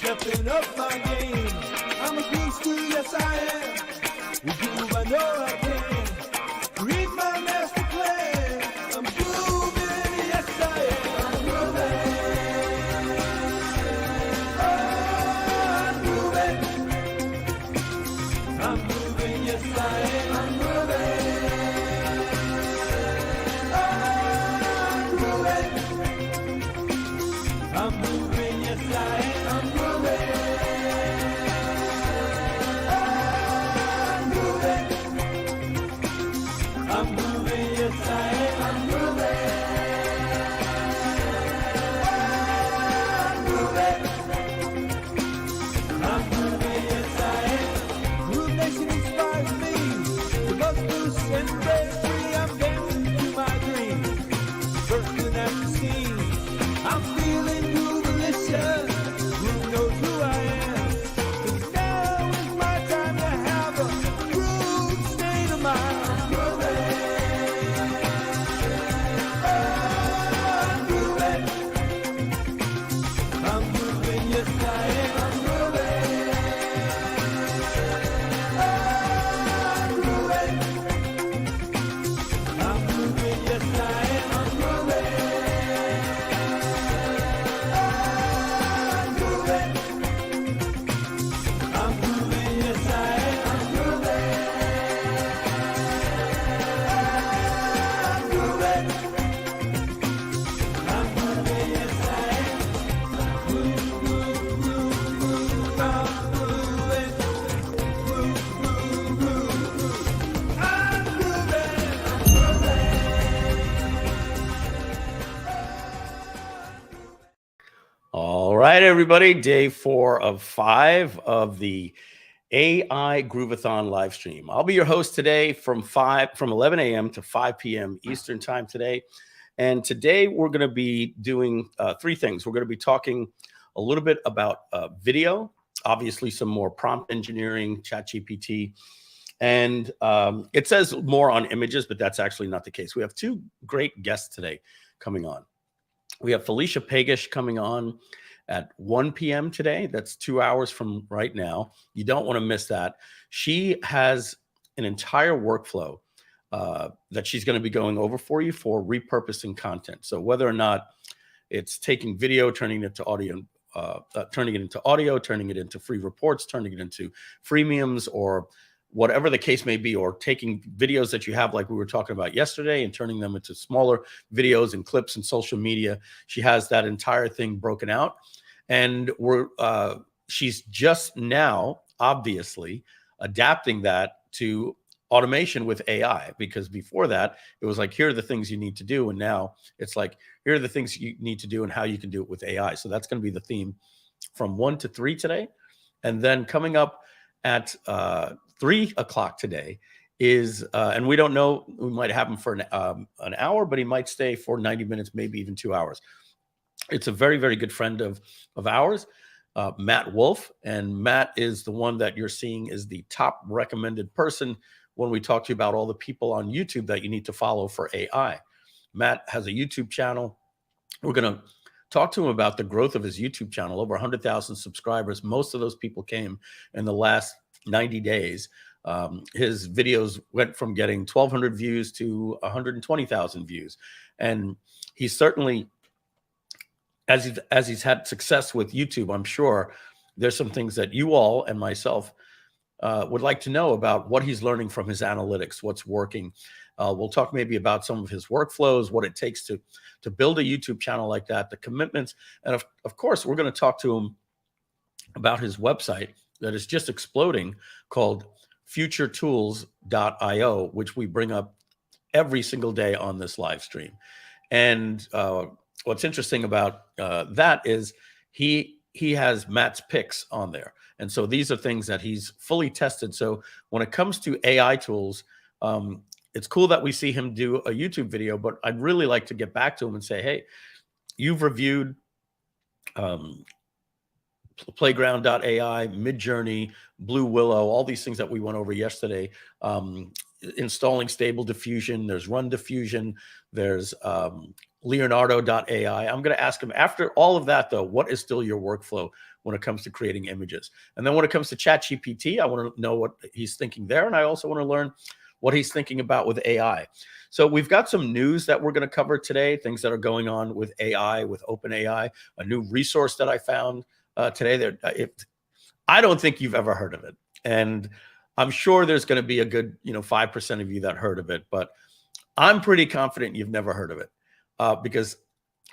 stepping up my game. I'm a groove school, yes I am. With groove, I know I can. Read my master plan. I'm grooving, yes I am. I'm grooving. Oh, I'm grooving, yes I am. I'm grooving. I'm moving, yes I am. I'm moving. I'm moving, yes I am. I'm moving. I'm moving, yes I am. Groove Nation inspires me. The most loose and free. I'm dancing through my dreams. Working at the scene. I'm feeling groove-alicious. Groove knows who I am. 'Cause now is my time to have a groove state of mind. I'm grooving. I'm grooving. I'm grooving, yes I am. I'm grooving. I'm grooving. I'm grooving, yes I am. I'm grooving. All right, everybody, day 4 of 5 of the AI Groove-A-Thon live stream. I'll be your host today from 11 a.m. to 5 p.m. Eastern time today. And today we're going to be doing 3 things. We're going to be talking a little bit about video, obviously some more prompt engineering, ChatGPT, and it says more on images, but that's actually not the case. We have 2 great guests today coming on. We have Felicia Pagesh coming on at 1 p.m. today. That's 2 hours from right now. You don't want to miss that. She has an entire workflow that she's going to be going over for you for repurposing content. So whether or not it's taking video, turning it to audio, turning it into free reports, turning it into freemiums, or whatever the case may be, or taking videos that you have, like we were talking about yesterday, and turning them into smaller videos and clips and social media. She has that entire thing broken out. And she's just now, obviously, adapting that to automation with AI, because before that, it was like, here are the things you need to do. And now it's like, here are the things you need to do and how you can do it with AI. So that's going to be the theme from 1 to 3 today. And then coming up at 3 o'clock today is, and we don't know, we might have him for an hour, but he might stay for 90 minutes, maybe even 2 hours. It's a very, very good friend of ours, Matt Wolfe. And Matt is the one that you're seeing is the top recommended person when we talk to you about all the people on YouTube that you need to follow for AI. Matt has a YouTube channel. We're going to talk to him about the growth of his YouTube channel, over 100,000 subscribers. Most of those people came in the last 90 days. His videos went from getting 1,200 views to 120,000 views. And he's certainly, as he's had success with YouTube, I'm sure there's some things that you all and myself would like to know about what he's learning from his analytics, what's working. We'll talk maybe about some of his workflows, what it takes to build a YouTube channel like that, the commitments. And of course, we're going to talk to him about his website that is just exploding, called futuretools.io, which we bring up every single day on this live stream. And what's interesting about that is he has Matt's picks on there. And so these are things that he's fully tested. So when it comes to AI tools, it's cool that we see him do a YouTube video, but I'd really like to get back to him and say, hey, you've reviewed Playground.ai, Midjourney, Blue Willow, all these things that we went over yesterday. Installing stable diffusion, there's run diffusion, there's Leonardo.ai. I'm going to ask him after all of that, though, what is still your workflow when it comes to creating images? And then when it comes to ChatGPT, I want to know what he's thinking there. And I also want to learn what he's thinking about with AI. So we've got some news that we're going to cover today, things that are going on with AI, with OpenAI, a new resource that I found today. That I don't think you've ever heard of it. And I'm sure there's going to be a good 5% of you that heard of it. But I'm pretty confident you've never heard of it. Because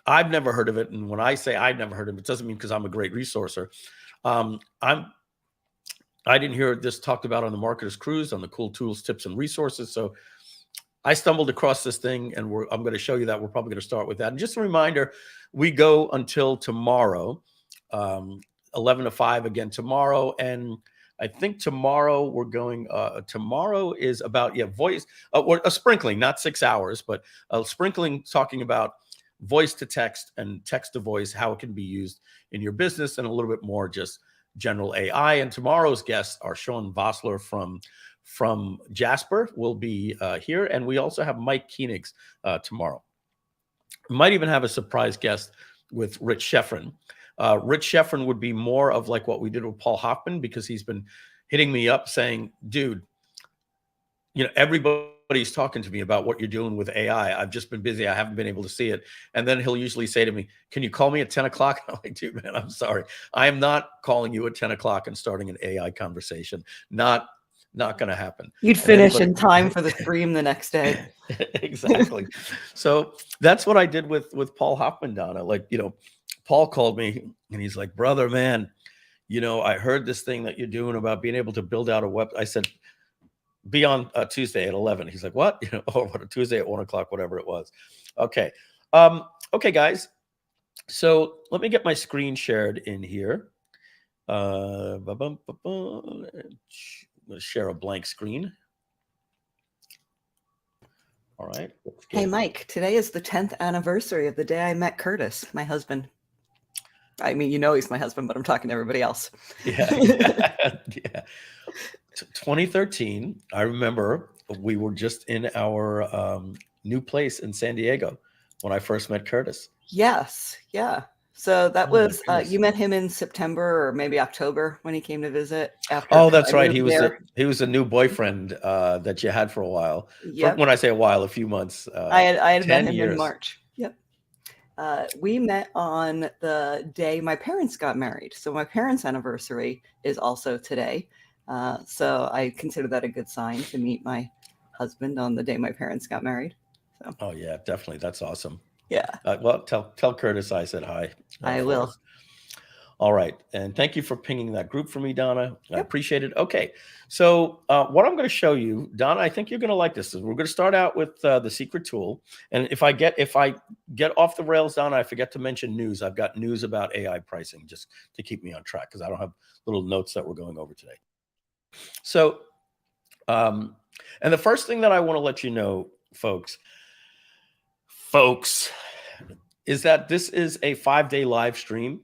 I've never heard of it. And when I say I've never heard of it, it doesn't mean because I'm a great resourcer. I didn't hear this talked about on the Marketer's Cruise on the cool tools, tips, and resources. So I stumbled across this thing, and I'm going to show you that. We're probably going to start with that. And just a reminder, we go until tomorrow, 11 to 5 again tomorrow. And I think tomorrow we're going, tomorrow is about, voice, or a sprinkling, not 6 hours, but a sprinkling talking about voice to text and text to voice, how it can be used in your business, and a little bit more just general AI. And tomorrow's guests are Sean Vossler from Jasper will be here. And we also have Mike Koenigs tomorrow. We might even have a surprise guest with Rich Sheffrin. Rich Sheffrin would be more of like what we did with Paul Hoffman, because he's been hitting me up saying, dude, everybody's talking to me about what you're doing with AI. I've just been busy. I haven't been able to see it. And then he'll usually say to me, can you call me at 10 o'clock? I'm like, dude, man, I'm sorry. I am not calling you at 10 o'clock and starting an AI conversation. Not going to happen. You'd finish in time for the stream the next day. Exactly. So that's what I did with Paul Hoffman, Donna. Like, Paul called me and he's like, brother, man, I heard this thing that you're doing about being able to build out a web. I said, be on Tuesday at 11. He's like, what? Or what, a Tuesday at 1 o'clock, whatever it was. Okay. Okay, guys. So let me get my screen shared in here. I'm going to share a blank screen. All right. Hey, Mike, today is the 10th anniversary of the day I met Curtis, my husband. I mean, he's my husband, but I'm talking to everybody else. Yeah. 2013, I remember we were just in our new place in San Diego when I first met Curtis. Yes. Yeah. So that was, you met him in September or maybe October when he came to visit. That's right. He was a new boyfriend that you had for a while. Yep. When I say a while, a few months. I had met him in March. Yep. We met on the day my parents got married. So my parents' anniversary is also today. So I consider that a good sign to meet my husband on the day my parents got married. So. Oh yeah, definitely. That's awesome. Yeah. Well, tell Curtis I said hi. I will. Us. All right. And thank you for pinging that group for me, Donna. Yep. I appreciate it. Okay. So what I'm going to show you, Donna, I think you're going to like this. We're going to start out with the secret tool. And if I get off the rails, Donna, I forget to mention news. I've got news about AI pricing just to keep me on track, because I don't have little notes that we're going over today. So, and the first thing that I want to let you know, folks, is that this is a 5-day live stream,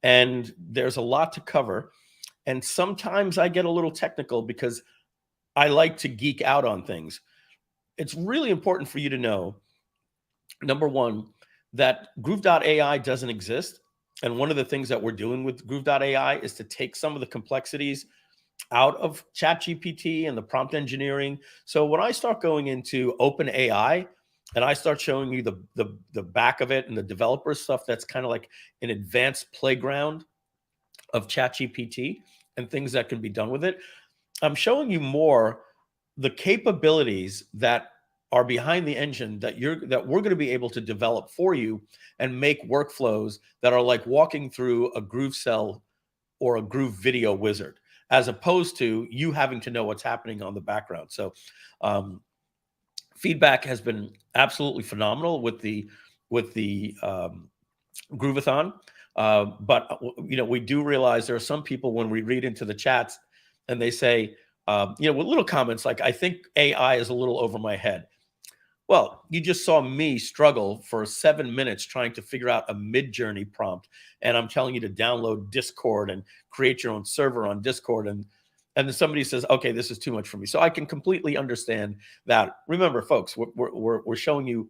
and there's a lot to cover. And sometimes I get a little technical because I like to geek out on things. It's really important for you to know, number one, that Groove.ai doesn't exist. And one of the things that we're doing with Groove.ai is to take some of the complexities out of ChatGPT and the prompt engineering. So when I start going into OpenAI and I start showing you the back of it and the developer stuff, that's kind of like an advanced playground of ChatGPT and things that can be done with it, I'm showing you more the capabilities that are behind the engine that we're going to be able to develop for you and make workflows that are like walking through a Groove cell or a Groove video wizard, as opposed to you having to know what's happening on the background. So feedback has been absolutely phenomenal with the Groove-A-Thon. But we do realize there are some people, when we read into the chats and they say, with little comments like, I think AI is a little over my head. Well, you just saw me struggle for 7 minutes trying to figure out a Midjourney prompt. And I'm telling you to download Discord and create your own server on Discord. And then somebody says, okay, this is too much for me. So I can completely understand that. Remember, folks, we're showing you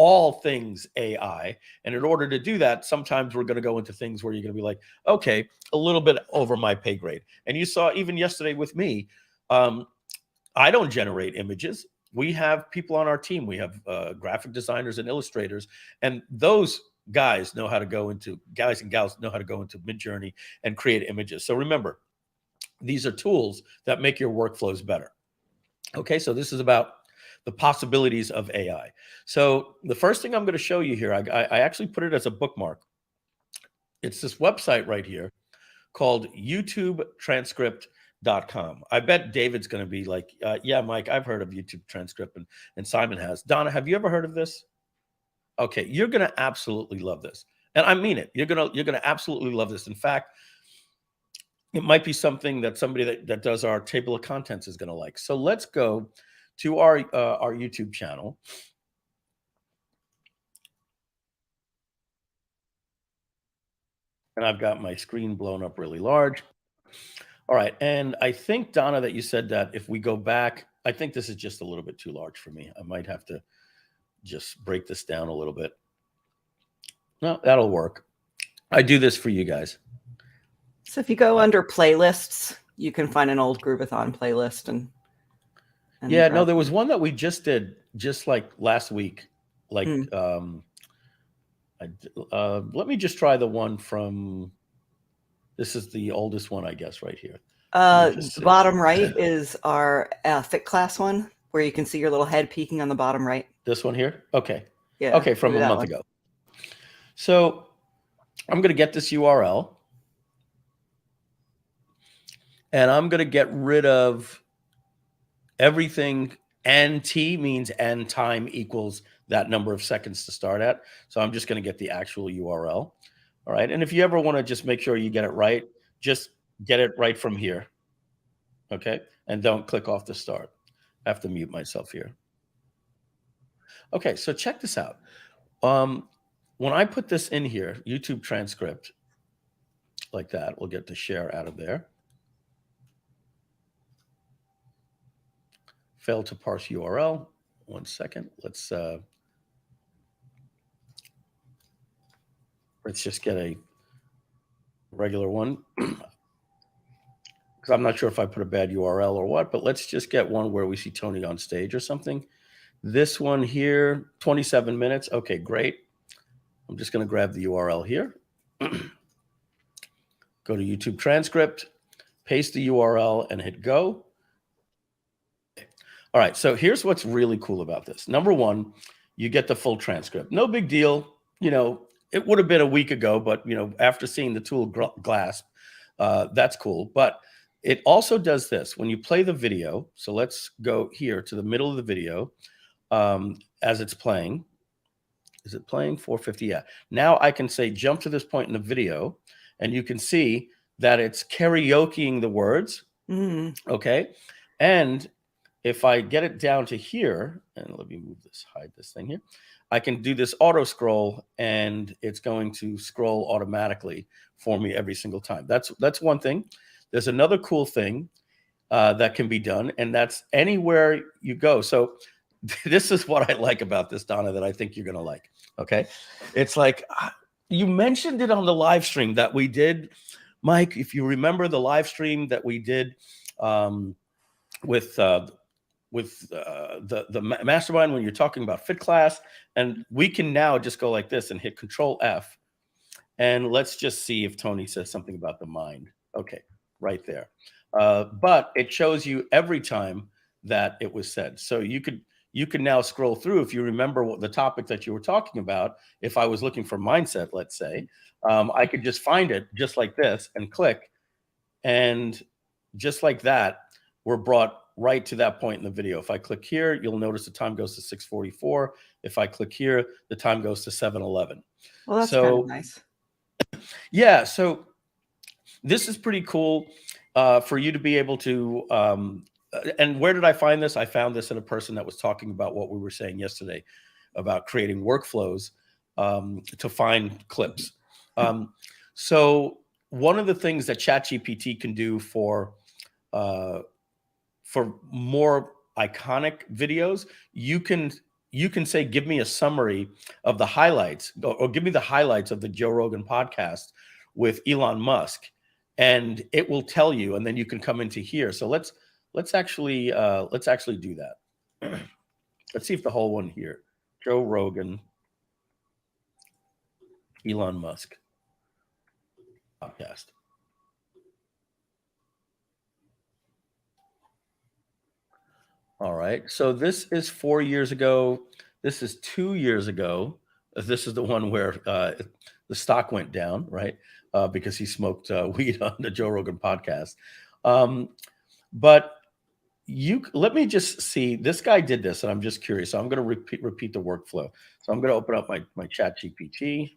all things AI. And in order to do that, sometimes we're going to go into things where you're going to be like, okay, a little bit over my pay grade. And you saw even yesterday with me, I don't generate images. We have people on our team. We have graphic designers and illustrators, and those guys know how to go into, guys and gals know how to go into Midjourney and create images. So remember, these are tools that make your workflows better. Okay, so this is about the possibilities of AI. So the first thing I'm going to show you here, I actually put it as a bookmark. It's this website right here called YouTubeTranscript.com. I bet David's going to be like, yeah, Mike, I've heard of YouTube Transcript, and Simon has. Donna, have you ever heard of this? Okay, you're going to absolutely love this. And I mean it. You're going to absolutely love this. In fact, it might be something that somebody that does our table of contents is going to like. So let's go to our YouTube channel. And I've got my screen blown up really large. All right. And I think, Donna, that you said that if we go back, I think this is just a little bit too large for me. I might have to just break this down a little bit. No, that'll work. I do this for you guys. So if you go under playlists, you can find an old Groove-A-Thon playlist. And yeah, no, there was one that we just did just like last week. Like, let me just try the one from, this is the oldest one, I guess, right here. The bottom right is our Fit class one, where you can see your little head peeking on the bottom right. This one here? Okay. Yeah. Okay, from a month ago. So I'm going to get this URL. And I'm going to get rid of everything. And T means and time equals that number of seconds to start at. So I'm just going to get the actual URL. All right. And if you ever want to just make sure you get it right, just get it right from here. Okay. And don't click off the start. I have to mute myself here. Okay. So check this out. When I put this in here, YouTube transcript like that, we'll get the share out of there. Failed to parse URL. 1 second. Let's just get a regular one. Because I'm not sure if I put a bad URL or what, but let's just get one where we see Tony on stage or something. This one here, 27 minutes. Okay, great. I'm just going to grab the URL here. Go to YouTube transcript, paste the URL, and hit go. All right, so here's what's really cool about this. Number one, you get the full transcript. No big deal. You know, it would have been a week ago, but, you know, after seeing the tool Glasp, that's cool. But it also does this. When you play the video, so let's go here to the middle of the video as it's playing. Is it playing? 450, yeah. Now I can say jump to this point in the video, and you can see that it's karaokeing the words, okay? And if I get it down to here, and let me move this, hide this thing here, I can do this auto scroll, and it's going to scroll automatically for me every single time. That's one thing. There's another cool thing that can be done, and that's anywhere you go. So this is what I like about this, Donna, that I think you're going to like, okay? It's like, you mentioned it on the live stream that we did, Mike, if you remember the live stream that we did with the mastermind when you're talking about fit class, and we can now just go like this and hit Control F, and let's just see if Tony says something about the mind. Okay, right there. But it shows you every time that it was said. So you can now scroll through if you remember what the topic that you were talking about. If I was looking for mindset, let's say, I could just find it just like this and click, and just like that, we're brought right to that point in the video. If I click here, you'll notice the time goes to 6:44. If I click here, the time goes to 7:11. Well, that's kind of nice. Yeah, so this is pretty cool for you to be able to, and where did I find this? I found this in a person that was talking about what we were saying yesterday about creating workflows to find clips. So one of the things that ChatGPT can do for more iconic videos, you can you can say, give me a summary of the highlights, or give me the highlights of the Joe Rogan podcast with Elon Musk, and it will tell you, and then you can come into here. So let's actually do that. Let's see if the whole one here, Joe Rogan, Elon Musk podcast. All right. So this is 4 years ago. This is 2 years ago. This is the one where the stock went down, right? Because he smoked weed on the Joe Rogan podcast. But let me just see. This guy did this, and I'm just curious. So I'm going to repeat the workflow. So I'm going to open up my ChatGPT.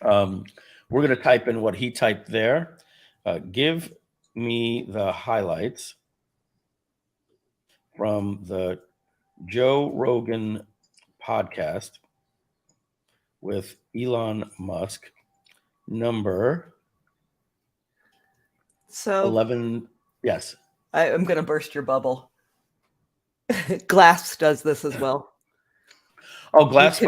We're going to type in what he typed there. Give me the highlights from the Joe Rogan podcast with Elon Musk, number 11. Yes. I'm going to burst your bubble. Glasp does this as well. Oh, Glasp.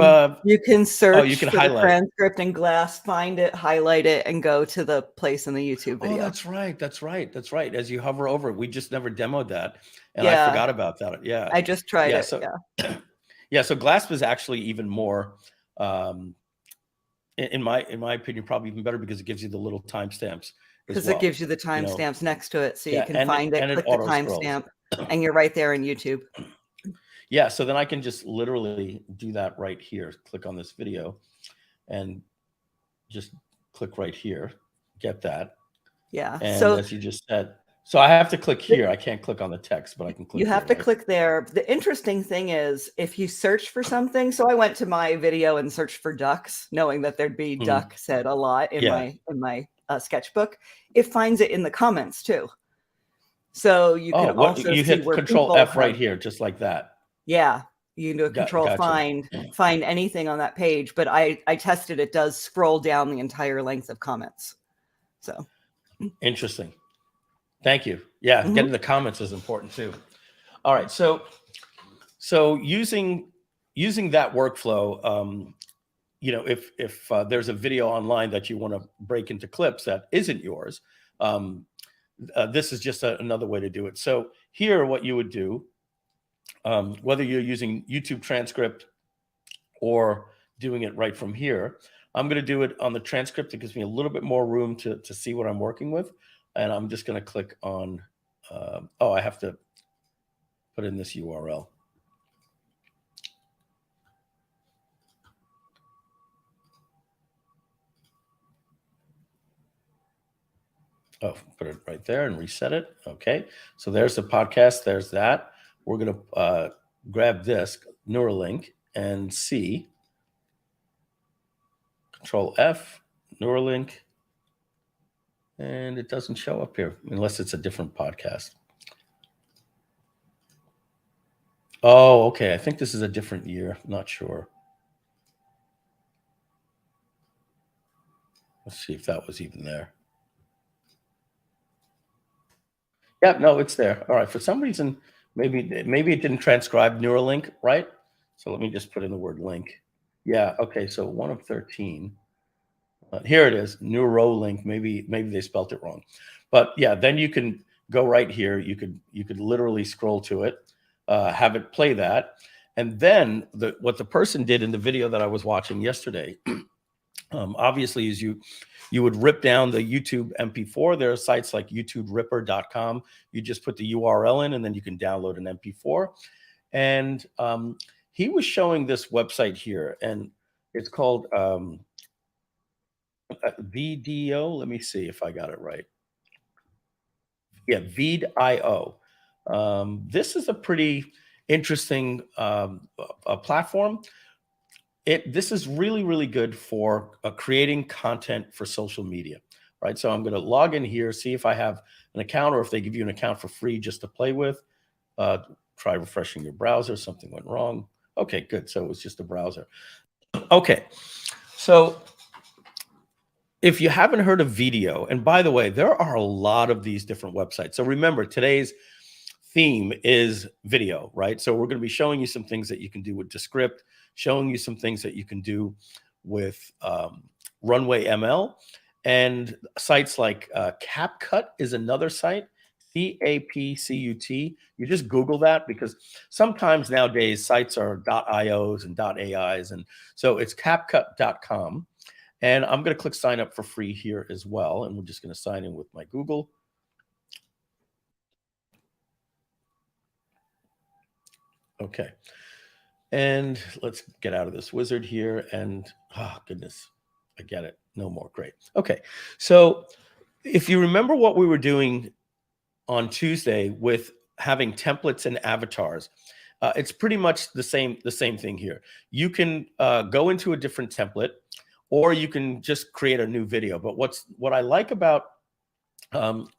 You can search you can for highlight the transcript in Glasp, find it, highlight it, and go to the place in the YouTube video. Oh, that's right. That's right. As you hover over it, we just never demoed that, and I forgot about that. Yeah, I just tried it. So, yeah. So Glasp is actually even more, in my opinion, probably even better because it gives you the little timestamps. Because it gives you the timestamps next to it, so you can find it, click the timestamp, and you're right there in YouTube. Yeah, so then I can just literally do that right here. Click on this video and just click right here. Get that. Yeah. And so as you just said, so I have to click here. I can't click on the text, but I can click You have to click there. The interesting thing is if you search for something, so I went to my video and searched for ducks, knowing that there'd be duck said a lot in my sketchbook. It finds it in the comments too. So you can also you hit Control F right here, just like that. Yeah, you can do a Control find anything on that page, but I tested it does scroll down the entire length of comments. So interesting. Thank you. Yeah, getting the comments is important too. All right, so using that workflow, if there's a video online that you want to break into clips that isn't yours, this is just another way to do it. So here, what you would do, whether you're using YouTube transcript or doing it right from here, I'm going to do it on the transcript. It gives me a little bit more room to see what I'm working with. And I'm just going to click on, I have to put in this URL. Oh, put it right there and reset it. Okay. So there's the podcast. There's that. We're going to grab this Neuralink and see. Control F, Neuralink. And it doesn't show up here unless it's a different podcast. Oh, okay. I think this is a different year. Not sure. Let's see if that was even there. Yeah, no, it's there. All right. For some reason, maybe it didn't transcribe Neuralink, right? So let me just put in the word link. Yeah. Okay. So 1 of 13. Here it is, Neuralink. Maybe they spelt it wrong, but yeah. Then you can go right here. You could literally scroll to it, have it play that, and then what the person did in the video that I was watching yesterday, obviously, is you would rip down the YouTube MP4. There are sites like YouTuberipper.com. You just put the URL in, and then you can download an MP4. And he was showing this website here, and it's called VDO. Let me see if I got it right. Yeah, Veed.io. This is a pretty interesting platform. This is really, really good for creating content for social media, right? So I'm going to log in here, see if I have an account, or if they give you an account for free just to play with. Try refreshing your browser. Something went wrong. Okay, good. So it was just a browser. Okay, so if you haven't heard of Video, and by the way, there are a lot of these different websites. So remember, today's theme is video, right? So we're going to be showing you some things that you can do with Descript, showing you some things that you can do with Runwayml, and sites like CapCut is another site, CAPCUT. You just Google that, because sometimes nowadays sites are .ios and .ais, and so it's CapCut.com. And I'm going to click sign up for free here as well, and we're just going to sign in with my Google. Okay. And let's get out of this wizard here. And oh, goodness, I get it. No more. Great. Okay. So if you remember what we were doing on Tuesday with having templates and avatars, it's pretty much the same thing here. You can go into a different template, or you can just create a new video. But what I like about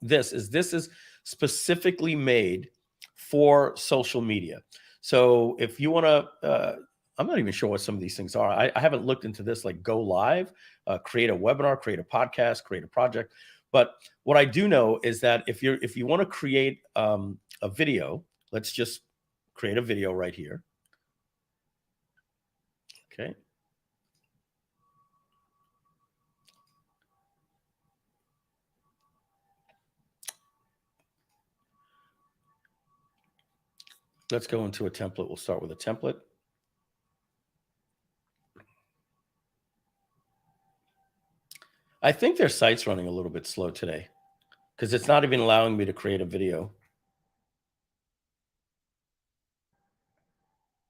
this is specifically made for social media. So if you want to, I'm not even sure what some of these things are. I haven't looked into this, like go live, create a webinar, create a podcast, create a project. But what I do know is that if you want to create a video, let's just create a video right here. Okay. Let's go into a template. We'll start with a template. I think their site's running a little bit slow today, because it's not even allowing me to create a video.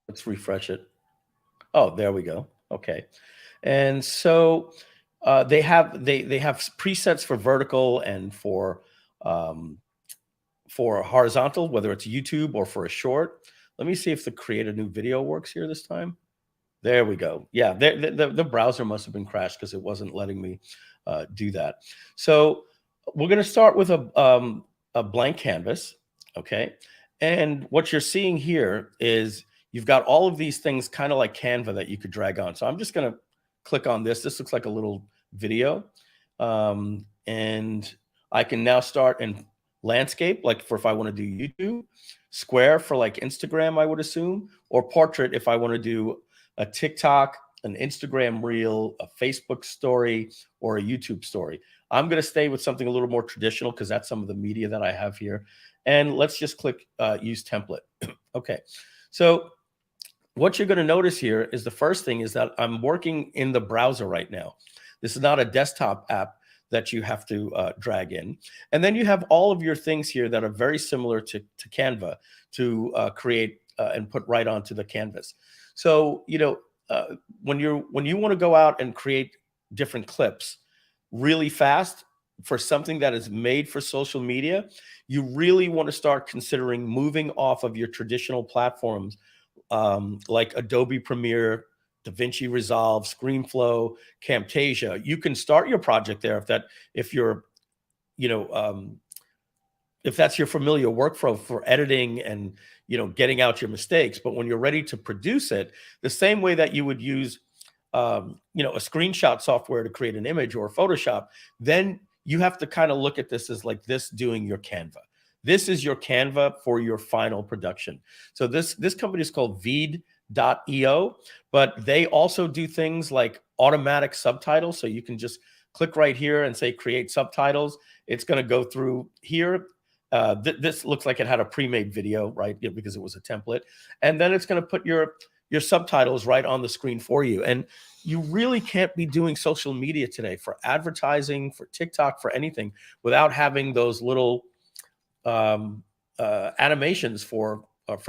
Let's refresh it. Oh, there we go. Okay. And so they have presets for vertical and for horizontal, whether it's YouTube or for a short. Let me see if the create a new video works here this time. There we go. Yeah, the browser must have been crashed because it wasn't letting me do that. So we're going to start with a blank canvas, okay? And what you're seeing here is you've got all of these things kind of like Canva that you could drag on. So I'm just going to click on this. This looks like a little video. And I can now start in landscape, like for if I want to do YouTube, square for like Instagram, I would assume, or portrait if I want to do a TikTok, an Instagram reel, a Facebook story, or a YouTube story. I'm going to stay with something a little more traditional because that's some of the media that I have here. And let's just click use template. Okay. So what you're going to notice here is the first thing is that I'm working in the browser right now. This is not a desktop app that you have to drag in. And then you have all of your things here that are very similar to Canva to create and put right onto the canvas. So, you know, when you want to go out and create different clips really fast for something that is made for social media, you really want to start considering moving off of your traditional platforms like Adobe Premiere, DaVinci Resolve, ScreenFlow, Camtasia. You can start your project there if you're, you know, if that's your familiar workflow for editing and, you know, getting out your mistakes. But when you're ready to produce it, the same way that you would use, you know, a screenshot software to create an image or Photoshop, then you have to kind of look at this as like this doing your Canva. This is your Canva for your final production. So this company is called Veed.io, but they also do things like automatic subtitles. So you can just click right here and say create subtitles. It's going to go through here. This looks like it had a pre-made video, right? Because it was a template. And then it's going to put your subtitles right on the screen for you. And you really can't be doing social media today for advertising, for TikTok, for anything without having those little animations for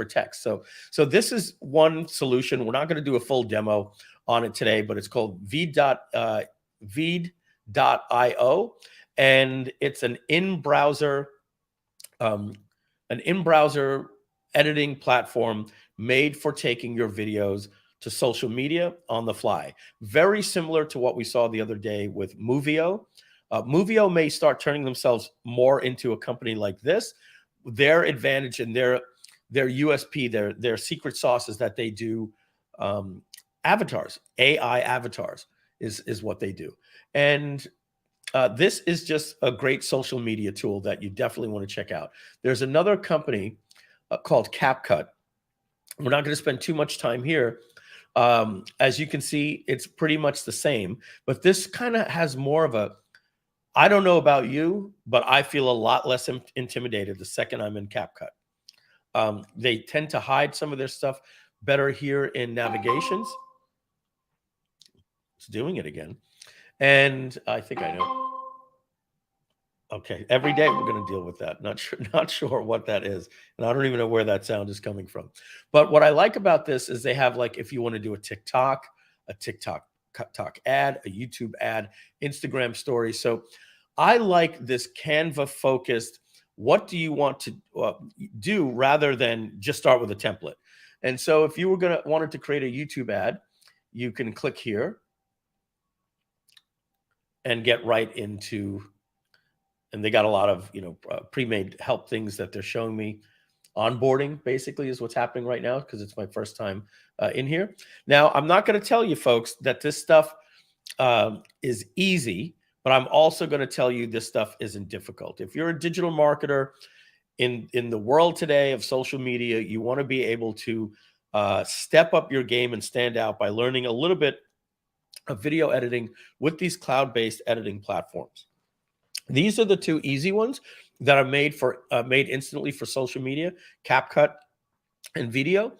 text. So this is one solution. We're not going to do a full demo on it today, but it's called Veed.io, and it's an in-browser editing platform made for taking your videos to social media on the fly. Very similar to what we saw the other day with Movio. Movio may start turning themselves more into a company like this. Their advantage and their USP, their secret sauce is that they do avatars. AI avatars is what they do. And this is just a great social media tool that you definitely want to check out. There's another company called CapCut. We're not going to spend too much time here. As you can see, it's pretty much the same, but this kind of has more of a, I don't know about you, but I feel a lot less intimidated the second I'm in CapCut. They tend to hide some of their stuff better here in navigations. It's doing it again. And I think I know. Okay, every day we're going to deal with that. Not sure what that is, and I don't even know where that sound is coming from. But what I like about this is they have, like, if you want to do a TikTok ad, a YouTube ad, Instagram story. So I like this Canva focused. What do you want to do rather than just start with a template? And so if you were wanted to create a YouTube ad, you can click here and get right into. And they got a lot of, pre-made help things that they're showing me. Onboarding basically is what's happening right now because it's my first time in here. Now, I'm not going to tell you folks that this stuff is easy, but I'm also going to tell you this stuff isn't difficult. If you're a digital marketer in the world today of social media, you want to be able to step up your game and stand out by learning a little bit of video editing with these cloud-based editing platforms. These are the two easy ones that are made instantly for social media, CapCut and video.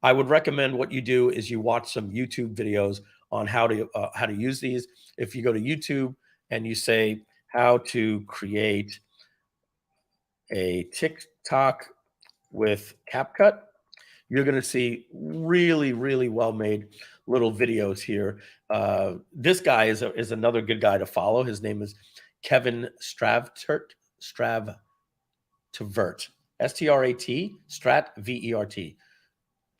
I would recommend what you do is you watch some YouTube videos on how to use these. If you go to YouTube and you say how to create a TikTok with CapCut, you're going to see really, really well-made little videos here. This guy is another good guy to follow. His name is Kevin Stravert, Stravert, S-T-R-A-T, Strat, V-E-R-T,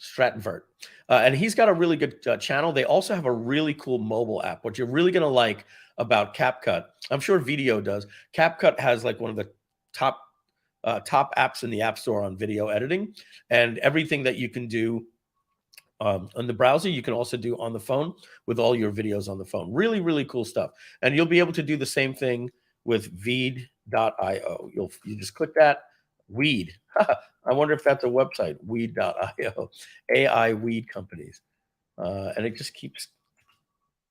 Stratvert. And he's got a really good channel. They also have a really cool mobile app. What you're really going to like about CapCut, I'm sure Video does. CapCut has like one of the top apps in the App Store on video editing, and everything that you can do on the browser, you can also do on the phone with all your videos on the phone. Really, really cool stuff. And you'll be able to do the same thing with Veed.io. You just click that, Weed. I wonder if that's a website, Weed.io, AI weed companies. And it just keeps,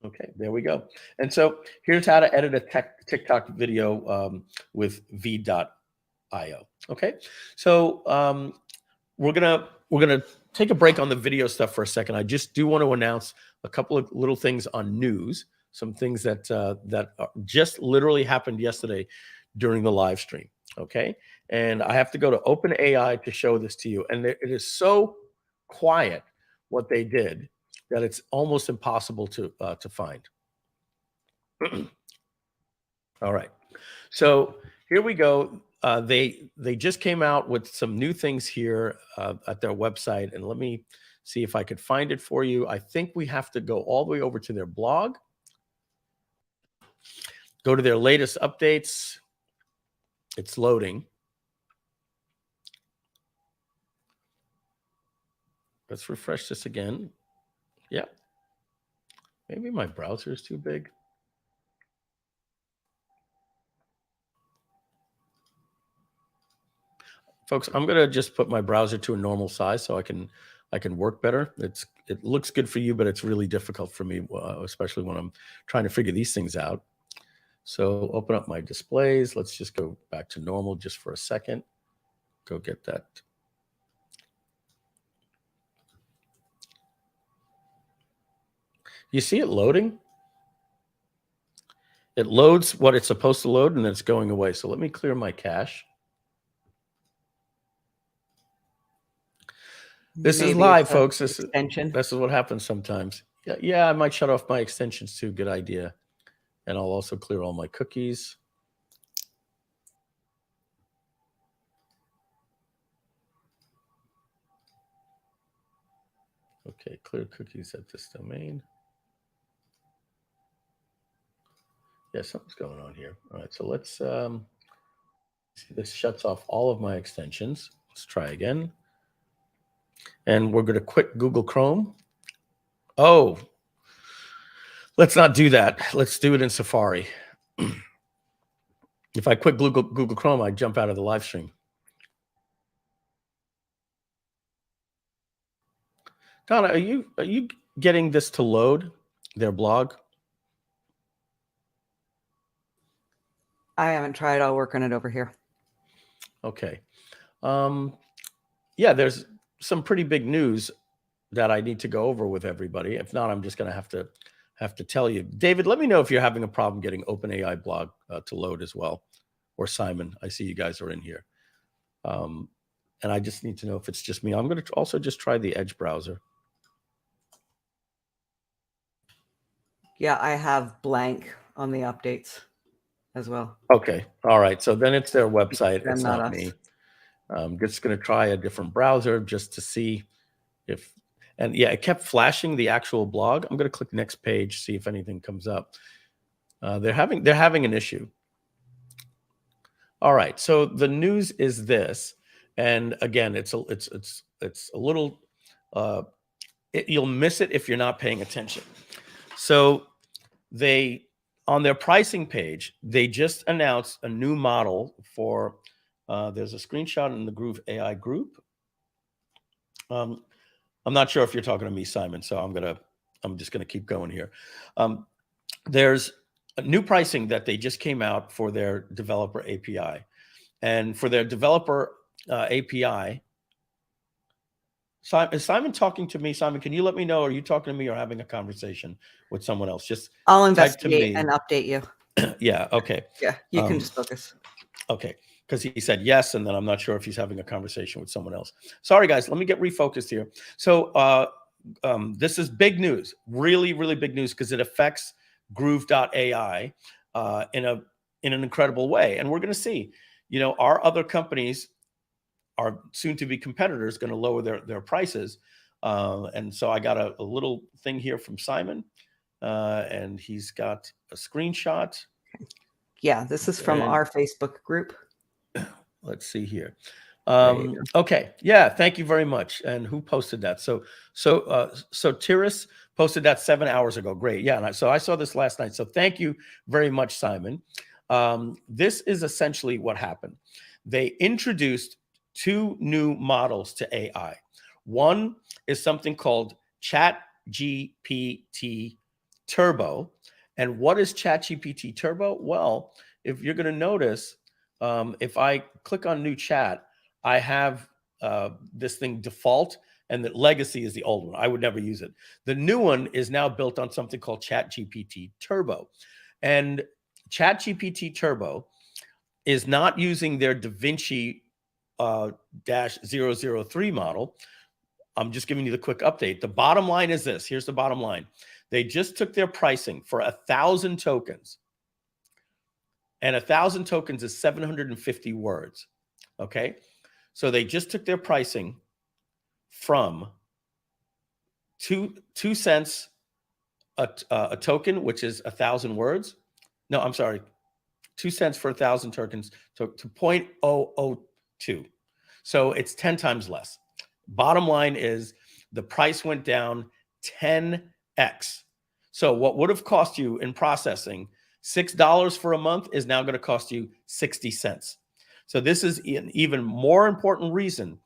okay, there we go. And so here's how to edit a TikTok video with Veed.io. Okay, so we're gonna take a break on the video stuff for a second. I just do want to announce a couple of little things on news, some things that just literally happened yesterday during the live stream. Okay, and I have to go to OpenAI to show this to you, and it is so quiet what they did that it's almost impossible to find. All right, so here we go. They just came out with some new things here at their website, and let me see if I could find it for you. I think we have to go all the way over to their blog, go to their latest updates. It's loading. Let's refresh this again. Yeah, maybe my browser is too big. Folks, I'm gonna just put my browser to a normal size so I can work better. It looks good for you, but it's really difficult for me, especially when I'm trying to figure these things out. So open up my displays. Let's just go back to normal just for a second. Go get that. You see it loading? It loads what it's supposed to load, and then it's going away. So let me clear my cache. This is live, folks. This is what happens sometimes. Yeah, I might shut off my extensions too. Good idea. And I'll also clear all my cookies. Okay, clear cookies at this domain. Yeah, something's going on here. All right, so let's see. This shuts off all of my extensions. Let's try again. And we're going to quit Google Chrome. Oh, let's not do that. Let's do it in Safari. If I quit Google Chrome, I jump out of the live stream. Donna, are you getting this to load their blog? I haven't tried. I'll work on it over here. Okay. Yeah, there's some pretty big news that I need to go over with everybody. If not, I'm just going to have to tell you. David, let me know if you're having a problem getting OpenAI blog to load as well. Or Simon, I see you guys are in here. And I just need to know if it's just me. I'm going to also just try the Edge browser. Yeah, I have blank on the updates as well. Okay. All right. So then it's their website. It's not us. me. I'm just going to try a different browser just to see if, and yeah, it kept flashing the actual blog. I'm going to click next page, see if anything comes up. They're having an issue. All right. So the news is this, and again, it's a little, you'll miss it if you're not paying attention. So they, on their pricing page, they just announced a new model for, there's a screenshot in the Groove.ai group. I'm not sure if you're talking to me, Simon, so I'm just gonna keep going here. There's a new pricing that they just came out for their developer API. And for their developer API, is Simon talking to me? Simon, can you let me know, are you talking to me or having a conversation with someone else? Just I'll investigate and update you. Yeah, okay. Yeah, you can just focus. Okay, because he said yes, and then I'm not sure if he's having a conversation with someone else. Sorry, guys, let me get refocused here. So this is big news, really, really big news, because it affects Groove.ai in an incredible way. And we're going to see, our other companies, our soon-to-be competitors, going to lower their prices. And so I got a little thing here from Simon, and he's got a screenshot. Yeah, this is from our Facebook group. Let's see here. Okay, yeah, thank you very much. And who posted that? So Tiris posted that 7 hours ago. Great, yeah. And so I saw this last night. So thank you very much, Simon. This is essentially what happened. They introduced 2 new models to AI. One is something called ChatGPT Turbo. And what is ChatGPT Turbo? Well, if you're going to notice, if I click on new chat, I have this thing default, and the legacy is the old one. I would never use it. The new one is now built on something called ChatGPT Turbo. And ChatGPT Turbo is not using their DaVinci -003 model. I'm just giving you the quick update. The bottom line is this. Here's the bottom line. They just took their pricing for 1,000 tokens. And 1,000 tokens is 750 words. Okay. So they just took their pricing from 2 cents a token, which is 1,000 words. No, I'm sorry. 2 cents for 1,000 tokens to 0.002. So it's 10 times less. Bottom line is the price went down 10x. So what would have cost you in processing $6 for a month is now going to cost you 60 cents. So this is an even more important reason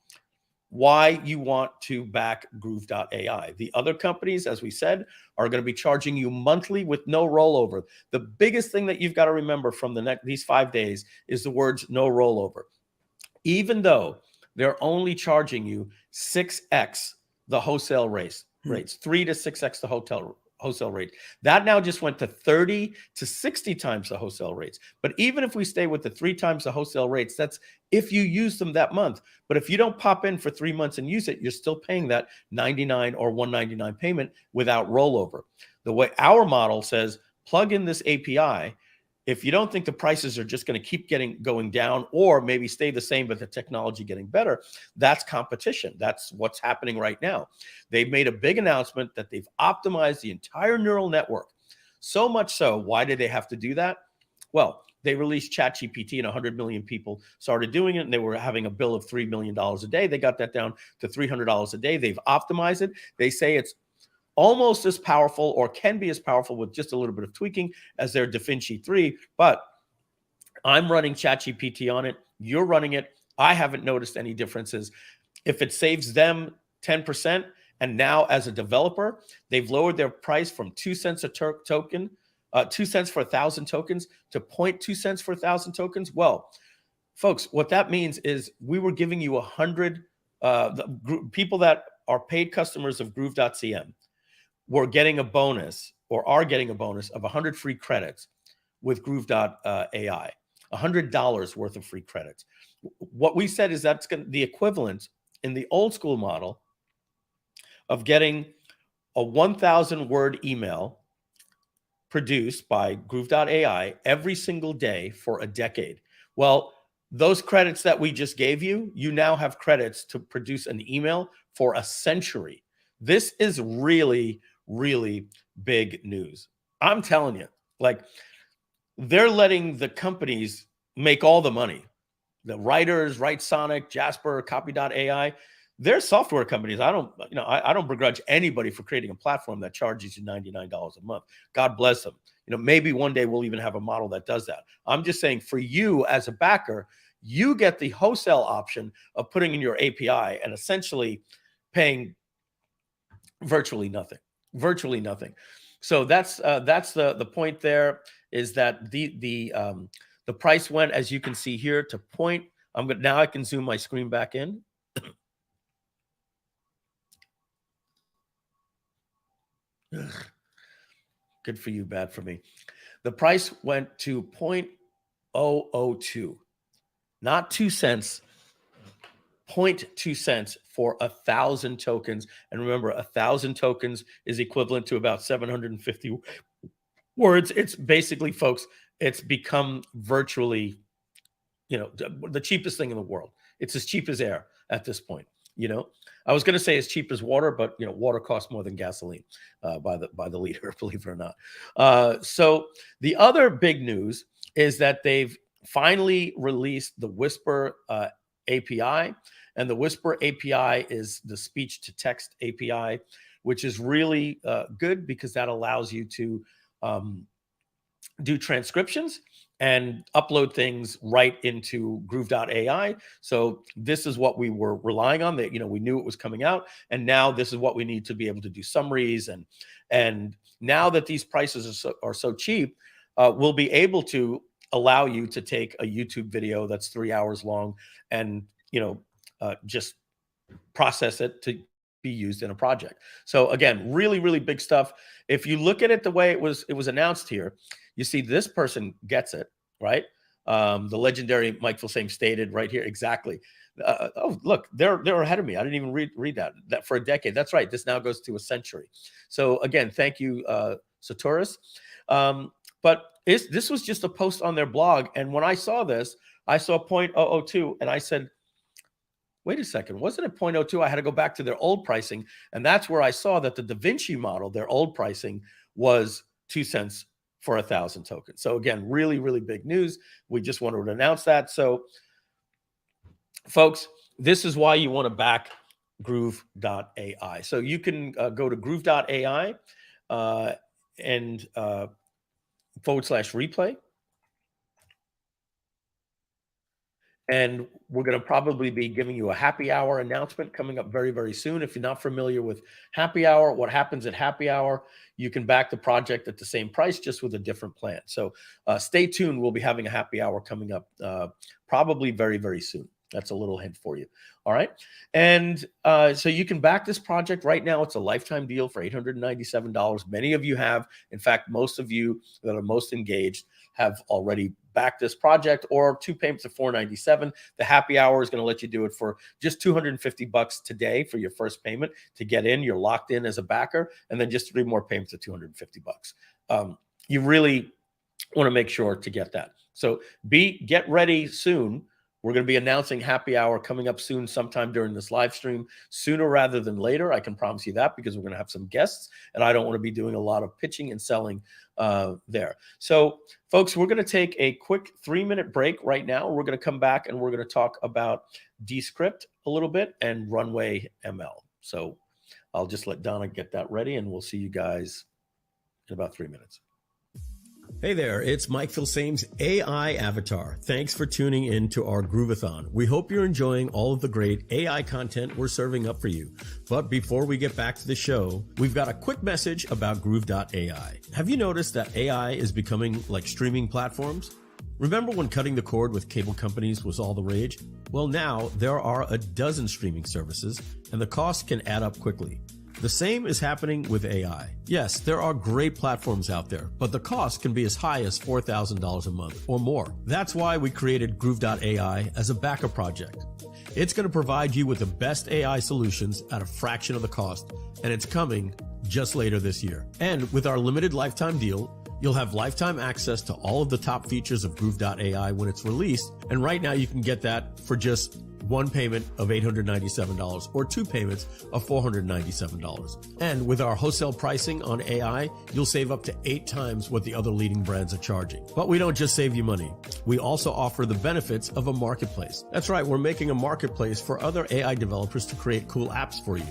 why you want to back Groove.ai. The other companies, as we said, are going to be charging you monthly with no rollover. The biggest thing that you've got to remember from these 5 days is the words no rollover. Even though they're only charging you 6x the wholesale rates, 3 to 6x the wholesale rate. That now just went to 30 to 60 times the wholesale rates. But even if we stay with the 3 times the wholesale rates, that's if you use them that month. But if you don't pop in for 3 months and use it, you're still paying that $99 or $199 payment without rollover. The way our model says, plug in this API. If you don't think the prices are just going to keep going down or maybe stay the same, but the technology getting better, that's competition. That's what's happening right now. They've made a big announcement that they've optimized the entire neural network. So much so, why did they have to do that? Well, they released ChatGPT and 100 million people started doing it, and they were having a bill of $3 million a day. They got that down to $300 a day. They've optimized it. They say it's almost as powerful or can be as powerful with just a little bit of tweaking as their DaVinci 3, but I'm running ChatGPT on it. You're running it. I haven't noticed any differences. If it saves them 10%, And now as a developer, they've lowered their price from 2 cents a token, 2 cents for 1,000 tokens to 0.2 cents for 1,000 tokens. Well, folks, what that means is we were giving you 100, people that are paid customers of Groove.cm were getting a bonus or are getting a bonus of 100 free credits with Groove.ai, $100 worth of free credits. What we said is that's going to the equivalent in the old school model of getting a 1,000 word email produced by Groove.ai every single day for a decade. Well, those credits that we just gave you, you now have credits to produce an email for a century. This is really, really big news. I'm telling you, like, they're letting the companies make all the money. The writers, WriteSonic, Jasper, Copy.ai, they're software companies. I don't begrudge anybody for creating a platform that charges you $99 a month. God bless them. Maybe one day we'll even have a model that does that. I'm just saying, for you as a backer, you get the wholesale option of putting in your API and essentially paying virtually nothing. So that's the point there, is that the price went, as you can see here, to point. Now I can zoom my screen back in. Good for you, bad for me. The price went to 0.002, not 2 cents, 0.2 cents for 1,000 tokens. And remember, 1,000 tokens is equivalent to about 750 words. It's basically, folks, it's become virtually, the cheapest thing in the world. It's as cheap as air at this point. I was going to say as cheap as water, but water costs more than gasoline by the liter, believe it or not. So the other big news is that they've finally released the Whisper API, and the Whisper API is the speech to text API, which is really good because that allows you to do transcriptions and upload things right into Groove.ai. So this is what we were relying on. That we knew it was coming out, and now this is what we need to be able to do summaries. And now that these prices are so cheap, we'll be able to allow you to take a YouTube video that's 3 hours long and just process it to be used in a project. So again, really, really big stuff. If you look at it the way it was announced here, you see this person gets it, right? The legendary Mike Filsaime stated right here exactly. Oh, look, they're ahead of me. I didn't even read that for a decade. That's right. This now goes to a century. So again, thank you, Satoris. But this was just a post on their blog, and when I saw this, I saw 0.002, and I said, wait a second, wasn't it 0.02? I had to go back to their old pricing. And that's where I saw that the DaVinci model, their old pricing, was 2 cents for 1,000 tokens. So again, really, really big news. We just wanted to announce that. So folks, this is why you want to back Groove.ai. So you can go to Groove.ai and /replay. And we're going to probably be giving you a happy hour announcement coming up very, very soon. If you're not familiar with happy hour, what happens at happy hour, you can back the project at the same price, just with a different plan. So stay tuned. We'll be having a happy hour coming up probably very, very soon. That's a little hint for you. All right. And so you can back this project right now. It's a lifetime deal for $897. Many of you have. In fact, most of you that are most engaged have already backed this project, or 2 payments of $497. The happy hour is going to let you do it for just $250 today for your first payment to get in. You're locked in as a backer, and then just 3 more payments of $250. You really want to make sure to get that. So get ready soon. We're going to be announcing happy hour coming up soon, sometime during this live stream, sooner rather than later. I can promise you that, because we're going to have some guests, and I don't want to be doing a lot of pitching and selling there. So folks, we're going to take a quick 3-minute break right now. We're going to come back and we're going to talk about Descript a little bit and Runwayml. So I'll just let Donna get that ready, and we'll see you guys in about 3 minutes. Hey there, it's Mike Filsaime's AI Avatar. Thanks for tuning in to our Groove-A-Thon. We hope you're enjoying all of the great AI content we're serving up for you. But before we get back to the show, we've got a quick message about Groove.ai. Have you noticed that AI is becoming like streaming platforms? Remember when cutting the cord with cable companies was all the rage? Well, now there are a dozen streaming services, and the cost can add up quickly. The same is happening with AI. Yes, there are great platforms out there, but the cost can be as high as $4,000 a month or more. That's why we created Groove.ai as a backup project. It's going to provide you with the best AI solutions at a fraction of the cost, and it's coming just later this year. And with our limited lifetime deal, you'll have lifetime access to all of the top features of Groove.ai when it's released, and right now you can get that for just one payment of $897 or two payments of $497. And with our wholesale pricing on AI, you'll save up to 8 times what the other leading brands are charging. But we don't just save you money. We also offer the benefits of a marketplace. That's right, we're making a marketplace for other AI developers to create cool apps for you.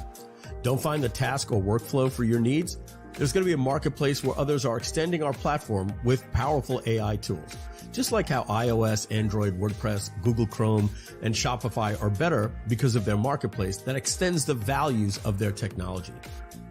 Don't find the task or workflow for your needs? There's going to be a marketplace where others are extending our platform with powerful AI tools. Just like how iOS, Android, WordPress, Google Chrome, and Shopify are better because of their marketplace that extends the values of their technology.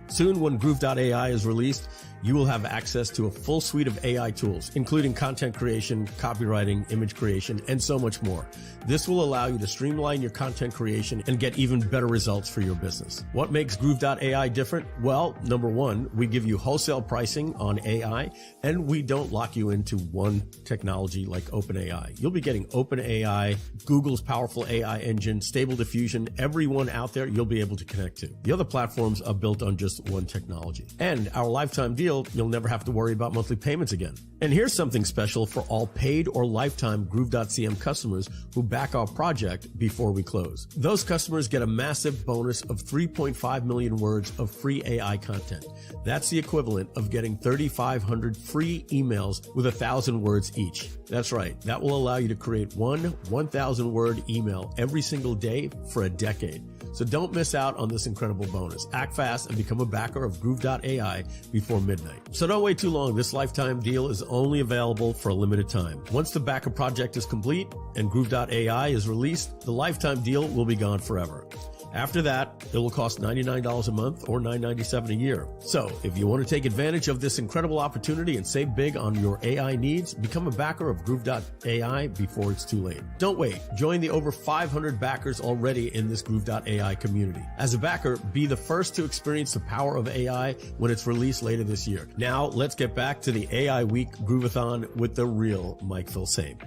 Soon, when Groove.ai is released, you will have access to a full suite of AI tools, including content creation, copywriting, image creation, and so much more. This will allow you to streamline your content creation and get even better results for your business. What makes Groove.ai different? Well, number one, we give you wholesale pricing on AI, and we don't lock you into one technology like OpenAI. You'll be getting OpenAI, Google's powerful AI engine, Stable Diffusion, everyone out there you'll be able to connect to. The other platforms are built on just one technology. And our lifetime deal, you'll never have to worry about monthly payments again. And here's something special for all paid or lifetime Groove.cm customers who back our project before we close. Those customers get a massive bonus of 3.5 million words of free AI content. That's the equivalent of getting 3,500 free emails with 1,000 words each. That's right. That will allow you to create one 1,000-word email every single day for a decade. So don't miss out on this incredible bonus. Act fast and become a backer of Groove.ai before midnight. So don't wait too long. This lifetime deal is only available for a limited time. Once the backer project is complete and Groove.ai is released, the lifetime deal will be gone forever. After that, it will cost $99 a month or $997 a year. So if you want to take advantage of this incredible opportunity and save big on your AI needs, become a backer of Groove.ai before it's too late. Don't wait. Join the over 500 backers already in this Groove.ai community. As a backer, be the first to experience the power of AI when it's released later this year. Now, let's get back to the AI Week Groove-A-Thon with the real Mike Filsaime.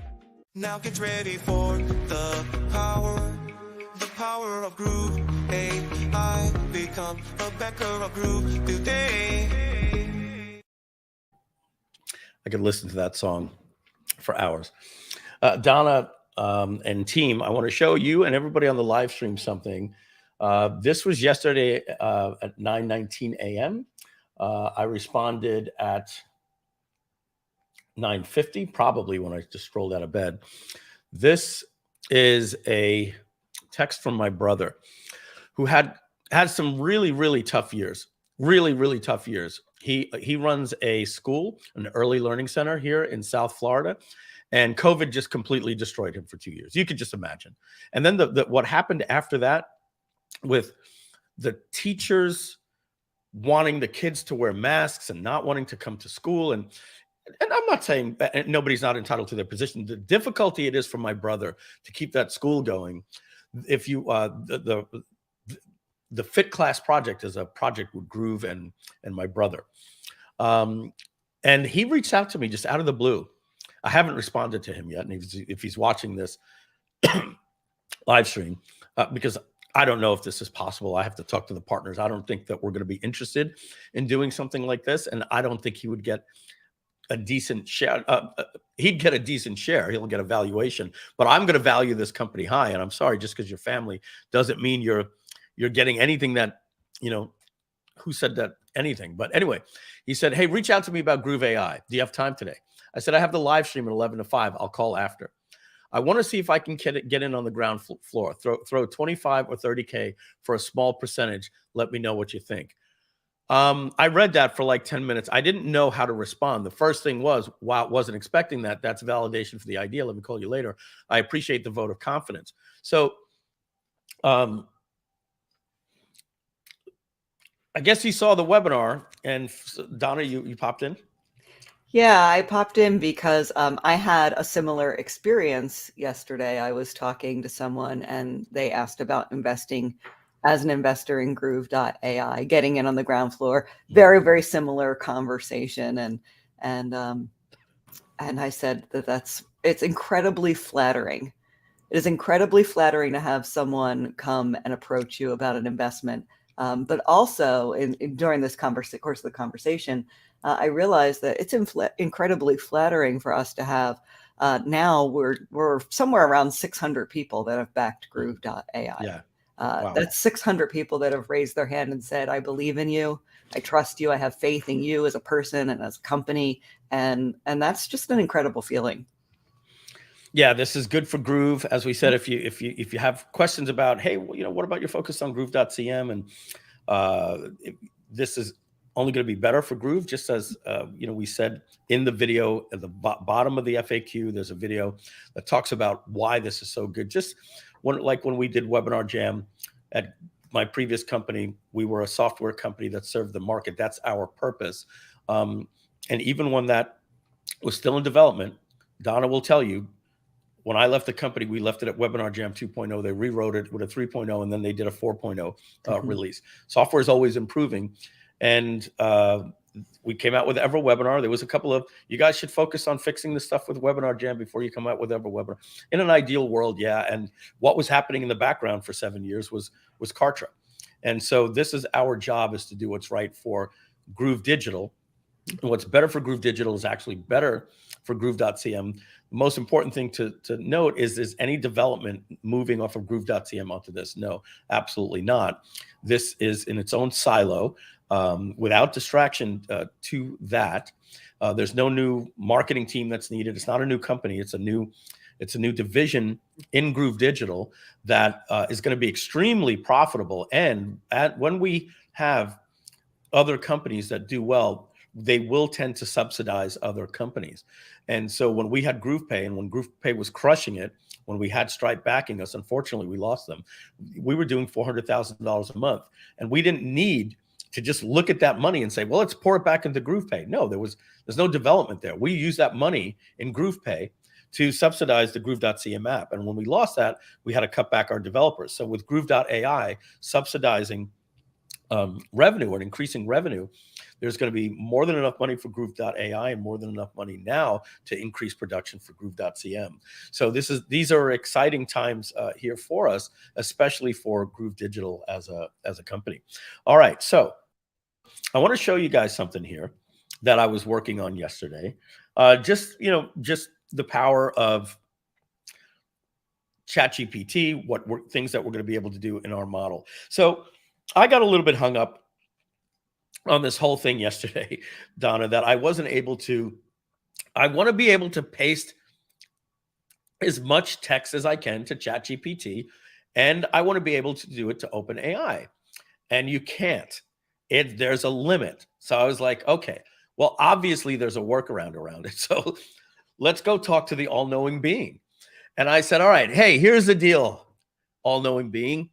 Now get ready for the power of Groove.ai. Become a backer of Groove today. I could listen to that song for hours. Donna and team, I want to show you and everybody on the live stream something. This was yesterday at 9:19 a.m. I responded at 9:50, probably when I just strolled out of bed. This is a text from my brother who had some really tough years, really tough years. He runs a school, an early learning center here in South Florida, and COVID just completely destroyed him for 2 years. You could just imagine. And then what happened after that with the teachers wanting the kids to wear masks and not wanting to come to school. And I'm not saying nobody's not entitled to their position. The difficulty it is for my brother to keep that school going. If you the Fit Class project is a project with Groove and my brother, and he reached out to me just out of the blue. I haven't responded to him yet, and if he's watching this live stream, because I don't know if this is possible. I have to talk to the partners. I don't think that we're going to be interested in doing something like this, and I don't think he would get a decent share. He'd get a decent share. He'll get a valuation, but I'm going to value this company high. And I'm sorry, just because you're family doesn't mean you're getting anything that, who said that anything. But anyway, he said, hey, reach out to me about Groove.ai. Do you have time today? I said, I have the live stream at 11 to 5. I'll call after. I want to see if I can get in on the ground floor. Throw 25 or 30K for a small percentage. Let me know what you think. I read that for like 10 minutes. I didn't know how to respond. The first thing was, wow, wasn't expecting that. That's validation for the idea. Let me call you later. I appreciate the vote of confidence. So I guess he saw the webinar, and Donna, you popped in? Yeah, I popped in because I had a similar experience yesterday. I was talking to someone and they asked about investing as an investor in Groove.ai, getting in on the ground floor. Very, very similar conversation. And I said that it's incredibly flattering. It is incredibly flattering to have someone come and approach you about an investment. But also during this course of the conversation, I realized that it's incredibly flattering for us to have. Now we're somewhere around 600 people that have backed Groove.ai. Yeah. Wow. That's 600 people that have raised their hand and said, I believe in you. I trust you. I have faith in you as a person and as a company. And that's just an incredible feeling. Yeah, this is good for Groove. As we said, if you have questions about, hey, what about your focus on Groove.cm, and this is only going to be better for Groove, just as we said in the video at the bottom of the FAQ. There's a video that talks about why this is so good. Just when we did Webinar Jam at my previous company, we were a software company that served the market. That's our purpose. And even when that was still in development, Donna will tell you, when I left the company, we left it at Webinar Jam 2.0. They rewrote it with a 3.0, and then they did a 4.0 release. Software is always improving. And we came out with Ever Webinar. There was a couple of, you guys should focus on fixing the stuff with Webinar Jam before you come out with Ever Webinar. In an ideal world, yeah. And what was happening in the background for 7 years was Kartra. And so this is our job, is to do what's right for Groove Digital. And what's better for Groove Digital is actually better for Groove.cm. The most important thing to note is any development moving off of Groove.cm onto this? No, absolutely not. This is in its own silo, without distraction to that. There's no new marketing team that's needed. It's not a new company. It's a new division in Groove Digital that is going to be extremely profitable. And when we have other companies that do well, they will tend to subsidize other companies. And so when we had GroovePay, and when GroovePay was crushing it, when we had Stripe backing us, unfortunately, we lost them. We were doing $400,000 a month, and we didn't need to just look at that money and say, well, let's pour it back into GroovePay. No, there's no development there. We use that money in GroovePay to subsidize the Groove.cm app. And when we lost that, we had to cut back our developers. So with Groove.ai subsidizing revenue and increasing revenue, there's going to be more than enough money for Groove.ai and more than enough money now to increase production for Groove.cm. So these are exciting times here for us, especially for Groove Digital as a company. All right, so I want to show you guys something here that I was working on yesterday. Just the power of ChatGPT, things that we're going to be able to do in our model. So I got a little bit hung up on this whole thing yesterday, Donna, that I wasn't able to. I want to be able to paste as much text as I can to ChatGPT, and I want to be able to do it to OpenAI, and you can't. There's a limit. So I was like, okay, well, obviously there's a workaround around it. So let's go talk to the all-knowing being. And I said, all right, hey, here's the deal, all-knowing being.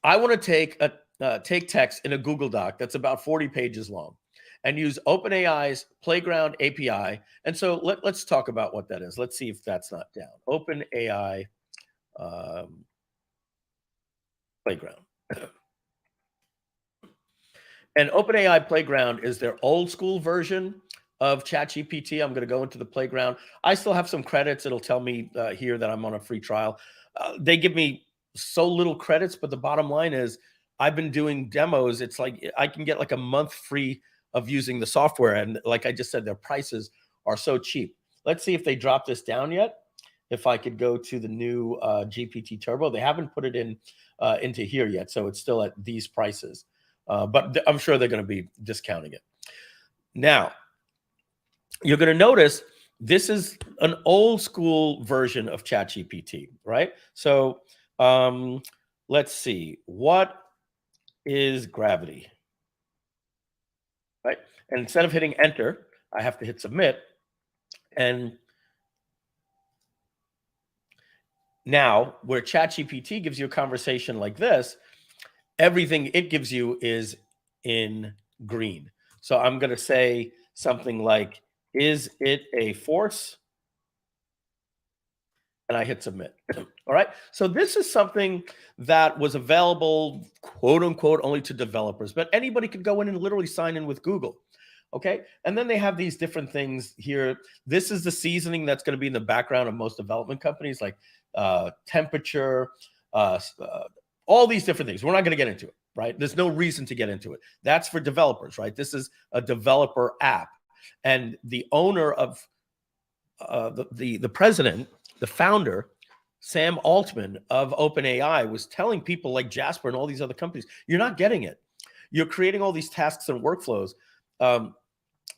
I want to take text in a Google Doc that's about 40 pages long and use OpenAI's Playground API. And so let's talk about what that is. Let's see if that's not down. OpenAI Playground. And OpenAI Playground is their old school version of ChatGPT. I'm going to go into the Playground. I still have some credits. It'll tell me here that I'm on a free trial. They give me so little credits, but the bottom line is I've been doing demos. It's like I can get like a month free of using the software. And like I just said, their prices are so cheap. Let's see if they drop this down yet. If I could go to the new GPT Turbo, they haven't put it into here yet. So it's still at these prices. But I'm sure they're going to be discounting it. Now, you're going to notice this is an old school version of ChatGPT, right? So let's see. What is Gravity? And instead of hitting enter, I have to hit submit. And now, where ChatGPT gives you a conversation like this, everything it gives you is in green. So I'm going to say something like, is it a force? And I hit submit. All right. So this is something that was available, quote unquote, only to developers, but anybody could go in and literally sign in with Google. Okay. And then they have these different things here. This is the seasoning that's going to be in the background of most development companies, like temperature, all these different things. We're not going to get into it, right? There's no reason to get into it. That's for developers, right? This is a developer app. And the owner of the president, the founder, Sam Altman of OpenAI, was telling people like Jasper and all these other companies, you're not getting it. You're creating all these tasks and workflows.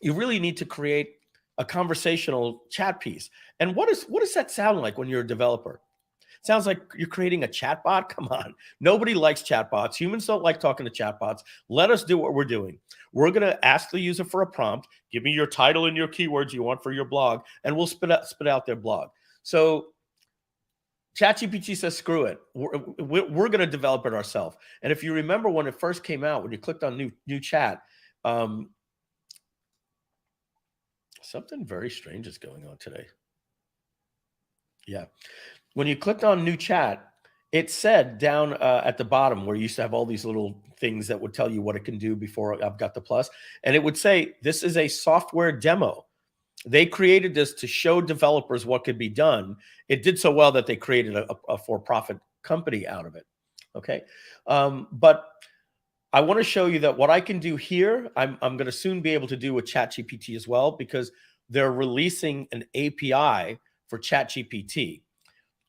You really need to create a conversational chat piece. And what does that sound like when you're a developer? It sounds like you're creating a chatbot. Come on. Nobody likes chatbots. Humans don't like talking to chatbots. Let us do what we're doing. We're going to ask the user for a prompt. Give me your title and your keywords you want for your blog, and we'll spit out their blog. So ChatGPT says, screw it. We're going to develop it ourselves. And if you remember when it first came out, when you clicked on new chat, something very strange is going on today. Yeah. When you clicked on new chat, it said down at the bottom where you used to have all these little things that would tell you what it can do before I've got the plus. And it would say, this is a software demo. They created this to show developers what could be done. It did so well that they created a for-profit company out of it. Okay. But I want to show you that what I can do here, I'm going to soon be able to do with ChatGPT as well, because they're releasing an API for ChatGPT.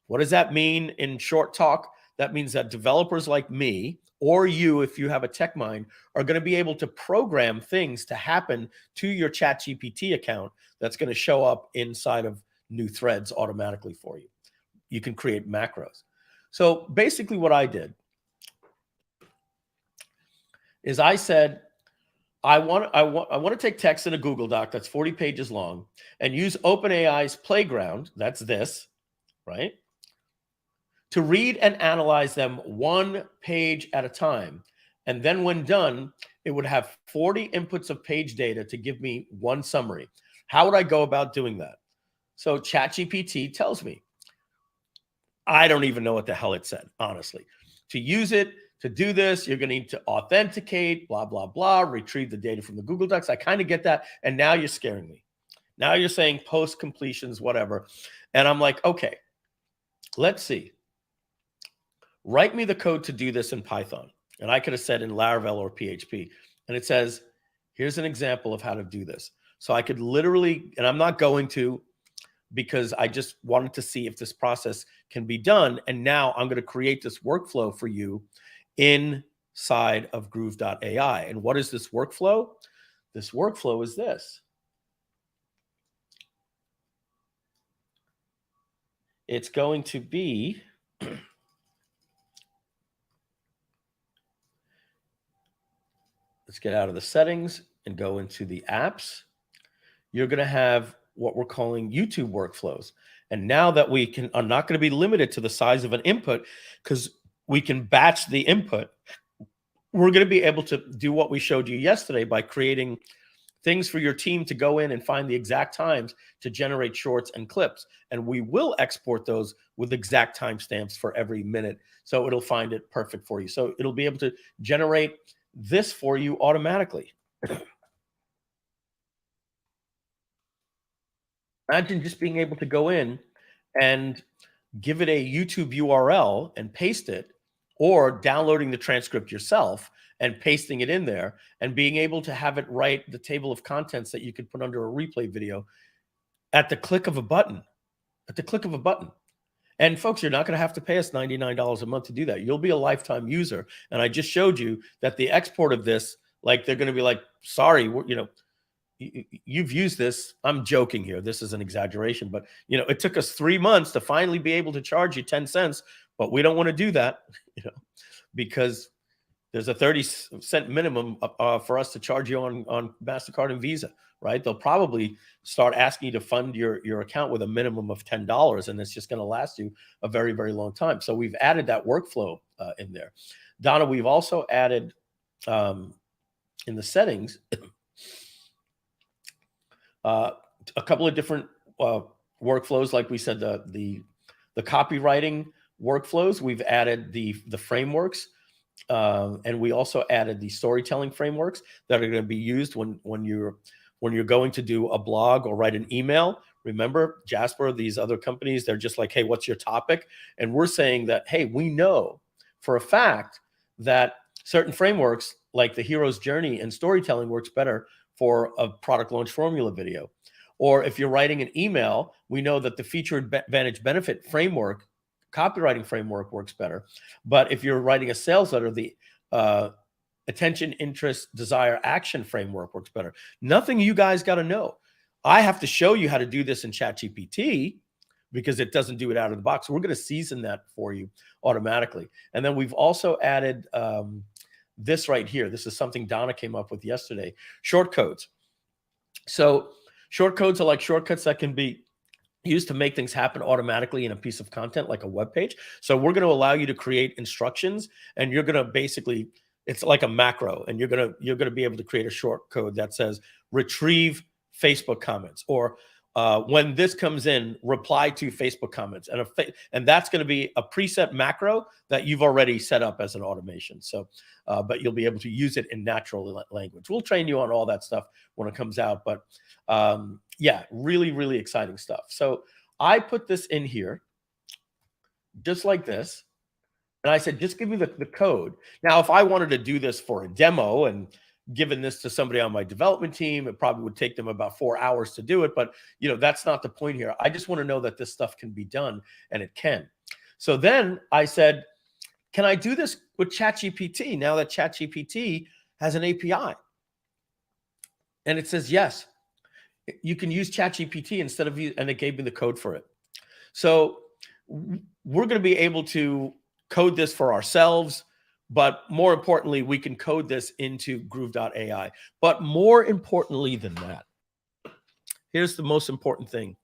What does that mean in short talk? That means that developers like me, or you, if you have a tech mind, are going to be able to program things to happen to your ChatGPT account that's going to show up inside of new threads automatically for you. You can create macros. So basically what I did is I said, I want to take text in a Google Doc that's 40 pages long and use OpenAI's Playground, that's this, right, to read and analyze them one page at a time. And then when done, it would have 40 inputs of page data to give me one summary. How would I go about doing that? So ChatGPT tells me. I don't even know what the hell it said, honestly. To use it, to do this, you're going to need to authenticate, blah, blah, blah, retrieve the data from the Google Docs. I kind of get that. And now you're scaring me. Now you're saying post completions, whatever. And I'm like, okay, let's see. Write me the code to do this in Python. And I could have said in Laravel or PHP. And it says, here's an example of how to do this. So I could literally, and I'm not going to, because I just wanted to see if this process can be done. And now I'm going to create this workflow for you inside of Groove.ai. And what is this workflow? This workflow is this. It's going to be, let's get out of the settings and go into the apps. You're going to have what we're calling YouTube workflows. And now that we are not going to be limited to the size of an input, because we can batch the input, we're going to be able to do what we showed you yesterday by creating things for your team to go in and find the exact times to generate shorts and clips. And we will export those with exact timestamps for every minute. So it'll find it perfect for you. So it'll be able to generate this for you automatically. Imagine just being able to go in and give it a YouTube URL and paste it, or downloading the transcript yourself and pasting it in there and being able to have it write the table of contents that you could put under a replay video at the click of a button, And folks, you're not going to have to pay us $99 a month to do that. You'll be a lifetime user. And I just showed you that the export of this, like, they're going to be like, sorry, you've used this. I'm joking here. This is an exaggeration, but it took us 3 months to finally be able to charge you 10 cents, but we don't want to do that, because there's a 30-cent minimum for us to charge you on MasterCard and Visa, right? They'll probably start asking you to fund your account with a minimum of $10, and it's just going to last you a very, very long time. So we've added that workflow in there. Donna, we've also added in the settings a couple of different workflows. Like we said, the copywriting workflows. We've added the frameworks. And we also added the storytelling frameworks that are going to be used when you're going to do a blog or write an email. Remember, Jasper, these other companies, they're just like, hey, what's your topic? And we're saying that, hey, we know for a fact that certain frameworks like the hero's journey and storytelling works better for a product launch formula video. Or if you're writing an email, we know that the feature advantage benefit framework, copywriting framework works better. But if you're writing a sales letter, the attention, interest, desire, action framework works better. Nothing you guys got to know. I have to show you how to do this in ChatGPT because it doesn't do it out of the box. We're going to season that for you automatically. And then we've also added this right here. This is something Donna came up with yesterday. Short codes. So short codes are like shortcuts that can be used to make things happen automatically in a piece of content like a web page. So we're going to allow you to create instructions, and you're going to basically, it's like a macro, and you're going to be able to create a short code that says retrieve Facebook comments, or when this comes in, reply to Facebook comments, and that's going to be a preset macro that you've already set up as an automation. So, but you'll be able to use it in natural language. We'll train you on all that stuff when it comes out, but yeah, really, really exciting stuff. So I put this in here just like this, and I said, just give me the code. Now, if I wanted to do this for a demo and given this to somebody on my development team, it probably would take them about 4 hours to do it. But, that's not the point here. I just want to know that this stuff can be done, and it can. So then I said, can I do this with ChatGPT now that ChatGPT has an API? And it says, yes, you can use ChatGPT instead of you, and it gave me the code for it. So we're going to be able to code this for ourselves. But more importantly, we can code this into Groove.ai. But more importantly than that, here's the most important thing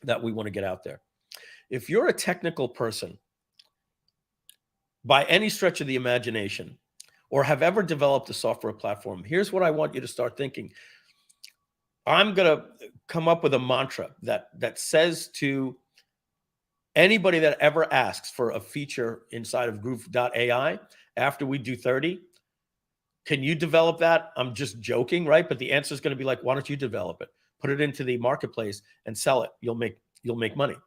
that we want to get out there. If you're a technical person, by any stretch of the imagination, or have ever developed a software platform, here's what I want you to start thinking. I'm going to come up with a mantra that says to anybody that ever asks for a feature inside of Groove.ai, after we do 30, can you develop that? I'm just joking, right? But the answer is going to be like, why don't you develop it? Put it into the marketplace and sell it. You'll make money,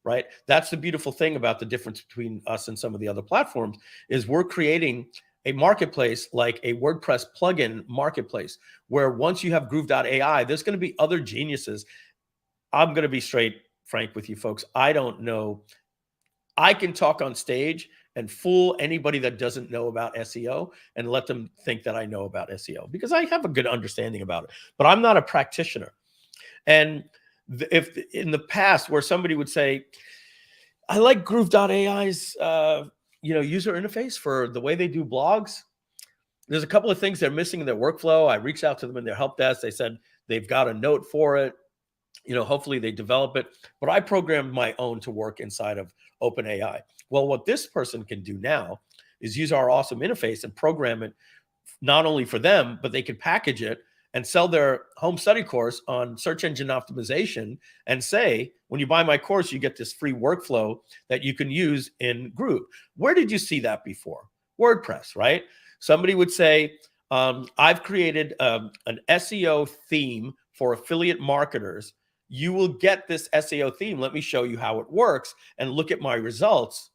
right? That's the beautiful thing about the difference between us and some of the other platforms is we're creating a marketplace like a WordPress plugin marketplace, where once you have Groove.ai, there's going to be other geniuses. I'm going to be straight frank with you folks. I don't know. I can talk on stage and fool anybody that doesn't know about SEO and let them think that I know about SEO because I have a good understanding about it, but I'm not a practitioner. And if in the past where somebody would say, I like Groove.ai's user interface for the way they do blogs, there's a couple of things they're missing in their workflow. I reached out to them in their help desk. They said they've got a note for it. Hopefully they develop it, but I programmed my own to work inside of OpenAI. Well, what this person can do now is use our awesome interface and program it not only for them, but they can package it and sell their home study course on search engine optimization and say, when you buy my course, you get this free workflow that you can use in Groove. Where did you see that before? WordPress, right? Somebody would say, I've created an SEO theme for affiliate marketers. You will get this SEO theme. Let me show you how it works and look at my results.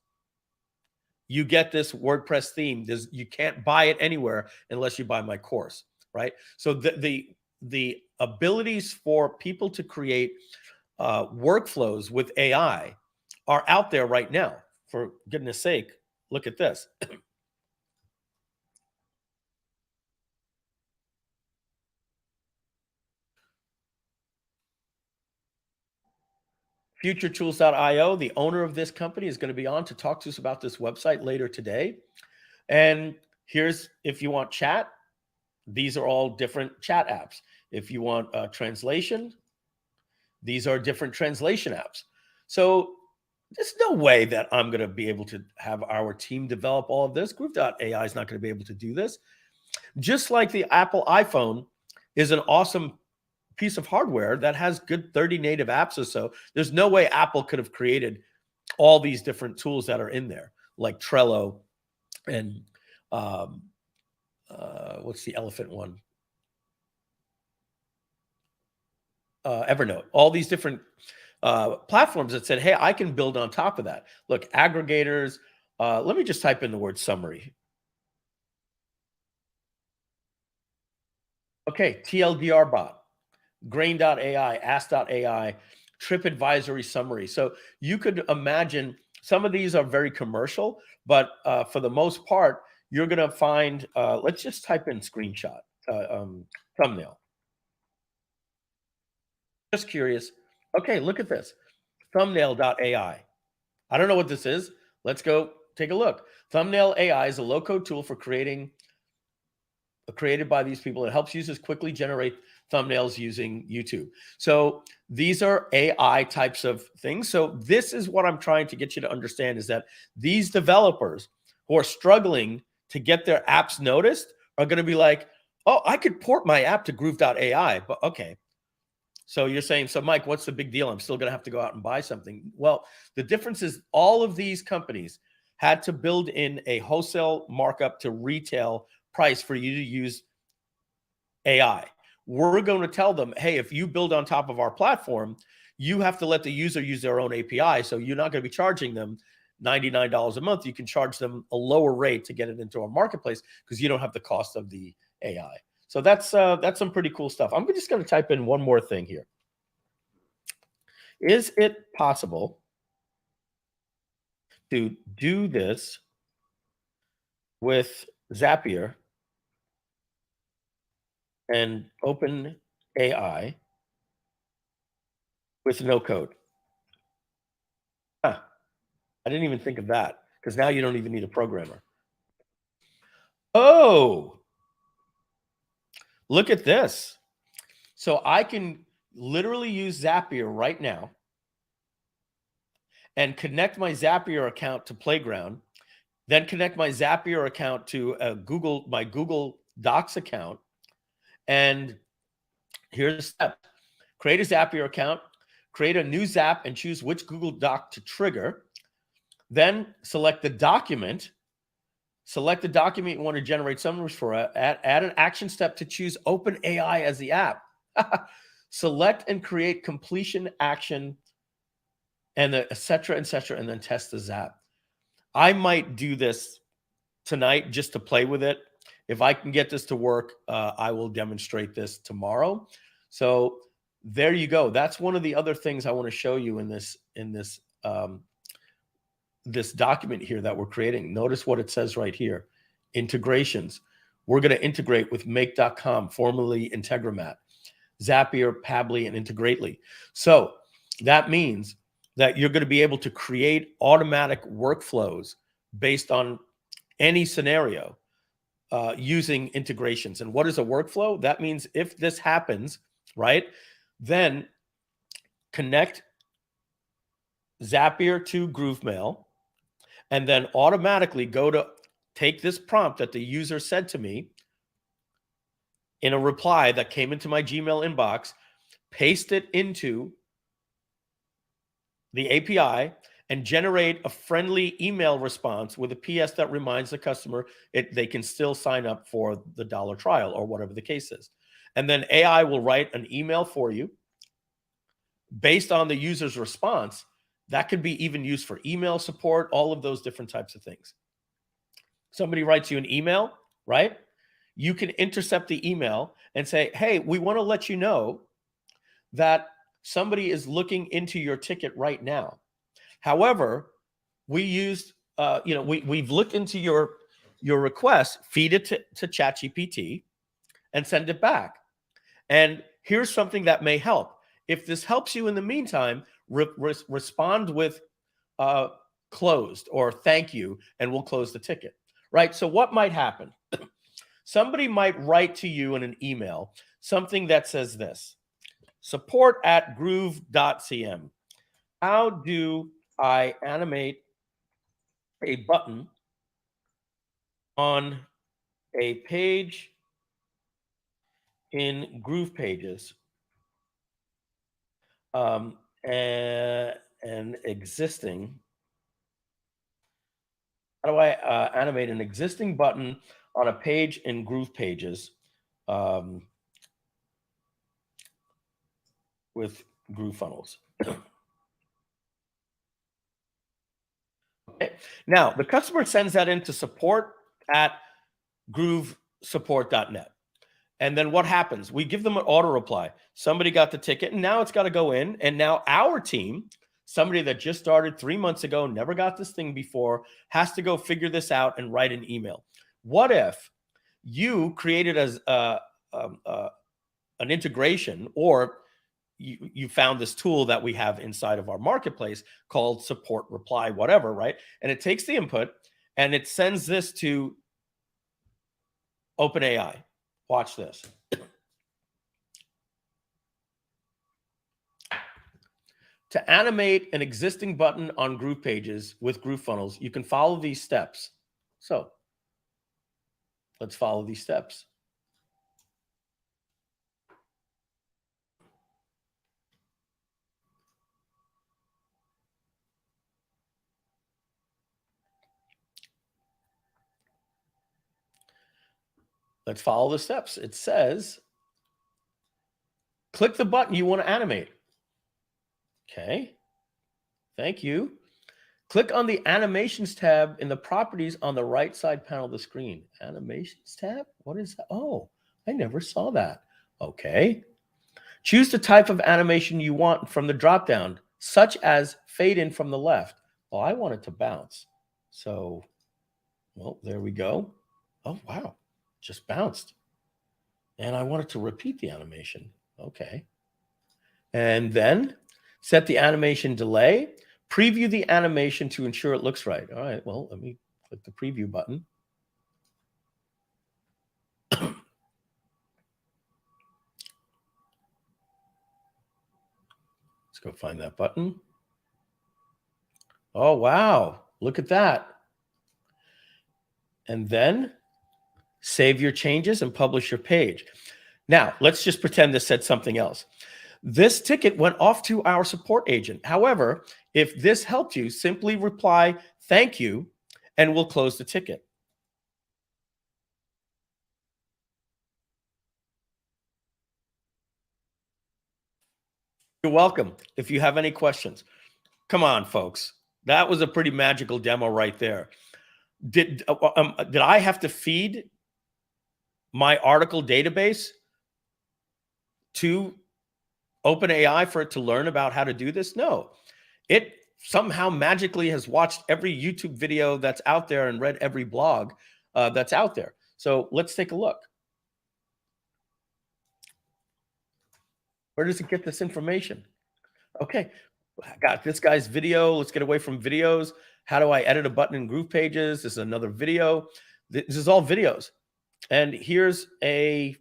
You get this WordPress theme. You can't buy it anywhere unless you buy my course, right? So the abilities for people to create workflows with AI are out there right now. For goodness sake, look at this. FutureTools.io, the owner of this company, is going to be on to talk to us about this website later today. And Here's, if you want chat, these are all different chat apps. If you want translation, these are different translation apps. So there's no way that I'm going to be able to have our team develop all of this. Groove.ai is not going to be able to do this. Just like the Apple iPhone is an awesome piece of hardware that has good 30 native apps or so. There's no way Apple could have created all these different tools that are in there, like Trello and what's the elephant one? Evernote. All these different platforms that said, hey, I can build on top of that. Look, aggregators. Let me just type in the word summary. Okay, TLDR bot, Grain.ai, Ask.ai, Trip Advisory Summary. So you could imagine some of these are very commercial, but for the most part, you're going to find, let's just type in screenshot, thumbnail. Just curious. Okay, look at this. Thumbnail.ai. I don't know what this is. Let's go take a look. Thumbnail AI is a low-code tool for created by these people. It helps users quickly generate thumbnails using YouTube. So these are AI types of things. So this is what I'm trying to get you to understand, is that these developers who are struggling to get their apps noticed are going to be like, oh, I could port my app to Groove.ai, but okay. So you're saying, so Mike, what's the big deal? I'm still going to have to go out and buy something. Well, the difference is all of these companies had to build in a wholesale markup to retail price for you to use AI. We're going to tell them, hey, if you build on top of our platform, you have to let the user use their own API. So you're not going to be charging them $99 a month. You can charge them a lower rate to get it into our marketplace because you don't have the cost of the AI. So that's some pretty cool stuff. I'm just going to type in one more thing here. Is it possible to do this with Zapier and OpenAI with no code? Huh. I didn't even think of that, because now you don't even need a programmer. Oh, look at this. So I can literally use Zapier right now and connect my Zapier account to Playground, then connect my Zapier account to my Google Docs account. And here's the step. Create a Zapier account, create a new Zap, and choose which Google Doc to trigger. Then select the document. Select the document you want to generate summaries for. Add an action step to choose OpenAI as the app. Select and create completion action, and et cetera, and then test the Zap. I might do this tonight just to play with it. If I can get this to work, I will demonstrate this tomorrow. So there you go. That's one of the other things I want to show you in this this document here that we're creating. Notice what it says right here. Integrations. We're going to integrate with Make.com, formerly Integromat, Zapier, Pabbly, and Integrately. So that means that you're going to be able to create automatic workflows based on any scenario using integrations. And what is a workflow? That means if this happens, right, then connect Zapier to GrooveMail, and then automatically go to take this prompt that the user said to me in a reply that came into my Gmail inbox, paste it into the API, and generate a friendly email response with a PS that reminds the customer they can still sign up for the $1 trial or whatever the case is. And then AI will write an email for you based on the user's response. That could be even used for email support, all of those different types of things. Somebody writes you an email, right? You can intercept the email and say, hey, we want to let you know that somebody is looking into your ticket right now. However, we used, we've looked into your request, feed it to ChatGPT and send it back. And here's something that may help. If this helps you in the meantime, respond with closed or thank you, and we'll close the ticket, right? So what might happen? somebody might write to you in an email something that says this: support@groove.cm. How do I animate a button on a page in Groove Pages, an existing, how do I animate an existing button on a page in Groove Pages with Groove Funnels? Okay. Now, the customer sends that into support@groovesupport.net. And then what happens? We give them an auto reply. Somebody got the ticket, and now it's got to go in. And now our team, somebody that just started 3 months ago, never got this thing before, has to go figure this out and write an email. What if you created as an integration, or you found this tool that we have inside of our marketplace called support reply, whatever, right? And it takes the input and it sends this to OpenAI. Watch this. To animate an existing button on Groove Pages with Groove Funnels, you can follow these steps. So let's follow these steps. Let's follow the steps. It says, click the button you want to animate. Okay. Thank you. Click on the Animations tab in the Properties on the right side panel of the screen. Animations tab? What is that? Oh, I never saw that. Okay. Choose the type of animation you want from the dropdown, such as fade in from the left. Well, I want it to bounce. So, well, there we go. Oh, wow. Just bounced. And I want it to repeat the animation. Okay. And then set the animation delay. Preview the animation to ensure it looks right. All right, well, let me click the preview button. Let's go find that button. Oh, wow. Look at that. And then save your changes and publish your page. Now, let's just pretend this said something else. This ticket went off to our support agent. However, if this helped you, simply reply, thank you, and we'll close the ticket. You're welcome. If you have any questions, come on, folks. That was a pretty magical demo right there. Did I have to feed my article database to OpenAI for it to learn about how to do this? No. It somehow magically has watched every YouTube video that's out there and read every blog that's out there. So let's take a look. Where does it get this information? Okay, I got this guy's video. Let's get away from videos. How do I edit a button in Groove Pages? This is another video. This is all videos. And here's a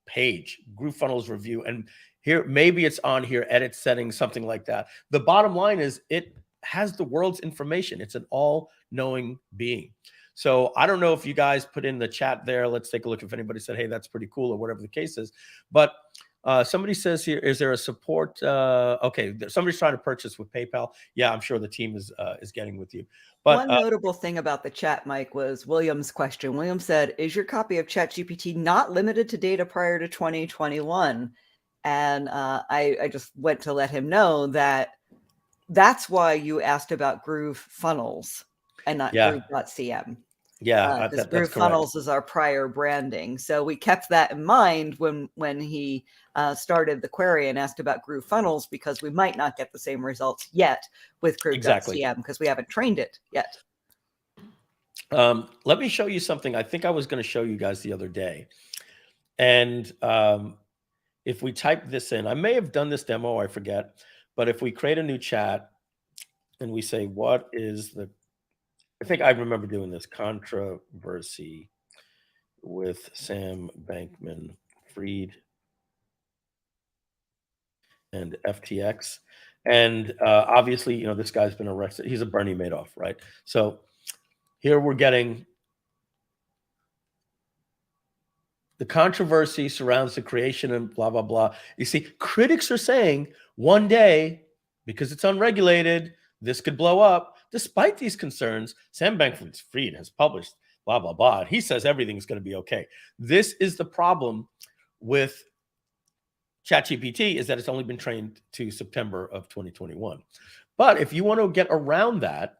page, Groove Funnels review. And here, maybe it's on here, edit settings, something like that. The bottom line is it has the world's information. It's an all-knowing being. So I don't know if you guys put in the chat there. Let's take a look if anybody said, hey, that's pretty cool, or whatever the case is. But somebody says here, is there a support? Okay, somebody's trying to purchase with PayPal. Yeah, I'm sure the team is getting with you. But one notable thing about the chat, Mike, was William's question. William said, is your copy of ChatGPT not limited to data prior to 2021? And I just went to let him know that that's why you asked about Groove Funnels and not Groove.cm. Yeah, because Groove Funnels is our prior branding. So we kept that in mind when he started the query and asked about Groove Funnels, because we might not get the same results yet with Groove.cm because we haven't trained it yet. Let me show you something I think I was going to show you guys the other day. And if we type this in, I may have done this demo, I forget. But if we create a new chat and we say, what is the, I think I remember doing this, controversy with Sam Bankman-Fried and FTX. And obviously, you know, this guy's been arrested. He's a Bernie Madoff, right? So here we're getting the controversy surrounds the creation and blah, blah, blah. You see, critics are saying one day, because it's unregulated, this could blow up. Despite these concerns, Sam Bankman-Fried has published blah, blah, blah. He says everything's going to be okay. This is the problem with ChatGPT, is that it's only been trained to September of 2021. But if you want to get around that,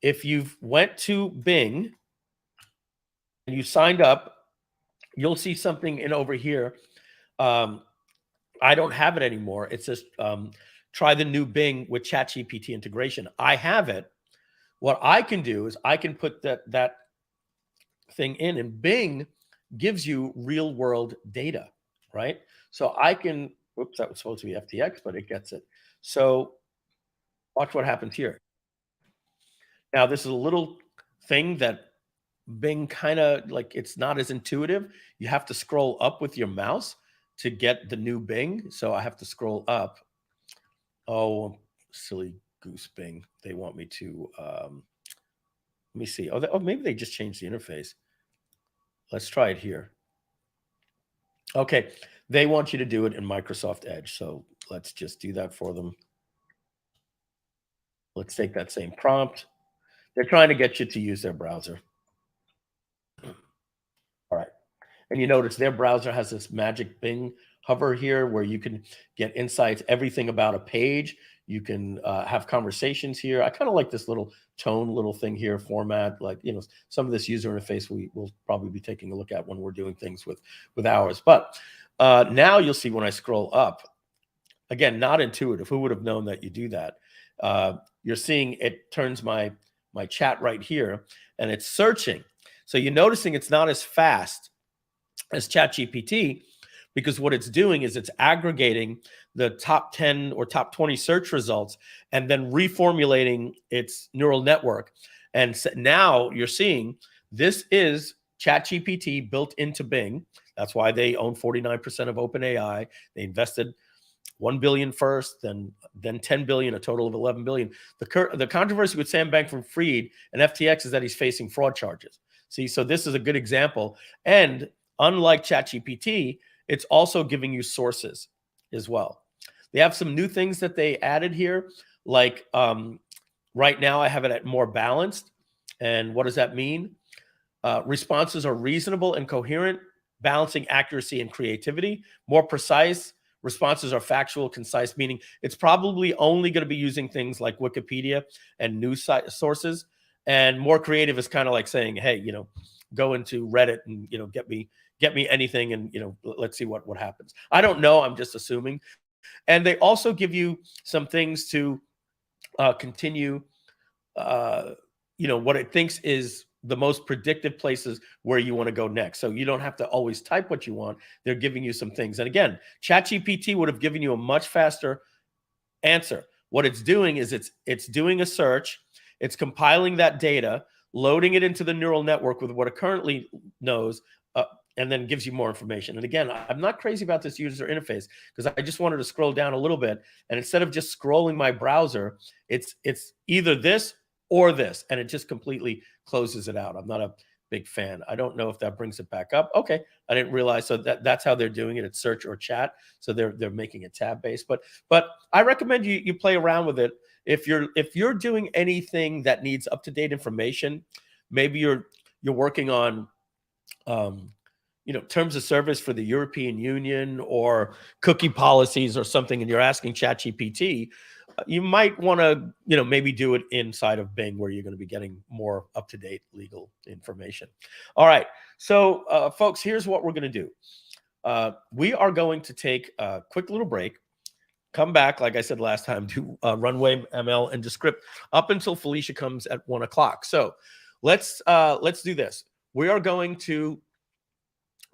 if you've went to Bing and you signed up, you'll see something in over here. I don't have it anymore. It says, try the new Bing with ChatGPT integration. I have it. What I can do is I can put that thing in, and Bing gives you real world data, right? So I can, whoops, that was supposed to be FTX, but it gets it. So watch what happens here. Now, this is a little thing that Bing kind of like, it's not as intuitive. You have to scroll up with your mouse to get the new Bing. So I have to scroll up. Oh, silly goose Bing. They want me to, let me see. Oh, maybe they just changed the interface. Let's try it here. Okay. They want you to do it in Microsoft Edge. So let's just do that for them. Let's take that same prompt. They're trying to get you to use their browser. All right. And you notice their browser has this magic Bing hover here where you can get insights, everything about a page. You can have conversations here. I kind of like this little tone, little thing here, format. Like, you know, some of this user interface we will probably be taking a look at when we're doing things with ours. But now you'll see when I scroll up, again, not intuitive. Who would have known that you do that? You're seeing it turns my chat right here, and it's searching. So you're noticing it's not as fast as ChatGPT, because what it's doing is it's aggregating the top 10 or top 20 search results and then reformulating its neural network. And so now you're seeing this is ChatGPT built into Bing. That's why they own 49% of OpenAI. They invested $1 billion first, then $10 billion, a total of $11 billion. The controversy with Sam Bankman-Fried and FTX is that he's facing fraud charges. See, so this is a good example. And unlike ChatGPT, it's also giving you sources as well. They have some new things that they added here, like right now I have it at more balanced. And what does that mean? Responses are reasonable and coherent, balancing accuracy and creativity. More precise, responses are factual, concise, meaning it's probably only going to be using things like Wikipedia and news sources. And more creative is kind of like saying, hey, you know, go into Reddit and, you know, get me anything, and, you know, let's see what happens. I don't know. I'm just assuming. And they also give you some things to continue, you know, what it thinks is the most predictive places where you want to go next. So you don't have to always type what you want. They're giving you some things. And again, ChatGPT would have given you a much faster answer. What it's doing is it's doing a search. It's compiling that data, loading it into the neural network with what it currently knows, and then gives you more information. And again, I'm not crazy about this user interface because I just wanted to scroll down a little bit. And instead of just scrolling my browser, it's either this or this, and it just completely closes it out. I'm not a big fan. I don't know if that brings it back up. Okay, I didn't realize. So that's how they're doing it. It's search or chat. So they're making it tab based. But I recommend you play around with it. If you're doing anything that needs up to date information, maybe you're working on you know, terms of service for the European Union or cookie policies or something, and you're asking ChatGPT, you might want to, you know, maybe do it inside of Bing where you're going to be getting more up-to-date legal information. All right. So, folks, here's what we're going to do. We are going to take a quick little break, come back, like I said last time, do Runwayml and Descript up until Felicia comes at 1 o'clock. So let's do this. We are going to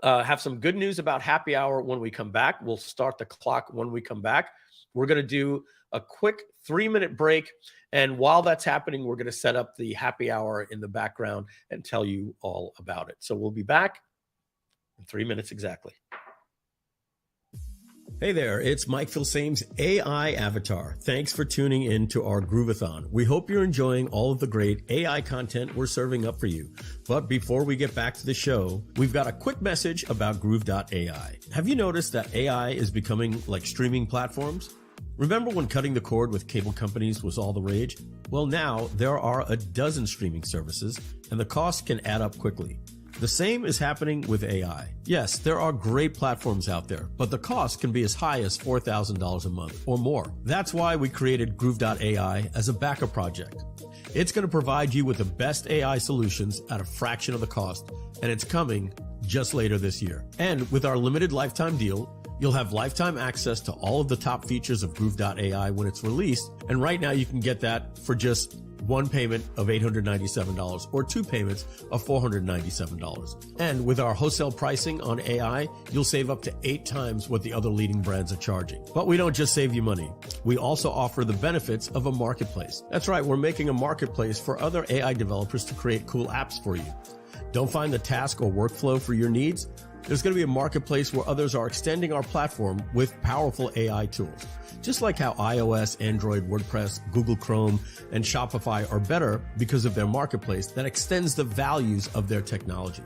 have some good news about happy hour when we come back. We'll start the clock when we come back. We're going to do a quick 3-minute break. And while that's happening, we're going to set up the happy hour in the background and tell you all about it. So we'll be back in 3 minutes exactly. Hey there, it's Mike Filsaime's AI Avatar. Thanks for tuning in to our Groove-A-Thon. We hope you're enjoying all of the great AI content we're serving up for you. But before we get back to the show, we've got a quick message about Groove.ai. Have you noticed that AI is becoming like streaming platforms? Remember when cutting the cord with cable companies was all the rage? Well, now there are a dozen streaming services, and the cost can add up quickly. The same is happening with AI. Yes, there are great platforms out there, but the cost can be as high as $4,000 a month or more. That's why we created Groove.ai as a backup project. It's going to provide you with the best AI solutions at a fraction of the cost, and it's coming just later this year. And with our limited lifetime deal, you'll have lifetime access to all of the top features of Groove.ai when it's released, and right now you can get that for just one payment of $897 or two payments of $497. And with our wholesale pricing on AI, you'll save up to 8 times what the other leading brands are charging. But we don't just save you money. We also offer the benefits of a marketplace. That's right, we're making a marketplace for other AI developers to create cool apps for you. Don't find the task or workflow for your needs? There's going to be a marketplace where others are extending our platform with powerful AI tools. Just like how iOS, Android, WordPress, Google Chrome, and Shopify are better because of their marketplace that extends the values of their technology.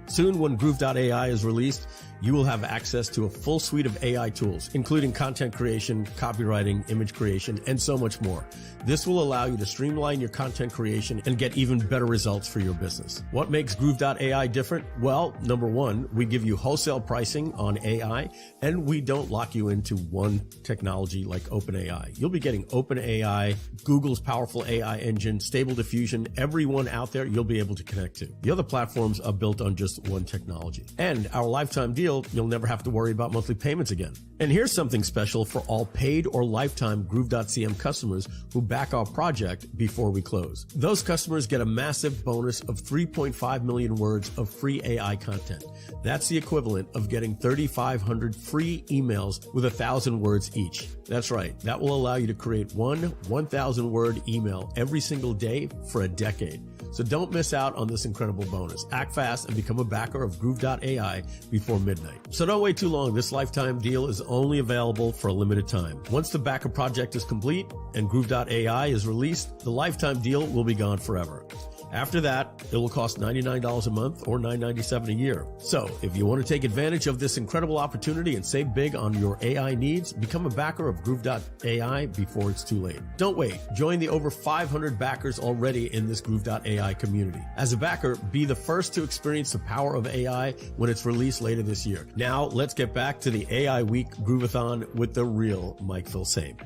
Soon, when Groove.ai is released, you will have access to a full suite of AI tools, including content creation, copywriting, image creation, and so much more. This will allow you to streamline your content creation and get even better results for your business. What makes Groove.ai different? Well, number one, we give you wholesale pricing on AI, and we don't lock you into one technology like OpenAI. You'll be getting OpenAI, Google's powerful AI engine, Stable Diffusion, everyone out there you'll be able to connect to. The other platforms are built on just one technology. And our lifetime deal, you'll never have to worry about monthly payments again. And here's something special for all paid or lifetime Groove.cm customers who back our project before we close. Those customers get a massive bonus of 3.5 million words of free AI content. That's the equivalent of getting 3,500 free emails with 1,000 words each. That's right. That will allow you to create one 1,000-word email every single day for a decade. So don't miss out on this incredible bonus. Act fast and become a backer of Groove.ai before midnight. So don't wait too long. This lifetime deal is only available for a limited time. Once the backer project is complete and Groove.ai is released, the lifetime deal will be gone forever. After that, it will cost $99 a month or $997 a year. So if you want to take advantage of this incredible opportunity and save big on your AI needs, become a backer of Groove.ai before it's too late. Don't wait. Join the over 500 backers already in this Groove.ai community. As a backer, be the first to experience the power of AI when it's released later this year. Now, let's get back to the AI Week Groove-A-Thon with the real Mike Filsaime.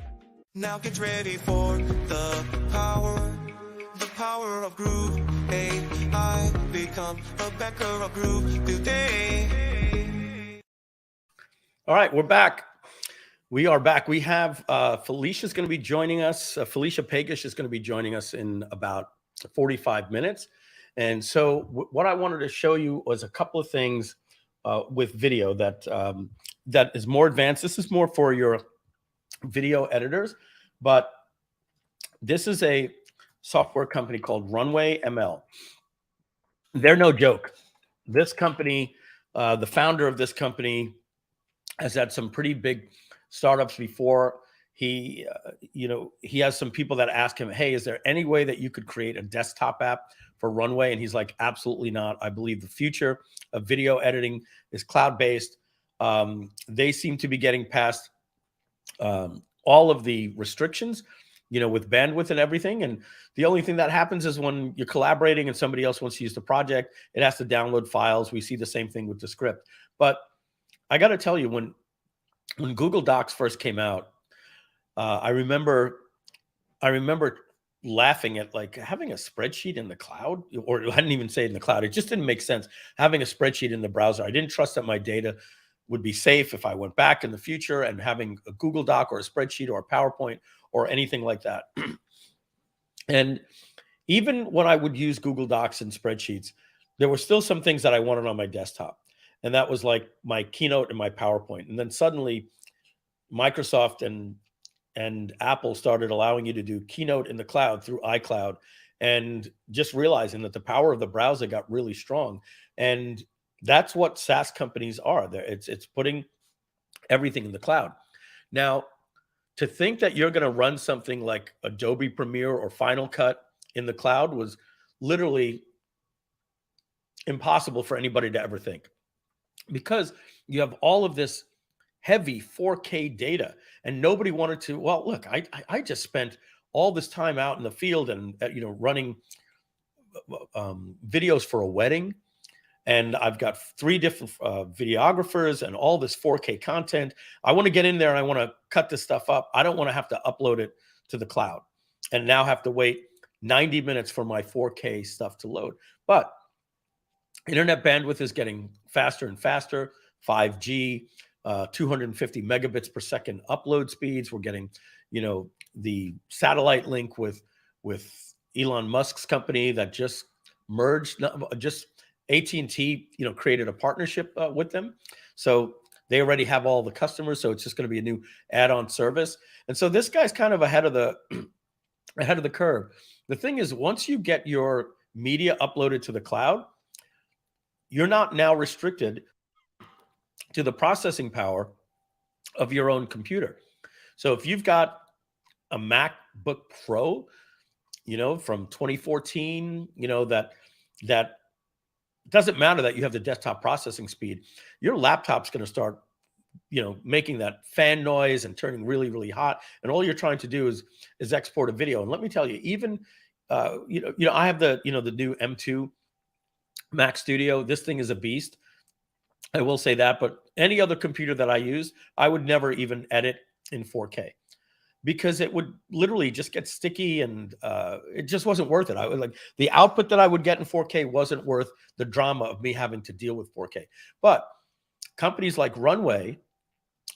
Now get ready for the power of Groove.ai. Become a backer of Groove.ai. All right, we're back. We are back. We have Felicia's going to be joining us. Felicia Pagesh is going to be joining us in about 45 minutes. And so what I wanted to show you was a couple of things with video that is more advanced. This is more for your video editors, but this is a software company called Runwayml. They're no joke. This company, the founder of this company, has had some pretty big startups before. He has some people that ask him, hey, is there any way that you could create a desktop app for Runway? And he's like, absolutely not. I believe the future of video editing is cloud-based. They seem to be getting past all of the restrictions, with bandwidth and everything. And the only thing that happens is when you're collaborating and somebody else wants to use the project, it has to download files. We see the same thing with the script. But I got to tell you, when Google Docs first came out, I remember laughing at like having a spreadsheet in the cloud, or I didn't even say in the cloud. It just didn't make sense having a spreadsheet in the browser. I didn't trust that my data would be safe if I went back in the future, and having a Google Doc or a spreadsheet or a PowerPoint or anything like that. And even when I would use Google Docs and spreadsheets, there were still some things that I wanted on my desktop. And that was like my Keynote and my PowerPoint. And then suddenly Microsoft and and Apple started allowing you to do Keynote in the cloud through iCloud, and just realizing that the power of the browser got really strong. And that's what SaaS companies are. It's putting everything in the cloud. Now, to think that you're going to run something like Adobe Premiere or Final Cut in the cloud was literally impossible for anybody to ever think, because you have all of this heavy 4K data, and nobody wanted to. Well, look, I just spent all this time out in the field and running videos for a wedding, and I've got 3 different videographers and all this 4K content. I want to get in there and I want to cut this stuff up. I don't want to have to upload it to the cloud and now have to wait 90 minutes for my 4K stuff to load. But internet bandwidth is getting faster and faster. 5G, 250 megabits per second upload speeds. We're getting, the satellite link with Elon Musk's company that just merged. Just AT&T, created a partnership with them, so they already have all the customers. So it's just going to be a new add-on service, and so this guy's kind of ahead of the curve. The thing is, once you get your media uploaded to the cloud, you're not now restricted to the processing power of your own computer. So if you've got a MacBook Pro, from 2014, that doesn't matter that you have the desktop processing speed. Your laptop's going to start, making that fan noise and turning really, really hot. And all you're trying to do is export a video. And let me tell you, even, I have the new M2 Mac Studio. This thing is a beast. I will say that, but any other computer that I use, I would never even edit in 4K, because it would literally just get sticky, and it just wasn't worth it. I would the output that I would get in 4K wasn't worth the drama of me having to deal with 4K. But companies like Runwayml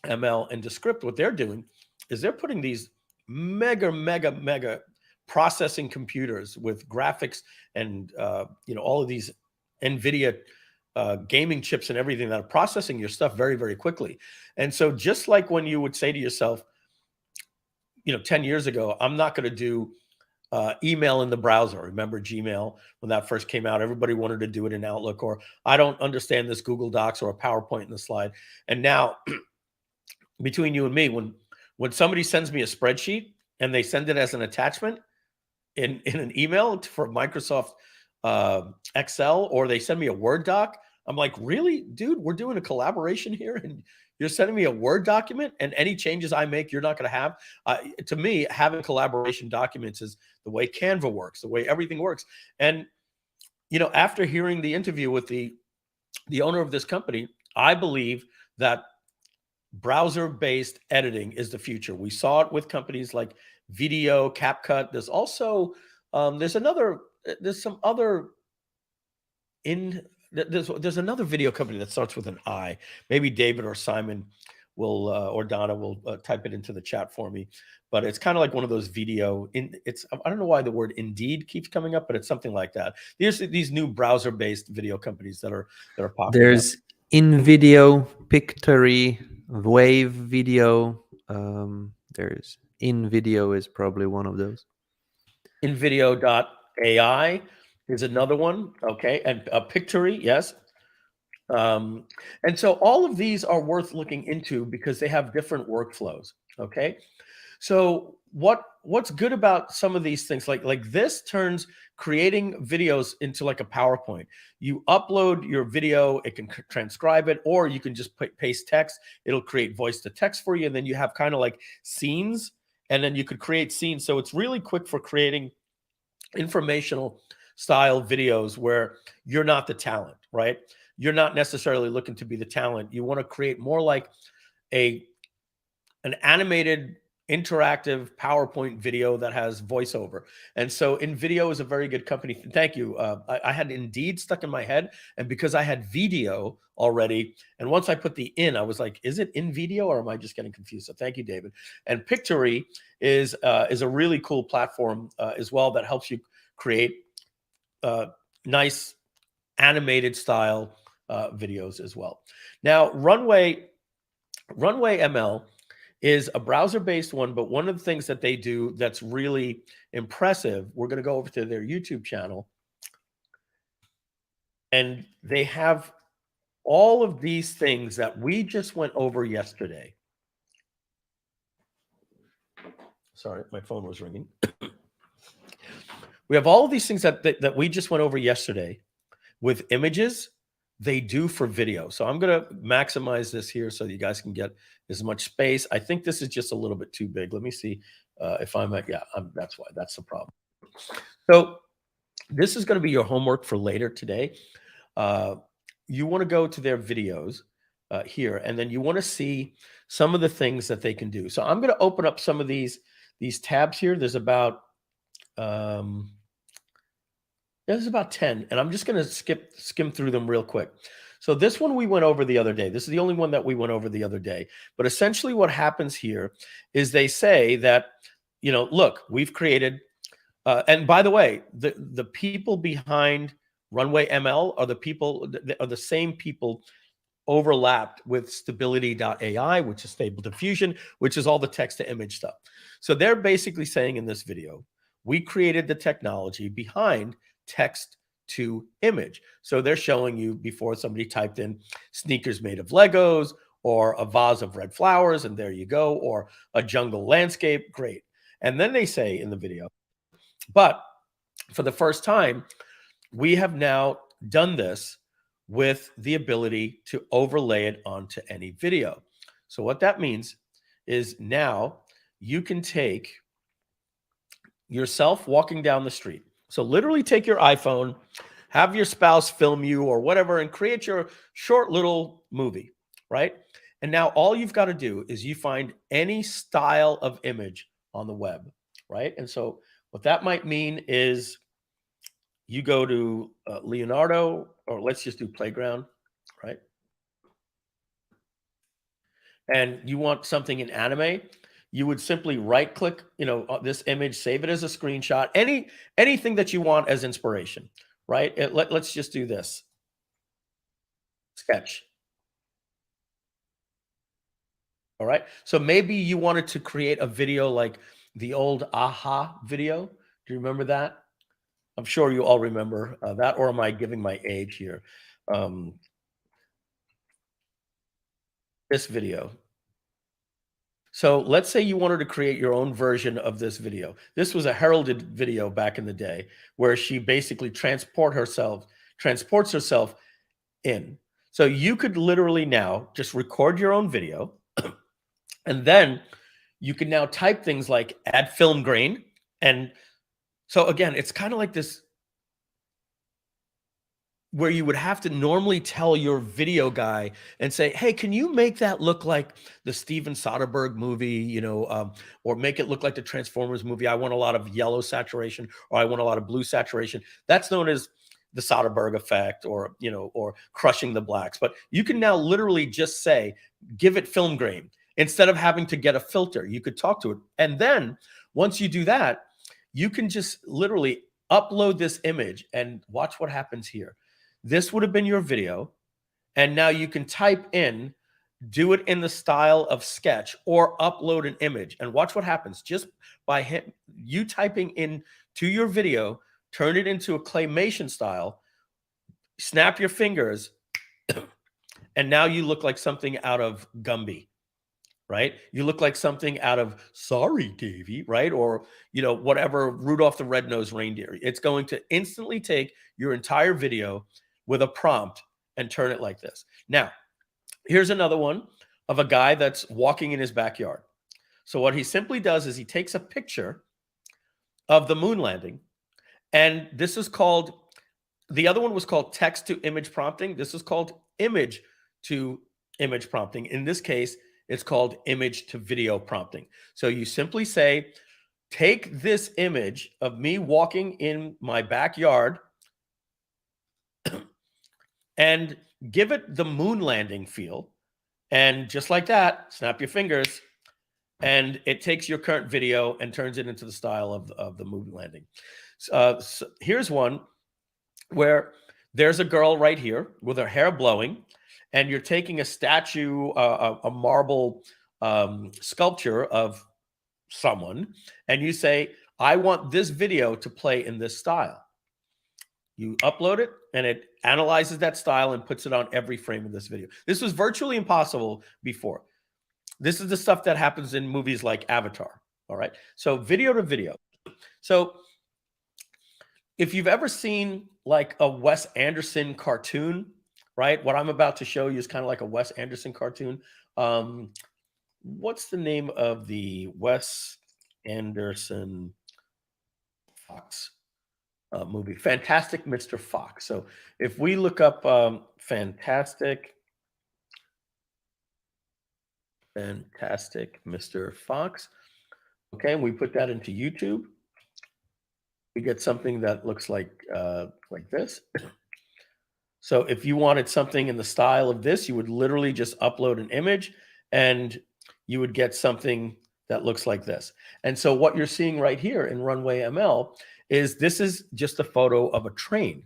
and Descript, what they're doing is they're putting these mega processing computers with graphics and all of these NVIDIA gaming chips and everything that are processing your stuff very, very quickly. And so just like when you would say to yourself, 10 years ago, I'm not going to do email in the browser. Remember Gmail when that first came out? Everybody wanted to do it in Outlook, or I don't understand this Google Docs or a PowerPoint in the slide. And now, between you and me, when somebody sends me a spreadsheet and they send it as an attachment in an email for Microsoft Excel, or they send me a Word doc, I'm like, really, dude? We're doing a collaboration here, and you're sending me a Word document, and any changes I make, you're not going to have. To me, having collaboration documents is the way Canva works, the way everything works. And after hearing the interview with the owner of this company, I believe that browser-based editing is the future. We saw it with companies like Video, CapCut. There's also there's another video company that starts with an I. Maybe David or Simon will or Donna will type it into the chat for me. But it's kind of like one of those video. I don't know why the word Indeed keeps coming up, but it's something like that. There's these new browser-based video companies that are popular. There's InVideo, Pictory, Wave Video. There's InVideo is probably one of those. InVideo.ai is another one. Okay, and Pictory, yes. And so all of these are worth looking into because they have different workflows. Okay, so what's good about some of these things, like this turns creating videos into like a PowerPoint. You upload your video, it can transcribe it, or you can just paste text. It'll create voice to text for you, and then you have kind of like scenes, and then you could create scenes. So it's really quick for creating informational style videos where you're not the talent, right? You're not necessarily looking to be the talent. You want to create more like an animated interactive PowerPoint video that has voiceover. And so InVideo is a very good company. Thank you. I had Indeed stuck in my head, and because I had video already, and once I put the in, I was like, is it InVideo or am I just getting confused? So thank you, David. And Pictory is a really cool platform as well that helps you create nice animated style videos as well. Now, Runwayml is a browser-based one, but one of the things that they do that's really impressive, we're going to go over to their YouTube channel, and they have all of these things that we just went over yesterday. Sorry, my phone was ringing. We have all of these things that we just went over yesterday with images. They do for video. So I'm going to maximize this here so you guys can get as much space. I think this is just a little bit too big. Let me see if I'm at, yeah, that's why. That's the problem. So this is going to be your homework for later today. You want to go to their videos here, and then you want to see some of the things that they can do. So I'm going to open up some of these tabs here. There's about 10, and I'm just going to skim through them real quick. So this one we went over the other day. This is the only one that we went over the other day. But essentially what happens here is they say that, you know, look, we've created, and by the way, the people behind Runwayml are the same people overlapped with Stability.ai, which is Stable Diffusion, which is all the text to image stuff. So they're basically saying in this video, we created the technology behind text to image. So they're showing you before somebody typed in sneakers made of Legos or a vase of red flowers, and there you go, or a jungle landscape. Great. And then they say in the video, but for the first time, we have now done this with the ability to overlay it onto any video. So what that means is now you can take yourself walking down the street. So literally take your iPhone, have your spouse film you or whatever, and create your short little movie, right? And now all you've got to do is you find any style of image on the web, right? And so what that might mean is you go to Leonardo, or let's just do Playground, right? And you want something in anime, you would simply right click, you know, this image, save it as a screenshot, anything that you want as inspiration, right? Let's just do this. Sketch. All right. So maybe you wanted to create a video like the old AHA video. Do you remember that? I'm sure you all remember that, or am I giving my age here? This video. So let's say you wanted to create your own version of this video. This was a heralded video back in the day where she basically transports herself in. So you could literally now just record your own video, and then you can now type things like add film grain. And so again, it's kind of like this where you would have to normally tell your video guy and say, hey, can you make that look like the Steven Soderbergh movie, you know, or make it look like the Transformers movie? I want a lot of yellow saturation, or I want a lot of blue saturation. That's known as the Soderbergh effect, or, you know, or crushing the blacks. But you can now literally just say, give it film grain instead of having to get a filter. You could talk to it. And then once you do that, you can just literally upload this image and watch what happens here. This would have been your video. And now you can type in, do it in the style of sketch, or upload an image, and watch what happens just by you typing in to your video, turn it into a claymation style, snap your fingers, and now you look like something out of Gumby, right? You look like something out of Sorry, Davy, right? Or, you know, whatever, Rudolph the Red-Nosed Reindeer. It's going to instantly take your entire video with a prompt and turn it like this. Now, here's another one of a guy that's walking in his backyard. So what he simply does is he takes a picture of the moon landing, and this is called, the other one was called text to image prompting. This is called image to image prompting. In this case, it's called image to video prompting. So you simply say, take this image of me walking in my backyard and give it the moon landing feel. And just like that, snap your fingers, and it takes your current video and turns it into the style of the moon landing. So here's one where there's a girl right here with her hair blowing, and you're taking a statue, a marble sculpture of someone, and you say, I want this video to play in this style. You upload it, and it analyzes that style and puts it on every frame of this video. This was virtually impossible before. This is the stuff that happens in movies like Avatar. All right. So video to video. So if you've ever seen like a Wes Anderson cartoon, right? What I'm about to show you is kind of like a Wes Anderson cartoon. What's the name of the Wes Anderson Fox movie? Fantastic Mr. Fox. So if we look up Fantastic Mr. Fox, okay, and we put that into YouTube, we get something that looks like this. So if you wanted something in the style of this, you would literally just upload an image and you would get something that looks like this. And so what you're seeing right here in Runwayml is this is just a photo of a train.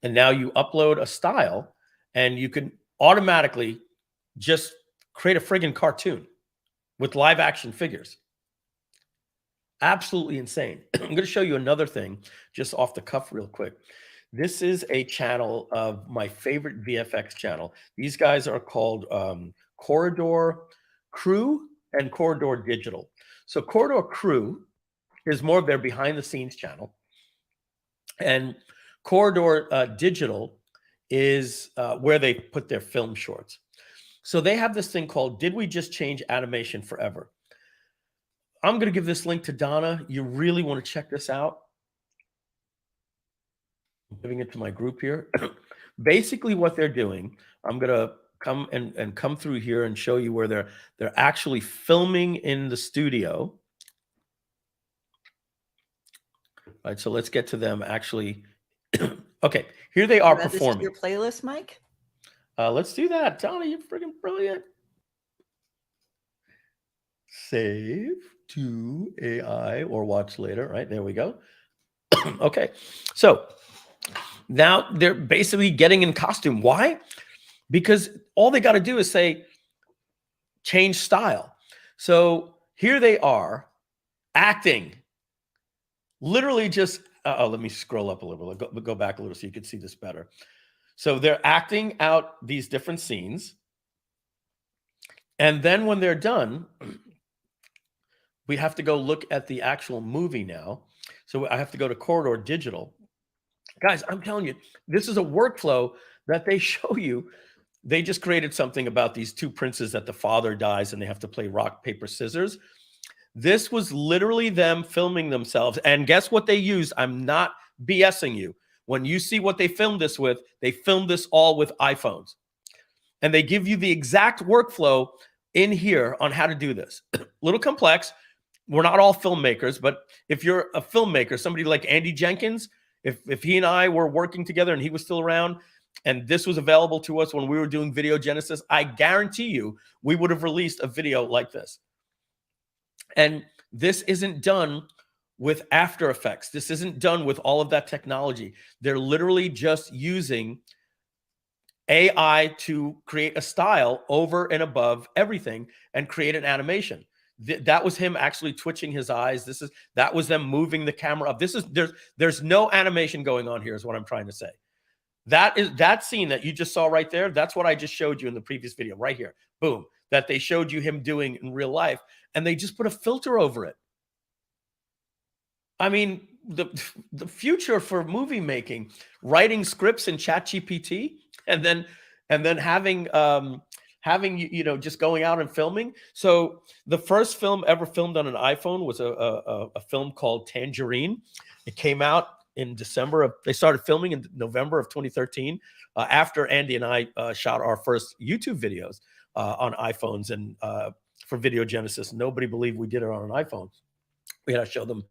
And now you upload a style and you can automatically just create a friggin' cartoon with live action figures. Absolutely insane. I'm going to show you another thing just off the cuff real quick. This is a channel of my favorite VFX channel. These guys are called Corridor Crew and Corridor Digital. So Corridor Crew is more of their behind the scenes channel. And Corridor Digital is where they put their film shorts. So they have this thing called Did We Just Change Animation Forever? I'm going to give this link to Donna. You really want to check this out. I'm giving it to my group here. Basically what they're doing, I'm going to come and come through here and show you where they're actually filming in the studio. All right, so let's get to them actually. Okay, here they are performing. This is your playlist, Mike? Let's do that. Donna, you're freaking brilliant. Save to AI or watch later, right? There we go. Okay, so now they're basically getting in costume. Why? Because all they got to do is say, change style. So here they are acting. Literally just, let me scroll up a little, go back a little so you can see this better. So they're acting out these different scenes. And then when they're done, we have to go look at the actual movie now. So I have to go to Corridor Digital. Guys, I'm telling you, this is a workflow that they show you. They just created something about these two princes that the father dies and they have to play rock, paper, scissors. This was literally them filming themselves. And guess what they used? I'm not BSing you. When you see what they filmed this with, they filmed this all with iPhones. And they give you the exact workflow in here on how to do this. A little complex. We're not all filmmakers, but if you're a filmmaker, somebody like Andy Jenkins, if he and I were working together and he was still around and this was available to us when we were doing Video Genesis, I guarantee you we would have released a video like this. And this isn't done with After Effects. This isn't done with all of that technology. They're literally just using AI to create a style over and above everything and create an animation. That was him actually twitching his eyes. That was them moving the camera up. There's no animation going on here is what I'm trying to say. That scene that you just saw right there. That's what I just showed you in the previous video right here. Boom. That they showed you him doing in real life. And they just put a filter over it. I mean, the future for movie making, writing scripts in ChatGPT and then having just going out and filming. So the first film ever filmed on an iPhone was a film called Tangerine. It came out in they started filming in November of 2013 after Andy and I shot our first YouTube videos on iPhones and for Video Genesis. Nobody believed we did it on an iPhone. We had to show them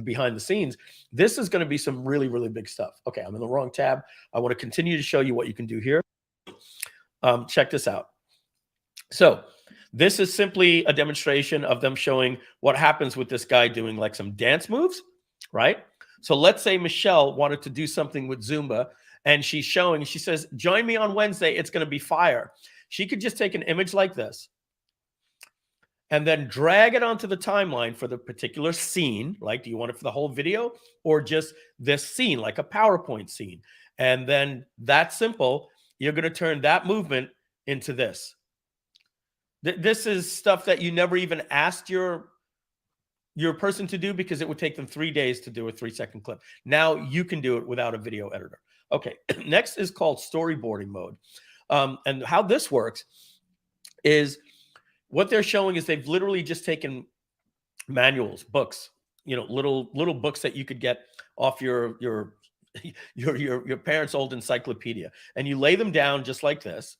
behind the scenes. This is going to be some really, really big stuff. Okay, I'm in the wrong tab. I want to continue to show you what you can do here. Check this out. So this is simply a demonstration of them showing what happens with this guy doing like some dance moves, right? So let's say Michelle wanted to do something with Zumba and she's showing, she says, join me on Wednesday. It's going to be fire. She could just take an image like this and then drag it onto the timeline for the particular scene. Like, do you want it for the whole video or just this scene, like a PowerPoint scene? And then that's simple. You're going to turn that movement into this. This is stuff that you never even asked your person to do because it would take them 3 days to do a 3-second clip. Now you can do it without a video editor. Okay, next is called storyboarding mode. And how this works is what they're showing is they've literally just taken manuals, books, little books that you could get off your parents' old encyclopedia, and you lay them down just like this.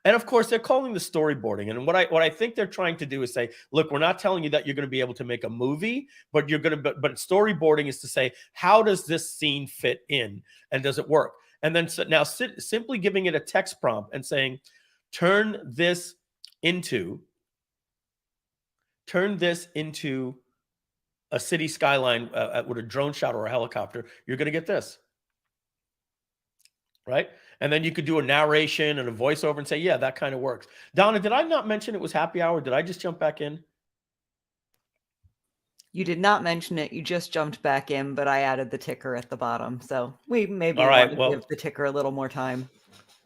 And of course, they're calling the storyboarding. And what I think they're trying to do is say, look, we're not telling you that you're going to be able to make a movie, but but storyboarding is to say, how does this scene fit in, and does it work? And then simply giving it a text prompt and saying, turn this into a city skyline with a drone shot or a helicopter, you're going to get this, right? And then you could do a narration and a voiceover and say, yeah, that kind of works. Donna, did I not mention it was happy hour? Did I just jump back in? You did not mention it. You just jumped back in, but I added the ticker at the bottom. So we maybe want to give the ticker a little more time.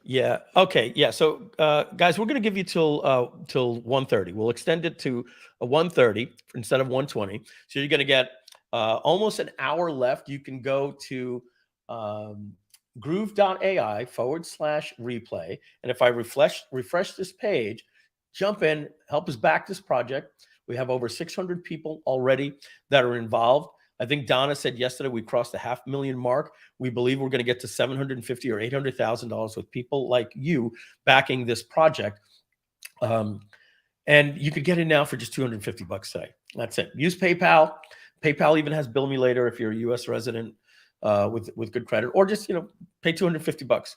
Yeah. Okay. Yeah. So, guys, we're going to give you till 1:30. We'll extend it to 1:30 instead of 1:20. So you're going to get almost an hour left. You can go to Groove.ai /replay. And if I refresh this page, jump in, help us back this project. We have over 600 people already that are involved. I think Donna said yesterday we crossed the 500,000 mark. We believe we're going to get to $750,000 or $800,000 with people like you backing this project. And you could get in now for just $250 today. That's it. Use PayPal. PayPal even has bill me later if you're a U.S. resident with good credit, or just pay $250.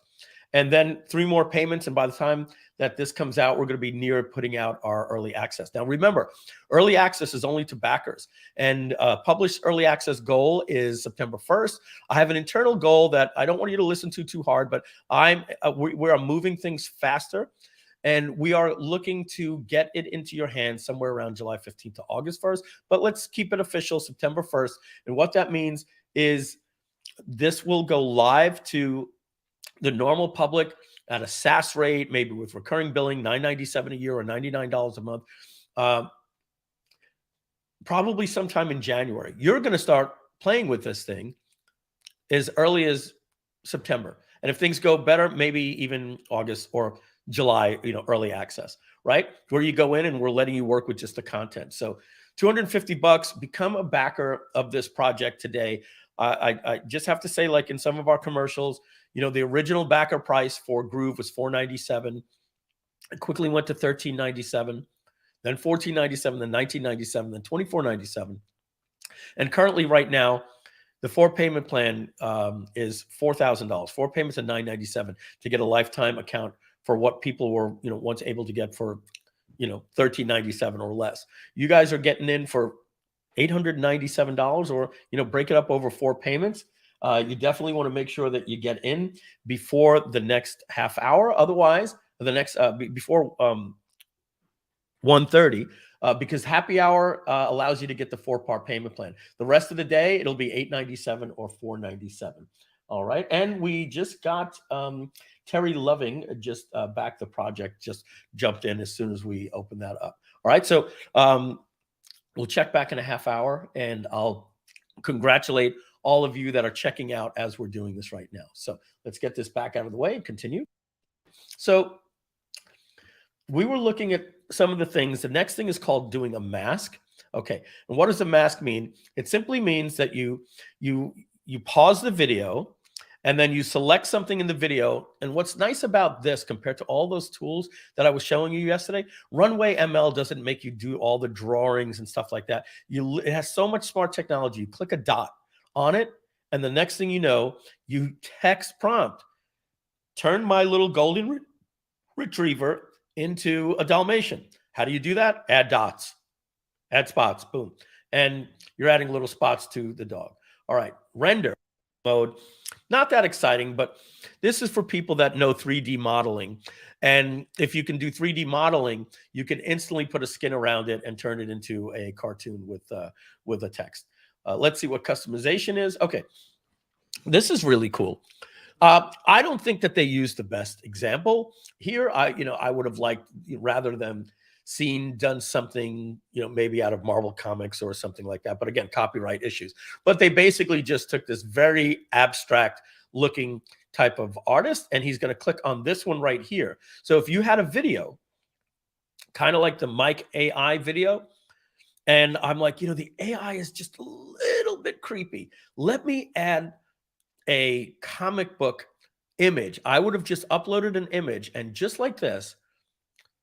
And then 3 more payments. And by the time that this comes out, we're going to be near putting out our early access. Now, remember, early access is only to backers. And published early access goal is September 1st. I have an internal goal that I don't want you to listen to too hard, but we are moving things faster. And we are looking to get it into your hands somewhere around July 15th to August 1st. But let's keep it official, September 1st. And what that means is this will go live to the normal public at a SaaS rate, maybe with recurring billing, $9.97 a year or $99 a month, probably sometime in January. You're going to start playing with this thing as early as September. And if things go better, maybe even August or July, early access, right? Where you go in and we're letting you work with just the content. So $250, become a backer of this project today. I just have to say, like in some of our commercials, the original backer price for Groove was $497. It quickly went to $1397, then $1497, then $1997, then $2497. And currently right now, the 4-payment plan is $4,000. 4 payments at $997 to get a lifetime account for what people were, once able to get for, $1397 or less. You guys are getting in for $897 or, break it up over 4 payments. You definitely want to make sure that you get in before the next half hour. Otherwise, the next before 1:30, because happy hour allows you to get the 4-part payment plan. The rest of the day, it'll be $897 or $497. All right. And we just got Terry Loving just back the project, just jumped in as soon as we opened that up. All right. So we'll check back in a half hour, and I'll congratulate all of you that are checking out as we're doing this right now. So let's get this back out of the way and continue. So we were looking at some of the things. The next thing is called doing a mask. Okay. And what does a mask mean? It simply means that you pause the video and then you select something in the video. And what's nice about this compared to all those tools that I was showing you yesterday, Runwayml doesn't make you do all the drawings and stuff like that. It has so much smart technology. You click a dot on it, and the next thing you know, you text prompt, turn my little golden retriever into a Dalmatian. How do you do that? Add dots, add spots, boom. And you're adding little spots to the dog. All right, render. mode. Not that exciting, but this is for people that know 3D modeling. And if you can do 3D modeling, you can instantly put a skin around it and turn it into a cartoon with a text. Let's see what customization is. Okay, this is really cool. I don't think that they used the best example here. I would have liked, rather than done something, maybe out of Marvel Comics or something like that. But again, copyright issues. But they basically just took this very abstract looking type of artist, and he's going to click on this one right here. So if you had a video, kind of like the Mike AI video, and I'm like, the AI is just a little bit creepy. Let me add a comic book image. I would have just uploaded an image, and just like this,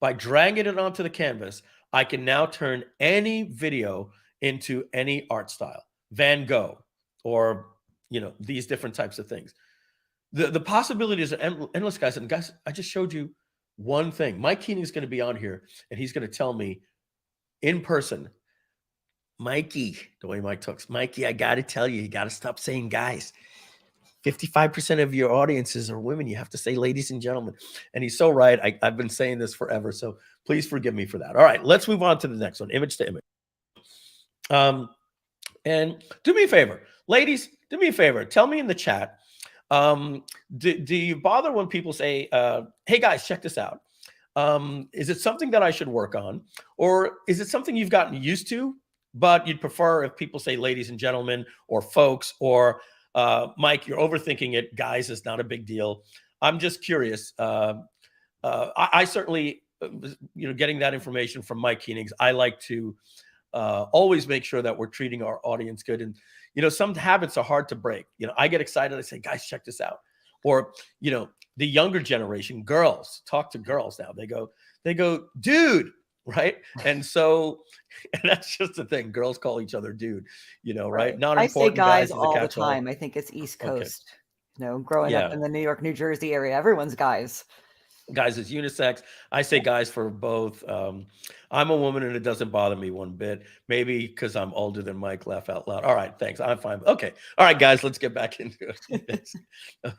by dragging it onto the canvas, I can now turn any video into any art style, Van Gogh, or these different types of things. The possibilities are endless, guys. And guys, I just showed you one thing. Mike Keening is going to be on here, and he's going to tell me in person, Mikey, the way Mike talks, Mikey, I got to tell you, you got to stop saying guys. 55% of your audiences are women. You have to say ladies and gentlemen. And he's so right. I've been saying this forever, so please forgive me for that. All right, let's move on to the next one, image to image. And do me a favor, ladies, do me a favor. Tell me in the chat, do you bother when people say, hey guys, check this out? Is it something that I should work on? Or is it something you've gotten used to, but you'd prefer if people say ladies and gentlemen or folks, or Mike, you're overthinking it. Guys, is not a big deal. I'm just curious. I certainly, getting that information from Mike Keenings, I like to always make sure that we're treating our audience good. And, some habits are hard to break. I get excited. I say, guys, check this out. Or, the younger generation, girls, talk to girls now. They go, dude, right? And so, and that's just the thing. Girls call each other dude, right? Not I important. say guys is a all the catch-all. time. I think it's East Coast. Okay. Growing up in the New York, New Jersey area, everyone's guys. Guys is unisex. I say guys for both. I'm a woman, and it doesn't bother me one bit. Maybe because I'm older than Mike. Laugh out loud. All right, thanks. I'm fine. Okay. All right, guys, let's get back into it.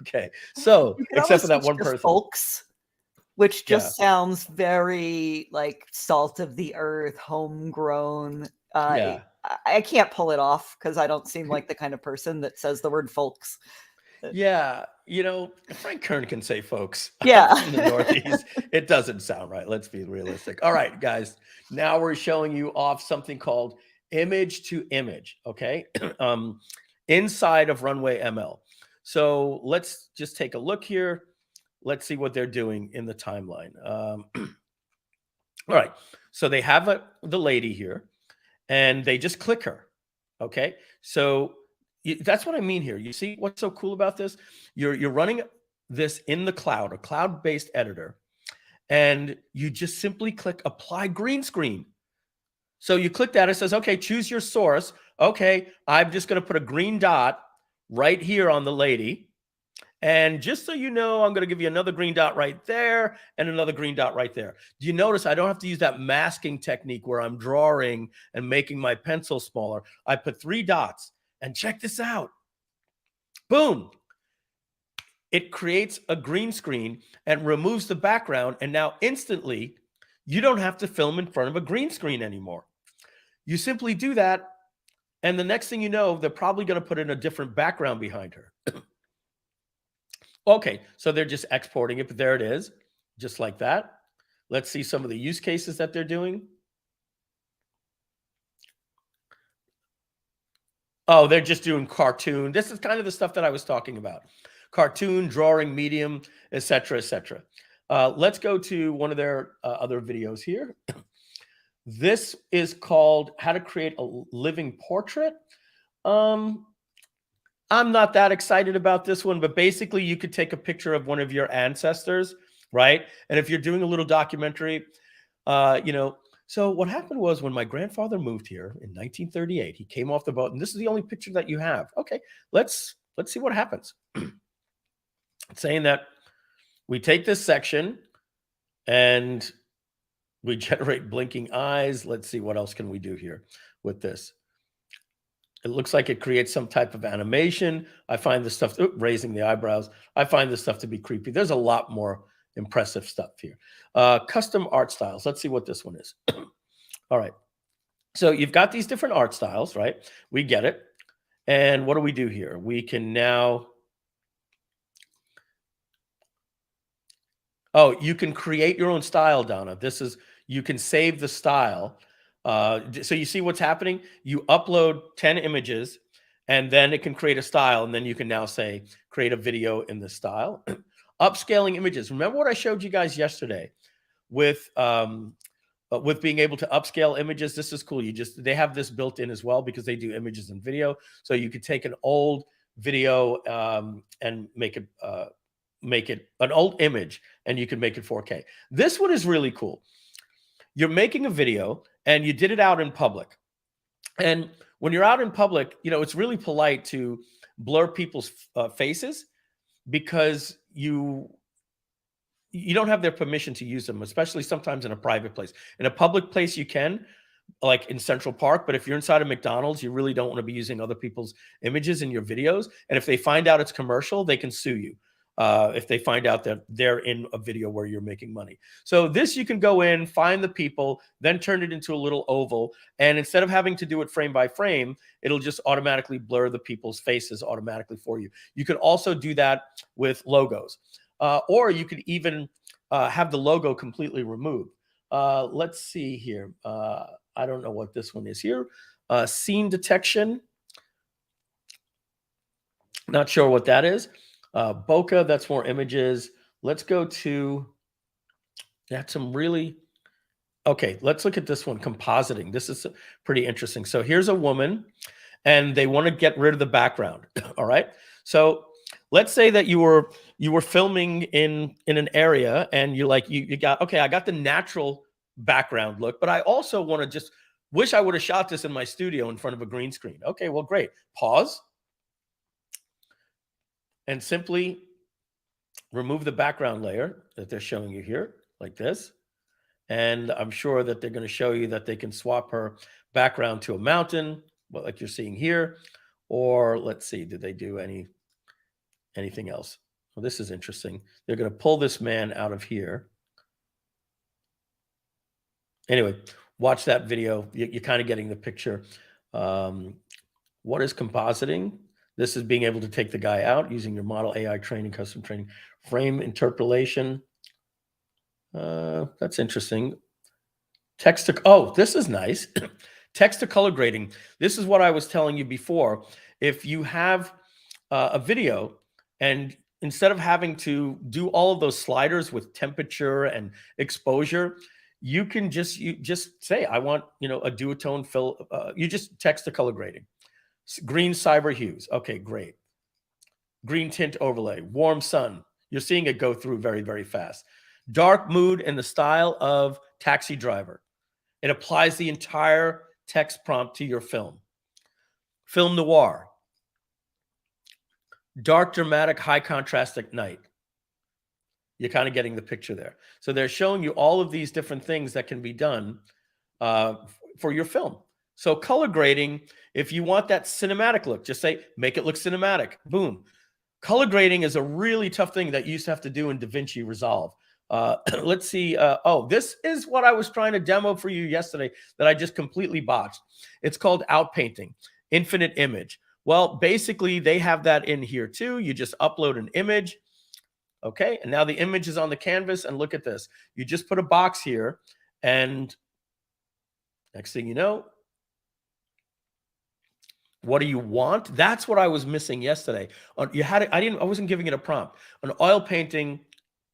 Okay. So, except for that one person. Folks, which just sounds very like salt of the earth, homegrown. I can't pull it off because I don't seem like the kind of person that says the word folks. Yeah, Frank Kern can say folks. Yeah. In the Northeast, it doesn't sound right. Let's be realistic. All right, guys. Now we're showing you off something called image to image. Okay, inside of Runwayml. So let's just take a look here. Let's see what they're doing in the timeline. All right. So they have the lady here, and they just click her. Okay. So that's what I mean here. You see what's so cool about this? You're running this in the cloud, a cloud-based editor, and you just simply click apply green screen. So you click that, it says, okay, choose your source. Okay, I'm just going to put a green dot right here on the lady. And just so you know, I'm going to give you another green dot right there and another green dot right there. Do you notice I don't have to use that masking technique where I'm drawing and making my pencil smaller? I put 3 dots. And check this out. Boom. It creates a green screen and removes the background. And now instantly, you don't have to film in front of a green screen anymore. You simply do that. And the next thing you know, they're probably going to put in a different background behind her. Okay, so they're just exporting it, but there it is, just like that. Let's see some of the use cases that they're doing. Oh, they're just doing cartoon. This is kind of the stuff that I was talking about. Cartoon, drawing, medium, etc., etc. Let's go to one of their other videos here. This is called How to Create a Living Portrait. I'm not that excited about this one, but basically you could take a picture of one of your ancestors, right? And if you're doing a little documentary, so what happened was when my grandfather moved here in 1938, he came off the boat, and this is the only picture that you have. Okay, let's see what happens. It's saying that we take this section and we generate blinking eyes. Let's see what else can we do here with this. It looks like it creates some type of animation. I find this stuff, raising the eyebrows. I find this stuff to be creepy. There's a lot more impressive stuff here. Custom art styles. Let's see what this one is. All right. So you've got these different art styles, right? We get it. And what do we do here? We can now, oh, you can create your own style, Donna. This is, you can save the style. So you see what's happening? You upload 10 images and then it can create a style. And then you can now say, create a video in this style. Upscaling images. Remember what I showed you guys yesterday with being able to upscale images? This is cool. They have this built in as well because they do images and video. So you could take an old video and make it an old image and you can make it 4K. This one is really cool. You're making a video and you did it out in public. And when you're out in public, it's really polite to blur people's faces because you don't have their permission to use them, especially sometimes in a private place. In a public place, you can, like in Central Park, but if you're inside a McDonald's, you really don't want to be using other people's images in your videos. And if they find out it's commercial, they can sue you. If they find out that they're in a video where you're making money. So this, you can go in, find the people, then turn it into a little oval. And instead of having to do it frame by frame, it'll just automatically blur the people's faces automatically for you. You can also do that with logos. Or you could even have the logo completely removed. Let's see here. I don't know what this one is here. Scene detection. Not sure what that is. Bokeh, that's more images. Let's go to, that's some really, okay, let's look at this one, compositing. This is pretty interesting. So here's a woman and they want to get rid of the background. All right. So let's say that you were filming in an area and you got, okay, I got the natural background look, but I also want to just wish I would have shot this in my studio in front of a green screen. Okay, well, great. Pause. And simply remove the background layer that they're showing you here, like this. And I'm sure that they're going to show you that they can swap her background to a mountain, like you're seeing here. Or let's see, did they do anything else? Well, this is interesting. They're going to pull this man out of here. Anyway, watch that video. You're kind of getting the picture. What is compositing? This is being able to take the guy out using your model AI training, custom training, frame interpolation. That's interesting. Text to, oh, this is nice. Text to color grading. This is what I was telling you before. If you have a video and instead of having to do all of those sliders with temperature and exposure, you can just say, I want, a duotone fill. You just text to color grading. Green cyber hues. Okay, great. Green tint overlay, warm sun. You're seeing it go through very, very fast. Dark mood and the style of taxi driver. It applies the entire text prompt to your film. Film noir. Dark, dramatic, high contrast at night. You're kind of getting the picture there. So they're showing you all of these different things that can be done for your film. So color grading, if you want that cinematic look, just say, make it look cinematic. Boom. Color grading is a really tough thing that you used to have to do in DaVinci Resolve. Let's see. Oh, this is what I was trying to demo for you yesterday that I just completely botched. It's called outpainting, infinite image. Well, basically, they have that in here too. You just upload an image. Okay, and now the image is on the canvas. And look at this. You just put a box here. And next thing you know, what do you want? That's what I was missing yesterday. You had it. I wasn't giving it a prompt. An oil painting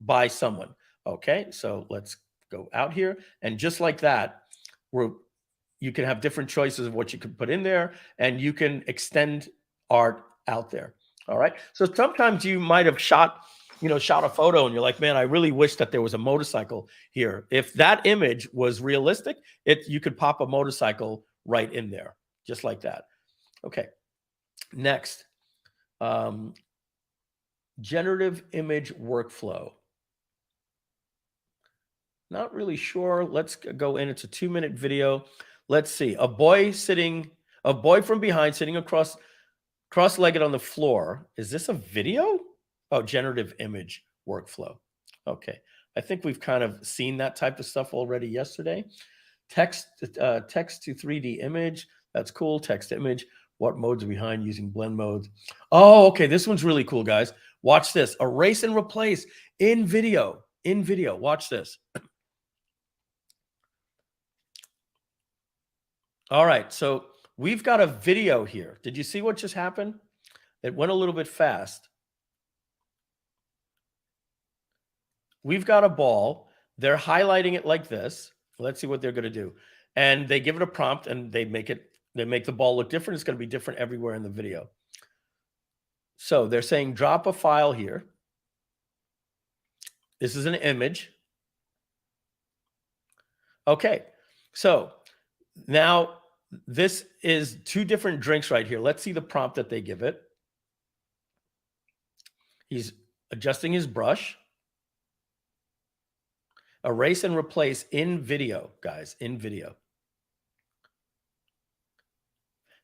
by someone. Okay, so let's go out here. And just like that, you can have different choices of what you can put in there, and you can extend art out there. All right. So sometimes you might have shot a photo and you're like, man, I really wish that there was a motorcycle here. If that image was realistic, you could pop a motorcycle right in there, just like that. Okay. Next, generative image workflow. Not really sure. Let's go in. It's a 2-minute video. Let's see. A boy sitting. A boy from behind sitting cross-legged on the floor. Is this a video? Oh, generative image workflow. Okay. I think we've kind of seen that type of stuff already yesterday. Text to 3D image. That's cool. Text to image. What modes are behind using blend modes? Oh, okay. This one's really cool, guys. Watch this. Erase and replace in video. In video. Watch this. All right. So we've got a video here. Did you see what just happened? It went a little bit fast. We've got a ball. They're highlighting it like this. Let's see what they're going to do. And they give it a prompt and they make the ball look different. It's going to be different everywhere in the video. So they're saying drop a file here. This is an image. Okay. So now this is 2 different drinks right here. Let's see the prompt that they give it. He's adjusting his brush. Erase and replace in video, guys, in video.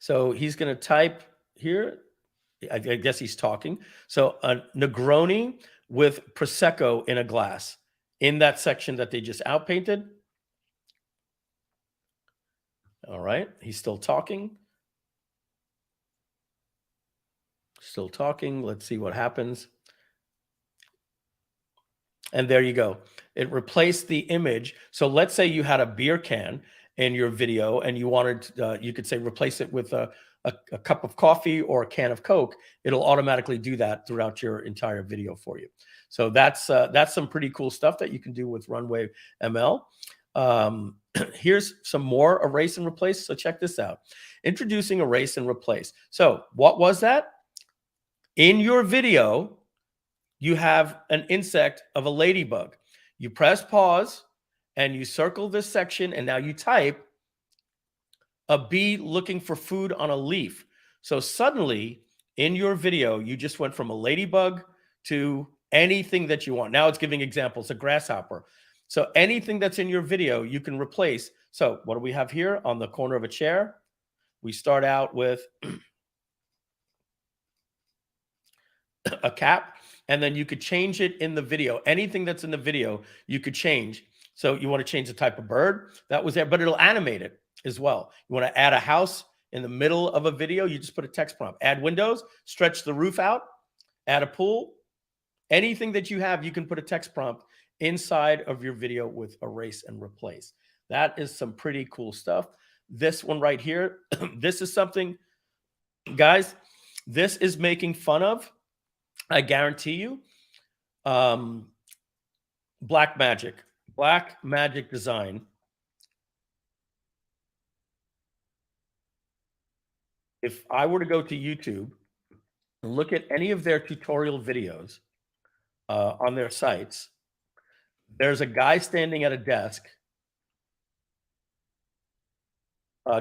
So he's going to type here. I guess he's talking. So a Negroni with Prosecco in a glass in that section that they just outpainted. All right. He's still talking. Still talking. Let's see what happens. And there you go. It replaced the image. So let's say you had a beer can in your video and you wanted, you could say replace it with a cup of coffee or a can of Coke. It'll automatically do that throughout your entire video for you. So that's some pretty cool stuff that you can do with Runwayml. Here's some more erase and replace. So check this out. Introducing erase and replace. So what was that? In your video, you have an insect of a ladybug. You press pause and you circle this section and now you type a bee looking for food on a leaf. So suddenly in your video, you just went from a ladybug to anything that you want. Now it's giving examples, a grasshopper. So anything that's in your video, you can replace. So what do we have here on the corner of a chair? We start out with a cap, and then you could change it in the video. Anything that's in the video, you could change. So you want to change the type of bird that was there, but it'll animate it as well. You want to add a house in the middle of a video, you just put a text prompt. Add windows, stretch the roof out, add a pool. Anything that you have, you can put a text prompt inside of your video with erase and replace. That is some pretty cool stuff. This one right here, this is something, guys, this is making fun of, I guarantee you, black magic design. If I were to go to YouTube and look at any of their tutorial videos on their sites, there's a guy standing at a desk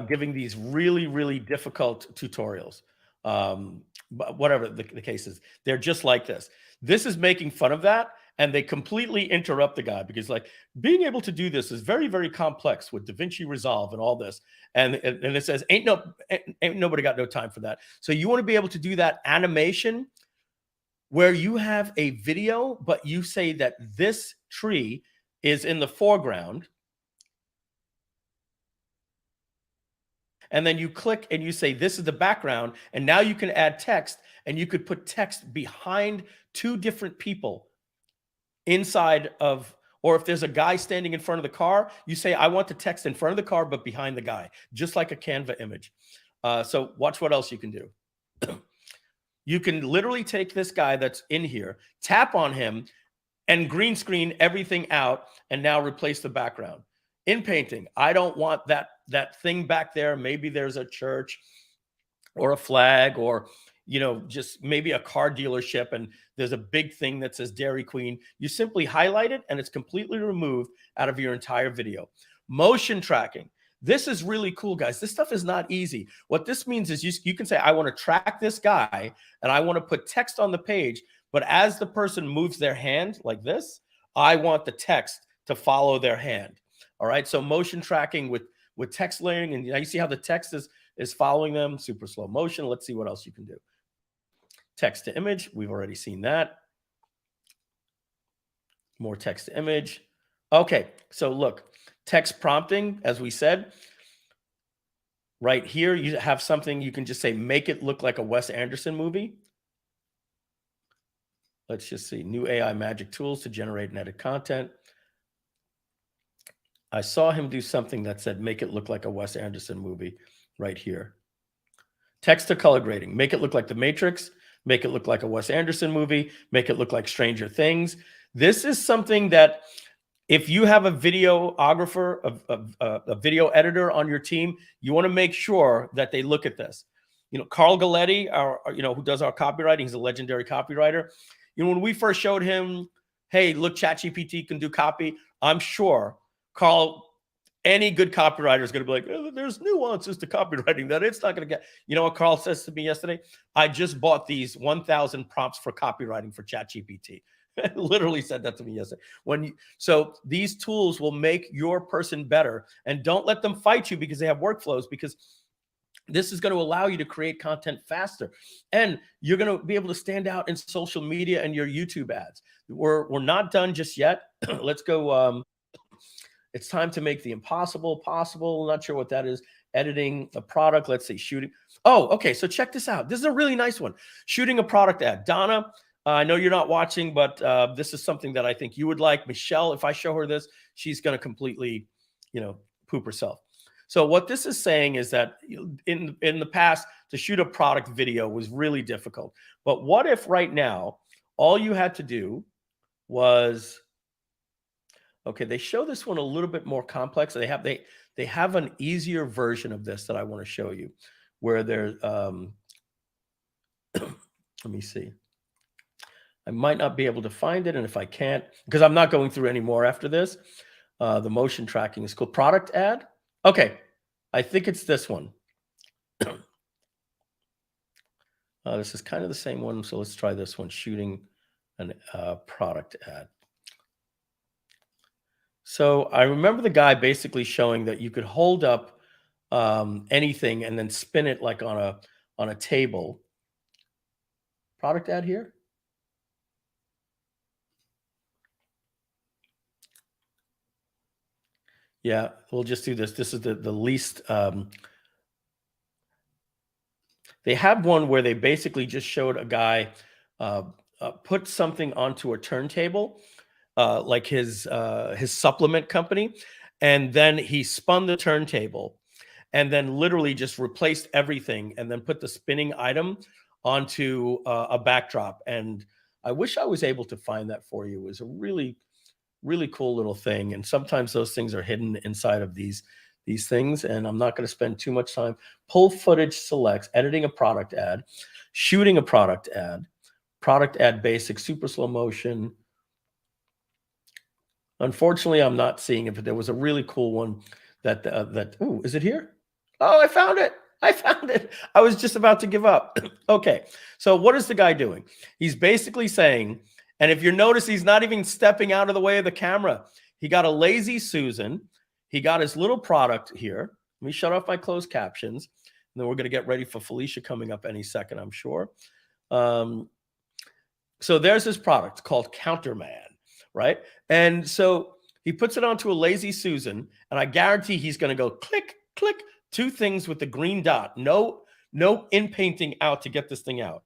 giving these really, really difficult tutorials. But whatever the case is, they're just like this. This is making fun of that, and they completely interrupt the guy because, like, being able to do this is very, very complex with DaVinci Resolve and all this. And it says, ain't nobody got no time for that. So you want to be able to do that animation where you have a video, but you say that this tree is in the foreground. And then you click and you say, this is the background. And now you can add text, and you could put text behind 2 different people inside of, or if there's a guy standing in front of the car, you say, I want the text in front of the car, but behind the guy, just like a Canva image. So watch what else you can do. You can literally take this guy that's in here, tap on him, and green screen everything out, and now replace the background. Inpainting, I don't want that thing back there. Maybe there's a church or a flag, or, you know, just maybe a car dealership, and there's a big thing that says Dairy Queen. You simply highlight it, and it's completely removed out of your entire video. Motion tracking. This is really cool, guys. This stuff is not easy. What this means is you can say, I want to track this guy, and I want to put text on the page, but as the person moves their hand like this, I want the text to follow their hand. All right. So motion tracking with text layering, and you see how the text is is following them. Super slow motion. Let's see what else you can do. Text to image. We've already seen that. More text to image. Okay, so look, text prompting, as we said, right here, you have something you can just say, make it look like a Wes Anderson movie. Let's just see, new AI magic tools to generate and edit content. I saw him do something that said, make it look like a Wes Anderson movie right here. Text to color grading, make it look like The Matrix, make it look like a Wes Anderson movie, make it look like Stranger Things. This is something that if you have a videographer, a video editor on your team, you want to make sure that they look at this. You know, Carl Galletti, who does our copywriting, he's a legendary copywriter. You know, when we first showed him, hey, look, ChatGPT can do copy, I'm sure Carl, any good copywriter is going to be like, oh, there's nuances to copywriting that it's not going to get. You know what Carl says to me yesterday? I just bought these 1,000 prompts for copywriting for ChatGPT. Literally said that to me yesterday. So these tools will make your person better, and don't let them fight you because they have workflows, because this is going to allow you to create content faster, and you're going to be able to stand out in social media and your YouTube ads. We're not done just yet. Let's go. It's time to make the impossible possible. Not sure what that is. Editing a product. Let's see, shooting. Oh, okay. So check this out. This is a really nice one. Shooting a product ad. Donna, I know you're not watching, but this is something that I think you would like. Michelle, if I show her this, she's going to completely, poop herself. So what this is saying is that in the past, to shoot a product video was really difficult. But what if right now, all you had to do was, okay, they show this one a little bit more complex. They have an easier version of this that I want to show you, where they're, let me see. I might not be able to find it, and if I can't, because I'm not going through any more after this, the motion tracking is called product ad. Okay, I think it's this one. This is kind of the same one, so let's try this one, shooting a product ad. So I remember the guy basically showing that you could hold up anything and then spin it like on a table. Product ad here. Yeah, we'll just do this. This is the least. They have one where they basically just showed a guy put something onto a turntable, like his supplement company, and then he spun the turntable, and then literally just replaced everything, and then put the spinning item onto a backdrop. And I wish I was able to find that for you. It was a really cool little thing. And sometimes those things are hidden inside of these things. And I'm not going to spend too much time. Pull footage selects, editing a product ad, shooting a product ad basic, super slow motion. Unfortunately, I'm not seeing it, but there was a really cool one that ooh, is it here? Oh, I found it. I was just about to give up. Okay. So what is the guy doing? He's basically saying, and if you notice, he's not even stepping out of the way of the camera. He got a lazy Susan. He got his little product here. Let me shut off my closed captions. And then we're going to get ready for Felicia coming up any second, I'm sure. So there's his product called Counterman, right? And so he puts it onto a lazy Susan, and I guarantee he's going to go click, click, two things with the green dot. No inpainting out to get this thing out.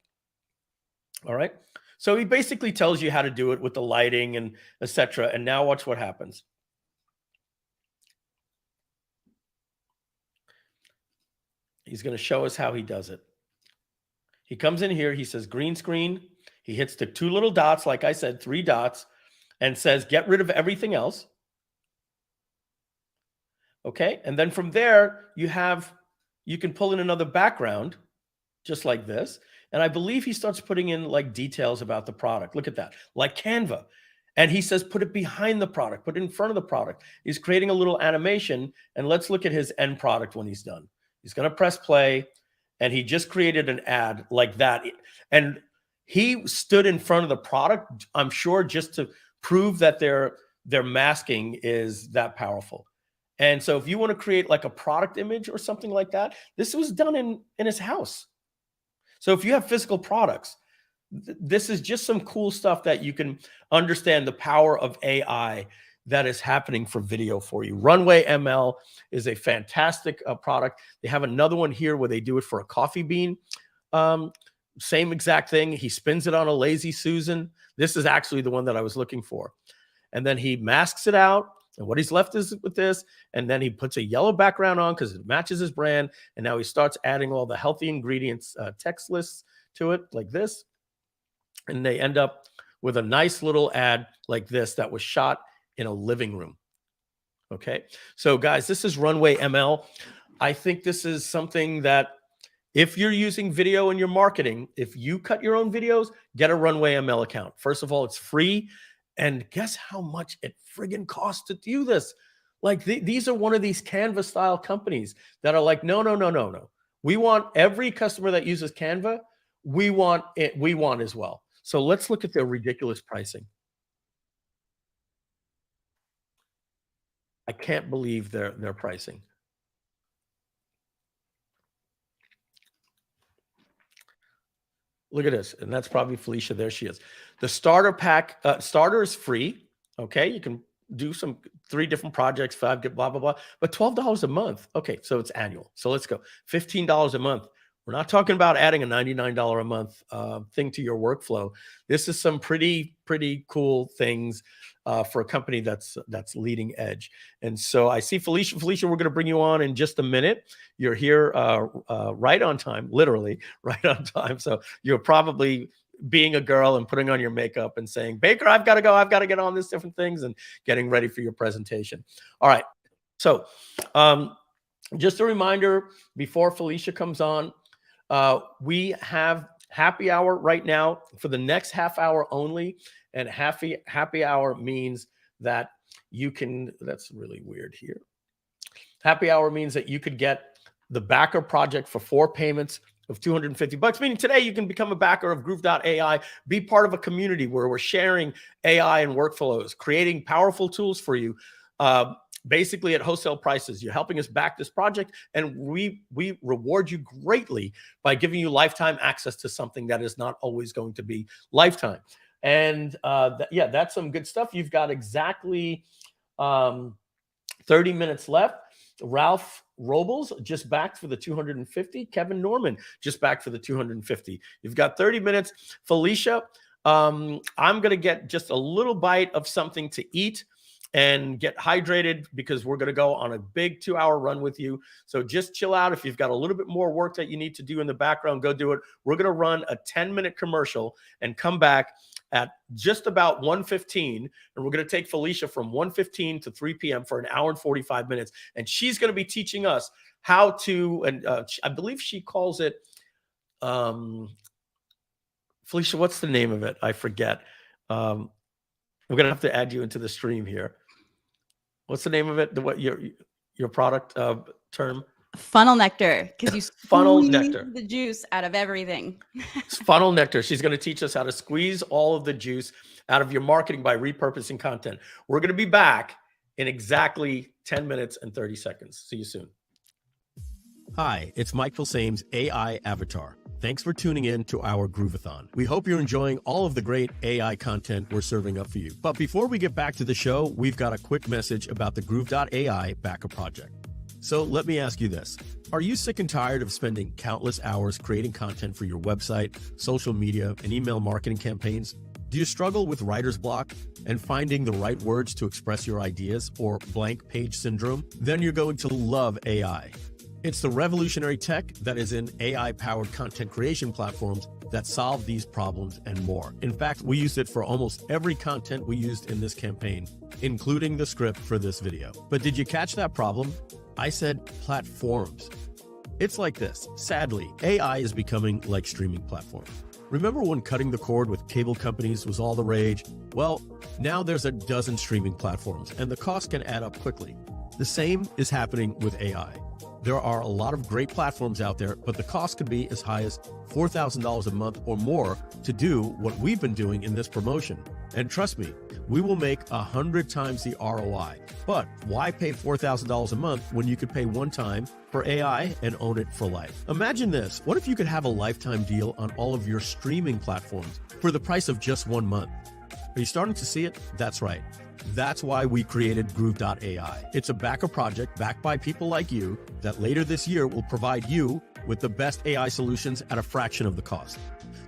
All right. So he basically tells you how to do it with the lighting and etc. And now watch what happens. He's going to show us how he does it. He comes in here. He says green screen. He hits the two little dots, like I said, 3 dots, and says get rid of everything else. Okay. And then from there, you can pull in another background just like this. And I believe he starts putting in like details about the product. Look at that, like Canva. And he says, put it behind the product, put it in front of the product. He's creating a little animation. And let's look at his end product when he's done. He's going to press play, and he just created an ad like that. And he stood in front of the product, I'm sure, just to prove that their masking is that powerful. And so if you want to create like a product image or something like that, this was done in his house. So if you have physical products, this is just some cool stuff that you can understand the power of AI that is happening for video for you. Runwayml is a fantastic product. They have another one here where they do it for a coffee bean. Same exact thing. He spins it on a Lazy Susan. This is actually the one that I was looking for. And then he masks it out. And what he's left is with this. And then he puts a yellow background on because it matches his brand. And now he starts adding all the healthy ingredients text lists to it like this. And they end up with a nice little ad like this that was shot in a living room. Okay. So guys, this is Runwayml. I think this is something that if you're using video in your marketing, if you cut your own videos, get a Runwayml account. First of all, it's free. And guess how much it friggin' costs to do this? Like these are one of these Canva style companies that are like, no. We want every customer that uses Canva, we want as well. So let's look at their ridiculous pricing. I can't believe their pricing. Look at this. And that's probably Felicia. There she is. The starter pack, starter is free. Okay. You can do 3 different projects, 5, get blah, blah, blah. But $12 a month. Okay. So it's annual. So let's go. $15 a month. We're not talking about adding a $99 a month thing to your workflow. This is some pretty cool things for a company that's leading edge. And so I see Felicia. Felicia, we're going to bring you on in just a minute. You're here right on time, literally right on time. So you're probably being a girl and putting on your makeup and saying, Baker, I've got to go. I've got to get on these different things and getting ready for your presentation. All right. So just a reminder before Felicia comes on, we have happy hour right now for the next half hour only. And happy hour means that you can, that's really weird here. Happy hour means that you could get the backer project for 4 payments of $250, meaning today you can become a backer of Groove.ai, be part of a community where we're sharing AI and workflows, creating powerful tools for you, basically at wholesale prices. You're helping us back this project, and we reward you greatly by giving you lifetime access to something that is not always going to be lifetime. And yeah, that's some good stuff. You've got exactly 30 minutes left. Ralph Robles just backed for the 250. Kevin Norman just backed for the 250. You've got 30 minutes. Felicia, I'm going to get just a little bite of something to eat and get hydrated because we're going to go on a big 2-hour run with you. So just chill out. If you've got a little bit more work that you need to do in the background, go do it. We're going to run a 10-minute commercial and come back at just about 1:15. And we're going to take Felicia from 1:15 to 3 p.m. for an hour and 45 minutes. And she's going to be teaching us how to, and I believe she calls it, Felicia, what's the name of it? I forget. We're going to have to add you into the stream here. What's the name of it? What your product term? Funnel Nectar, because you Funnel squeeze Nectar. the juice out of everything. Funnel Nectar. She's going to teach us how to squeeze all of the juice out of your marketing by repurposing content. We're going to be back in exactly 10 minutes and 30 seconds. See you soon. Hi, it's Mike Filsaime's AI Avatar. Thanks for tuning in to our Groove-A-Thon. We hope you're enjoying all of the great AI content we're serving up for you. But before we get back to the show, we've got a quick message about the Groove.ai backer project. So let me ask you this. Are you sick and tired of spending countless hours creating content for your website, social media, and email marketing campaigns? Do you struggle with writer's block and finding the right words to express your ideas, or blank page syndrome? Then you're going to love AI. It's the revolutionary tech that is in AI-powered content creation platforms that solve these problems and more. In fact, we used it for almost every content we used in this campaign, including the script for this video. But did you catch that problem? I said platforms. It's like this. Sadly, AI is becoming like streaming platforms. Remember when cutting the cord with cable companies was all the rage? Well, now there's a dozen streaming platforms, and the cost can add up quickly. The same is happening with AI. There are a lot of great platforms out there, but the cost could be as high as $4,000 a month or more to do what we've been doing in this promotion. And trust me, we will make 100 times the ROI. But why pay $4,000 a month when you could pay one time for AI and own it for life? Imagine this. What if you could have a lifetime deal on all of your streaming platforms for the price of just 1 month? Are you starting to see it? That's right. That's why we created Groove.ai. It's a backer project backed by people like you that later this year will provide you with the best AI solutions at a fraction of the cost.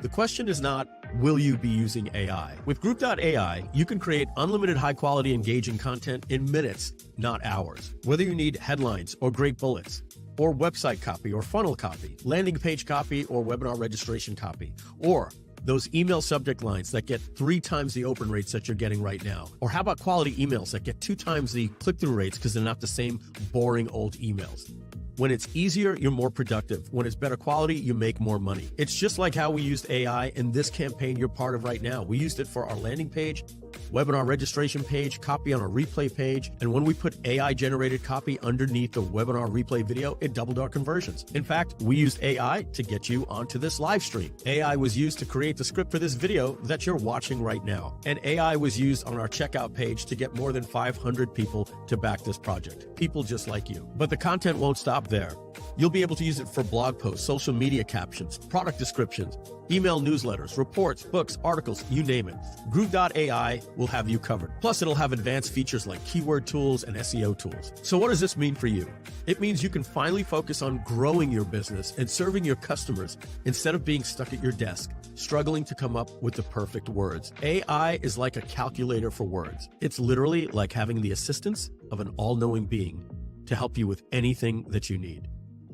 The question is not, will you be using AI? With Groove.ai, you can create unlimited high-quality, engaging content in minutes, not hours. Whether you need headlines or great bullets, or website copy or funnel copy, landing page copy or webinar registration copy, or those email subject lines that get 3 times the open rates that you're getting right now. Or how about quality emails that get 2 times the click-through rates because they're not the same boring old emails? When it's easier, you're more productive. When it's better quality, you make more money. It's just like how we used AI in this campaign you're part of right now. We used it for our landing page, webinar registration page, copy on our replay page. And when we put AI-generated copy underneath the webinar replay video, it doubled our conversions. In fact, we used AI to get you onto this live stream. AI was used to create the script for this video that you're watching right now. And AI was used on our checkout page to get more than 500 people to back this project. People just like you. But the content won't stop there. You'll be able to use it for blog posts, social media captions, product descriptions, email newsletters, reports, books, articles, you name it. Groove.ai will have you covered. Plus, it'll have advanced features like keyword tools and SEO tools. So what does this mean for you? It means you can finally focus on growing your business and serving your customers instead of being stuck at your desk, struggling to come up with the perfect words. AI is like a calculator for words. It's literally like having the assistance of an all-knowing being to help you with anything that you need.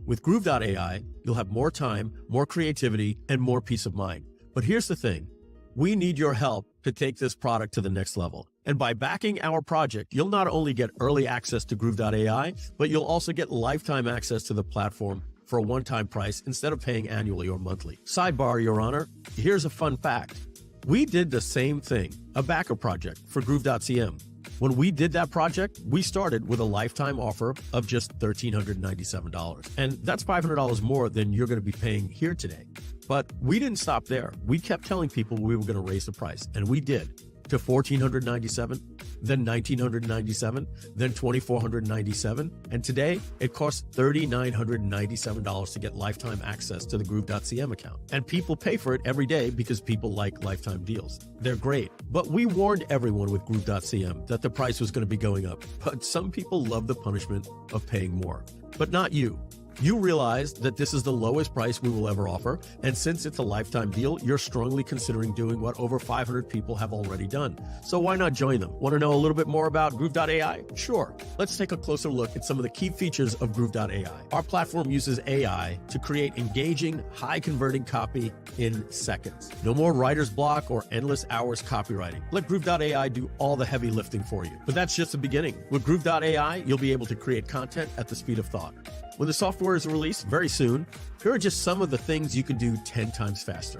With Groove.ai, you'll have more time, more creativity, and more peace of mind. But here's the thing. We need your help to take this product to the next level. And by backing our project, you'll not only get early access to Groove.ai, but you'll also get lifetime access to the platform for a one-time price instead of paying annually or monthly. Sidebar, Your Honor, here's a fun fact. We did the same thing, a backer project for Groove.cm. When we did that project, we started with a lifetime offer of just $1,397. And that's $500 more than you're going to be paying here today. But we didn't stop there. We kept telling people we were going to raise the price, and we did, to $1,497, then $1,997, then $2,497. And today, it costs $3,997 to get lifetime access to the Groove.cm account. And people pay for it every day because people like lifetime deals. They're great. But we warned everyone with Groove.cm that the price was going to be going up. But some people love the punishment of paying more. But not you. You realize that this is the lowest price we will ever offer, and since it's a lifetime deal, you're strongly considering doing what over 500 people have already done. So why not join them? Want to know a little bit more about Groove.ai? Sure. Let's take a closer look at some of the key features of Groove.ai. Our platform uses AI to create engaging, high-converting copy in seconds. No more writer's block or endless hours copywriting. Let Groove.ai do all the heavy lifting for you. But that's just the beginning. With Groove.ai, you'll be able to create content at the speed of thought. When the software is released very soon, here are just some of the things you can do 10 times faster.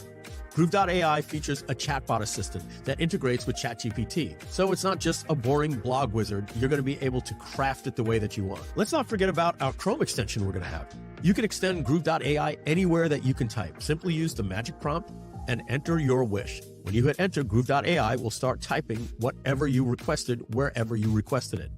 Groove.ai features a chatbot assistant that integrates with ChatGPT. So it's not just a boring blog wizard, you're going to be able to craft it the way that you want. Let's not forget about our Chrome extension we're going to have. You can extend Groove.ai anywhere that you can type. Simply use the magic prompt and enter your wish. When you hit enter, Groove.ai will start typing whatever you requested wherever you requested it.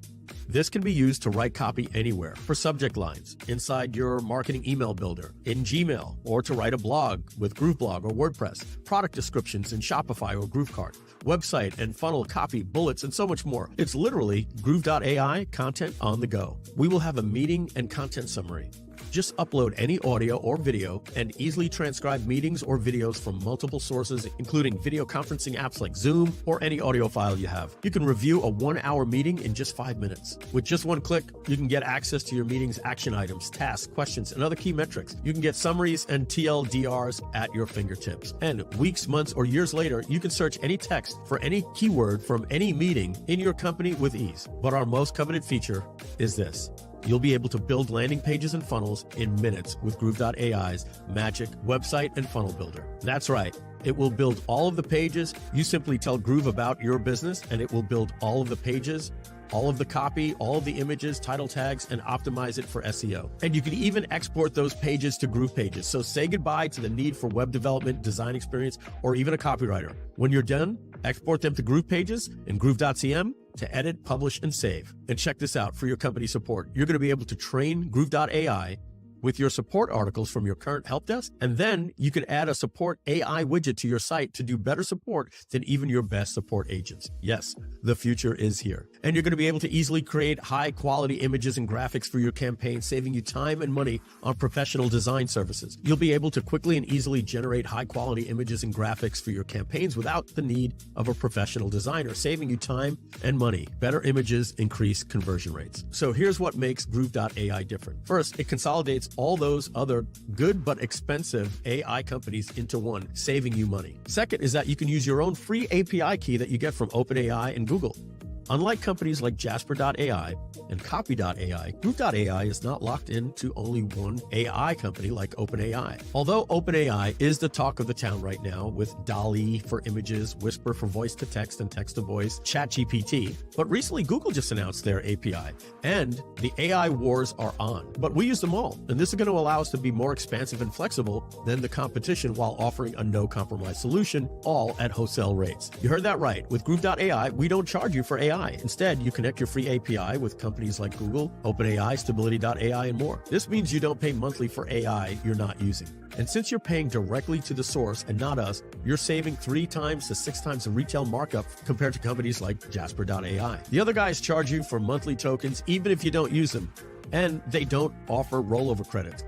This can be used to write copy anywhere for subject lines, inside your marketing email builder, in Gmail, or to write a blog with Grooveblog or WordPress, product descriptions in Shopify or GrooveCart, website and funnel copy, bullets, and so much more. It's literally Groove.ai content on the go. We will have a meeting and content summary. Just upload any audio or video and easily transcribe meetings or videos from multiple sources, including video conferencing apps like Zoom or any audio file you have. You can review a 1-hour meeting in just 5 minutes. With just one click, you can get access to your meeting's action items, tasks, questions, and other key metrics. You can get summaries and TLDRs at your fingertips. And weeks, months, or years later, you can search any text for any keyword from any meeting in your company with ease. But our most coveted feature is this. You'll be able to build landing pages and funnels in minutes with Groove.ai's magic website and funnel builder. That's right. It will build all of the pages. You simply tell Groove about your business, and it will build all of the pages, all of the copy, all of the images, title tags, and optimize it for SEO. And you can even export those pages to Groove Pages. So say goodbye to the need for web development, design experience, or even a copywriter. When you're done, export them to Groove Pages in Groove.cm to edit, publish, and save. And check this out for your company support. You're going to be able to train Groove.ai with your support articles from your current help desk, and then you can add a support AI widget to your site to do better support than even your best support agents. Yes, the future is here. And you're going to be able to easily create high quality images and graphics for your campaign, saving you time and money on professional design services. You'll be able to quickly and easily generate high quality images and graphics for your campaigns without the need of a professional designer, saving you time and money. Better images increase conversion rates. So here's what makes Groove.ai different. First, it consolidates all those other good but expensive AI companies into one, saving you money. Second is that you can use your own free API key that you get from OpenAI and Google. Unlike companies like Jasper.ai and Copy.ai, Groove.ai is not locked into only one AI company like OpenAI. Although OpenAI is the talk of the town right now with DALL-E for images, Whisper for voice to text and text to voice, ChatGPT, but recently Google just announced their API, and the AI wars are on. But we use them all, and this is going to allow us to be more expansive and flexible than the competition while offering a no-compromise solution, all at wholesale rates. You heard that right. With Groove.ai, we don't charge you for AI. Instead, you connect your free API with companies like Google, OpenAI, Stability.ai, and more. This means you don't pay monthly for AI you're not using. And since you're paying directly to the source and not us, you're saving 3 times to 6 times the retail markup compared to companies like Jasper.ai. The other guys charge you for monthly tokens even if you don't use them, and they don't offer rollover credits.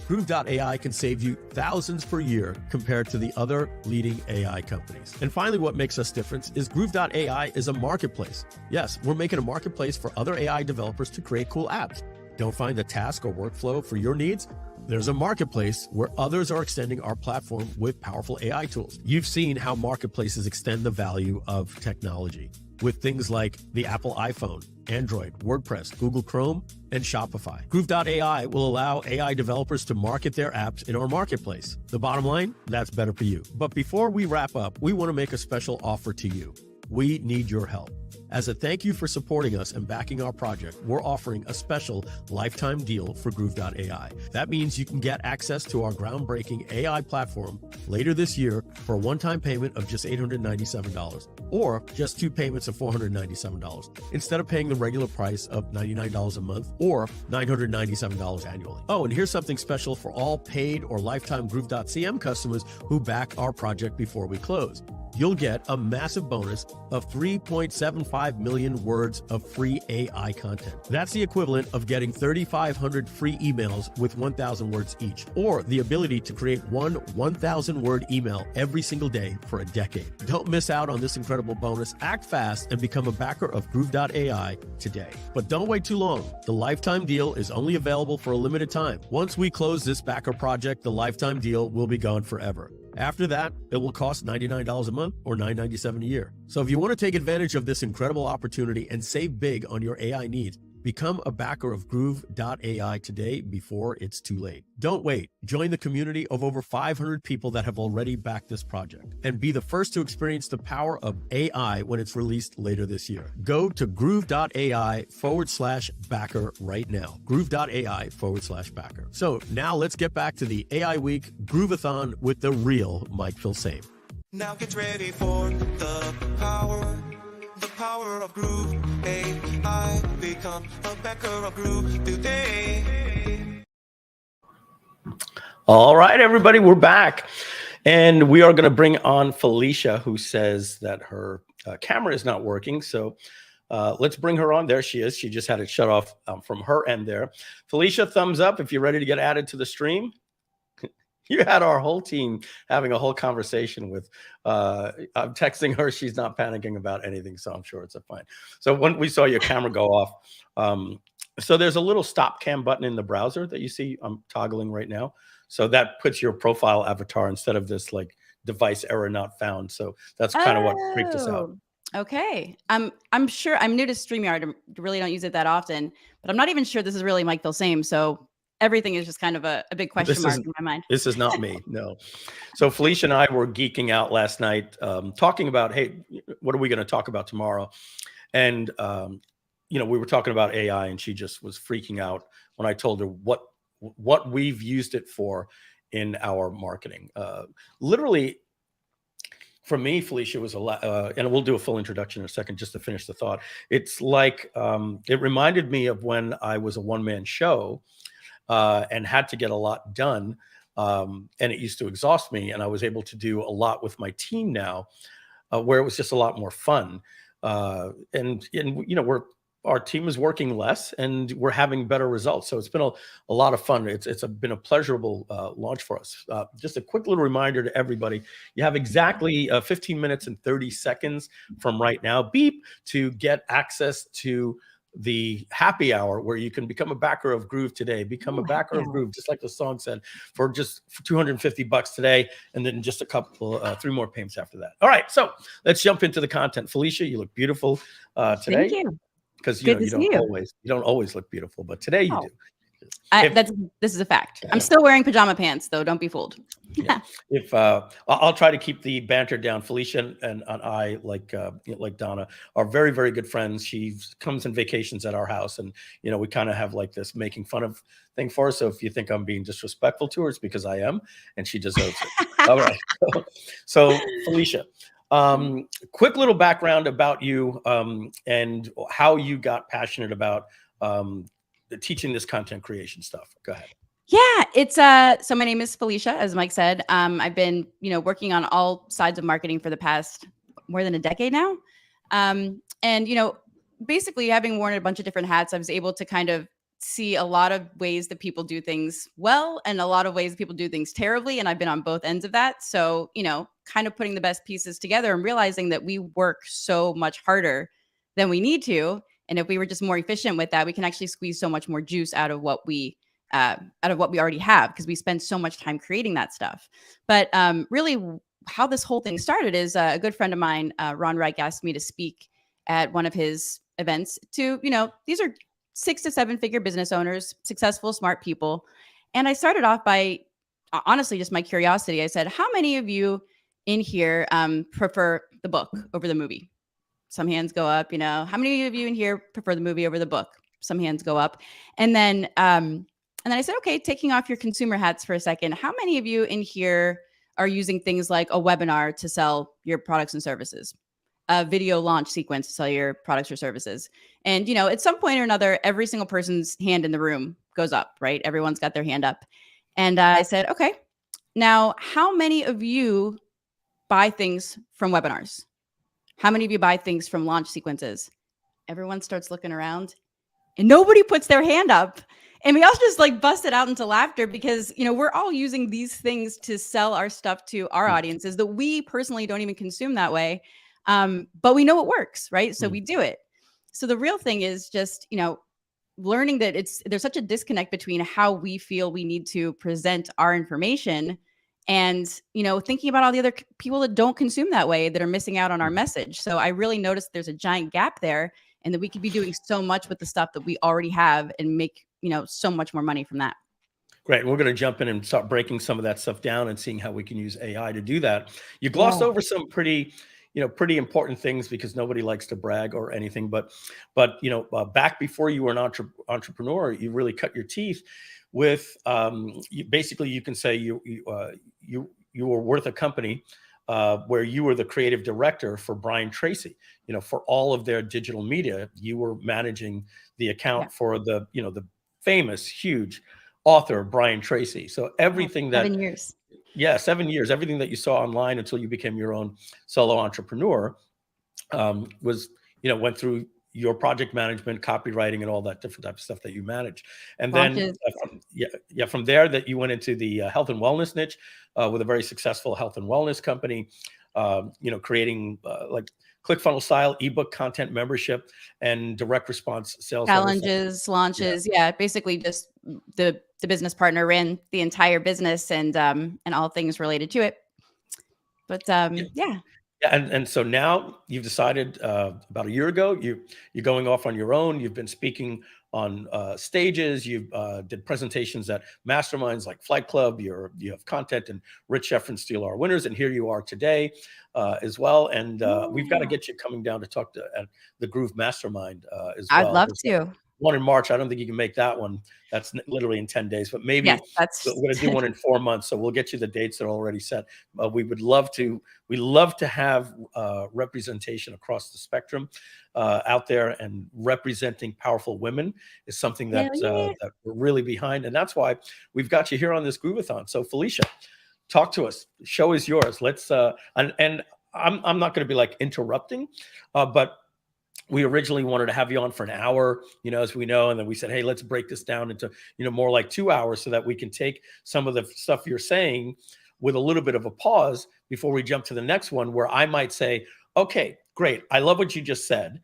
Groove.ai can save you thousands per year compared to the other leading AI companies. And finally, what makes us different is Groove.ai is a marketplace. Yes, we're making a marketplace for other AI developers to create cool apps. Don't find a task or workflow for your needs? There's a marketplace where others are extending our platform with powerful AI tools. You've seen how marketplaces extend the value of technology with things like the Apple iPhone, Android, WordPress, Google Chrome, and Shopify. Groove.ai will allow AI developers to market their apps in our marketplace. The bottom line, that's better for you. But before we wrap up, we want to make a special offer to you. We need your help. As a thank you for supporting us and backing our project, we're offering a special lifetime deal for Groove.ai. That means you can get access to our groundbreaking AI platform later this year for a one-time payment of just $897, or just 2 payments of $497, instead of paying the regular price of $99 a month or $997 annually. Oh, and here's something special for all paid or lifetime Groove.cm customers who back our project before we close. You'll get a massive bonus of 3.75 million words of free AI content. That's the equivalent of getting 3,500 free emails with 1,000 words each, or the ability to create one 1,000-word email every single day for a decade. Don't miss out on this incredible bonus. Act fast and become a backer of Groove.ai today. But don't wait too long. The lifetime deal is only available for a limited time. Once we close this backer project, the lifetime deal will be gone forever. After that, it will cost $99 a month or $997 a year. So if you want to take advantage of this incredible opportunity and save big on your AI needs, become a backer of Groove.ai today before it's too late. Don't wait. Join the community of over 500 people that have already backed this project and be the first to experience the power of AI when it's released later this year. Go to Groove.ai/backer right now. Groove.ai/backer. So now let's get back to the AI Week Groove-A-Thon with the real Mike Filsaime. Now get ready for the power of Groove.ai. Become a backer of Groove today. All right, everybody, we're back. And we are going to bring on Felicia, who says that her camera is not working. So let's bring her on. There she is. She just had it shut off from her end there. Felicia, thumbs up if you're ready to get added to the stream. You had our whole team having a whole conversation with, I'm texting her. She's not panicking about anything, so I'm sure it's fine. So when we saw your camera go off, so there's a little stop cam button in the browser that you see I'm toggling right now. So that puts your profile avatar instead of this like device error not found. So that's kind of what freaked us out. Okay. I'm sure I'm new to StreamYard. I really don't use it that often, but I'm not even sure this is really Mike Filsaime. So everything is just kind of a big question mark in my mind. This is not me. No. So Felicia and I were geeking out last night, talking about, hey, what are we going to talk about tomorrow? And, we were talking about AI, and she just was freaking out when I told her what we've used it for in our marketing. Literally, for me, Felicia, was a lot, and we'll do a full introduction in a second just to finish the thought. It's like, it reminded me of when I was a one-man show and had to get a lot done. And it used to exhaust me, and I was able to do a lot with my team now, where it was just a lot more fun. And our team is working less, and we're having better results. So it's been a lot of fun. It's been a pleasurable launch for us. Just a quick little reminder to everybody: you have exactly 15 minutes and 30 seconds from right now, beep, to get access to the happy hour, where you can become a backer of Groove today. Become a backer of Groove, just like the song said, for $250 today, and then just a couple, 3 more payments after that. All right, so let's jump into the content. Felicia, you look beautiful today. Thank you. Because you don't always look beautiful, but today you do. This is a fact. I'm still wearing pajama pants, though. Don't be fooled. Yeah. If I'll try to keep the banter down. Felicia and I, like Donna, are very, very good friends. She comes and vacations at our house, and we kind of have like this making fun of thing for her. So if you think I'm being disrespectful to her, it's because I am, and she deserves it. All right. So Felicia, quick little background about you and how you got passionate about teaching this content creation stuff. Go ahead. Yeah, it's so my name is Felicia, as Mike said. I've been working on all sides of marketing for the past more than a decade now. And basically having worn a bunch of different hats, I was able to kind of see a lot of ways that people do things well and a lot of ways that people do things terribly. And I've been on both ends of that. So, kind of putting the best pieces together and realizing that we work so much harder than we need to. And if we were just more efficient with that, we can actually squeeze so much more juice out of what we already have, because we spend so much time creating that stuff. But really how this whole thing started is a good friend of mine, Ron Reich, asked me to speak at one of his events to, these are 6 to 7 figure business owners, successful, smart people. And I started off by honestly just my curiosity. I said, how many of you in here prefer the book over the movie? Some hands go up. How many of you in here prefer the movie over the book? Some hands go up. And then I said, okay, taking off your consumer hats for a second, how many of you in here are using things like a webinar to sell your products and services, a video launch sequence to sell your products or services? And, at some point or another, every single person's hand in the room goes up, right? Everyone's got their hand up. And I said, okay, now how many of you buy things from webinars? How many of you buy things from launch sequences? Everyone starts looking around and nobody puts their hand up. And we all just busted out into laughter because, we're all using these things to sell our stuff to our audiences that we personally don't even consume that way. But we know it works, right? So we do it. So the real thing is just, learning that there's such a disconnect between how we feel we need to present our information and, thinking about all the other people that don't consume that way, that are missing out on our message. So I really noticed there's a giant gap there, and that we could be doing so much with the stuff that we already have and make, so much more money from that. Great. We're going to jump in and start breaking some of that stuff down and seeing how we can use AI to do that. You glossed over some pretty important things because nobody likes to brag or anything. But back before you were an entrepreneur, you really cut your teeth with basically you can say you were worth a company where you were the creative director for Brian Tracy. For all of their digital media, you were managing the account for the famous huge author Brian Tracy. So everything 7 years. Yeah, 7 years. Everything that you saw online until you became your own solo entrepreneur went through your project management, copywriting, and all that different type of stuff that you manage. And then from there that you went into the health and wellness niche with a very successful health and wellness company, creating ClickFunnels style ebook content membership and direct response sales challenges, launches. Yeah, basically just the business partner ran the entire business and all things related to it. But and so now you've decided about a year ago you're going off on your own. You've been speaking stages. You did presentations at masterminds like Flight Club. You have content, and Rich Sheffrin Steele are winners. And here you are today as well. And we've got to get you coming down to talk to at the Groove Mastermind as well. I'd love to. One in March. I don't think you can make that one. That's literally in 10 days, but maybe we're going to do one in 4 months. So we'll get you the dates that are already set. We love to have representation across the spectrum out there, and representing powerful women is something that that we're really behind. And that's why we've got you here on this Groove-A-Thon. So Felicia, talk to us. The show is yours. Let's, and I'm not going to be like interrupting, but we originally wanted to have you on for an hour, as we know, and then we said, hey, let's break this down into, more like 2 hours, so that we can take some of the stuff you're saying with a little bit of a pause before we jump to the next one, where I might say, okay, great. I love what you just said.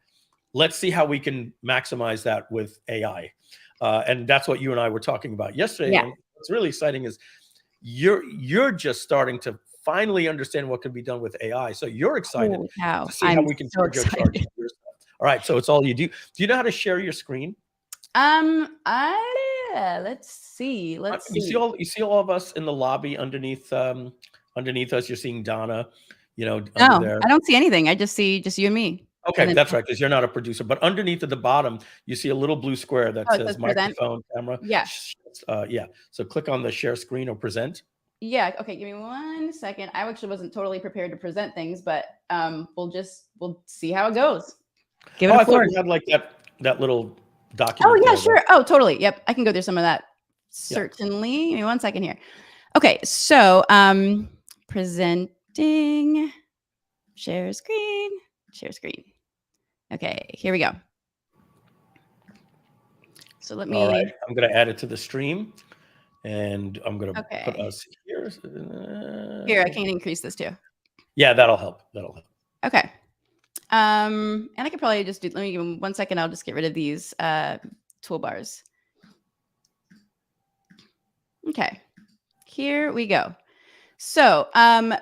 Let's see how we can maximize that with AI. And that's what you and I were talking about yesterday. Yeah. And what's really exciting is you're just starting to finally understand what can be done with AI. So you're excited to see how we can charge your stuff. All right, so it's all you do. Do you know how to share your screen? Let's see. You see all of us in the lobby underneath us. You're seeing Donna, under there. I don't see anything. I just see you and me. Okay, that's right, because you're not a producer. But underneath at the bottom, you see a little blue square that says microphone, camera. Yeah. So click on the share screen or present. Yeah. Okay. Give me 1 second. I actually wasn't totally prepared to present things, but we'll see how it goes. Give it a I floor. thought you had like that little document. Oh yeah, sure. Oh, totally. Yep. I can go through some of that. Certainly. Yeah. Give me 1 second here. Okay. So presenting, share screen. Okay, here we go. So let me. All right. I'm going to add it to the stream, and I'm going to put us here. Here, I can increase this too. Yeah, that'll help. Okay. And I could probably just let me give them 1 second. I'll just get rid of these toolbars. Okay, here we go. So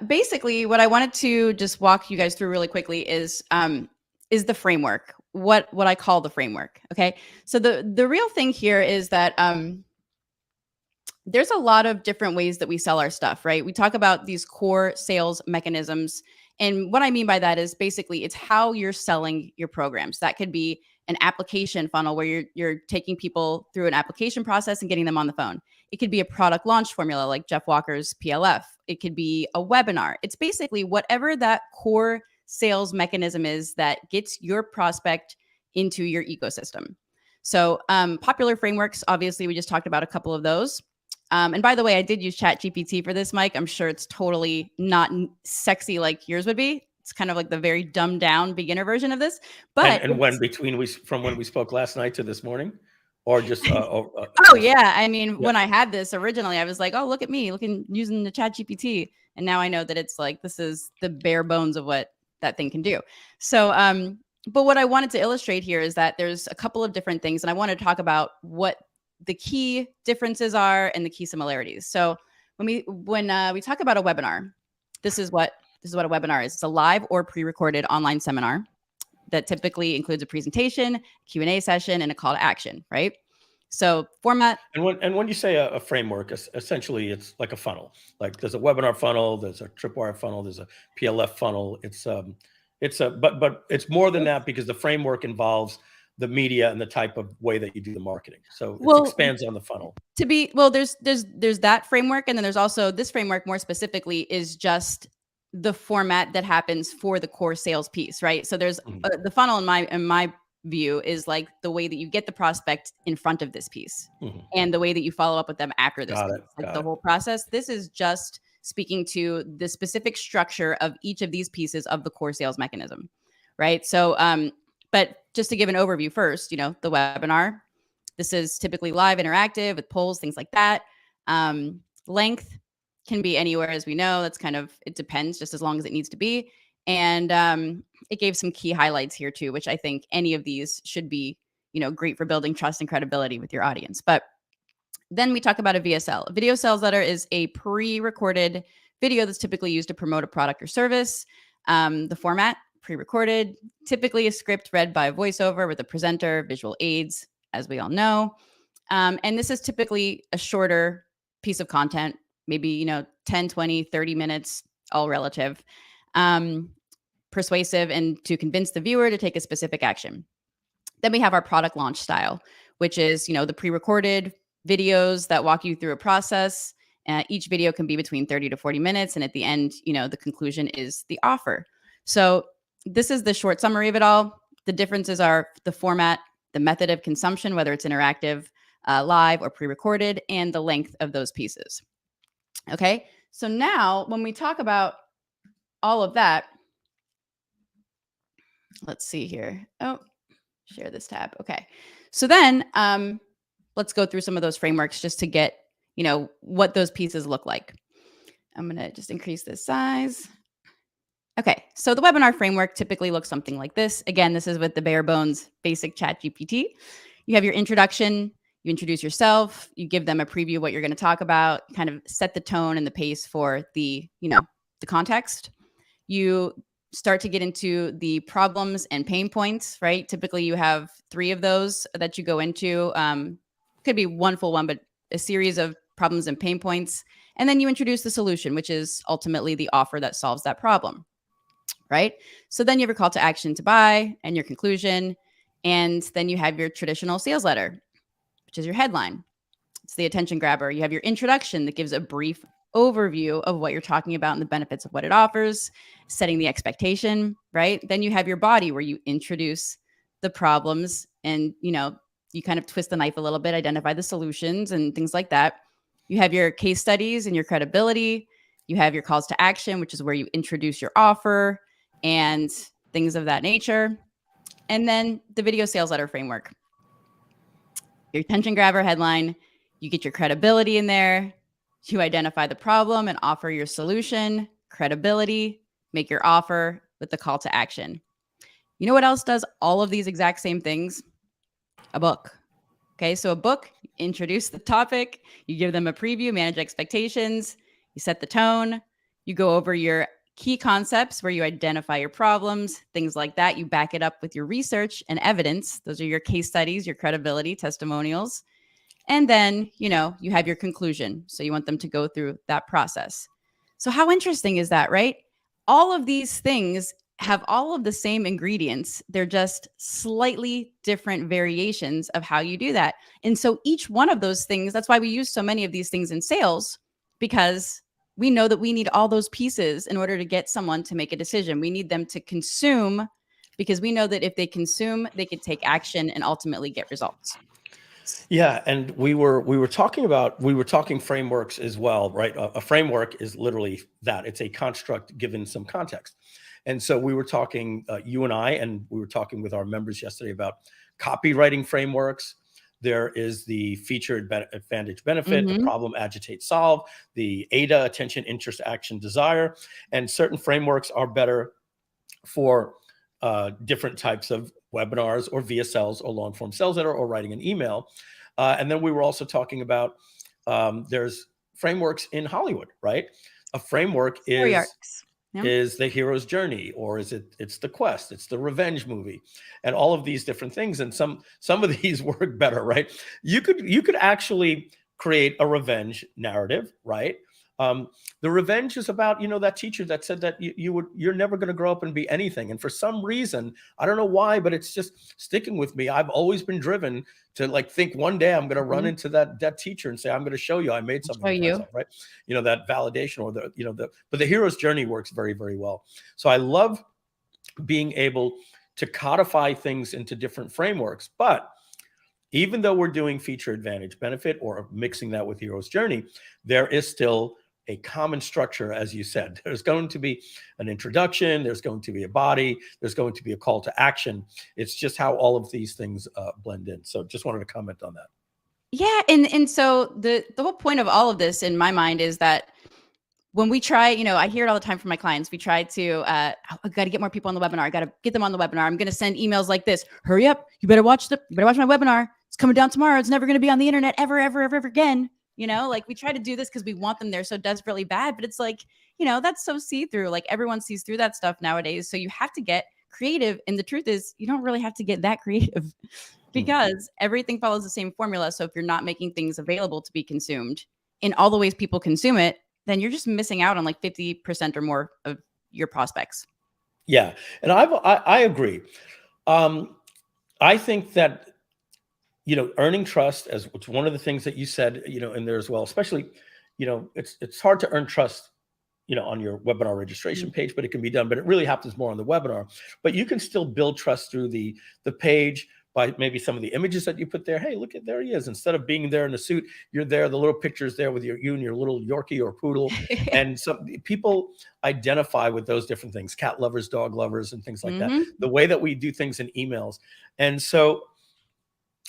basically what I wanted to just walk you guys through really quickly is the framework, what I call the framework. Okay. So the real thing here is that there's a lot of different ways that we sell our stuff, right? We talk about these core sales mechanisms. And what I mean by that is basically it's how you're selling your programs. That could be an application funnel where you're taking people through an application process and getting them on the phone. It could be a product launch formula like Jeff Walker's PLF. It could be a webinar. It's basically whatever that core sales mechanism is that gets your prospect into your ecosystem. So popular frameworks, obviously, we just talked about a couple of those. And by the way, I did use ChatGPT for this, Mike. I'm sure it's totally not sexy like yours would be. It's kind of like the very dumbed down beginner version of this. But and when when we spoke last night to this morning, or just oh yeah, I mean, when I had this originally, I was like, oh, look at me using the ChatGPT, and now I know that it's like this is the bare bones of what that thing can do. So but what I wanted to illustrate here is that there's a couple of different things, and I want to talk about what the key differences are and the key similarities. So when we talk about a webinar, this is what a webinar is. It's a live or pre-recorded online seminar that typically includes a presentation, Q&A session, and a call to action, right? So format. And when you say a framework, essentially it's like a funnel. Like there's a webinar funnel, there's a tripwire funnel, there's a PLF funnel. But it's more than that, because the framework involves the media and the type of way that you do the marketing. So it expands on the funnel. There's that framework, and then there's also this framework more specifically is just the format that happens for the core sales piece, right? So there's the funnel in my view is like the way that you get the prospect in front of this piece and the way that you follow up with them after this piece. The whole process. This is just speaking to the specific structure of each of these pieces of the core sales mechanism, right? So but just to give an overview first, the webinar, this is typically live, interactive with polls, things like that. Length can be anywhere, as we know. That's it depends, just as long as it needs to be. And it gave some key highlights here too, which I think any of these should be, great for building trust and credibility with your audience. But then we talk about a VSL. A video sales letter is a pre-recorded video that's typically used to promote a product or service. The format, pre-recorded, typically a script read by a voiceover with a presenter, visual aids, as we all know. And this is typically a shorter piece of content, maybe, 10, 20, 30 minutes, all relative, persuasive, and to convince the viewer to take a specific action. Then we have our product launch style, which is, the pre-recorded videos that walk you through a process. Each video can be between 30 to 40 minutes. And at the end, the conclusion is the offer. So this is the short summary of it all. The differences are the format, the method of consumption, whether it's interactive, live, or pre-recorded, and the length of those pieces. Okay, so now when we talk about all of that, let's see here. Oh, share this tab. Okay, so then let's go through some of those frameworks just to get, what those pieces look like. I'm going to just increase this size. Okay, so the webinar framework typically looks something like this. Again, this is with the bare bones basic ChatGPT. You have your introduction, you introduce yourself, you give them a preview of what you're going to talk about, kind of set the tone and the pace for the, the context. You start to get into the problems and pain points, right? Typically you have 3 of those that you go into. Could be one full one, but a series of problems and pain points. And then you introduce the solution, which is ultimately the offer that solves that problem, right? So then you have your call to action to buy and your conclusion. And then you have your traditional sales letter, which is your headline. It's the attention grabber. You have your introduction that gives a brief overview of what you're talking about and the benefits of what it offers, setting the expectation, right? Then you have your body where you introduce the problems and, you kind of twist the knife a little bit, identify the solutions and things like that. You have your case studies and your credibility. You have your calls to action, which is where you introduce your offer and things of that nature. And then the video sales letter framework. Your attention grabber headline, you get your credibility in there. You identify the problem and offer your solution, credibility, make your offer with the call to action. You know what else does all of these exact same things? A book. Okay, so a book, you introduce the topic, you give them a preview, manage expectations, you set the tone, you go over your key concepts where you identify your problems, things like that. You back it up with your research and evidence. Those are your case studies, your credibility, testimonials. And then, you have your conclusion. So you want them to go through that process. So how interesting is that, right? All of these things have all of the same ingredients. They're just slightly different variations of how you do that. And so each one of those things, that's why we use so many of these things in sales, because we know that we need all those pieces in order to get someone to make a decision. We need them to consume because we know that if they consume, they can take action and ultimately get results. Yeah, and we were talking frameworks as well, right? A framework is literally that. It's a construct given some context. And so we were talking, you and I, and we were talking with our members yesterday about copywriting frameworks. There is the feature advantage benefit, the problem agitate solve, the AIDA attention interest action desire, and certain frameworks are better for different types of webinars or VSLs or long form sales letter or writing an email. And then we were also talking about there's frameworks in Hollywood, right? A framework is the hero's journey, or it's the quest, it's the revenge movie, and all of these different things. And some of these work better, right? You could actually create a revenge narrative, right? The revenge is about, that teacher that said that you're never going to grow up and be anything. And for some reason, I don't know why, but it's just sticking with me. I've always been driven to think one day I'm going to run into that teacher and say, I'm going to show you I made something of myself, right? That validation or but the hero's journey works very, very well. So I love being able to codify things into different frameworks, but even though we're doing feature advantage benefit or mixing that with hero's journey, there is still a common structure, as you said. There's going to be an introduction, there's going to be a body, there's going to be a call to action. It's just how all of these things blend in. So just wanted to comment on that. Yeah, and so the whole point of all of this in my mind is that when we try, I hear it all the time from my clients. We try to, I got to get more people on the webinar. I got to get them on the webinar. I'm going to send emails like this. Hurry up. You better watch my webinar. It's coming down tomorrow. It's never going to be on the internet ever again. We try to do this because we want them there so desperately bad, but it's that's so see-through. Everyone sees through that stuff nowadays. So you have to get creative. And the truth is, you don't really have to get that creative because everything follows the same formula. So if you're not making things available to be consumed in all the ways people consume it, then you're just missing out on like 50% or more of your prospects. Yeah. And I agree. I think that, earning trust, as it's one of the things that you said, in there as well, especially, it's hard to earn trust, on your webinar registration page, but it can be done, but it really happens more on the webinar. But you can still build trust through the page by maybe some of the images that you put there. Hey, look at, there he is. Instead of being there in the suit, you're there, the little picture's there with you and your little Yorkie or poodle. And some people identify with those different things, cat lovers, dog lovers, and things like that. The way that we do things in emails. And so,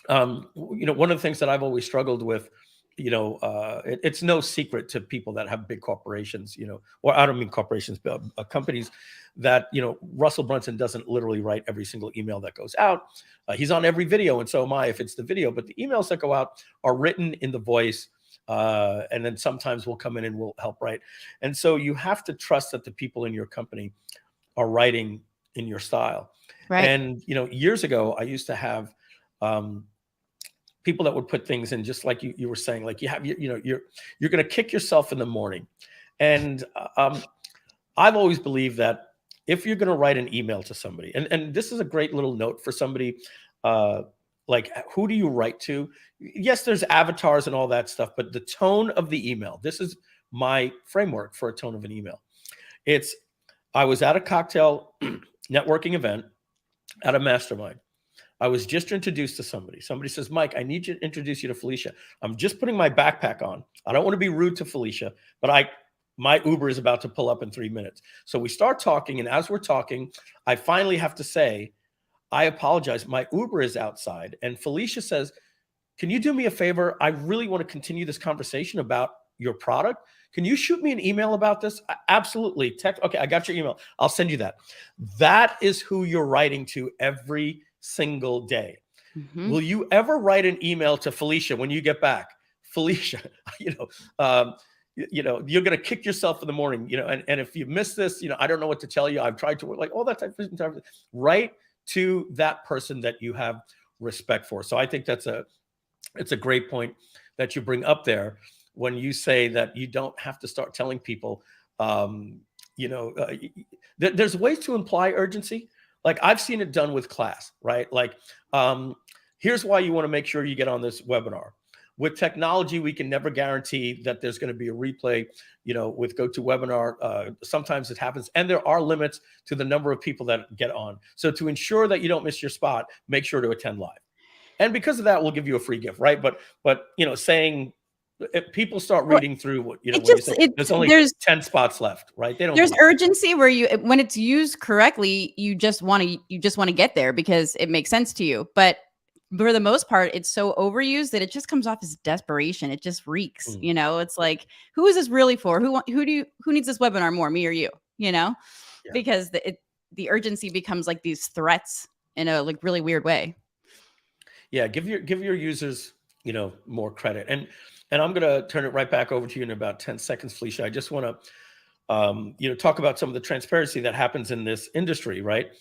one of the things that I've always struggled with, it's no secret to people that have big corporations, or I don't mean corporations, but companies that, Russell Brunson doesn't literally write every single email that goes out. He's on every video, and so am I if it's the video, but the emails that go out are written in the voice, and then sometimes we'll come in and we'll help write. And so you have to trust that the people in your company are writing in your style. Right. And, years ago, I used to have people that would put things in, just like you were saying, like you're going to kick yourself in the morning. And I've always believed that if you're going to write an email to somebody, and this is a great little note for somebody, like, who do you write to? Yes, there's avatars and all that stuff, but the tone of the email, this is my framework for a tone of an email. I was at a cocktail networking event at a mastermind. I was just introduced to somebody. Somebody says, Mike, I need to introduce you to Felicia. I'm just putting my backpack on. I don't want to be rude to Felicia, but my Uber is about to pull up in 3 minutes. So we start talking, and as we're talking, I finally have to say, I apologize. My Uber is outside. And Felicia says, can you do me a favor? I really want to continue this conversation about your product. Can you shoot me an email about this? Absolutely. Text. Okay, I got your email. I'll send you that. That is who you're writing to every single day. Will you ever write an email to Felicia when you get back? Felicia, you're going to kick yourself in the morning, and if you miss this, I don't know what to tell you. I've tried to work, like all that type of stuff. Write to that person that you have respect for. So I think it's a great point that you bring up there when you say that you don't have to start telling people, there's ways to imply urgency. Like I've seen it done with class, right? Like, here's why you want to make sure you get on this webinar. With technology, we can never guarantee that there's going to be a replay, with GoToWebinar. Sometimes it happens, and there are limits to the number of people that get on. So to ensure that you don't miss your spot, make sure to attend live. And because of that, we'll give you a free gift, right? But saying, if people start reading through what there's only 10 spots left, right? There's urgency where when it's used correctly, you just want to get there because it makes sense to you. But for the most part, it's so overused that it just comes off as desperation. It just reeks. It's like, who is this really for? Who needs this webinar more, me or you? Because the urgency becomes like these threats in a like really weird way. Yeah, give your users more credit. And I'm going to turn it right back over to you in about 10 seconds, Felicia. I just want to, talk about some of the transparency that happens in this industry, right?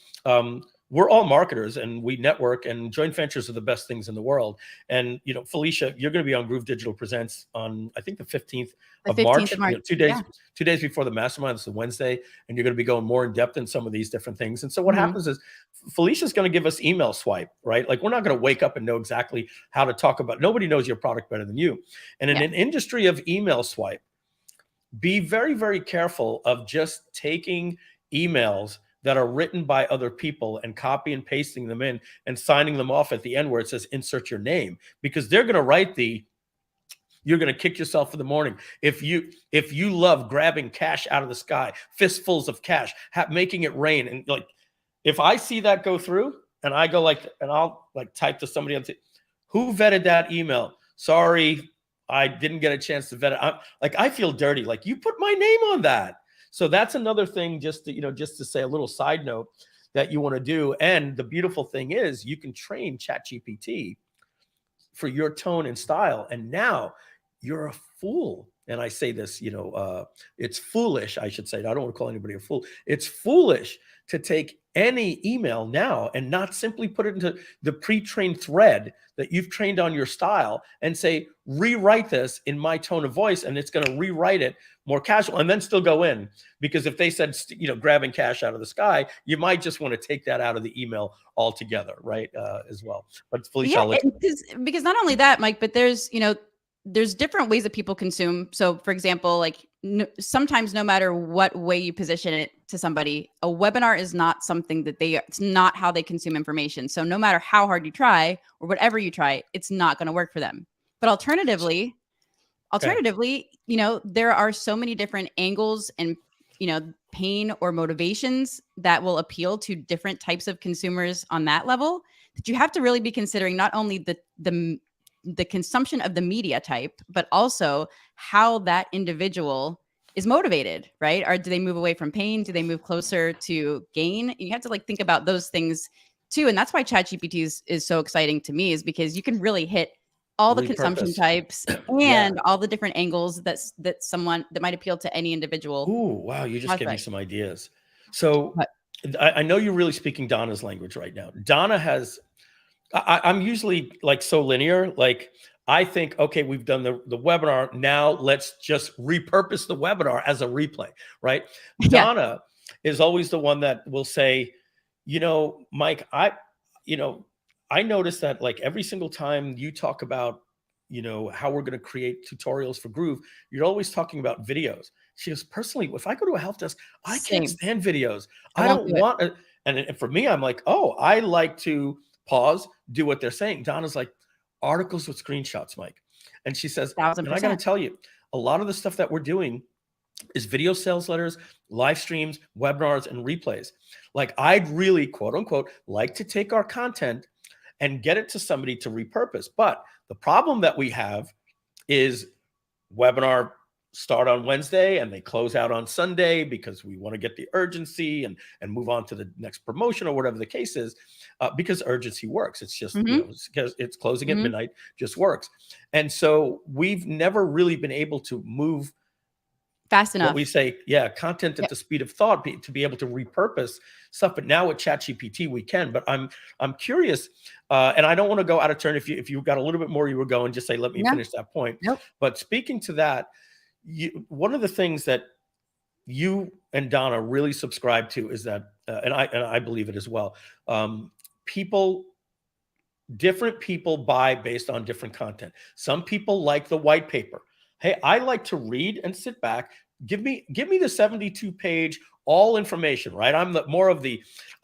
We're all marketers and we network, and joint ventures are the best things in the world. And, Felicia, you're going to be on Groove Digital Presents on, I think, the 15th of March. 2 days before the mastermind. It's a Wednesday, and you're going to be going more in depth in some of these different things. And so what happens is Felicia's going to give us email swipe, right? Like we're not going to wake up and know exactly how to talk about. Nobody knows your product better than you. And in an industry of email swipe, be very, very careful of just taking emails that are written by other people and copy and pasting them in and signing them off at the end where it says insert your name, because they're going to write you're going to kick yourself in the morning. If you love grabbing cash out of the sky, fistfuls of cash, making it rain. And like, if I see that go through and I go and I'll type to somebody else, who vetted that email? Sorry, I didn't get a chance to vet it. I feel dirty. Like you put my name on that. So that's another thing, just to say a little side note that you want to do. And the beautiful thing is you can train ChatGPT for your tone and style. And now you're a fool. And I say this, it's foolish, I should say. I don't want to call anybody a fool. It's foolish to take any email now and not simply put it into the pre-trained thread that you've trained on your style and say, rewrite this in my tone of voice, and it's going to rewrite it more casual, and then still go in. Because if they said, grabbing cash out of the sky, you might just want to take that out of the email altogether, right? As well. But Felicia, because not only that, Mike, but there's different ways that people consume. So for example, like sometimes no matter what way you position it to somebody, a webinar is not something that it's not how they consume information. So no matter how hard you try or whatever you try, it's not going to work for them. But alternatively, there are so many different angles and, pain or motivations that will appeal to different types of consumers on that level, that you have to really be considering not only the consumption of the media type, but also how that individual is motivated, right? Or do they move away from pain? Do they move closer to gain? You have to think about those things too. And that's why ChatGPT is so exciting to me, is because you can really hit all the consumption types and all the different angles that might appeal to any individual. Ooh, wow. You just gave me some ideas. So I know you're really speaking Donna's language right now. Donna has, I'm usually so linear. I think, okay, we've done the webinar. Now let's just repurpose the webinar as a replay, right? Yeah. Donna is always the one that will say, Mike, I noticed that every single time you talk about, how we're going to create tutorials for Groove, you're always talking about videos. She goes, personally, if I go to a help desk, I can't stand videos. I don't want it. And for me, I'm like, oh, I like to pause, do what they're saying. Donna's like, articles with screenshots, Mike. And she says, 1,000%. And I got to tell you, a lot of the stuff that we're doing is video sales letters, live streams, webinars, and replays. I'd really, quote unquote, like to take our content and get it to somebody to repurpose. But the problem that we have is webinar start on Wednesday and they close out on Sunday because we want to get the urgency and move on to the next promotion or whatever the case is, because urgency works. It's just, because it's closing at midnight just works. And so we've never really been able to move fast enough. What we say, content at the speed of thought, to be able to repurpose stuff. But now with ChatGPT, we can. But I'm curious, and I don't want to go out of turn. If you got a little bit more you were going, just say, let me finish that point. Nope. But speaking to that, one of the things that you and Donna really subscribe to is that, and I believe it as well. Different people buy based on different content. Some people like the white paper. Hey, I like to read and sit back. Give me the 72-page all information, right? I'm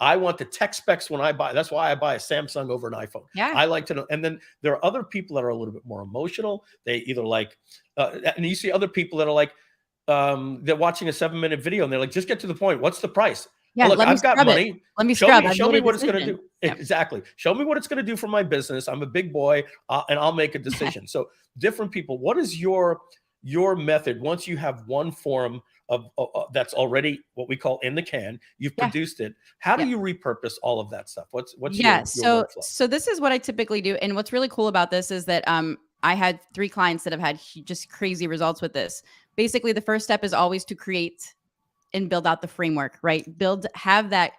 I want the tech specs when I buy. That's why I buy a Samsung over an iPhone. Yeah. I like to know. And then there are other people that are a little bit more emotional. They either and you see other people that are they're watching a 7-minute video and they're like, just get to the point. What's the price? Yeah, look, I've got money. Let me show me what it's going to do. Yeah. Exactly. Show me what it's going to do for my business. I'm a big boy, and I'll make a decision. So different people. What is your method once you have one form of that's already what we call in the can? You've produced it. How do you repurpose all of that stuff? What's your workflow? So this is what I typically do, and what's really cool about this is that I had 3 clients that have had just crazy results with this. Basically, the first step is always to create and build out the framework, right? Have that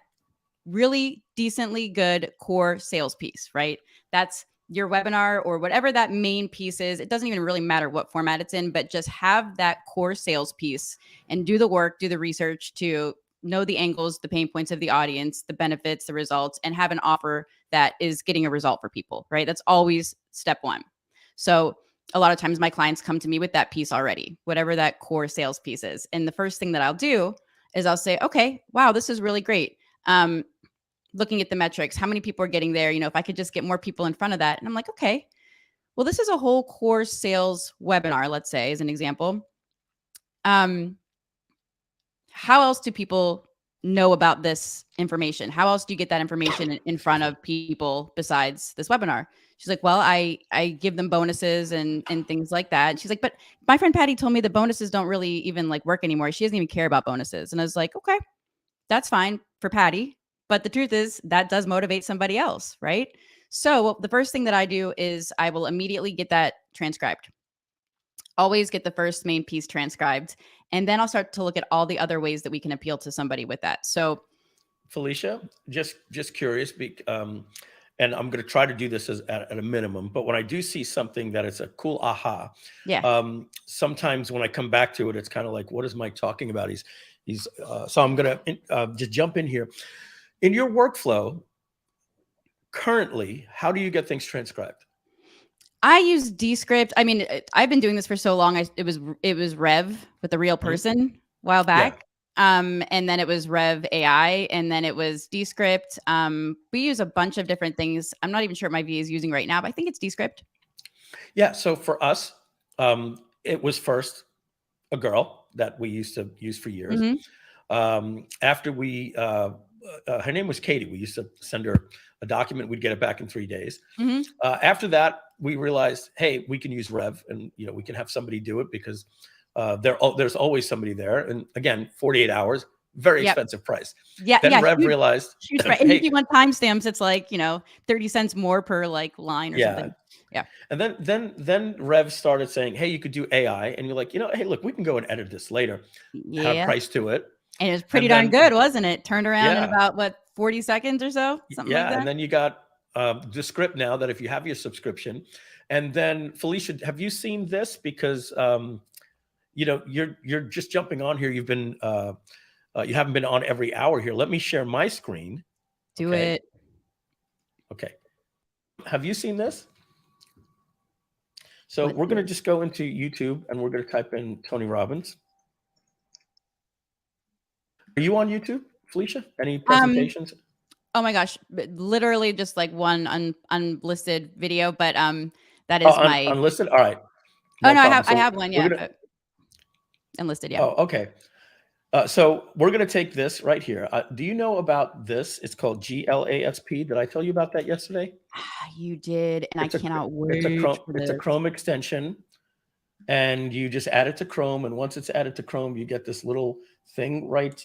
really decently good core sales piece, right? That's your webinar or whatever that main piece is. It doesn't even really matter what format it's in, but just have that core sales piece and do the work, do the research to know the angles, the pain points of the audience, the benefits, the results, and have an offer that is getting a result for people, right? That's always step 1. So a lot of times my clients come to me with that piece already, whatever that core sales piece is. And the first thing that I'll do is I'll say, okay, wow, this is really great. Looking at the metrics, how many people are getting there? If I could just get more people in front of that. And I'm like, okay, well, this is a whole core sales webinar, let's say, as an example. How else do people know about this information? How else do you get that information in front of people besides this webinar? She's like, well, I give them bonuses and things like that. And she's like, but my friend Patty told me that bonuses don't really even work anymore. She doesn't even care about bonuses. And I was like, okay, that's fine for Patty. But the truth is that does motivate somebody else, right? So the first thing that I do is I will immediately get that transcribed. Always get the first main piece transcribed. And then I'll start to look at all the other ways that we can appeal to somebody with that. So Felicia, just curious, and I'm going to try to do this at a minimum, but when I do see something that it's a cool aha, sometimes when I come back to it, it's kind of like, what is Mike talking about? So I'm going to just jump in here. In your workflow, currently, how do you get things transcribed? I use Descript. I mean, I've been doing this for so long. It was Rev with the real person a while back. And then it was Rev.ai, and then it was Descript. We use a bunch of different things. I'm not even sure what my VA is using right now, but I think it's Descript. Yeah. So for us, it was first a girl that we used to use for years. After we, her name was Katie. We used to send her a document. We'd get it back in 3 days. After that, we realized, hey, we can use Rev, and we can have somebody do it because there's always somebody there. And again, 48 hours, very expensive price. Then Rev realized, right. And if you want timestamps, it's like 30 cents more per like line or something. Yeah. And then Rev started saying, hey, you could do AI, and you're like, hey, look, we can go and edit this later. Have price to it. And it was pretty darn good, wasn't it? Turned around in about 40 seconds or so, something like that. And then you got Descript now, that if you have your subscription. And then Felicia, have you seen this? Because you're just jumping on here. You've been you haven't been on every hour here. Let me share my screen. Do it. Okay. Have you seen this? So we're going to just go into YouTube and we're going to type in Tony Robbins. Are you on YouTube, Felicia? Any presentations? Oh my gosh, literally just like one unlisted video, but that is my unlisted. All right. No I have one. Yeah, unlisted. Yeah. Oh, okay. So we're going to take this right here. Do you know about this? It's called Glasp. Did I tell you about that yesterday? You did, and I cannot wait. It's a Chrome extension, and you just add it to Chrome. And once it's added to Chrome, you get this little thing right.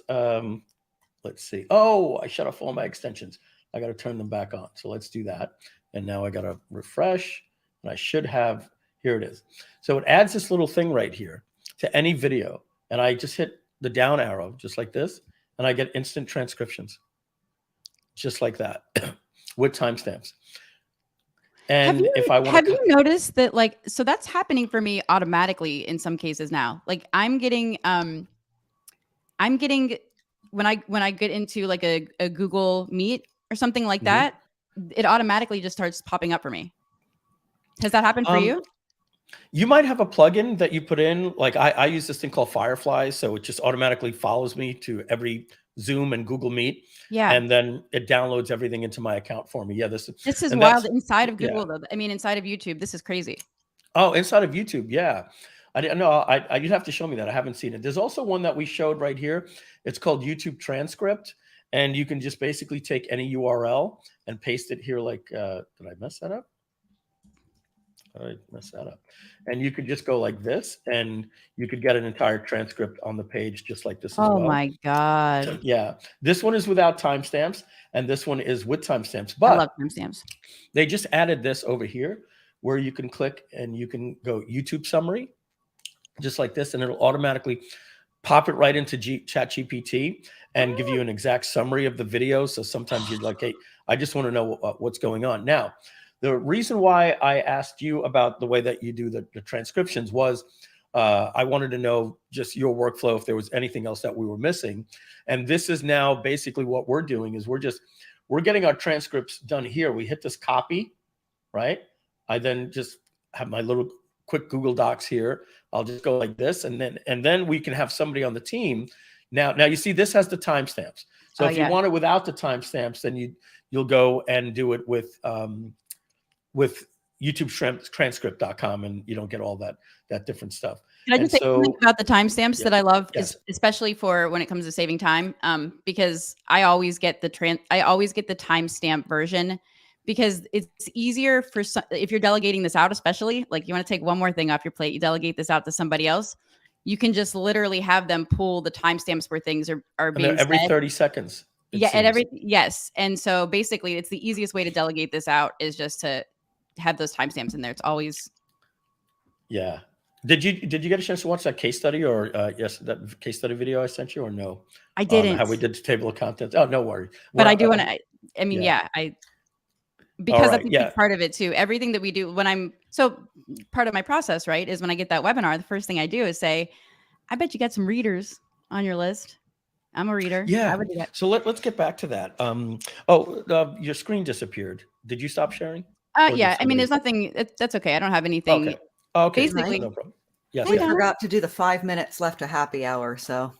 Let's see. Oh, I shut off all my extensions. I got to turn them back on. So let's do that. And now I got to refresh, and I should have. Here it is. So it adds this little thing right here to any video, and I just hit the down arrow just like this, and I get instant transcriptions just like that with timestamps. And if I want, have you noticed that, like, so that's happening for me automatically in some cases now? Like I'm getting when I get into like a Google Meet or something like that, it automatically just starts popping up for me. Has that happened for you? You might have a plugin that you put in. Like I use this thing called Firefly, so it just automatically follows me to every Zoom and Google Meet. Yeah. And then it downloads everything into my account for me. Yeah, this is wild. Inside of Google, though. I mean, inside of YouTube, this is crazy. Oh, inside of YouTube, yeah. I didn't know. You'd have to show me that. I haven't seen it. There's also one that we showed right here. It's called YouTube Transcript, and you can just basically take any URL and paste it here. Like, did I mess that up? I messed that up. And you could just go like this, and you could get an entire transcript on the page just like this as well. Oh my God. Yeah. This one is without timestamps, and this one is with timestamps. But I love timestamps. They just added this over here where you can click and you can go YouTube summary, just like this, and it'll automatically pop it right into ChatGPT and give you an exact summary of the video. So sometimes you're like, hey, I just want to know what's going on. Now, the reason why I asked you about the way that you do the transcriptions was I wanted to know just your workflow, if there was anything else that we were missing. And this is now basically what we're doing is we're getting our transcripts done here. We hit this copy, right? I then just have my little quick Google Docs here. I'll just go like this, and then we can have somebody on the team. Now you see this has the timestamps. So if you want it without the timestamps, then you'll go and do it with YouTube transcript.com, and you don't get all that different stuff. Can I just say something about the timestamps that I love, especially for when it comes to saving time? Because I always get the timestamp version, because it's easier for if you're delegating this out, especially like you want to take one more thing off your plate, you delegate this out to somebody else. You can just literally have them pull the timestamps where things are being said. Every 30 seconds. Yeah, yes. And so basically, it's the easiest way to delegate this out is just to have those timestamps in there. It's always Did you get a chance to watch that case study or yes, that case study video I sent you or no? I didn't. How we did the table of contents. Oh, no worries. But I do want to. I mean, yeah. Because right, that's a big part of it too. Everything that we do part of my process, right, is when I get that webinar, the first thing I do is say, I bet you got some readers on your list. I'm a reader. Yeah. I would do that. So let's get back to that. Your screen disappeared. Did you stop sharing? Yeah. I mean, there's nothing. That's okay. I don't have anything. Okay. Basically, no problem. Yes. We forgot to do the 5 minutes left to happy hour, so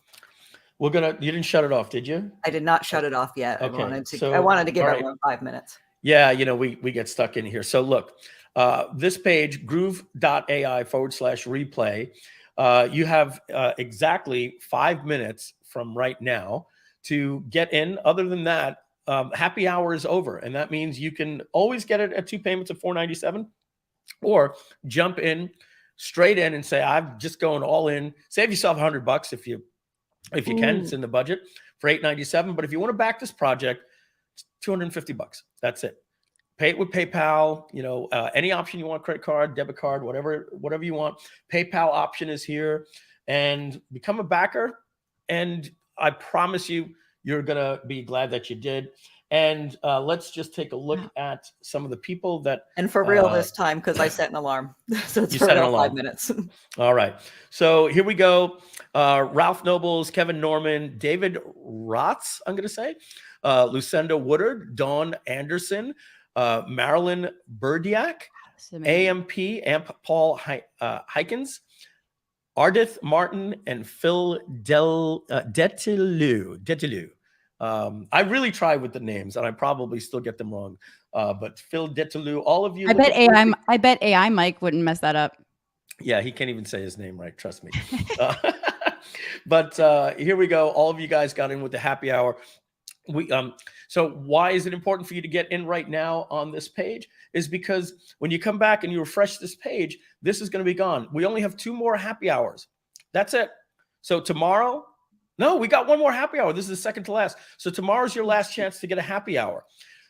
you didn't shut it off, did you? I did not shut it off yet. Okay. I wanted to give everyone 5 minutes. Yeah, we get stuck in here. So look, this page, Groove.ai /replay, you have exactly 5 minutes from right now to get in. Other than that, happy hour is over. And that means you can always get it at 2 payments of $497 or jump in straight in and say, I'm just going all in. Save yourself $100 if you can. It's in the budget for $897. But if you want to back this project, it's $250. That's it. Pay it with PayPal. Any option you want, credit card, debit card, whatever you want. PayPal option is here, and become a backer. And I promise you're gonna be glad that you did. And let's just take a look at some of the people that. And for real this time, because I set an alarm. So it's for real 5 minutes. All right. So here we go. Ralph Nobles, Kevin Norman, David Rotz, I'm going to say, Lucinda Woodard, Dawn Anderson, Marilyn Burdiak, Amp Paul Hykins, Ardith Martin, and Phil Detilou. I really tried with the names, and I probably still get them wrong. But Phil Detilou, all of you. I bet AI Mike wouldn't mess that up. Yeah, he can't even say his name right. Trust me. But here we go. All of you guys got in with the happy hour. So why is it important for you to get in right now on this page? Is because when you come back and you refresh this page, this is going to be gone. We only have 2 more happy hours. That's it. So tomorrow. No, we got 1 more happy hour. This is the second to last. So tomorrow's your last chance to get a happy hour.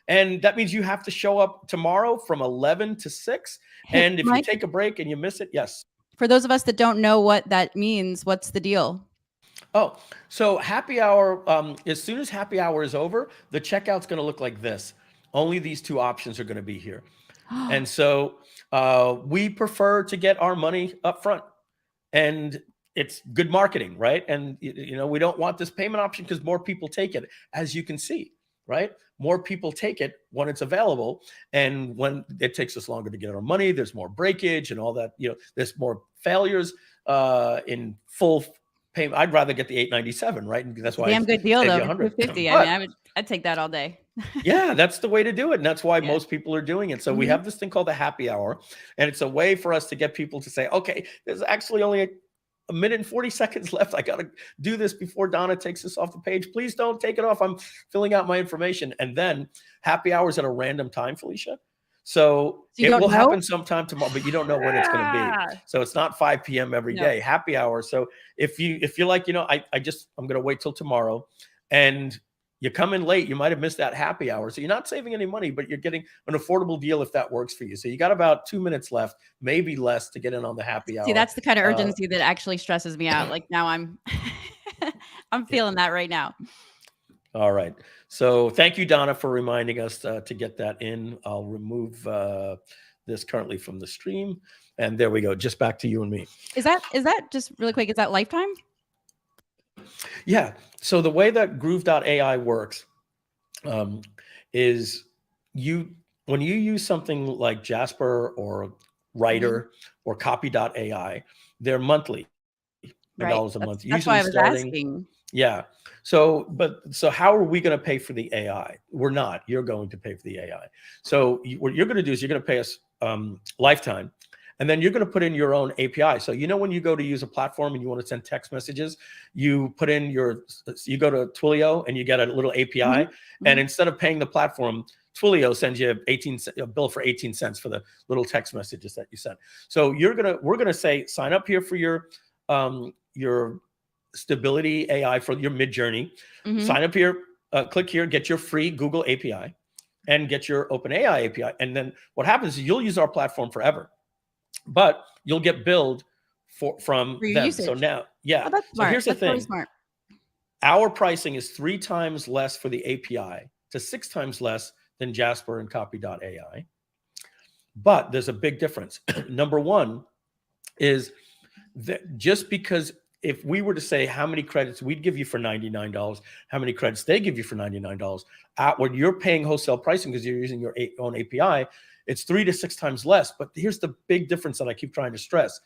And that means you have to show up tomorrow from 11 to 6. And if Mike, you take a break and you miss it, yes. For those of us that don't know what that means, what's the deal? Oh, so happy hour, as soon as happy hour is over, the checkout's going to look like this. Only these 2 options are going to be here. And so we prefer to get our money up front. And it's good marketing, right? And we don't want this payment option because more people take it, as you can see, right? More people take it when it's available, and when it takes us longer to get our money, there's more breakage and all that. There's more failures in full payment. I'd rather get the $897, right? And that's why damn good deal though. $250. I mean, I'd take that all day. Yeah, that's the way to do it, and that's why most people are doing it. So we have this thing called the happy hour, and it's a way for us to get people to say, okay, there's actually only a minute and 40 seconds left. I got to do this before Donna takes this off the page. Please don't take it off. I'm filling out my information. And then happy hours at a random time, Felicia. So it will happen sometime tomorrow, but you don't know when it's going to be. So it's not 5 p.m. every day, happy hour. So if you're like, I'm going to wait till tomorrow, and you come in late, you might have missed that happy hour. So you're not saving any money, but you're getting an affordable deal if that works for you. So you got about 2 minutes left, maybe less, to get in on the happy hour. See, that's the kind of urgency that actually stresses me out. Like now I'm feeling that right now. All right. So thank you, Donna, for reminding us to get that in. I'll remove this currently from the stream. And there we go. Just back to you and me. Is that just really quick? Is that lifetime? Yeah. So the way that Groove.ai works is when you use something like Jasper or Writer or Copy.ai, they're monthly, $1 a month. That's why I was asking. Yeah. So how are we going to pay for the AI? We're not. You're going to pay for the AI. So what you're going to do is you're going to pay us lifetime. And then you're going to put in your own API. So, when you go to use a platform and you want to send text messages, you put in you go to Twilio and you get a little API. And instead of paying the platform, Twilio sends you a bill for 18 cents for the little text messages that you send. So we're going to say, sign up here for your Stability AI for your Midjourney. Sign up here, click here, get your free Google API and get your OpenAI API. And then what happens is you'll use our platform forever. But you'll get billed from your them. usage. So now, yeah. Oh, that's So smart. here's the That's really thing. smart. Our pricing is 3 times less for the API to 6 times less than Jasper and Copy.ai. But there's a big difference. Number one is that just because if we were to say how many credits we'd give you for $99, how many credits they give you for $99, when you're paying wholesale pricing because you're using your own API, it's 3 to 6 times less. But here's the big difference that I keep trying to stress.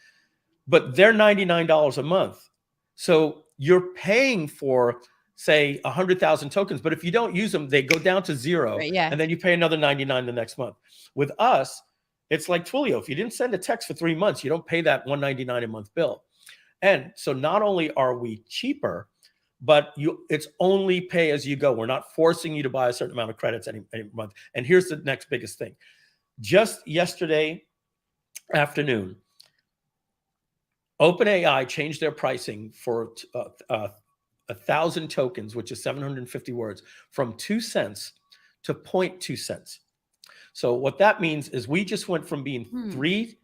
But they're $99 a month. So you're paying for, say, 100,000 tokens. But if you don't use them, they go down to 0. Right, yeah. And then you pay another 99 the next month. With us, it's like Twilio. If you didn't send a text for 3 months, you don't pay that $199 a month bill. And so not only are we cheaper, but it's only pay as you go. We're not forcing you to buy a certain amount of credits any month. And here's the next biggest thing. Just yesterday afternoon, OpenAI changed their pricing for 1,000 tokens, which is 750 words, from 2 cents to 0.2 cents. So what that means is we just went from being 3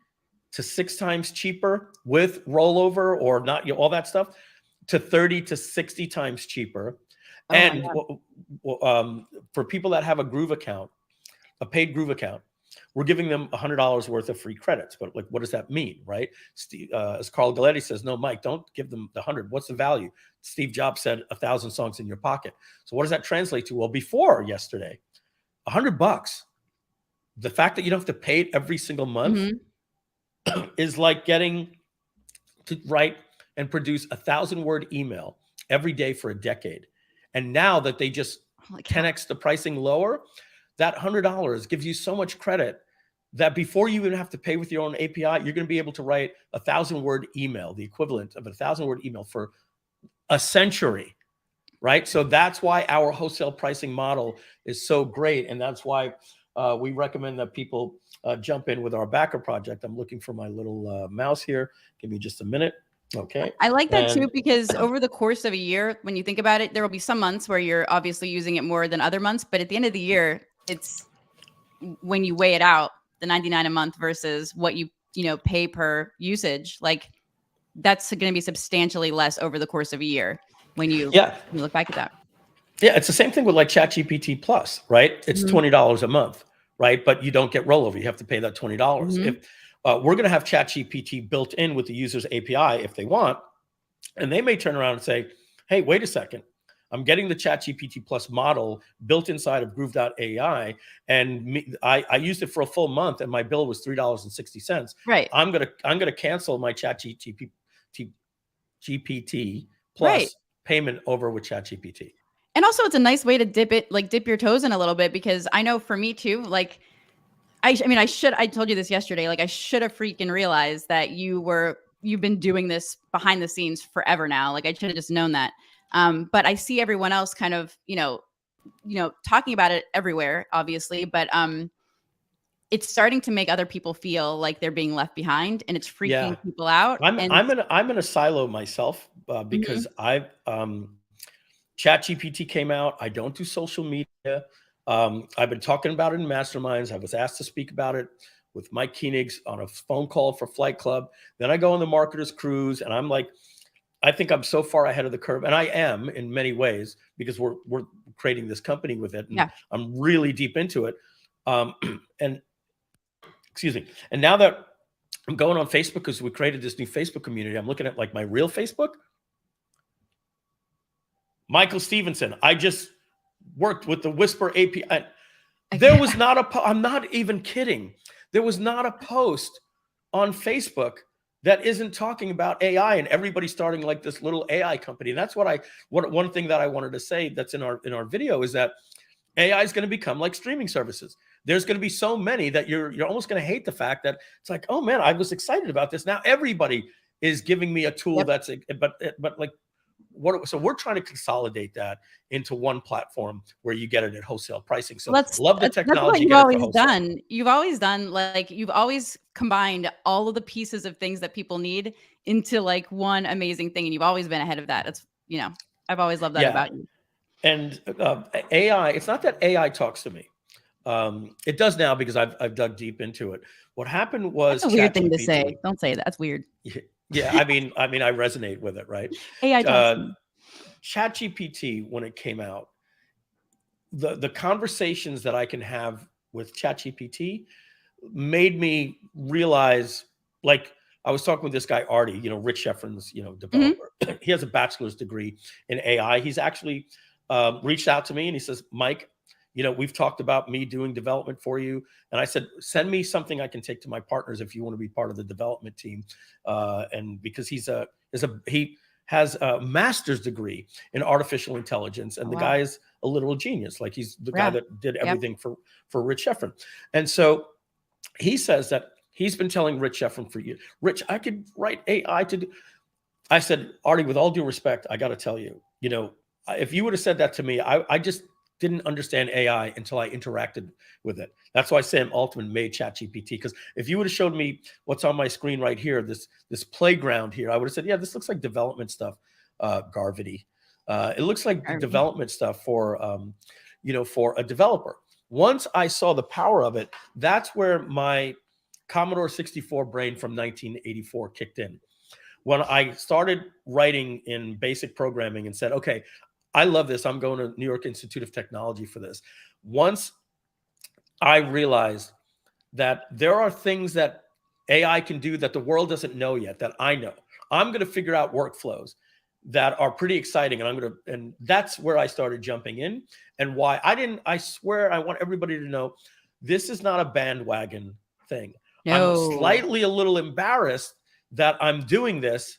to 6 times cheaper with rollover or not, all that stuff, to 30 to 60 times cheaper. Oh, and for people that have a Groove account, a paid Groove account, we're giving them $100 worth of free credits. But like, what does that mean, right? As Carl Galletti says, no, Mike, don't give them the 100. What's the value? Steve Jobs said 1,000 songs in your pocket. So what does that translate to? Well, before yesterday, $100. The fact that you don't have to pay it every single month is like getting to write and produce 1,000-word email every day for a decade. And now that they just 10x the pricing lower, that $100 gives you so much credit that before you even have to pay with your own API, you're going to be able to write 1,000-word email, the equivalent of a 1,000-word email for a century, right? So that's why our wholesale pricing model is so great. And that's why we recommend that people jump in with our backer project. I'm looking for my little mouse here. Give me just a minute. Okay. I like that too, because over the course of a year, when you think about it, there will be some months where you're obviously using it more than other months. But at the end of the year, it's when you weigh it out, the $99 a month versus what you pay per usage, like that's going to be substantially less over the course of a year when you look back at that. Yeah, it's the same thing with like ChatGPT Plus, right? It's $20 a month, right? But you don't get rollover. You have to pay that $20. If we're going to have ChatGPT built in with the user's API if they want, and they may turn around and say, hey, wait a second. I'm getting the ChatGPT Plus model built inside of Groove.ai, and I used it for a full month, and my bill was $3.60. Right. I'm gonna cancel my ChatGPT Plus payment over with ChatGPT. And also, it's a nice way to dip your toes in a little bit, because I know for me too, like, I told you this yesterday, like I should have freaking realized that you've been doing this behind the scenes forever now. Like I should have just known that. But I see everyone else kind of, talking about it everywhere, obviously, but it's starting to make other people feel like they're being left behind, and it's freaking people out. I'm in a silo myself because ChatGPT came out. I don't do social media. I've been talking about it in masterminds. I was asked to speak about it with Mike Koenigs on a phone call for Flight Club. Then I go on the marketer's cruise, and I'm like, I think I'm so far ahead of the curve, and I am in many ways because we're creating this company with it, and I'm really deep into it. And excuse me. And now that I'm going on Facebook because we created this new Facebook community, I'm looking at like my real Facebook. Michael Stevenson, I just worked with the Whisper API. There was not I'm not even kidding. There was not a post on Facebook that isn't talking about AI, and everybody starting like this little AI company. And that's one thing that I wanted to say that's in our video is that AI is going to become like streaming services. There's going to be so many that you're almost going to hate the fact that it's like, oh man, I was excited about this. Now everybody is giving me a tool that's, but like, so we're trying to consolidate that into one platform where you get it at wholesale pricing. So love the technology. That's what you've always done. You've always combined all of the pieces of things that people need into like one amazing thing. And you've always been ahead of that. It's, I've always loved that about you. And AI, it's not that AI talks to me. It does now because I've dug deep into it. What happened was that's a weird thing to say. Don't say that. That's weird. Yeah, I mean, I resonate with it, right? AI Johnson. ChatGPT, when it came out, the conversations that I can have with ChatGPT made me realize, like, I was talking with this guy, Artie, Rich Sheffrin's, developer. He has a bachelor's degree in AI. He's actually reached out to me and he says, Mike, we've talked about me doing development for you. And I said, send me something I can take to my partners if you want to be part of the development team. And because he has a master's degree in artificial intelligence, and the guy is a literal genius. Like, he's the guy that did everything for Rich Sheffrin. And so he says that he's been telling Rich Sheffrin for years, Rich, I could write AI to do. I said, Artie, with all due respect, I got to tell you, if you would have said that to me, I just didn't understand AI until I interacted with it. That's why Sam Altman made ChatGPT. Because if you would have showed me what's on my screen right here, this playground here, I would have said, yeah, this looks like development stuff, Garvity. It looks like development stuff for a developer. Once I saw the power of it, that's where my Commodore 64 brain from 1984 kicked in. When I started writing in basic programming and said, okay, I love this. I'm going to New York Institute of Technology for this. Once I realized that there are things that AI can do that the world doesn't know yet, that I know, I'm going to figure out workflows that are pretty exciting. And that's where I started jumping in, and why I swear, I want everybody to know, this is not a bandwagon thing. No. I'm slightly a little embarrassed that I'm doing this.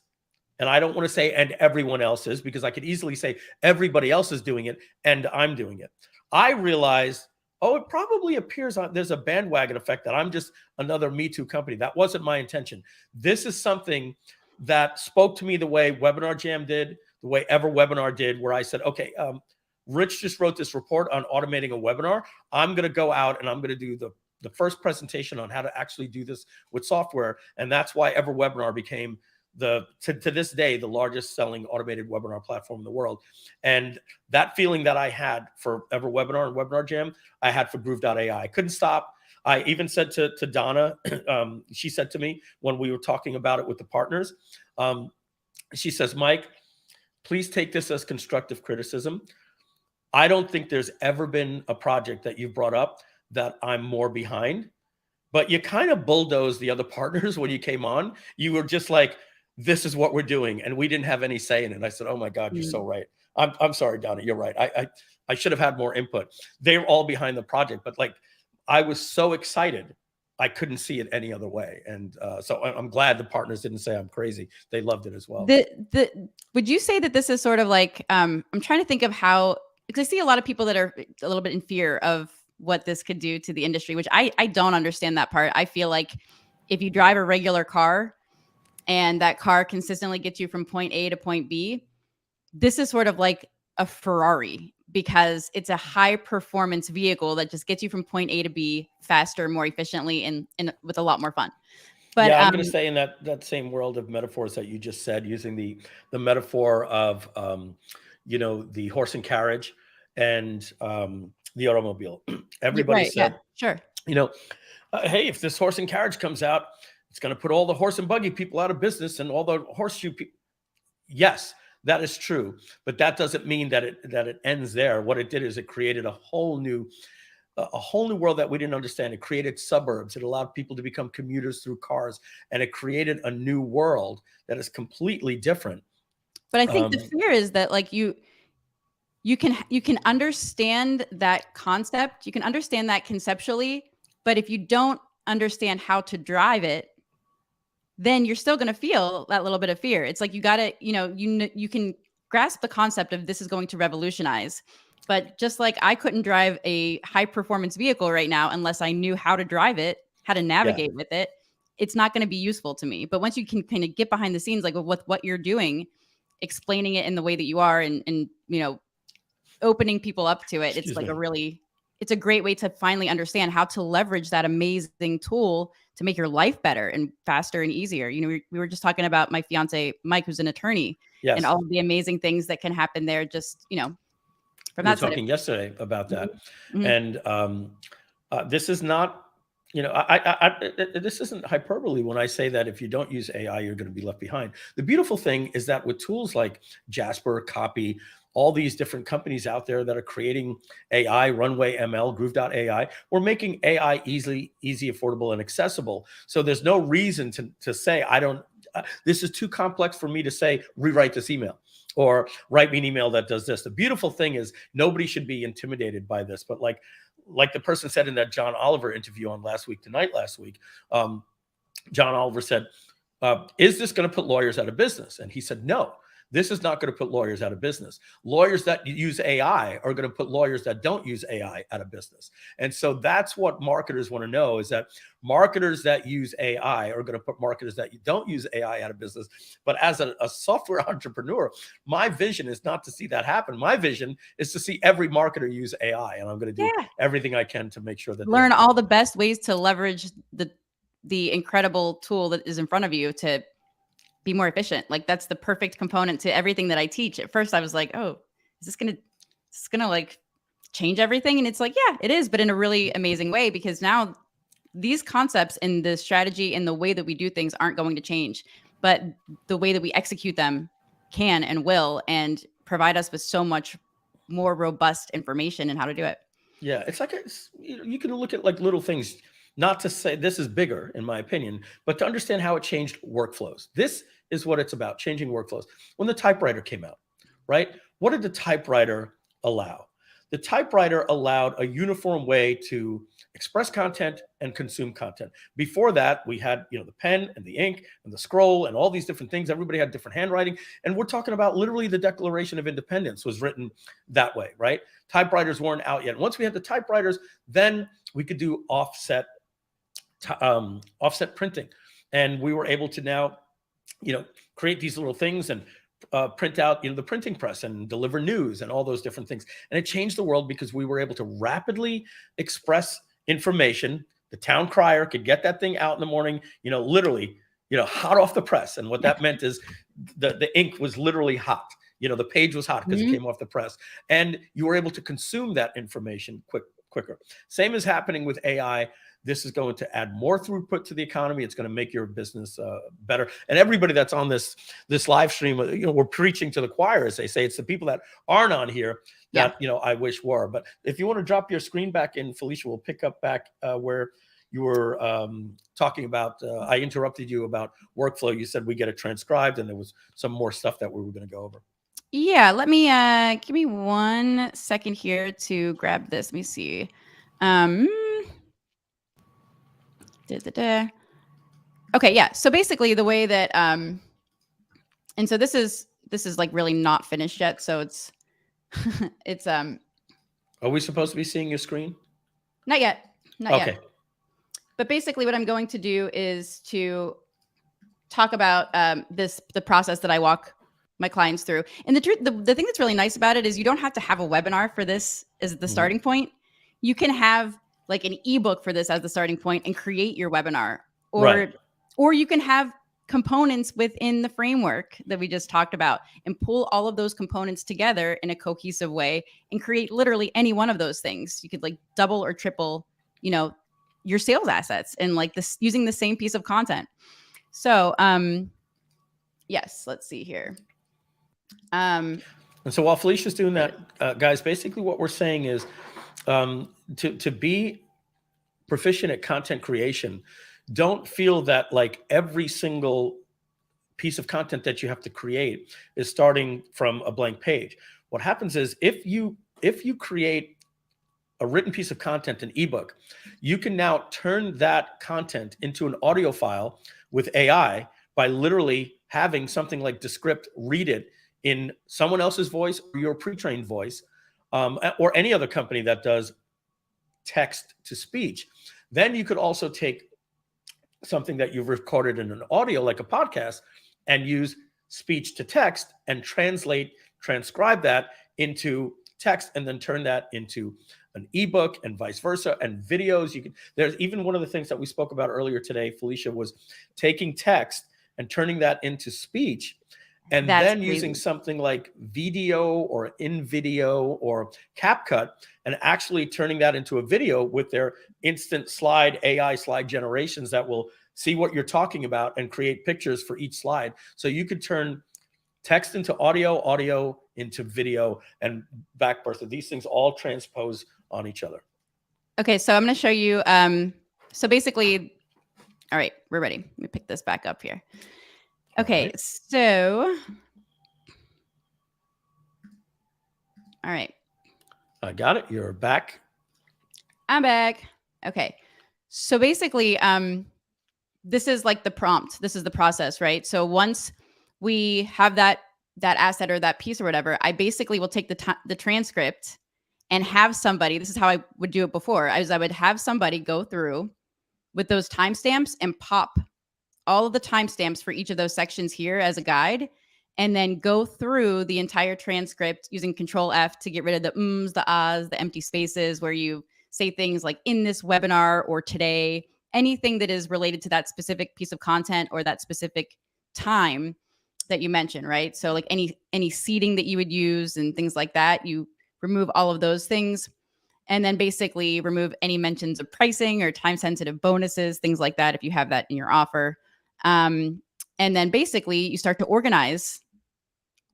And I don't want to say, and everyone else is, because I could easily say everybody else is doing it and I'm doing it. I realized, it probably appears there's a bandwagon effect, that I'm just another Me Too company. That wasn't my intention. This is something that spoke to me the way Webinar Jam did, the way EverWebinar did, where I said, okay, Rich just wrote this report on automating a webinar. I'm going to go out and I'm going to do the first presentation on how to actually do this with software. And that's why EverWebinar became to this day, the largest selling automated webinar platform in the world. And that feeling that I had for EverWebinar and Webinar Jam, I had for Groove.ai. I couldn't stop. I even said to Donna, she said to me when we were talking about it with the partners, she says, Mike, please take this as constructive criticism. I don't think there's ever been a project that you've brought up that I'm more behind, but you kind of bulldozed the other partners when you came on. You were just like, this is what we're doing. And we didn't have any say in it. I said, oh my God, you're so right. I'm sorry, Donna, you're right. I should have had more input. They were all behind the project, but like, I was so excited, I couldn't see it any other way. And so I'm glad the partners didn't say I'm crazy. They loved it as well. Would you say that this is sort of like, I'm trying to think of how, because I see a lot of people that are a little bit in fear of what this could do to the industry, which I don't understand that part. I feel like if you drive a regular car and that car consistently gets you from point A to point B, this is sort of like a Ferrari, because it's a high performance vehicle that just gets you from point A to B faster, more efficiently, and with a lot more fun. But yeah, I'm going to say in that same world of metaphors that you just said, using the metaphor of, the horse and carriage and the automobile. Everybody said, sure. Hey, if this horse and carriage comes out, it's going to put all the horse and buggy people out of business and all the horseshoe people. Yes, that is true. But that doesn't mean that it ends there. What it did is it created a whole new world that we didn't understand. It created suburbs. It allowed people to become commuters through cars. And it created a new world that is completely different. But I think the fear is that, like, you can understand that concept. You can understand that conceptually. But if you don't understand how to drive it, then you're still going to feel that little bit of fear. It's like, you got to, you can grasp the concept of this is going to revolutionize. But just like I couldn't drive a high performance vehicle right now unless I knew how to drive it, how to navigate with it, it's not going to be useful to me. But once you can kind of get behind the scenes, like with what you're doing, explaining it in the way that you are, and opening people up to it, it's like it's a great way to finally understand how to leverage that amazing tool to make your life better and faster and easier. We were just talking about my fiance, Mike, who's an attorney, and all of the amazing things that can happen there. Just, from that side. We were talking yesterday about that. Mm-hmm. And this is not you know, this isn't hyperbole when I say that if you don't use AI, you're going to be left behind. The beautiful thing is that with tools like Jasper, Copy, all these different companies out there that are creating AI, Runwayml, Groove.ai, we're making AI easy, affordable, and accessible. So there's no reason to say, this is too complex for me to say, rewrite this email or write me an email that does this. The beautiful thing is nobody should be intimidated by this, but like the person said in that John Oliver interview on Last Week Tonight last week, John Oliver said, is this going to put lawyers out of business? And he said, no, this is not going to put lawyers out of business. Lawyers that use AI are going to put lawyers that don't use AI out of business. And so that's what marketers want to know, is that marketers that use AI are going to put marketers that don't use AI out of business. But as a software entrepreneur, my vision is not to see that happen. My vision is to see every marketer use AI. And I'm going to do everything I can to make sure that learn all the best ways to leverage the incredible tool that is in front of you to be more efficient. Like that's the perfect component to everything that I teach. At first I was like, oh, is this gonna like change everything? And it's like, yeah, it is, but in a really amazing way, because now these concepts and the strategy and the way that we do things aren't going to change, but the way that we execute them can and will, and provide us with so much more robust information and how to do it. Yeah, it's like you can look at like little things, not to say this is bigger in my opinion, but to understand how it changed workflows. This is what it's about, changing workflows. When the typewriter came out, right? What did the typewriter allow? The typewriter allowed a uniform way to express content and consume content. Before that, we had, you know, the pen and the ink and the scroll and all these different things. Everybody had different handwriting. And we're talking about literally the Declaration of Independence was written that way, right? Typewriters weren't out yet. Once we had the typewriters, then we could do offset printing. And we were able to now, you know, create these little things and print out, you know, the printing press and deliver news and all those different things. And it changed the world because we were able to rapidly express information. The town crier could get that thing out in the morning, you know, literally, you know, hot off the press. And what that meant is the ink was literally hot. You know, the page was hot because it came off the press. And you were able to consume that information quicker. Same is happening with AI. This is going to add more throughput to the economy. It's going to make your business better. And everybody that's on this live stream, you know, we're preaching to the choir, as they say. It's the people that aren't on here that, you know, I wish were. But if you want to drop your screen back in, Felicia, we'll pick up back where you were talking about. I interrupted you about workflow. You said we get it transcribed, and there was some more stuff that we were going to go over. Yeah, let me give me 1 second here to grab this. Let me see. Okay, yeah. So basically the way that and so this is like really not finished yet. So it's it's Are we supposed to be seeing your screen? Not yet. Not yet. But basically what I'm going to do is to talk about the process that I walk my clients through. And the thing that's really nice about it is you don't have to have a webinar for this as the starting point. You can have like an ebook for this as the starting point and create your webinar, or you can have components within the framework that we just talked about and pull all of those components together in a cohesive way and create literally any one of those things. You could like double or triple, you know, your sales assets and like this using the same piece of content. So, yes, let's see here. And so while Felicia's doing that, guys, basically what we're saying is to be proficient at content creation, don't feel that like every single piece of content that you have to create is starting from a blank page. What happens is if you create a written piece of content, an ebook, you can now turn that content into an audio file with AI by literally having something like Descript read it in someone else's voice or your pre-trained voice, or any other company that does text to speech. Then you could also take something that you've recorded in an audio, like a podcast, and use speech to text and transcribe that into text, and then turn that into an ebook and vice versa, and videos. There's even one of the things that we spoke about earlier today, Felicia, was taking text and turning that into speech And That's then using crazy. something like video or InVideo or CapCut and actually turning that into a video with their instant slide, AI slide generations that will see what you're talking about and create pictures for each slide. So you could turn text into audio, audio into video, and back versa. These things all transpose on each other. Okay, so I'm going to show you. So basically, all right, we're ready. Let me pick this back up here. Okay, right. so, all right. I got it. You're back. I'm back. Okay, so basically, this is like the prompt. This is the process, right? So once we have that asset or that piece or whatever, I basically will take the transcript and have somebody, this is how I would do it before, I would have somebody go through with those timestamps and pop all of the timestamps for each of those sections here as a guide, and then go through the entire transcript using Control F to get rid of the ums, the ahs, the empty spaces where you say things like in this webinar or today, anything that is related to that specific piece of content or that specific time that you mentioned, right? So like any seating that you would use and things like that, you remove all of those things, and then basically remove any mentions of pricing or time-sensitive bonuses, things like that, if you have that in your offer. And then basically you start to organize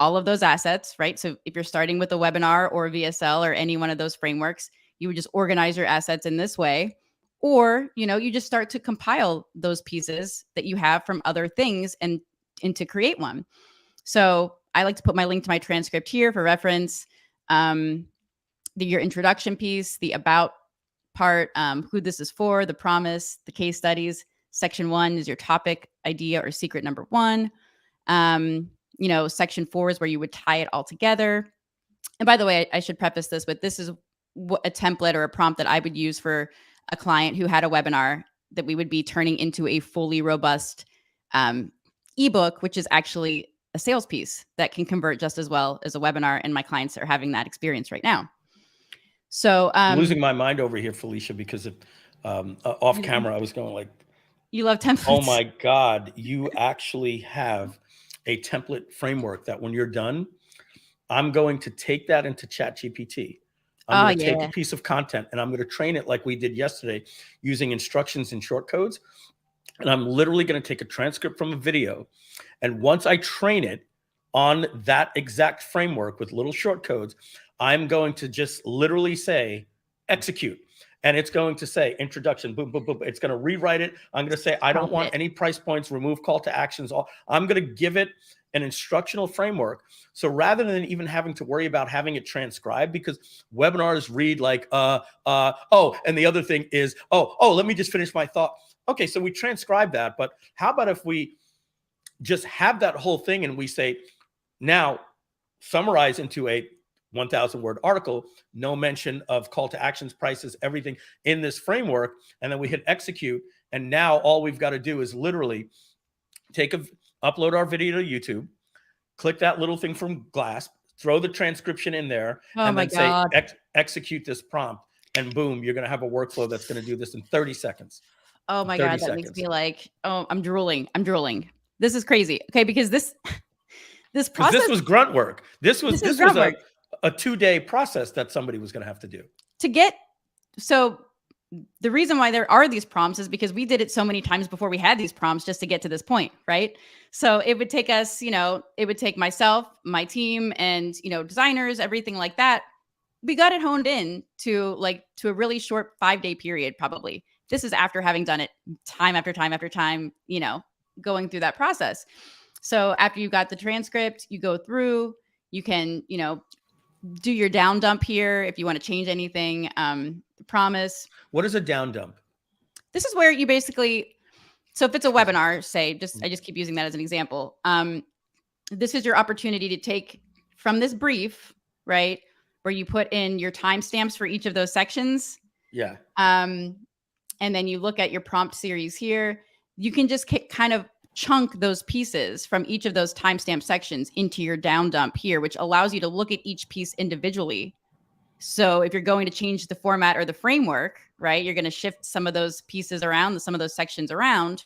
all of those assets, right? So if you're starting with a webinar or a VSL or any one of those frameworks, you would just organize your assets in this way. Or, you just start to compile those pieces that you have from other things and to create one. So I like to put my link to my transcript here for reference. Your introduction piece, the about part, who this is for, the promise, the case studies. Section 1 is your topic, idea, or secret number 1. Section 4 is where you would tie it all together. And by the way, I should preface this with, this is a template or a prompt that I would use for a client who had a webinar that we would be turning into a fully robust ebook, which is actually a sales piece that can convert just as well as a webinar. And my clients are having that experience right now. So I'm losing my mind over here, Felicia, because off camera, I was going like, you love templates. Oh my God, you actually have a template framework that when you're done, I'm going to take that into ChatGPT. I'm going to take a piece of content and I'm going to train it like we did yesterday using instructions and shortcodes. And I'm literally going to take a transcript from a video. And once I train it on that exact framework with little shortcodes, I'm going to just literally say, execute. And it's going to say introduction, boom, boom, boom. It's going to rewrite it. I'm going to say, I don't want any price points, remove call to actions. I'm going to give it an instructional framework. So rather than even having to worry about having it transcribed, because webinars read like, and the other thing is, let me just finish my thought. Okay, so we transcribe that. But how about if we just have that whole thing and we say, now summarize into a 1,000 word article, no mention of call to actions, prices, everything in this framework. And then we hit execute. And now all we've got to do is literally upload our video to YouTube, click that little thing from Glasp, throw the transcription in there, and then say, execute this prompt. And boom, you're going to have a workflow that's going to do this in 30 seconds. Oh my God, that makes me like, I'm drooling. This is crazy. Okay, because this process. This was grunt work. This was a 2-day process that somebody was going to have to do. So the reason why there are these prompts is because we did it so many times before we had these prompts just to get to this point, right? So it would take us, it would take myself, my team, and, designers, everything like that. We got it honed in to a really short 5-day period, probably. This is after having done it time after time after time, going through that process. So after you got the transcript, you go through, you can, do your down dump here if you want to change anything. The promise. What is a down dump? This is where you basically, so if it's a webinar, say, I just keep using that as an example. This is your opportunity to take from this brief, right, where you put in your timestamps for each of those sections. Yeah. And then you look at your prompt series here. You can just kind of chunk those pieces from each of those timestamp sections into your down dump here, which allows you to look at each piece individually. So if you're going to change the format or the framework, right, you're going to shift some of those pieces around, some of those sections around.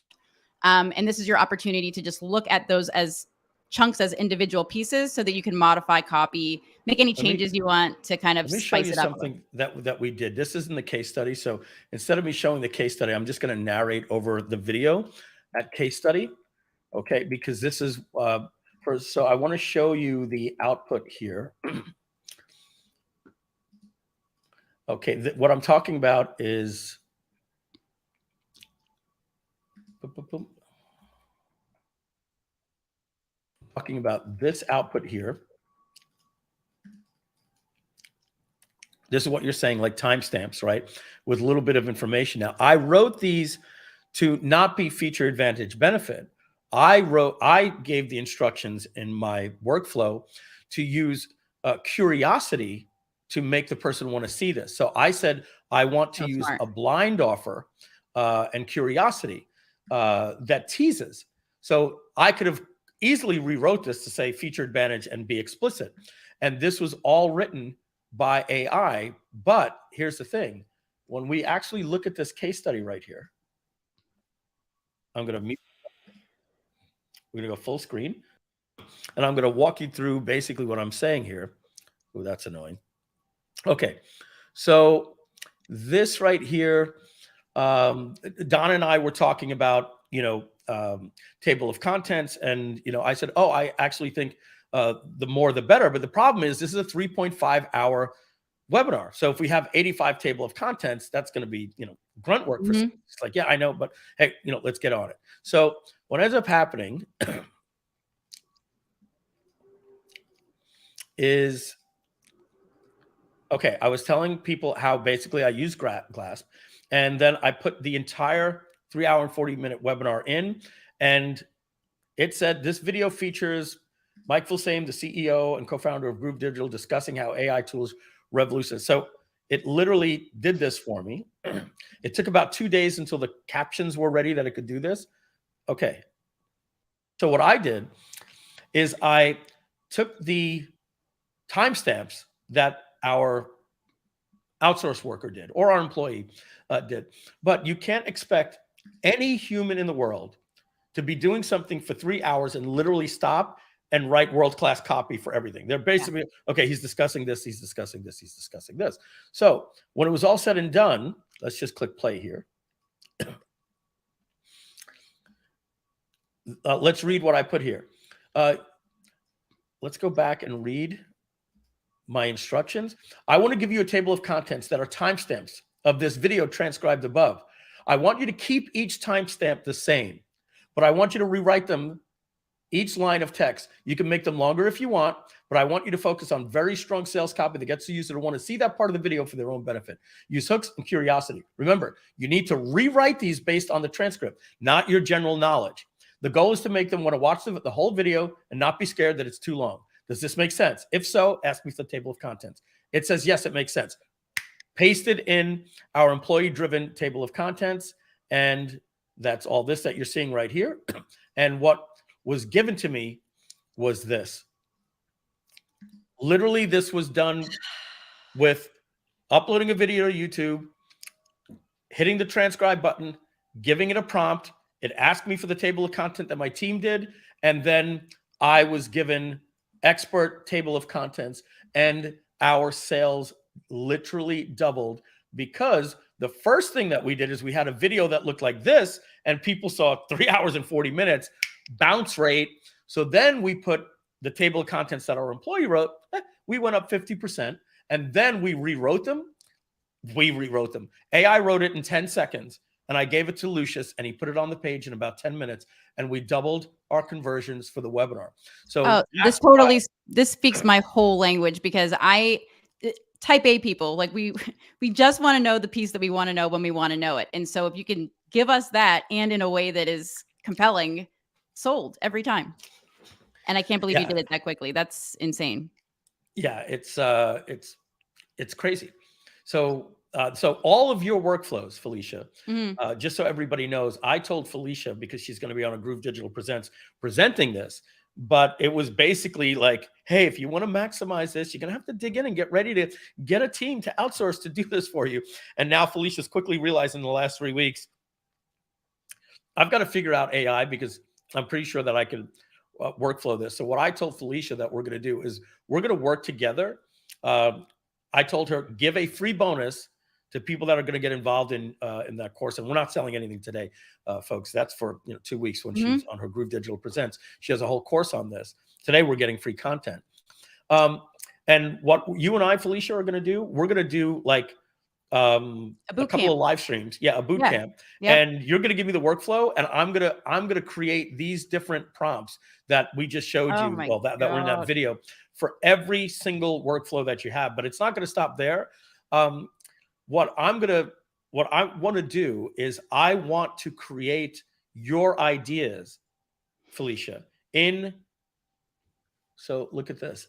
And this is your opportunity to just look at those as chunks as individual pieces so that you can modify copy, make any changes you want to kind of Let me show spice you it up. something that we did. This isn't the case study. So instead of me showing the case study, I'm just going to narrate over the video at case study. Okay, because this is so I want to show you the output here. Okay, what I'm talking about is talking about this output here. This is what you're saying, like timestamps, right? With a little bit of information. Now, I wrote these to not be feature advantage benefit. I gave the instructions in my workflow to use curiosity to make the person want to see this. So I said, I want to use a blind offer and curiosity that teases. So I could have easily rewrote this to say feature advantage and be explicit. And this was all written by AI. But here's the thing. When we actually look at this case study right here, I'm going to we're going to go full screen. And I'm going to walk you through basically what I'm saying here. Oh, that's annoying. Okay. So this right here, Don and I were talking about, table of contents. And, I said, oh, I actually think the more the better. But the problem is this is a 3.5 hour webinar. So if we have 85 table of contents, that's going to be, grunt work for some. It's like, yeah, I know, but hey, let's get on it. So what ends up happening is, okay, I was telling people how basically I use Glasp, and then I put the entire 3 hour and 40-minute webinar in, and it said this video features Mike Filsaime, the CEO and co-founder of Groove Digital, discussing how AI tools revolutionize. So it literally did this for me. It took about 2 days until the captions were ready that it could do this. Okay. So what I did is I took the timestamps that our outsource worker did or our employee did. But you can't expect any human in the world to be doing something for 3 hours and literally stop and write world-class copy for everything. They're basically, okay, he's discussing this, he's discussing this, he's discussing this. So when it was all said and done, let's just click play here. Let's read what I put here. Let's go back and read my instructions. I want to give you a table of contents that are timestamps of this video transcribed above. I want you to keep each timestamp the same, but I want you to rewrite them, each line of text. You can make them longer if you want, but I want you to focus on very strong sales copy that gets the user to want to see that part of the video for their own benefit. Use hooks and curiosity. Remember, you need to rewrite these based on the transcript, not your general knowledge. The goal is to make them want to watch the whole video and not be scared that it's too long. Does this make sense? If so, ask me for the table of contents. It says, yes, it makes sense. Pasted in our employee-driven table of contents, and that's all this that you're seeing right here. And what was given to me was this. Literally, this was done with uploading a video to YouTube, hitting the transcribe button, giving it a prompt. It asked me for the table of content that my team did, and then I was given expert table of contents, and our sales literally doubled because the first thing that we did is we had a video that looked like this, and people saw 3 hours and 40 minutes bounce rate. So then we put the table of contents that our employee wrote, we went up 50%, and then we rewrote them. AI wrote it in 10 seconds, and I gave it to Lucius, and he put it on the page in about 10 minutes, and we doubled our conversions for the webinar. So this speaks my whole language, because I type A people, like we just want to know the piece that we want to know when we want to know it. And so if you can give us that and in a way that is compelling, sold every time. And I can't believe you did it that quickly. That's insane. Yeah, it's crazy. So all of your workflows, Felicia, just so everybody knows, I told Felicia, because she's going to be on a Groove Digital Presents presenting this, but it was basically like, hey, if you want to maximize this, you're going to have to dig in and get ready to get a team to outsource to do this for you. And now Felicia's quickly realizing in the last 3 weeks, I've got to figure out AI, because I'm pretty sure that I can workflow this. So what I told Felicia that we're going to do is we're going to work together. I told her, give a free bonus to people that are going to get involved in that course. And we're not selling anything today, folks. That's for 2 weeks when she's on her Groove Digital Presents. She has a whole course on this. Today, we're getting free content. And what you and I, Felicia, are going to do, we're going to do like a couple of live streams. Yeah, a boot camp. And you're going to give me the workflow, and I'm going to create these different prompts that we just showed you. Well, that were in that video for every single workflow that you have. But it's not going to stop there. What I want to do is I want to create your ideas, Felicia, so look at this.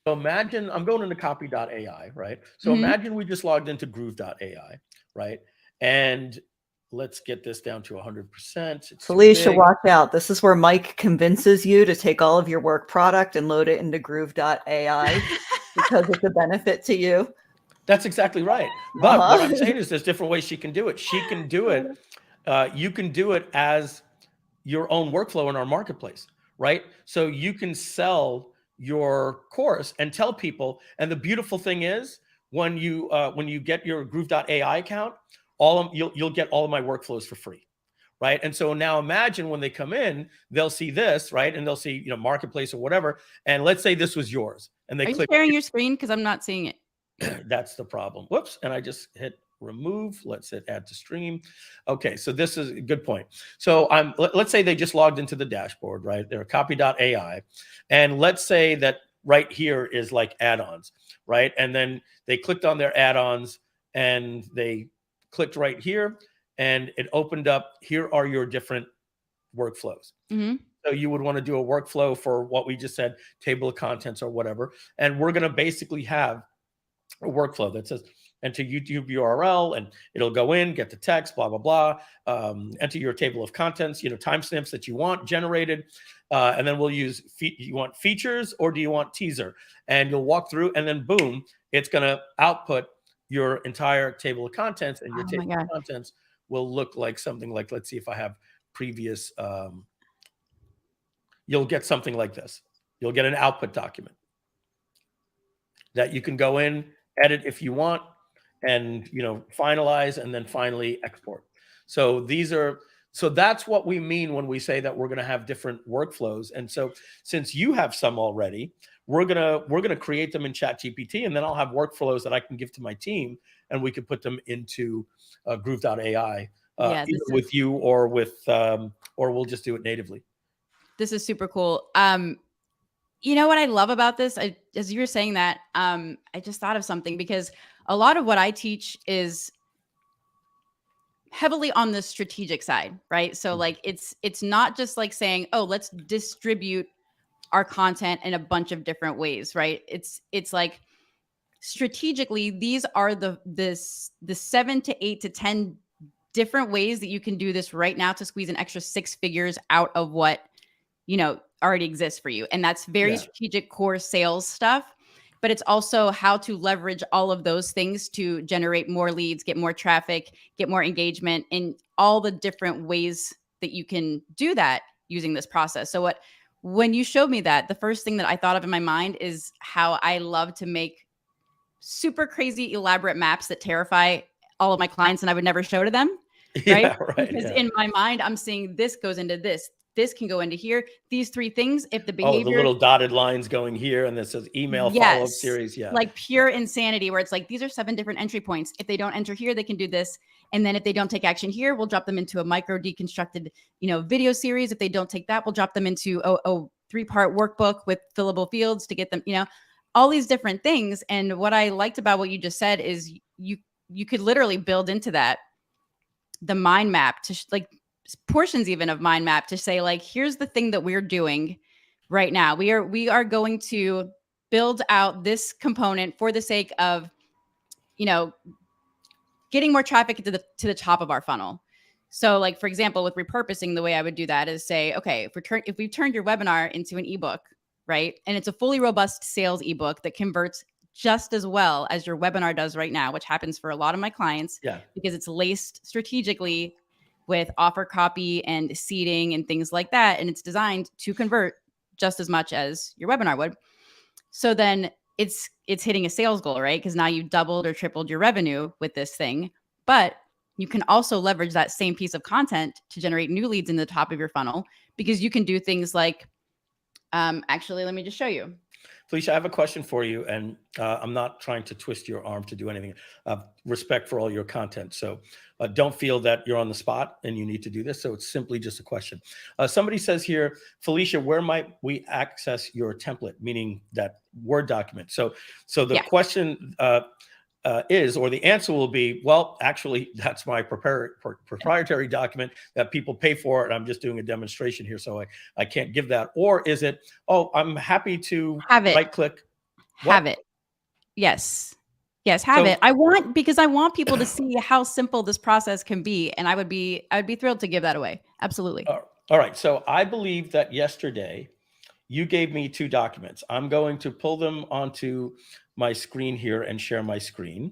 So imagine I'm going into Copy.ai, right? So imagine we just logged into Groove.ai, right? And let's get this down to 100%. Felicia, watch out. This is where Mike convinces you to take all of your work product and load it into Groove.ai because it's a benefit to you. That's exactly right. But what I'm saying is there's different ways she can do it. She can do it. You can do it as your own workflow in our marketplace, right? So you can sell your course and tell people. And the beautiful thing is when you get your Groove.ai account, you'll get all of my workflows for free, right? And so now imagine when they come in, they'll see this, right? And they'll see marketplace or whatever. And let's say this was yours, and they click. Are you sharing your screen? Because I'm not seeing it. That's the problem. Whoops! And I just hit remove. Let's hit add to stream. Okay, so this is a good point. So let's say they just logged into the dashboard, right? They're Copy.ai, and let's say that right here is like add-ons, right? And then they clicked on their add-ons and they clicked right here, and it opened up. Here are your different workflows. So you would want to do a workflow for what we just said, table of contents or whatever, and we're going to basically have a workflow that says enter YouTube URL, and it'll go in, get the text, blah, blah, blah. Enter your table of contents, timestamps that you want generated. And then we'll use, you want features or do you want teaser? And you'll walk through, and then boom, it's going to output your entire table of contents, and your table of contents will look like something like, let's see if I have previous, you'll get something like this. You'll get an output document that you can go in, edit if you want, and finalize, and then finally export. So that's what we mean when we say that we're going to have different workflows. And so since you have some already, we're gonna create them in ChatGPT, and then I'll have workflows that I can give to my team, and we can put them into Groove.ai either with you or we'll just do it natively. This is super cool. You know what I love about this? As you were saying that, I just thought of something, because a lot of what I teach is heavily on the strategic side, right? So like it's not just like saying, oh, let's distribute our content in a bunch of different ways, right? It's like strategically, these are the 7 to 8 to 10 different ways that you can do this right now to squeeze an extra 6 figures out of what already exists for you. And that's very strategic core sales stuff, but it's also how to leverage all of those things to generate more leads, get more traffic, get more engagement, in all the different ways that you can do that using this process. So when you showed me that, the first thing that I thought of in my mind is how I love to make super crazy elaborate maps that terrify all of my clients and I would never show to them. Right? Because in my mind, I'm seeing this goes into this. This can go into here. These 3 things, if the behavior... Oh, the little dotted lines going here, and this says email follow-up series. Yeah. Like pure insanity, where it's like, these are 7 different entry points. If they don't enter here, they can do this. And then if they don't take action here, we'll drop them into a micro deconstructed, video series. If they don't take that, we'll drop them into a 3-part workbook with fillable fields to get them, all these different things. And what I liked about what you just said is you could literally build into that the mind map to portions even of mind map to say, like, here's the thing that we're doing right now. We are going to build out this component for the sake of, getting more traffic to the top of our funnel. So like, for example, with repurposing, the way I would do that is say, okay, if we've turned your webinar into an ebook, right? And it's a fully robust sales ebook that converts just as well as your webinar does right now, which happens for a lot of my clients because it's laced strategically with offer copy and seeding and things like that. And it's designed to convert just as much as your webinar would. So then it's hitting a sales goal, right? Because now you doubled or tripled your revenue with this thing. But you can also leverage that same piece of content to generate new leads in the top of your funnel, because you can do things like, actually, let me just show you. Felicia, I have a question for you, and I'm not trying to twist your arm to do anything. Respect for all your content. So don't feel that you're on the spot and you need to do this. So it's simply just a question. Somebody says here, Felicia, where might we access your template, meaning that Word document? So the question is, or the answer will be, well, actually, that's my proprietary document that people pay for, and I'm just doing a demonstration here, so I can't give that. Or is it, oh, I'm happy to right click. Have it. Yes, have it. Because I want people to see how simple this process can be, and I'd be thrilled to give that away. Absolutely. All right. So I believe that yesterday you gave me 2 documents. I'm going to pull them onto my screen here and share my screen.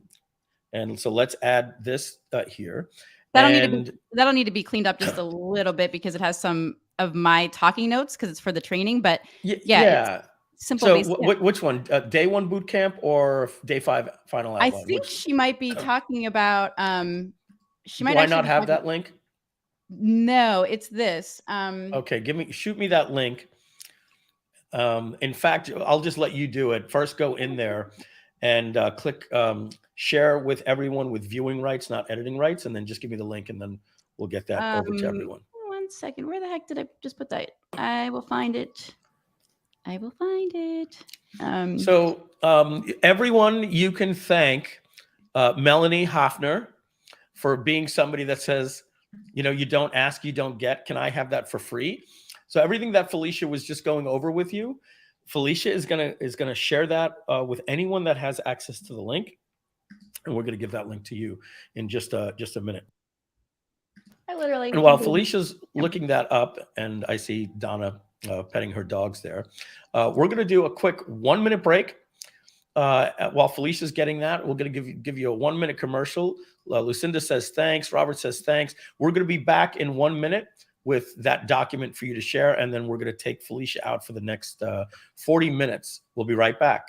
And so let's add this here. That'll need to be cleaned up just a little bit, because it has some of my talking notes, because it's for the training. But yeah. Simple. So which one? Day 1 boot camp or day 5 final outline? I think she might be talking about. She might. Do I not have that link? No, it's this. Okay, shoot me that link. In fact, I'll just let you do it. First, go in there and click share with everyone with viewing rights, not editing rights, and then just give me the link, and then we'll get that over to everyone. 1 second. Where the heck did I just put that? I will find it. So everyone, you can thank Melanie Hoffner for being somebody that says, you don't ask, you don't get. Can I have that for free? So everything that Felicia was just going over with you, Felicia is gonna share that with anyone that has access to the link, and we're gonna give that link to you in just a minute. And while Felicia's looking that up, and I see Donna petting her dogs there, we're gonna do a quick 1-minute break. While Felicia's getting that, we're gonna give you a 1-minute commercial. Lucinda says thanks. Robert says thanks. We're gonna be back in 1 minute with that document for you to share, and then we're going to take Felicia out for the next 40 minutes. We'll be right back.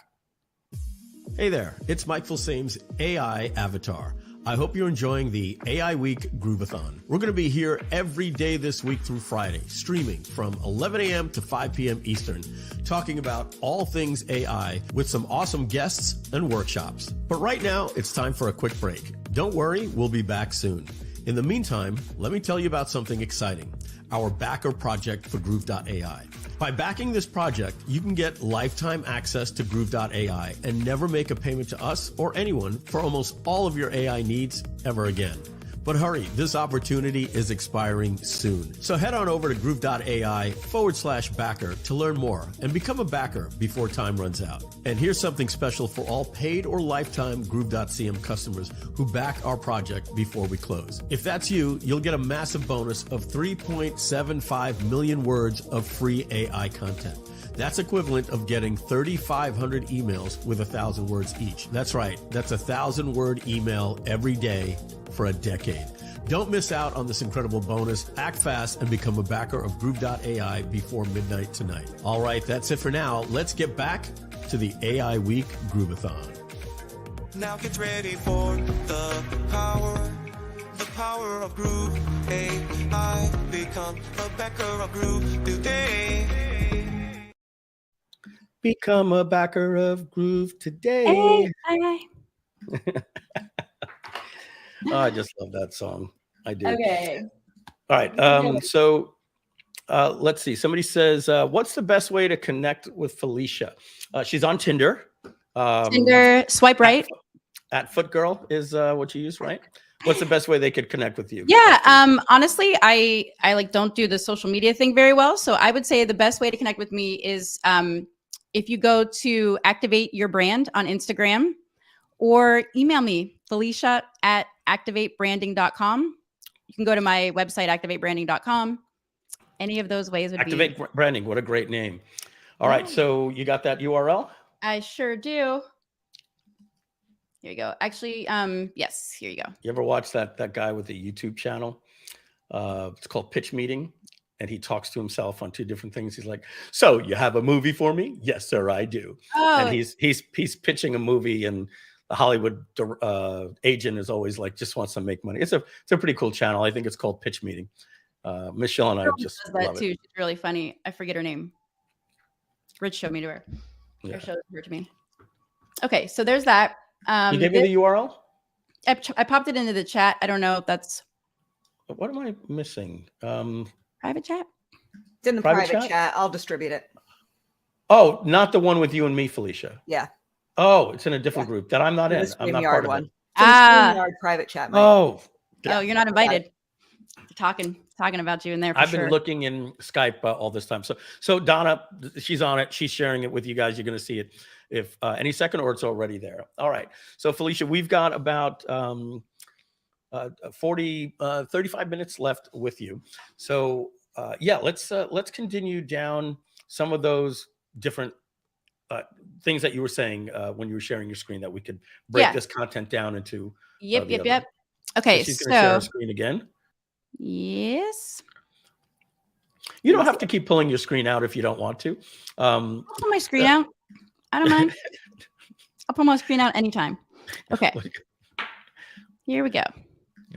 Hey there, it's Mike Filsaime's AI Avatar. I hope you're enjoying the AI Week Groove-A-Thon. We're going to be here every day this week through Friday, streaming from 11 a.m. to 5 p.m. Eastern, talking about all things AI with some awesome guests and workshops. But right now, it's time for a quick break. Don't worry, we'll be back soon. In the meantime, let me tell you about something exciting, our backer project for Groove.ai. By backing this project, you can get lifetime access to Groove.ai and never make a payment to us or anyone for almost all of your AI needs ever again. But hurry, this opportunity is expiring soon. So head on over to Groove.ai/backer to learn more and become a backer before time runs out. And here's something special for all paid or lifetime Groove.cm customers who back our project before we close. If that's you, you'll get a massive bonus of 3.75 million words of free AI content. That's equivalent of getting 3,500 emails with 1,000 words each. That's right. That's a 1,000-word email every day for a decade. Don't miss out on this incredible bonus. Act fast and become a backer of Groove.ai before midnight tonight. All right, that's it for now. Let's get back to the AI Week Groove-A-Thon. Now get ready for the power of Groove.ai. Become a backer of Groove today. Become a backer of Groove today. Hey. Oh, I just love that song. I do. Okay. All right. So let's see. Somebody says, what's the best way to connect with Felicia? She's on Tinder. Tinder, swipe right. At Footgirl is what you use, right? What's the best way they could connect with you? Yeah. Honestly, I don't do the social media thing very well. So I would say the best way to connect with me is if you go to Activate Your Brand on Instagram, or email me, Felicia@activatebranding.com. You can go to my website, activatebranding.com. Any of those ways would Activate Branding. What a great name. All right. So you got that URL? I sure do. Here you go. Actually, yes, here you go. You ever watch that guy with the YouTube channel? It's called Pitch Meeting. And he talks to himself on two different things. He's like, "So you have a movie for me?" "Yes, sir, I do." And he's pitching a movie, and the Hollywood agent is always like, just wants to make money. It's a pretty cool channel. I think it's called Pitch Meeting. Michelle and I just does that love too. it. She's really funny. I forget her name. Rich showed me to her. Yeah. Or showed her to me. Okay, so there's that. You gave me the URL? I popped it into the chat. I don't know if that's What am I missing? private chat. It's in the private chat. I'll distribute it. Oh, not the one with you and me, Felicia. Yeah. Oh, it's in a different group that I'm not in. I'm not part of it. It's in the StreamYard private chat. Mike. Oh, you're not invited. Talking about you in there. I've been looking in Skype all this time. So Donna, she's on it. She's sharing it with you guys. You're going to see it if any second, or it's already there. All right. So Felicia, we've got about 35 minutes left with you. So yeah, let's continue down some of those different things that you were saying when you were sharing your screen, that we could break this content down into. Yep. Okay, so she's going to share her screen again. Yes. You don't have to keep pulling your screen out if you don't want to. I'll pull my screen out. I don't mind. I'll pull my screen out anytime. Okay. Here we go.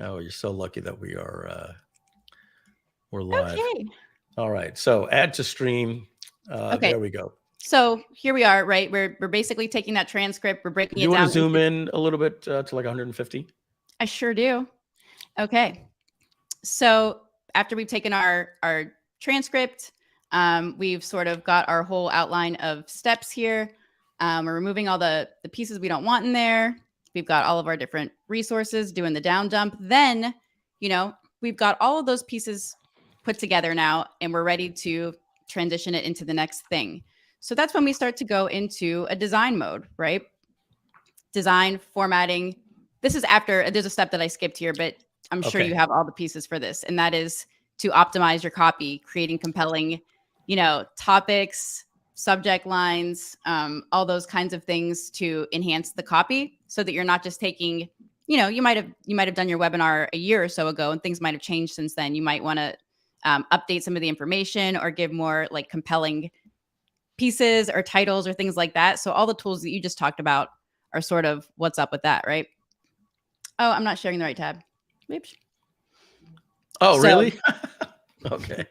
Oh, you're so lucky that we're live. Okay. All right. So add to stream. Okay. There we go. So here we are, right? We're basically taking that transcript. We're breaking it down. You want to zoom in a little bit to like 150? I sure do. Okay. So after we've taken our transcript, we've sort of got our whole outline of steps here. We're removing all the pieces we don't want in there. We've got all of our different resources doing the down dump. Then, we've got all of those pieces put together now, and we're ready to transition it into the next thing. So that's when we start to go into a design mode, right? Design, formatting. This is after, there's a step that I skipped here, but I'm sure you have all the pieces for this. And that is to optimize your copy, creating compelling, topics, subject lines, all those kinds of things to enhance the copy, so that you're not just taking, you might have done your webinar a year or so ago and things might have changed since then. You might want to update some of the information or give more like compelling pieces or titles or things like that. So all the tools that you just talked about are sort of what's up with that, right? Oh, I'm not sharing the right tab. Oops. Oh, really? Okay.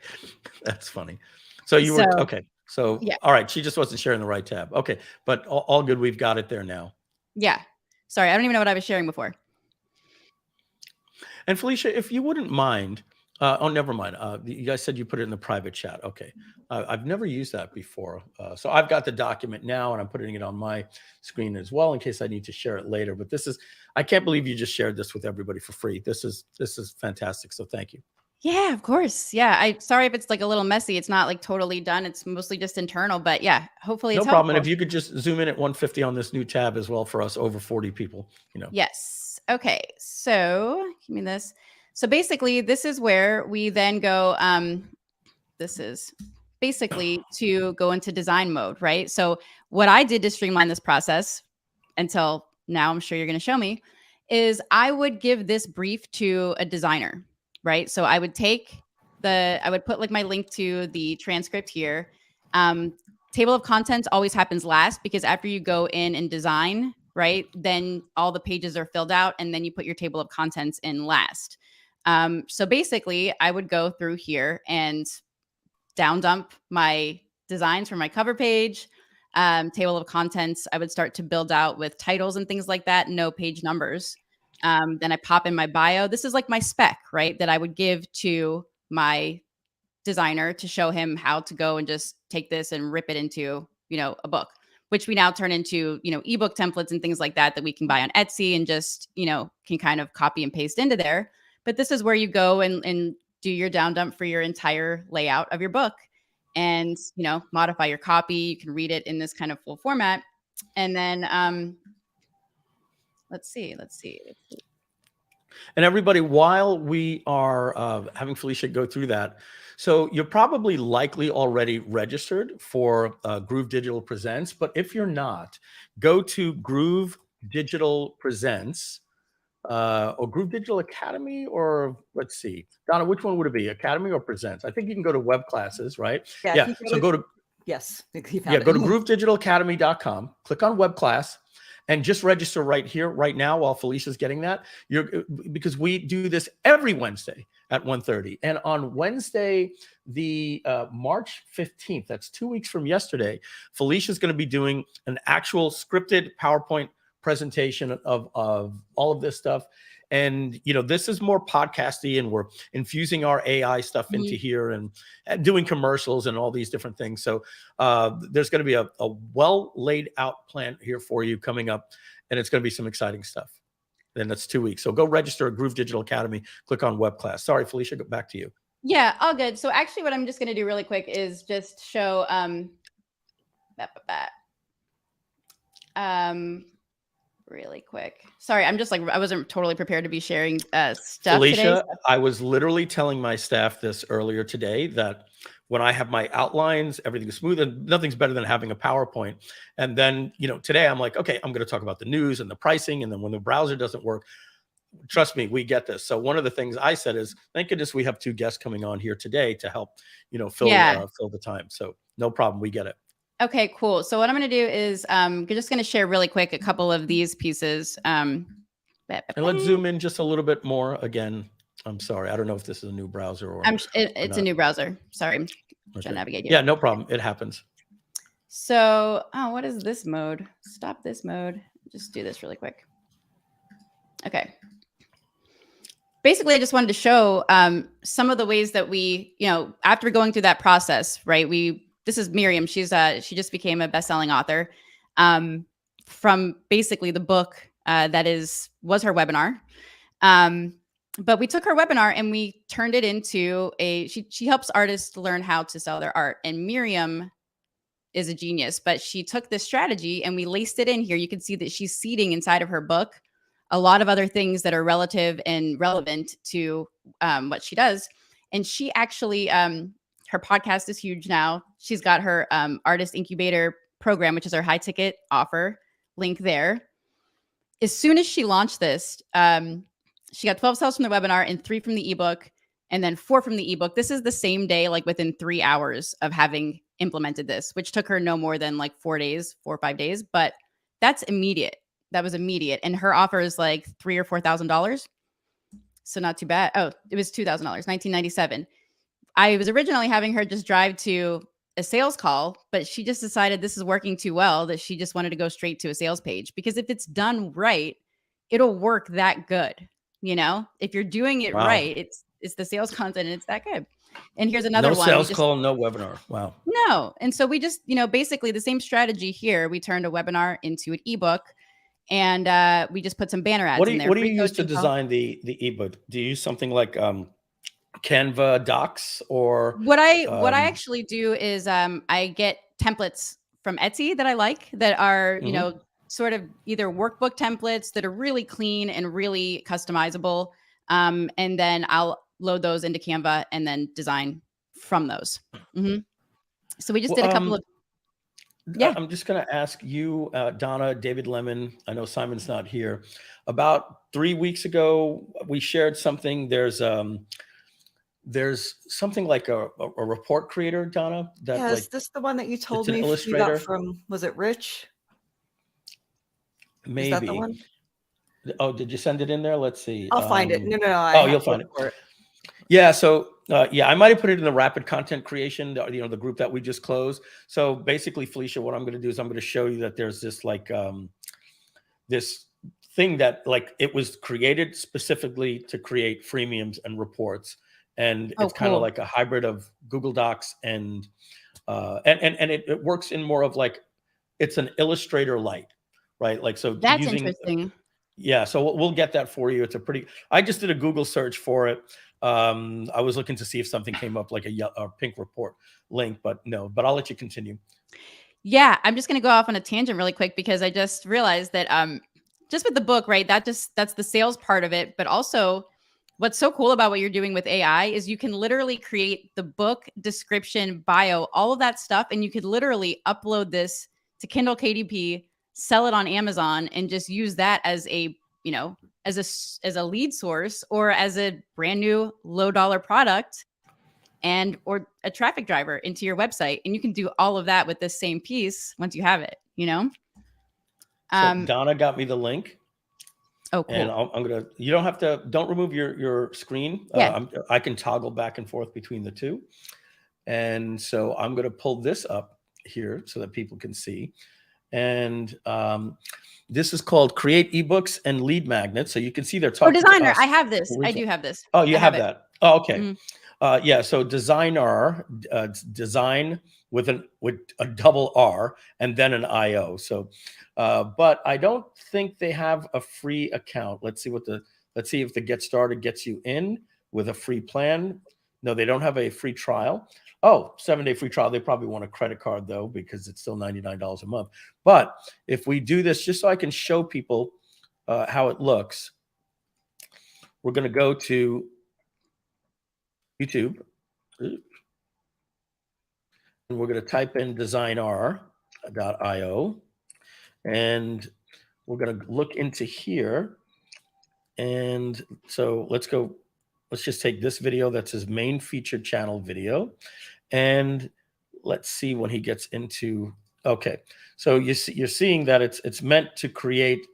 That's funny. So you were, okay. So, yeah. All right. She just wasn't sharing the right tab. Okay. But all good. We've got it there now. Yeah. Sorry. I don't even know what I was sharing before. And Felicia, if you wouldn't mind, oh, never mind. You guys said you put it in the private chat. Okay. I've never used that before. So I've got the document now and I'm putting it on my screen as well in case I need to share it later. But I can't believe you just shared this with everybody for free. This is fantastic. So thank you. Yeah, of course. Yeah. Sorry if it's like a little messy. It's not like totally done. It's mostly just internal, but yeah, hopefully it's no problem. helpful. And if you could just zoom in at 150 on this new tab as well for us over 40 people, Yes. Okay. So give me this. So basically this is where we then go. This is basically to go into design mode, right? So what I did to streamline this process until now, I'm sure you're going to show me, is I would give this brief to a designer, right? So I would put like my link to the transcript here. Table of contents always happens last because after you go in and design, right, then all the pages are filled out and then you put your table of contents in last. So basically I would go through here and down dump my designs for my cover page, table of contents. I would start to build out with titles and things like that. No page numbers. Then I pop in my bio. This is like my spec, right? That I would give to my designer to show him how to go and just take this and rip it into, a book, which we now turn into, ebook templates and things like that we can buy on Etsy and just, can kind of copy and paste into there. But this is where you go and do your down dump for your entire layout of your book and, modify your copy. You can read it in this kind of full format. And then, let's see. And everybody, while we are having Felicia go through that, so you're probably likely already registered for Groove Digital Presents, but if you're not, go to Groove Digital Presents or Groove Digital Academy, or let's see, Donna, which one would it be? Academy or Presents? I think you can go to web classes, right? Yeah. So go to yes. go to GrooveDigitalAcademy.com, click on web class, and just register right here, right now, while Felicia's getting that. Because we do this every Wednesday at 1:30, and on Wednesday, the March 15th, that's 2 weeks from yesterday, Felicia's going to be doing an actual scripted PowerPoint presentation of all of this stuff. And this is more podcasty, and we're infusing our AI stuff into here and doing commercials and all these different things. So there's going to be a well laid out plan here for you coming up, and it's going to be some exciting stuff. Then that's 2 weeks. So go register at Groove Digital Academy, click on web class. Sorry, Felicia, go back to you. Yeah, all good. So actually what I'm just going to do really quick is just show really quick. Sorry, I'm just like, I wasn't totally prepared to be sharing stuff Felicia, today. I was literally telling my staff this earlier today, that when I have my outlines, everything's smooth, and nothing's better than having a PowerPoint. And then, today I'm like, okay, I'm going to talk about the news and the pricing. And then when the browser doesn't work, trust me, we get this. So one of the things I said is, thank goodness we have 2 guests coming on here today to help, fill the time. So no problem. We get it. Okay, cool. So what I'm going to do is I'm just going to share really quick a couple of these pieces. And let's zoom in just a little bit more. Again, I'm sorry. I don't know if this is a new browser or it's a new browser. Sorry. I'm trying to navigate you. Yeah, no problem. It happens. So, what is this mode? Stop this mode. Just do this really quick. Okay. Basically, I just wanted to show some of the ways that we, after going through that process, right? This is Miriam. She just became a best-selling author from basically the book that was her webinar. But we took her webinar and we turned it into she helps artists learn how to sell their art. And Miriam is a genius, but she took this strategy and we laced it in here. You can see that she's seeding inside of her book a lot of other things that are relative and relevant to what she does. And she actually, her podcast is huge now. She's got her artist incubator program, which is her high ticket offer, link there. As soon as she launched this, she got 12 sales from the webinar and 3 from the ebook, and then 4 from the ebook. This is the same day, like within 3 hours of having implemented this, which took her no more than like 4 or 5 days, but that's immediate. That was immediate. And her offer is like $3,000 or $4,000. So not too bad. Oh, it was $2,000, $1997. I was originally having her just drive to a sales call, but she just decided this is working too well that she just wanted to go straight to a sales page, because if it's done right, it'll work that good. If you're doing it right, it's the sales content and it's that good. And here's another one. No sales call, no webinar. Wow. No. And so we just, basically the same strategy here. We turned a webinar into an ebook, and we just put some banner ads in there. What do you use to design the ebook? Do you use something like Canva docs, or what I actually do is I get templates from Etsy that I like, that are sort of either workbook templates that are really clean and really customizable, and then I'll load those into Canva and then design from those. So we just did a couple of I'm just going to ask you, Donna, David Lemon, I know Simon's not here. About 3 weeks ago, we shared something. There's something like a report creator, Donna. Is this the one that you told me you got from, was it Rich? Maybe. Is that the one? Oh, did you send it in there? Let's see. I'll find it. No. You'll find it. Yeah. So I might have put it in the rapid content creation, the group that we just closed. So basically, Felicia, what I'm going to do is I'm going to show you that there's this this thing that it was created specifically to create freemiums and reports. And it's kind of like a hybrid of Google Docs and it works in more of it's an Illustrator light, right? So that's interesting. Yeah. So we'll get that for you. I just did a Google search for it. I was looking to see if something came up like a pink report link, but no, but I'll let you continue. Yeah. I'm just going to go off on a tangent really quick, because I just realized that just with the book, right, that's the sales part of it. But also what's so cool about what you're doing with AI is you can literally create the book description, bio, all of that stuff. And you could literally upload this to Kindle KDP, sell it on Amazon, and just use that as a, as a lead source or as a brand new low dollar product and or a traffic driver into your website. And you can do all of that with this same piece once you have it, you know? So Donna got me the link. Oh, cool. And I'm gonna. You don't have to. Don't remove your screen. Yeah. I can toggle back and forth between the two. And so I'm gonna pull this up here so that people can see. And this is called Create eBooks and Lead Magnets. So you can see they're talking. Designer. I have this. I do have this. Oh, you have that. Oh, okay. Mm-hmm. Yeah. So Designer, design with a double R and then an IO. So, but I don't think they have a free account. Let's see if the Get Started gets you in with a free plan. No, they don't have a free trial. Oh, 7-day free trial. They probably want a credit card though, because it's still $99 a month. But if we do this, just so I can show people how it looks, we're going to go to YouTube. And we're going to type in designer.io. And we're going to look into here. And so let's just take this video. That's his main featured channel video. And let's see when he gets into, okay. So you're seeing that it's meant to create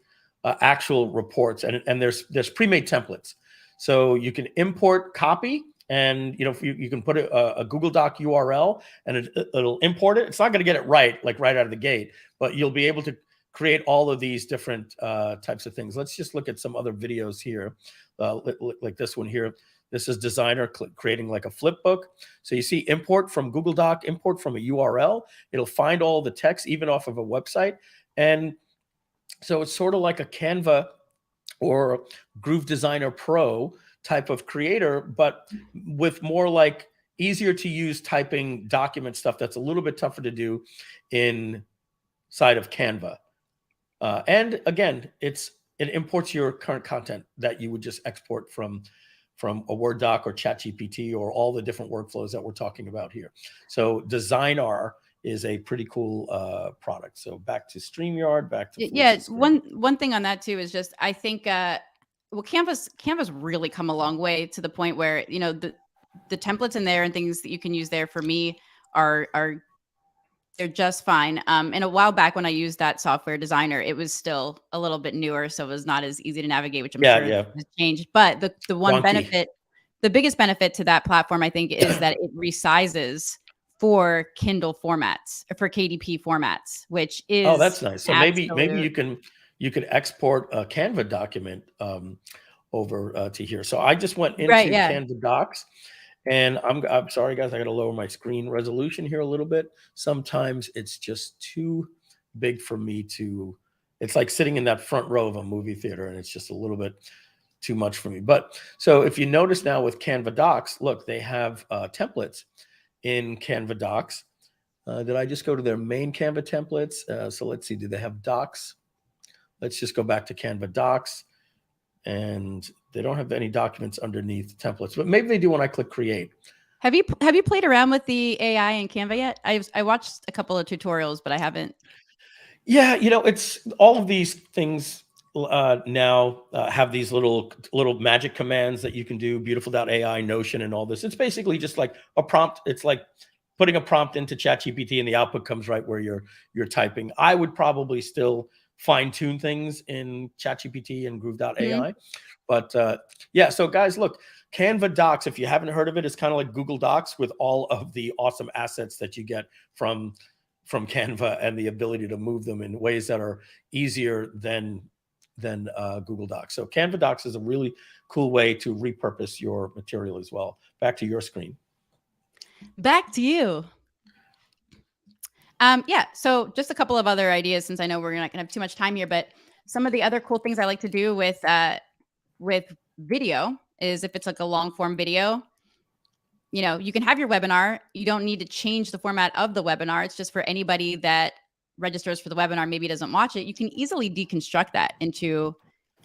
actual reports, and there's pre-made templates. So you can import copy, and you can put a Google Doc URL, and it'll import it. It's not going to get it right out of the gate, but you'll be able to create all of these different types of things. Let's just look at some other videos here, like this one here. This is Designer creating like a flip book. So you see import from Google Doc, import from a URL. It'll find all the text, even off of a website. And so it's sort of like a Canva or Groove Designer Pro type of creator, but with more like easier to use typing document stuff that's a little bit tougher to do inside of Canva. And again, it imports your current content that you would just export from a Word doc or ChatGPT or all the different workflows that we're talking about here. So Designer is a pretty cool product. So back to StreamYard, back to Felicia's one thing on that too is just I think Canva's really come a long way to the point where the templates in there and things that you can use there for me are they're just fine. And a while back when I used that software Designer, it was still a little bit newer, so it was not as easy to navigate, which I'm sure has changed. But the one benefit, the biggest benefit to that platform, I think, is that it resizes for Kindle formats, for KDP formats, which is that's nice. So maybe you could export a Canva document over to here. So I just went into Canva Docs. And I'm sorry, guys, I got to lower my screen resolution here a little bit. Sometimes it's just too big for me it's like sitting in that front row of a movie theater, and it's just a little bit too much for me. But so if you notice now with Canva Docs, look, they have templates in Canva Docs. Did I just go to their main Canva templates? So let's see, do they have docs? Let's just go back to Canva Docs. And they don't have any documents underneath templates, but maybe they do when I click create. Have you played around with the AI in Canva yet? I watched a couple of tutorials, but I haven't. Yeah, it's all of these things now have these little magic commands that you can do. Beautiful.ai, Notion, and all this. It's basically just like a prompt. It's like putting a prompt into ChatGPT, and the output comes right where you're typing. I would probably still fine-tune things in ChatGPT and Groove.ai. But yeah, so guys, look, Canva Docs, if you haven't heard of it, it's kind of like Google Docs with all of the awesome assets that you get from Canva and the ability to move them in ways that are easier than Google Docs. So Canva Docs is a really cool way to repurpose your material as well. Back to your screen. Back to you. Yeah, so just a couple of other ideas, since I know we're not going to have too much time here, but some of the other cool things I like to do with video is if it's like a long form video, you can have your webinar. You don't need to change the format of the webinar. It's just for anybody that registers for the webinar, maybe doesn't watch it. You can easily deconstruct that into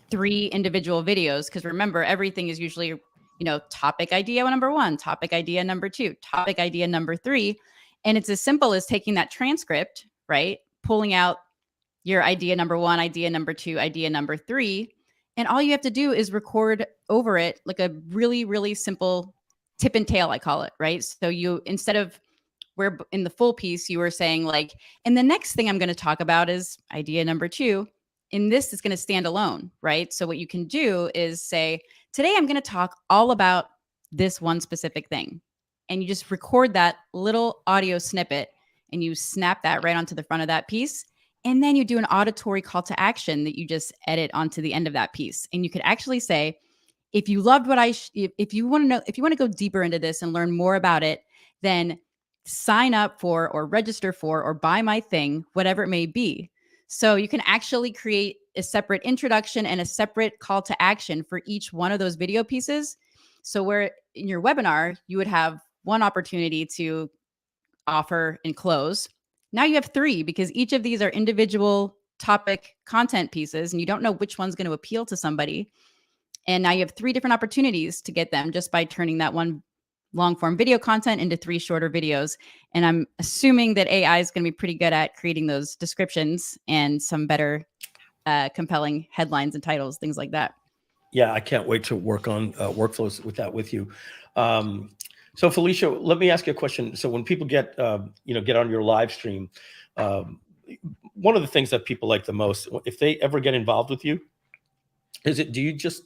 3 individual videos. Because remember, everything is usually, topic idea number 1, topic idea number 2, topic idea number 3. And it's as simple as taking that transcript, right? Pulling out your idea number 1, idea number 2, idea number 3, And all you have to do is record over it like a really, really simple tip and tail, I call it, right? So you, instead of where in the full piece, you were saying like, and the next thing I'm going to talk about is idea number 2. In this is going to stand alone, right? So what you can do is say, today I'm going to talk all about this one specific thing. And you just record that little audio snippet and you snap that right onto the front of that piece. And then you do an auditory call to action that you just edit onto the end of that piece. And you could actually say, if you loved what if you want to know, if you want to go deeper into this and learn more about it, then sign up for or register for or buy my thing, whatever it may be. So you can actually create a separate introduction and a separate call to action for each one of those video pieces. So where in your webinar, you would have one opportunity to offer and close. Now you have 3 because each of these are individual topic content pieces and you don't know which one's going to appeal to somebody. And now you have 3 different opportunities to get them just by turning that one long form video content into 3 shorter videos. And I'm assuming that AI is going to be pretty good at creating those descriptions and some better compelling headlines and titles, things like that. Yeah, I can't wait to work on workflows with that with you. So Felicia, let me ask you a question. So when people get get on your live stream, one of the things that people like the most, if they ever get involved with you, do you just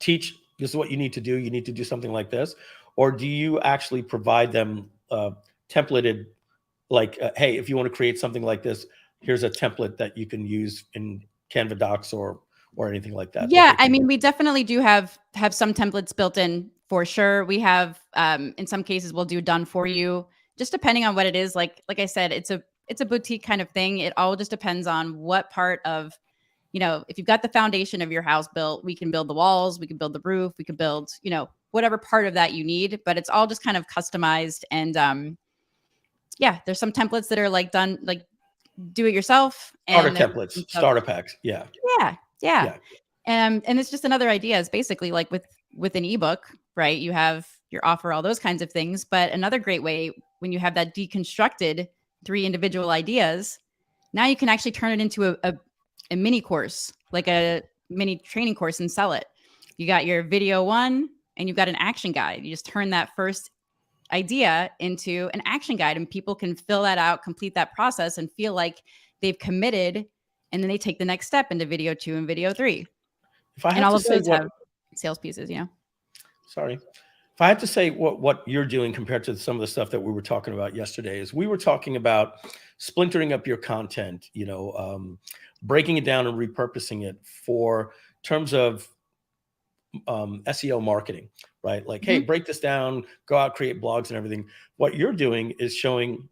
teach this is what you need to do? You need to do something like this, or do you actually provide them templated, like, hey, if you want to create something like this, here's a template that you can use in Canva Docs or anything like that? Yeah, I mean, we definitely do have some templates built in for sure. We have, in some cases, we'll do done for you, just depending on what it is. Like I said, it's a boutique kind of thing. It all just depends on what part of, if you've got the foundation of your house built, we can build the walls, we can build the roof, we can build, whatever part of that you need, but it's all just kind of customized. And yeah, there's some templates that are like done, like do it yourself. Starter templates, starter packs. Yeah. Yeah. And it's just another idea. It's basically like with an ebook, right? You have your offer, all those kinds of things. But another great way, when you have that deconstructed 3 individual ideas, now you can actually turn it into a mini course, like a mini training course, and sell it. You got your video 1 and you've got an action guide. You just turn that first idea into an action guide and people can fill that out, complete that process, and feel like they've committed. And then they take the next step into video 2 and video 3. If I and all have of to say those have sales pieces, Sorry. If I had to say what you're doing compared to some of the stuff that we were talking about yesterday, is we were talking about splintering up your content, breaking it down and repurposing it for terms of SEO marketing, right? Like, hey, break this down, go out, create blogs and everything. What you're doing is showing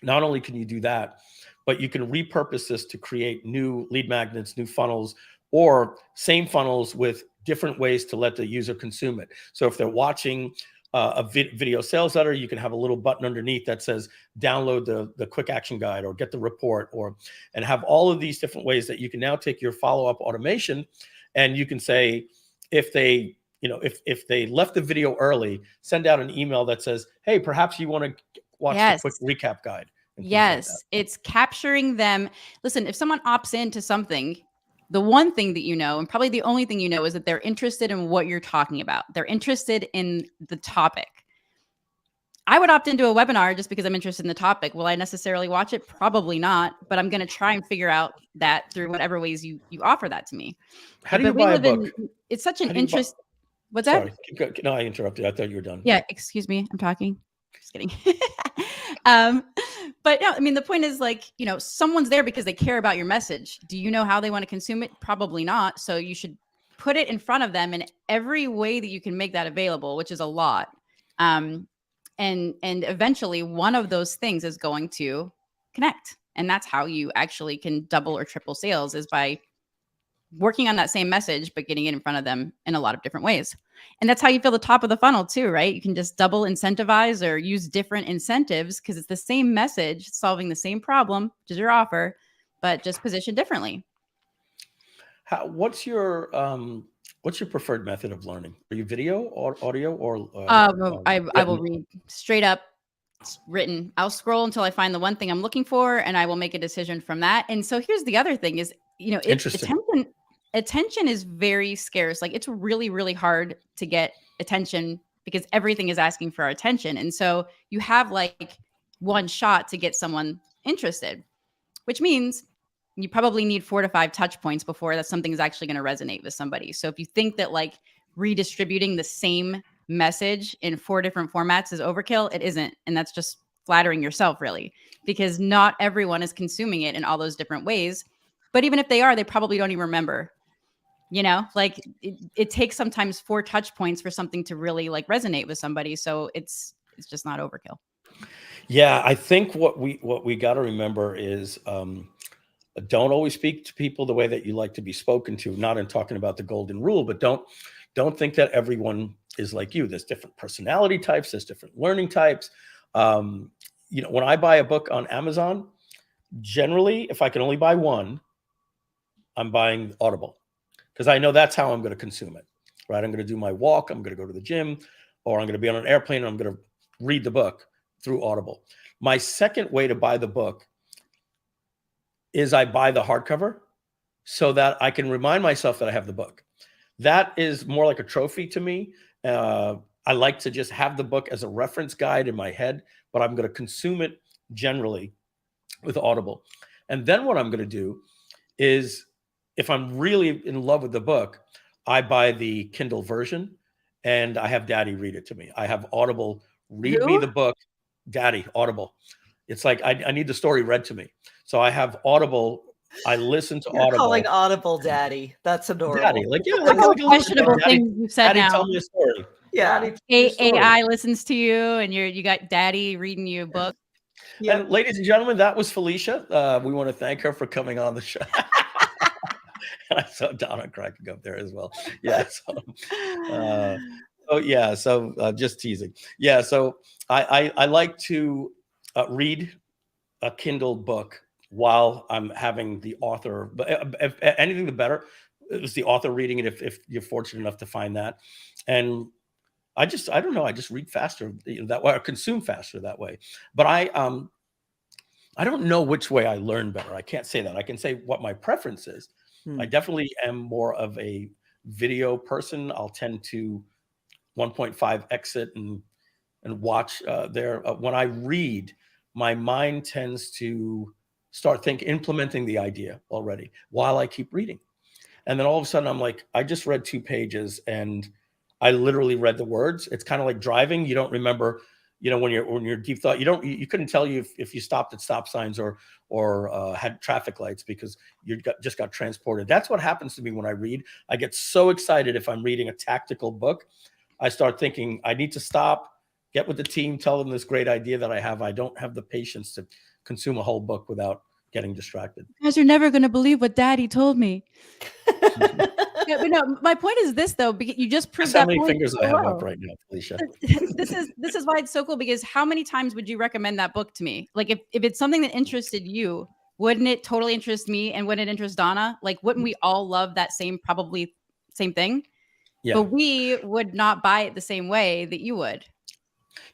not only can you do that, but you can repurpose this to create new lead magnets, new funnels, or same funnels with different ways to let the user consume it. So if they're watching a video sales letter, you can have a little button underneath that says download the quick action guide or get the report, and have all of these different ways that you can now take your follow-up automation, and you can say, if they left the video early, send out an email that says, hey, perhaps you want to watch the quick recap guide. Yes, like it's capturing them. Listen, if someone opts into something, the one thing that and probably the only thing is that they're interested in what you're talking about. They're interested in the topic. I would opt into a webinar just because I'm interested in the topic. Will I necessarily watch it? Probably not, but I'm going to try and figure out that through whatever ways you offer that to me. How do you buy a book? It's such an interest. What's that? Sorry. No, I interrupted. I thought you were done. Yeah, excuse me. I'm talking. Just kidding. But no, I mean, the point is someone's there because they care about your message. Do you know how they want to consume it? Probably not. So you should put it in front of them in every way that you can make that available, which is a lot. And eventually one of those things is going to connect. And that's how you actually can double or triple sales, is by working on that same message, but getting it in front of them in a lot of different ways. And that's how you fill the top of the funnel too, right? You can just double incentivize or use different incentives because it's the same message solving the same problem, which is your offer, but just positioned differently. What's your preferred method of learning? Are you video or audio or? I will read straight up. It's written. I'll scroll until I find the one thing I'm looking for, and I will make a decision from that. And so here's the other thing: is attention is very scarce. Like it's really, really hard to get attention because everything is asking for our attention. And so you have like one shot to get someone interested, which means you probably need 4 to 5 touch points before that something is actually going to resonate with somebody. So if you think that like redistributing the same message in 4 different formats is overkill, it isn't. And that's just flattering yourself, really, because not everyone is consuming it in all those different ways. But even if they are, they probably don't even remember. You know, like it takes sometimes 4 touch points for something to really like resonate with somebody. So it's just not overkill. Yeah, I think what we got to remember is don't always speak to people the way that you like to be spoken to. Not in talking about the golden rule, but don't think that everyone is like you. There's different personality types. There's different learning types. You know, when I buy a book on Amazon, generally, if I can only buy one, I'm buying Audible. Because I know that's how I'm going to consume it, right? I'm going to do my walk, I'm going to go to the gym, or I'm going to be on an airplane and I'm going to read the book through Audible. My second way to buy the book is I buy the hardcover so that I can remind myself that I have the book. That is more like a trophy to me. I like to just have the book as a reference guide in my head, but I'm going to consume it generally with Audible. And then what I'm going to do is, if I'm really in love with the book, I buy the Kindle version and I have Daddy read it to me. I have Audible read me the book. Daddy, Audible. It's like I need the story read to me. So I have Audible. I listen to Audible. Calling Audible Daddy. That's adorable. Daddy, like, yeah, like a questionable thing you said. Daddy, now. tell me a story. Yeah. AI listens to you and you got Daddy reading you a book. Yep. And ladies and gentlemen, that was Felicia. We want to thank her for coming on the show. And I saw Donna cracking up there as well. Yeah. So just teasing. Yeah. So I like to read a Kindle book while I'm having the author, but if anything, the better. It's the author reading it if you're fortunate enough to find that. And I don't know. I just read faster that way, or consume faster that way. But I don't know which way I learn better. I can't say that. I can say what my preference is. I definitely am more of a video person. I'll tend to 1.5 exit and watch there. When I read, my mind tends to start implementing the idea already while I keep reading. And then all of a sudden I'm like, I just read 2 pages and I literally read the words. It's kind of like driving. You don't remember, you know, when you're deep thought, you couldn't tell you if you stopped at stop signs or had traffic lights because you just got transported. That's what happens to me when I read. I get so excited if I'm reading a tactical book. I start thinking I need to stop, get with the team, tell them this great idea that I have. I don't have the patience to consume a whole book without getting distracted. You guys are never going to believe what Daddy told me. Yeah, but no, my point is this though, because you just proved That's that how many point fingers so I have well. up right now, Felicia. This is why it's so cool, because how many times would you recommend that book to me? Like if it's something that interested you, wouldn't it totally interest me, and wouldn't it interest Donna? Like wouldn't we all love that same thing? Yeah. But we would not buy it the same way that you would.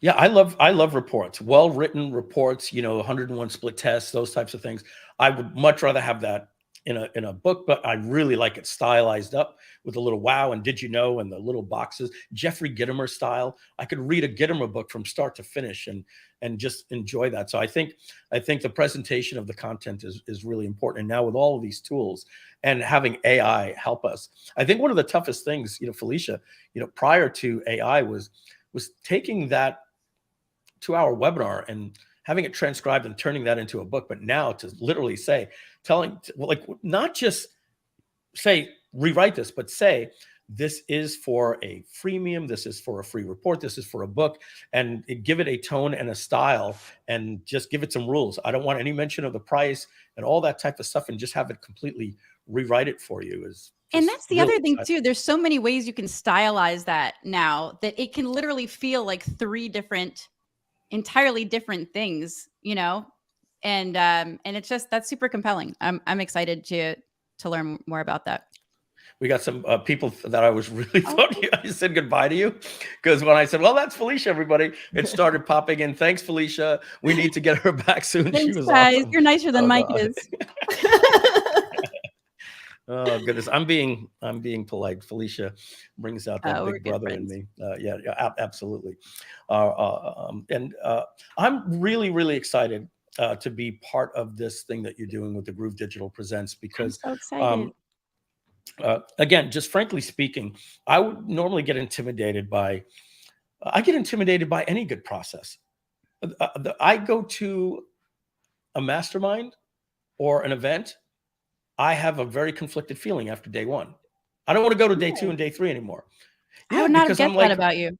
Yeah, I love reports, well-written reports, 101 split tests, those types of things. I would much rather have that in a book, but I really like it stylized up with a little wow and did you know and the little boxes, Jeffrey Gitomer style. I could read a Gitomer book from start to finish and just enjoy that. So I think the presentation of the content is really important. And now with all of these tools and having AI help us, I think one of the toughest things, Felicia, prior to AI was taking that 2-hour webinar and having it transcribed and turning that into a book. But now to literally not just say, rewrite this, but say, this is for a freemium, this is for a free report, this is for a book, and give it a tone and a style and just give it some rules. I don't want any mention of the price and all that type of stuff, and just have it completely rewrite it for you. And that's the other thing too. There's so many ways you can stylize that now that it can literally feel like 3 entirely different things, and it's just, that's super compelling. I'm excited to learn more about that. We got some people that I was really thought I said goodbye to you, because when I said, well, that's Felicia, everybody, it started popping in. Thanks, Felicia. We need to get her back soon. Thanks, she was guys. awesome. You're nicer than Mike is. Oh goodness, I'm being polite. Felicia brings out that We're big good brother in friends. me. Yeah, absolutely. And I'm really excited to be part of this thing that you're doing with the Groove Digital Presents, I'm because so excited. again, just frankly speaking, I would normally get intimidated by. I get intimidated by any good process. I go to a mastermind or an event, I have a very conflicted feeling after day one. I don't want to go to day two Really? and day three anymore. I Yeah, would not have because guessed I'm that like, about you.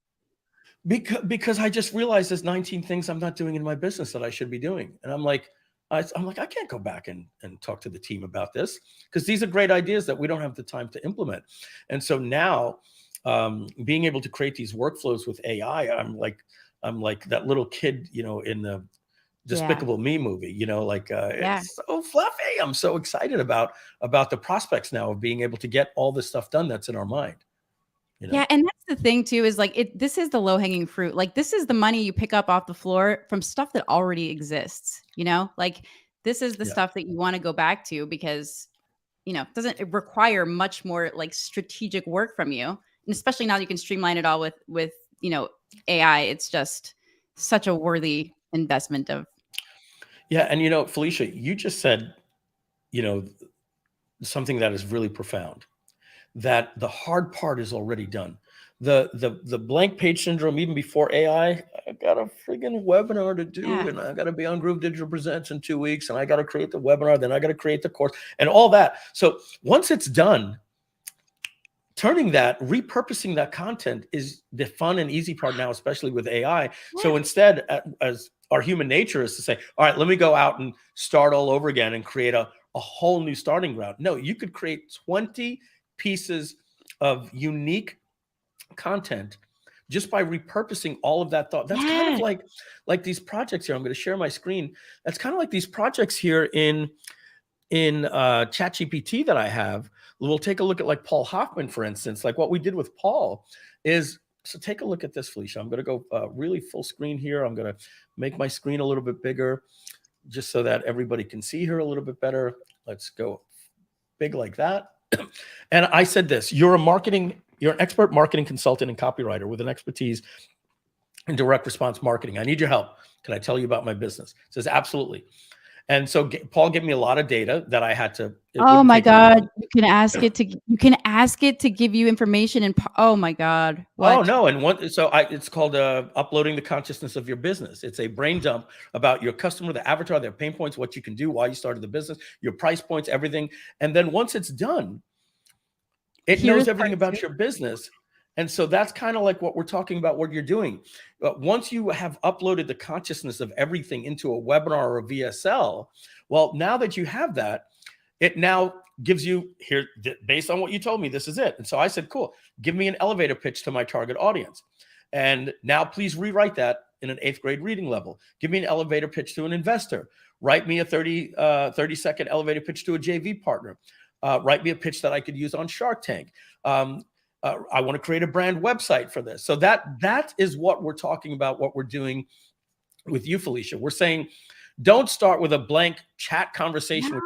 because I just realized there's 19 things I'm not doing in my business that I should be doing. And I'm like, I can't go back and talk to the team about this, because these are great ideas that we don't have the time to implement. And so now, being able to create these workflows with AI, I'm like that little kid, in the Yeah. Despicable Me movie, like Yeah. it's so fluffy. I'm so excited about the prospects now of being able to get all this stuff done that's in our mind. Yeah, and that's the thing too, is like this is the low-hanging fruit. Like this is the money you pick up off the floor from stuff that already exists, Like this is the Yeah. stuff that you want to go back to because, it doesn't require much more like strategic work from you. And especially now that you can streamline it all with, AI, it's just such a worthy investment of. Yeah, and Felicia, you just said, something that is really profound, that the hard part is already done. The blank page syndrome, even before AI, I got a friggin' webinar to do, Yeah. and I got to be on Groove Digital Presents in 2 weeks, and I got to create the webinar, then I got to create the course and all that. So once it's done, repurposing that content is the fun and easy part now, especially with AI. So instead, as our human nature is to say, all right, let me go out and start all over again and create a whole new starting ground. No, you could create 20 pieces of unique content just by repurposing all of that thought. That's kind of like these projects here. I'm going to share my screen. That's kind of like these projects here in ChatGPT that I have. We'll take a look at like Paul Hoffman, for instance. Like what we did with Paul is, so take a look at this, Felicia. I'm going to go really full screen here. I'm going to make my screen a little bit bigger just so that everybody can see her a little bit better. Let's go big like that. And I said this, you're an expert marketing consultant and copywriter with an expertise in direct response marketing. I need your help. Can I tell you about my business? It says, absolutely. And so Paul gave me a lot of data that I had to. Oh my God! You can ask it to give you information, and oh my God! What? Oh no! And it's called uploading the consciousness of your business. It's a brain dump about your customer, the avatar, their pain points, what you can do, why you started the business, your price points, everything. And then once it's done, it knows everything about your business. And so that's kind of like what we're talking about, what you're doing. Once you have uploaded the consciousness of everything into a webinar or a VSL, well, now that you have that, it now gives you here, based on what you told me, this is it. And so I said, cool, give me an elevator pitch to my target audience. And now please rewrite that in an 8th grade reading level. Give me an elevator pitch to an investor. Write me a 30-second elevator pitch to a JV partner. Write me a pitch that I could use on Shark Tank. I want to create a brand website for this. So that is what we're talking about, what we're doing with you, Felicia. We're saying, don't start with a blank chat conversation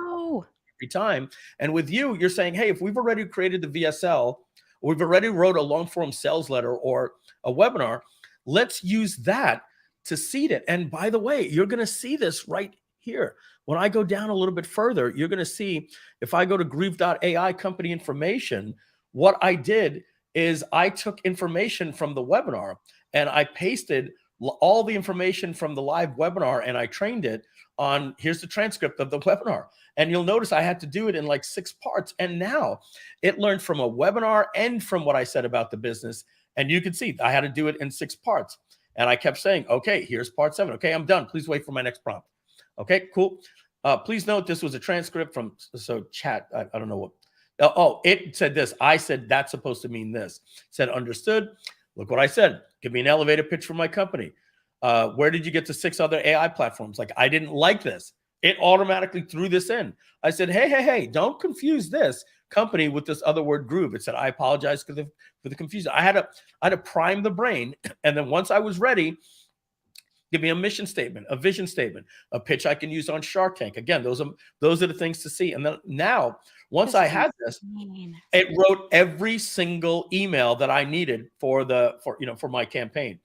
every time. And with you, you're saying, hey, if we've already created the VSL, or we've already wrote a long form sales letter or a webinar, let's use that to seed it. And by the way, you're going to see this right here. When I go down a little bit further, you're going to see, if I go to Groove.ai company information, what I did is I took information from the webinar and I pasted all the information from the live webinar and I trained it on, here's the transcript of the webinar. And you'll notice I had to do it in like 6 parts. And now it learned from a webinar and from what I said about the business. And you can see I had to do it in 6 parts. And I kept saying, okay, here's part 7. Okay, I'm done. Please wait for my next prompt. Okay, cool. Please note this was a transcript from, chat. I don't know what. Oh, it said this. I said that's supposed to mean this. It said understood. Look what I said. Give me an elevator pitch for my company. Where did you get to 6 other AI platforms? Like, I didn't like this. It automatically threw this in. I said, hey, don't confuse this company with this other word, Groove. It said, I apologize for the confusion. I had to prime the brain. And then once I was ready, Give me a mission statement, a vision statement, a pitch I can use on Shark Tank. Again, those are the things to see. And then now, once I had this, it wrote every single email that I needed for my campaign.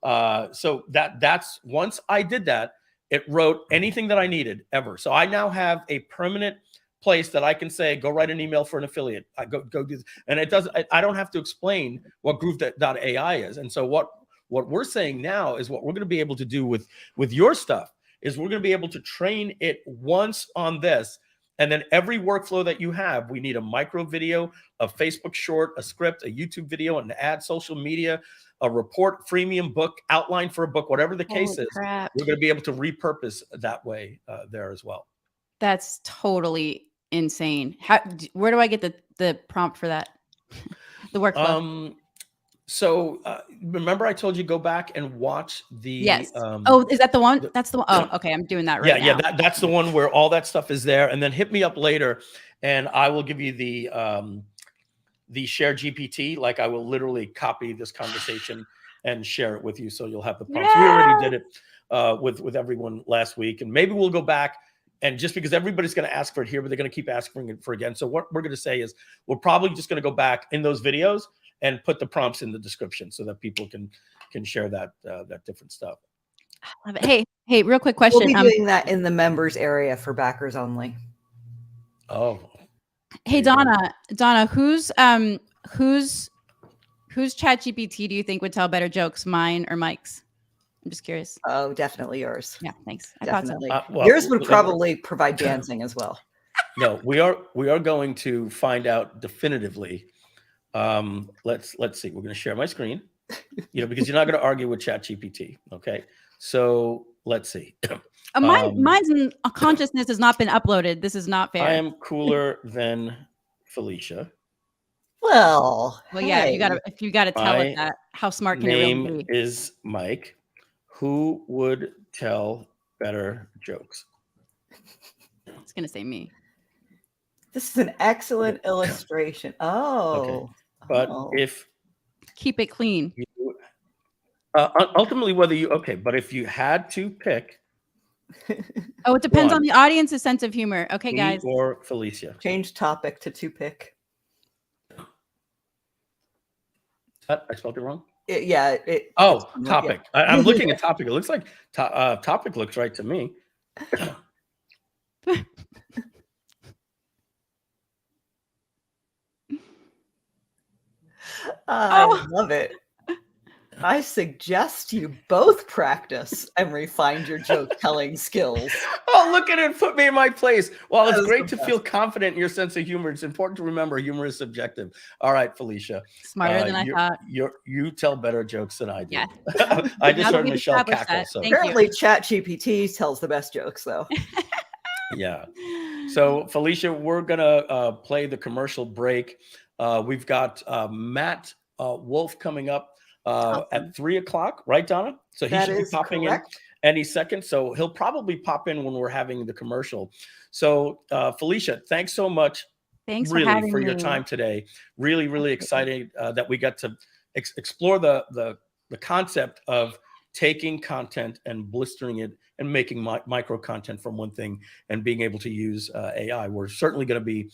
So that's once I did that, it wrote anything that I needed ever. So I now have a permanent place that I can say, go write an email for an affiliate. I go do this. And it does. I don't have to explain what Groove.ai is. And so what we're saying now is what we're going to be able to do with your stuff is we're going to be able to train it once on this. And then every workflow that you have, we need a micro video, a Facebook short, a script, a YouTube video, an ad, social media, a report, freemium book, outline for a book, whatever the case is, we're going to be able to repurpose that way there as well. That's totally insane. Where do I get the prompt for that? The workflow. So remember I told you go back and watch the yes. Is that the one? That's the one. Oh, okay. I'm doing that right now. Yeah, that's the one where all that stuff is there. And then hit me up later and I will give you the share GPT. Like I will literally copy this conversation and share it with you. So you'll have the prompts. Yeah! We already did it with everyone last week. And maybe we'll go back and just because everybody's going to ask for it here, but they're going to keep asking for it again. So what we're going to say is we're probably just going to go back in those videos and put the prompts in the description so that people can share that different stuff. I love it. Hey, real quick question. We'll be doing that in the members area for backers only. Oh. Hey, Donna, whose ChatGPT do you think would tell better jokes, mine or Mike's? I'm just curious. Oh, definitely yours. Yeah, thanks. Definitely. I thought so. Yours would probably provide dancing as well. No, we are going to find out definitively. Let's see. We're going to share my screen, because you're not going to argue with ChatGPT. Okay. So let's see. Mine's in consciousness has not been uploaded. This is not fair. I am cooler than Felicia. Well, yeah. If you gotta tell it that, how smart can it really be? Name is Mike. Who would tell better jokes? It's going to say me. This is an excellent illustration. Oh. Okay. But if keep it clean, ultimately, but if you had to pick, it depends on the audience's sense of humor. Okay, guys. Or Felicia. Change topic to pick. I spelled it wrong. Topic. Yeah. I'm looking at topic. It looks like topic looks right to me. I love it. I suggest you both practice and refine your joke telling skills. Oh, look at it. Put me in my place. Well, it's great to feel confident in your sense of humor. It's important to remember humor is subjective. All right, Felicia. Smarter than I thought. You tell better jokes than I do. Yeah. I just heard Michelle cackle. So apparently ChatGPT tells the best jokes though. Yeah. So Felicia, we're going to play the commercial break. We've got Matt Wolfe coming up at 3:00, right, Donna? So he should be popping in any second. So he'll probably pop in when we're having the commercial. So Felicia, thanks so much. Thanks for your time today. Really, really excited that we got to explore the concept of taking content and blistering it and making micro content from one thing and being able to use AI. We're certainly going to be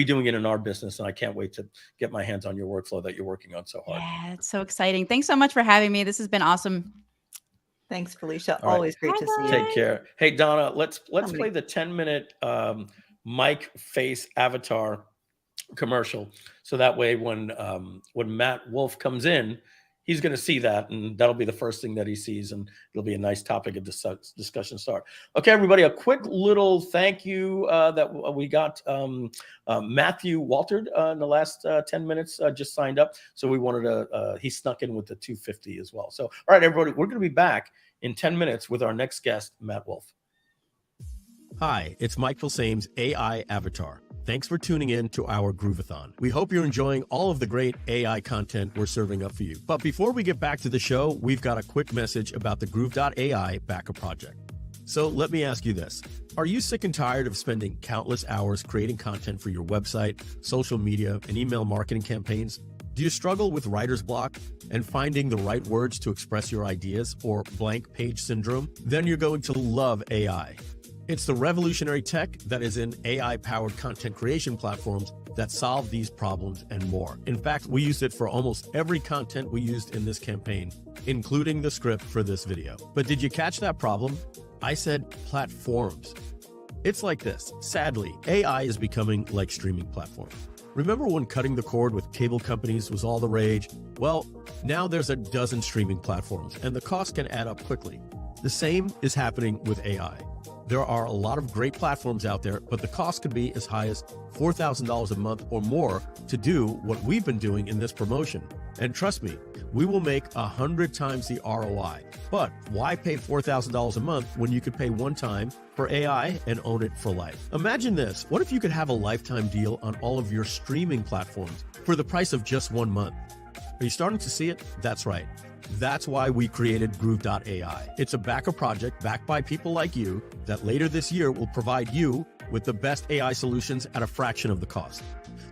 doing it in our business, and I can't wait to get my hands on your workflow that you're working on so hard. Yeah, it's so exciting. Thanks so much for having me. This has been awesome. Thanks, Felicia. Always great to see you. Take care. Hey, Donna, let's play the 10-minute Mike face avatar commercial, so that way when Matt Wolfe comes in, he's going to see that, and that'll be the first thing that he sees, and it'll be a nice topic of discussion start. Okay, everybody, a quick little thank you that we got Matthew Walterd in the last 10 minutes just signed up. So we wanted to, he snuck in with the 250 as well. So, all right, everybody, we're going to be back in 10 minutes with our next guest, Matt Wolfe. Hi, it's Mike Filsaime's AI Avatar. Thanks for tuning in to our Groove-A-Thon. We hope you're enjoying all of the great AI content we're serving up for you. But before we get back to the show, we've got a quick message about the Groove.ai backup project. So let me ask you this. Are you sick and tired of spending countless hours creating content for your website, social media, and email marketing campaigns? Do you struggle with writer's block and finding the right words to express your ideas, or blank page syndrome? Then you're going to love AI. It's the revolutionary tech that is in AI-powered content creation platforms that solve these problems and more. In fact, we used it for almost every content we used in this campaign, including the script for this video. But did you catch that problem? I said platforms. It's like this. Sadly, AI is becoming like streaming platforms. Remember when cutting the cord with cable companies was all the rage? Well, now there's a dozen streaming platforms, and the cost can add up quickly. The same is happening with AI. There are a lot of great platforms out there, but the cost could be as high as $4,000 a month or more to do what we've been doing in this promotion. And trust me, we will make 100 times the ROI. But why pay $4,000 a month when you could pay one time for AI and own it for life? Imagine this. What if you could have a lifetime deal on all of your streaming platforms for the price of just 1 month? Are you starting to see it? That's right. That's why we created Groove.ai. It's a backup project backed by people like you that later this year will provide you with the best AI solutions at a fraction of the cost.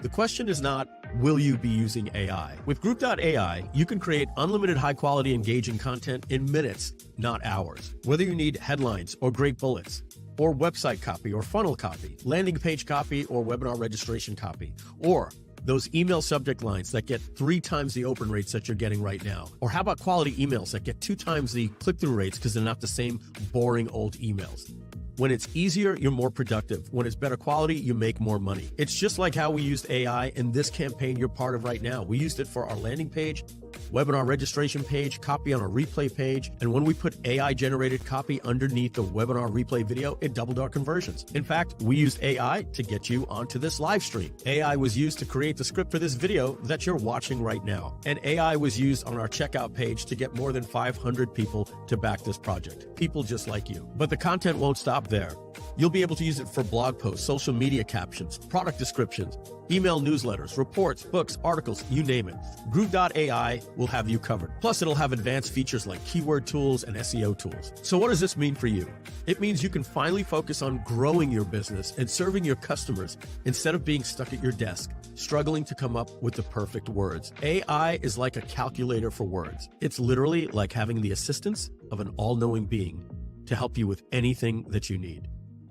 The question is not, will you be using AI? With Groove.ai, you can create unlimited high-quality, engaging content in minutes, not hours. Whether you need headlines or great bullets, or website copy or funnel copy, landing page copy or webinar registration copy, or those email subject lines that get 3 times the open rates that you're getting right now. Or how about quality emails that get 2 times the click-through rates because they're not the same boring old emails? When it's easier, you're more productive. When it's better quality, you make more money. It's just like how we used AI in this campaign you're part of right now. We used it for our landing page, webinar registration page, copy on a replay page. And when we put AI-generated copy underneath the webinar replay video, it doubled our conversions. In fact, we used AI to get you onto this live stream. AI was used to create the script for this video that you're watching right now. And AI was used on our checkout page to get more than 500 people to back this project. People just like you. But the content won't stop there. You'll be able to use it for blog posts, social media captions, product descriptions, email newsletters, reports, books, articles, you name it. Groove.ai will have you covered. Plus, it'll have advanced features like keyword tools and SEO tools. So what does this mean for you? It means you can finally focus on growing your business and serving your customers instead of being stuck at your desk, struggling to come up with the perfect words. AI is like a calculator for words. It's literally like having the assistance of an all-knowing being to help you with anything that you need.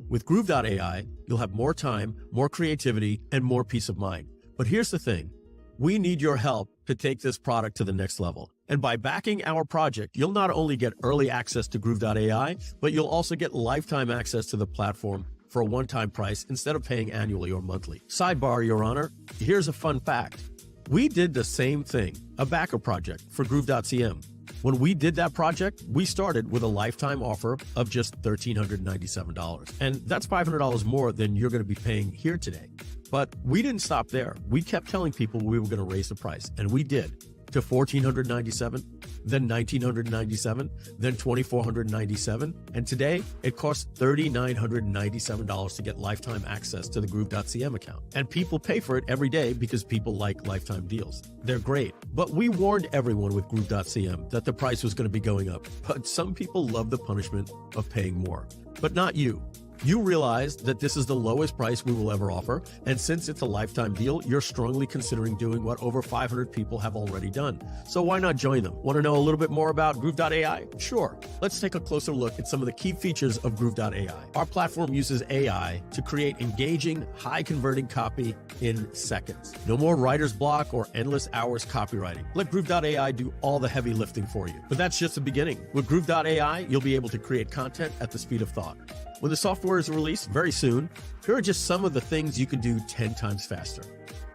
With Groove.ai, you'll have more time, more creativity, and more peace of mind. But here's the thing. We need your help to take this product to the next level. And by backing our project, you'll not only get early access to Groove.ai, but you'll also get lifetime access to the platform for a one-time price instead of paying annually or monthly. Sidebar, Your Honor, here's a fun fact. We did the same thing, a backup project for Groove.cm. When we did that project, we started with a lifetime offer of just $1,397. And that's $500 more than you're going to be paying here today. But we didn't stop there. We kept telling people we were going to raise the price, and we did, to $1,497, then $1,997, then $2,497. And today, it costs $3,997 to get lifetime access to the Groove.cm account. And people pay for it every day because people like lifetime deals. They're great. But we warned everyone with Groove.cm that the price was going to be going up. But some people love the punishment of paying more. But not you. You realize that this is the lowest price we will ever offer, and since it's a lifetime deal, you're strongly considering doing what over 500 people have already done. So why not join them? Want to know a little bit more about Groove.ai? Sure. Let's take a closer look at some of the key features of Groove.ai. Our platform uses AI to create engaging, high-converting copy in seconds. No more writer's block or endless hours copywriting. Let Groove.ai do all the heavy lifting for you. But that's just the beginning. With Groove.ai, you'll be able to create content at the speed of thought. When the software is released very soon, here are just some of the things you can do 10 times faster.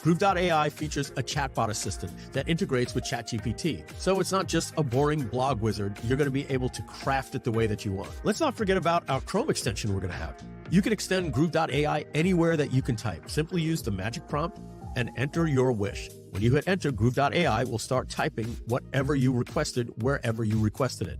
Groove.ai features a chatbot assistant that integrates with ChatGPT. So it's not just a boring blog wizard, you're going to be able to craft it the way that you want. Let's not forget about our Chrome extension we're going to have. You can extend Groove.ai anywhere that you can type. Simply use the magic prompt and enter your wish. When you hit enter, Groove.ai will start typing whatever you requested wherever you requested it.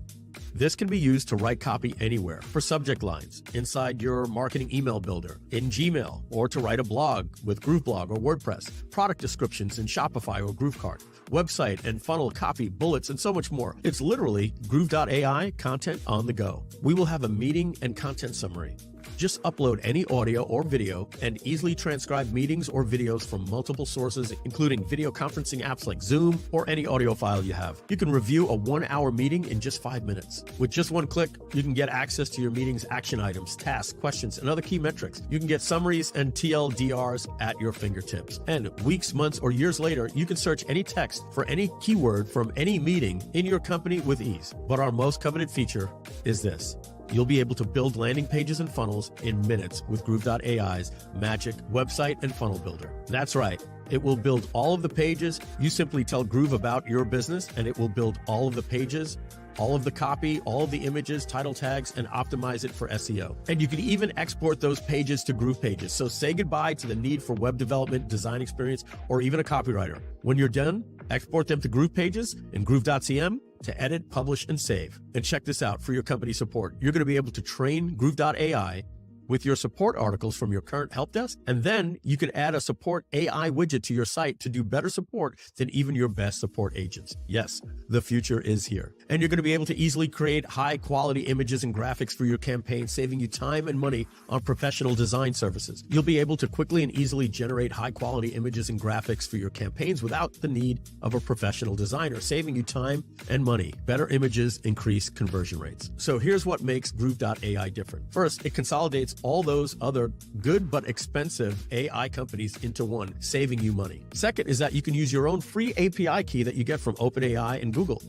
This can be used to write copy anywhere for subject lines, inside your marketing email builder, in Gmail, or to write a blog with Grooveblog or WordPress, product descriptions in Shopify or GrooveCart, website and funnel copy, bullets, and so much more. It's literally Groove.ai content on the go. We will have a meeting and content summary, Just upload any audio or video and easily transcribe meetings or videos from multiple sources, including video conferencing apps like Zoom or any audio file you have. You can review a 1-hour meeting in just 5 minutes. With just one click, you can get access to your meeting's action items, tasks, questions, and other key metrics. You can get summaries and TLDRs at your fingertips. And weeks, months, or years later, you can search any text for any keyword from any meeting in your company with ease. But our most coveted feature is this. You'll be able to build landing pages and funnels in minutes with Groove.ai's magic website and funnel builder. That's right. It will build all of the pages. You simply tell Groove about your business, and it will build all of the pages, all of the copy, all of the images, title tags, and optimize it for SEO. And you can even export those pages to Groove pages. So say goodbye to the need for web development, design experience, or even a copywriter. When you're done, export them to Groove pages in Groove.cm to edit, publish, and save. And check this out for your company support. You're going to be able to train Groove.ai with your support articles from your current help desk, and then you can add a support AI widget to your site to do better support than even your best support agents. Yes, the future is here. And you're going to be able to easily create high quality images and graphics for your campaign, saving you time and money on professional design services. You'll be able to quickly and easily generate high quality images and graphics for your campaigns without the need of a professional designer, saving you time and money. Better images increase conversion rates. So here's what makes Groove.ai different. First, it consolidates all those other good but expensive AI companies into one, saving you money. Second is that you can use your own free API key that you get from OpenAI and Google.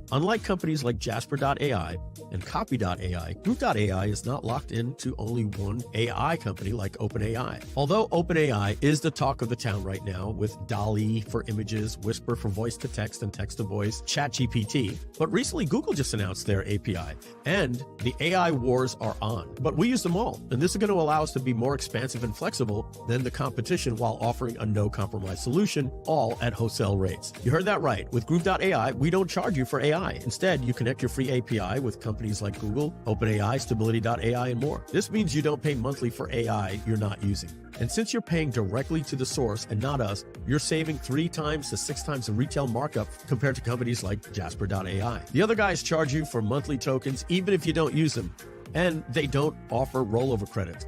Unlike companies like Jasper.ai and Copy.ai, Groove.ai is not locked into only one AI company like OpenAI. Although OpenAI is the talk of the town right now with DALL-E for images, Whisper for voice to text and text to voice, ChatGPT, but recently Google just announced their API, and the AI wars are on. But we use them all, and this is going to allow us to be more expansive and flexible than the competition while offering a no-compromise solution, all at wholesale rates. You heard that right. With Groove.ai, we don't charge you for AI. Instead, you connect your free API with companies like Google, OpenAI, Stability.ai, and more. This means you don't pay monthly for AI you're not using. And since you're paying directly to the source and not us, you're saving 3 times to 6 times the retail markup compared to companies like Jasper.ai. The other guys charge you for monthly tokens even if you don't use them, and they don't offer rollover credits.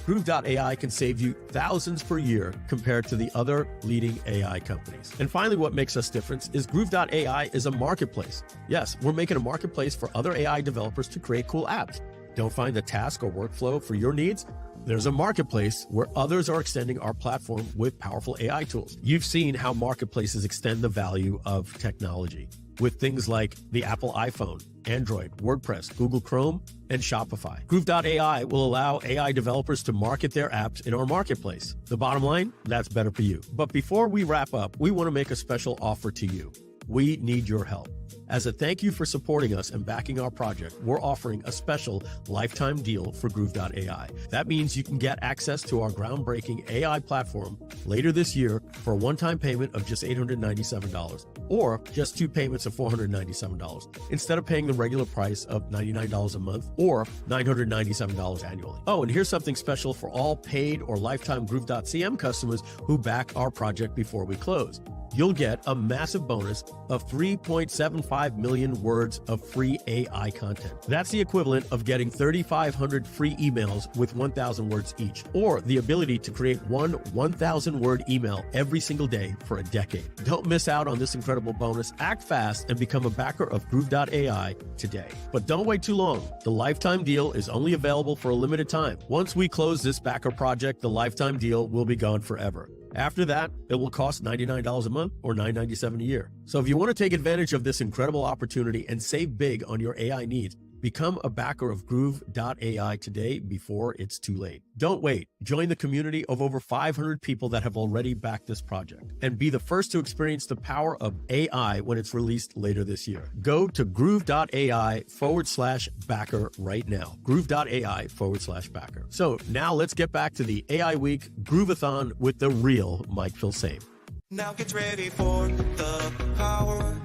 Groove.ai can save you thousands per year compared to the other leading AI companies. And finally, what makes us different is Groove.ai is a marketplace. Yes, we're making a marketplace for other AI developers to create cool apps. Don't find a task or workflow for your needs? There's a marketplace where others are extending our platform with powerful AI tools. You've seen how marketplaces extend the value of technology with things like the Apple iPhone, Android, WordPress, Google Chrome, and Shopify. Groove.ai will allow AI developers to market their apps in our marketplace. The bottom line, that's better for you. But before we wrap up, we want to make a special offer to you. We need your help. As a thank you for supporting us and backing our project, we're offering a special lifetime deal for Groove.ai. That means you can get access to our groundbreaking AI platform later this year for a one-time payment of just $897, or just 2 payments of $497, instead of paying the regular price of $99 a month or $997 annually. Oh, and here's something special for all paid or lifetime Groove.cm customers who back our project before we close. You'll get a massive bonus of 3.75 million words of free AI content. That's the equivalent of getting 3,500 free emails with 1,000 words each, or the ability to create one 1,000-word email every single day for a decade. Don't miss out on this incredible bonus. Act fast and become a backer of Groove.ai today. But don't wait too long. The lifetime deal is only available for a limited time. Once we close this backer project, the lifetime deal will be gone forever. After that, it will cost $99 a month or $997 a year. So if you want to take advantage of this incredible opportunity and save big on your AI needs, become a backer of Groove.ai today before it's too late. Don't wait. Join the community of over 500 people that have already backed this project and be the first to experience the power of AI when it's released later this year. Go to Groove.ai/backer right now. Groove.ai/backer. So now let's get back to the AI Week Groove-A-Thon with the real Mike Filsaime. Now get ready for the power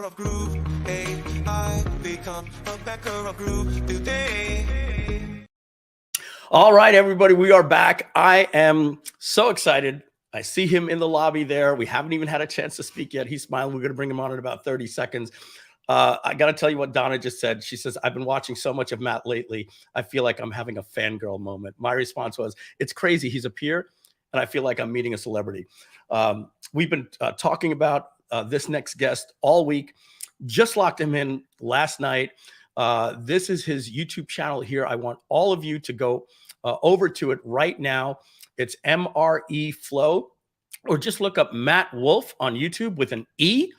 of Groove.ai. Become a backer of Groove today. All right, everybody, we are back. I am so excited. I see him in the lobby there. We haven't even had a chance to speak yet. He's smiling. We're going to bring him on in about 30 seconds. I got to tell you what Donna just said. She says, I've been watching so much of Matt lately. I feel like I'm having a fangirl moment. My response was, it's crazy. He's a peer, and I feel like I'm meeting a celebrity. We've been talking about this next guest all week. Just locked him in last night. This is his YouTube channel here. I want all of you to go over to it right now. It's MRE Flow, or just look up Matt Wolfe on YouTube with an E.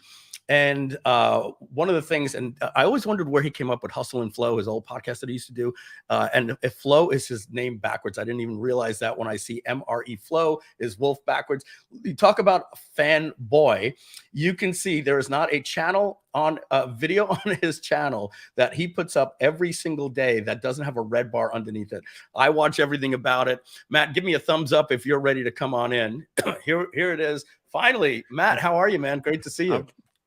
And one of the things, and I always wondered where he came up with Hustle and Flow, his old podcast that he used to do. And if Flow is his name backwards, I didn't even realize that when I see MRE Flow is Wolf backwards. You talk about fanboy. You can see there is not a channel on a video on his channel that he puts up every single day that doesn't have a red bar underneath it. I watch everything about it. Matt, give me a thumbs up if you're ready to come on in. Here it is. Finally, Matt, how are you, man? Great to see you.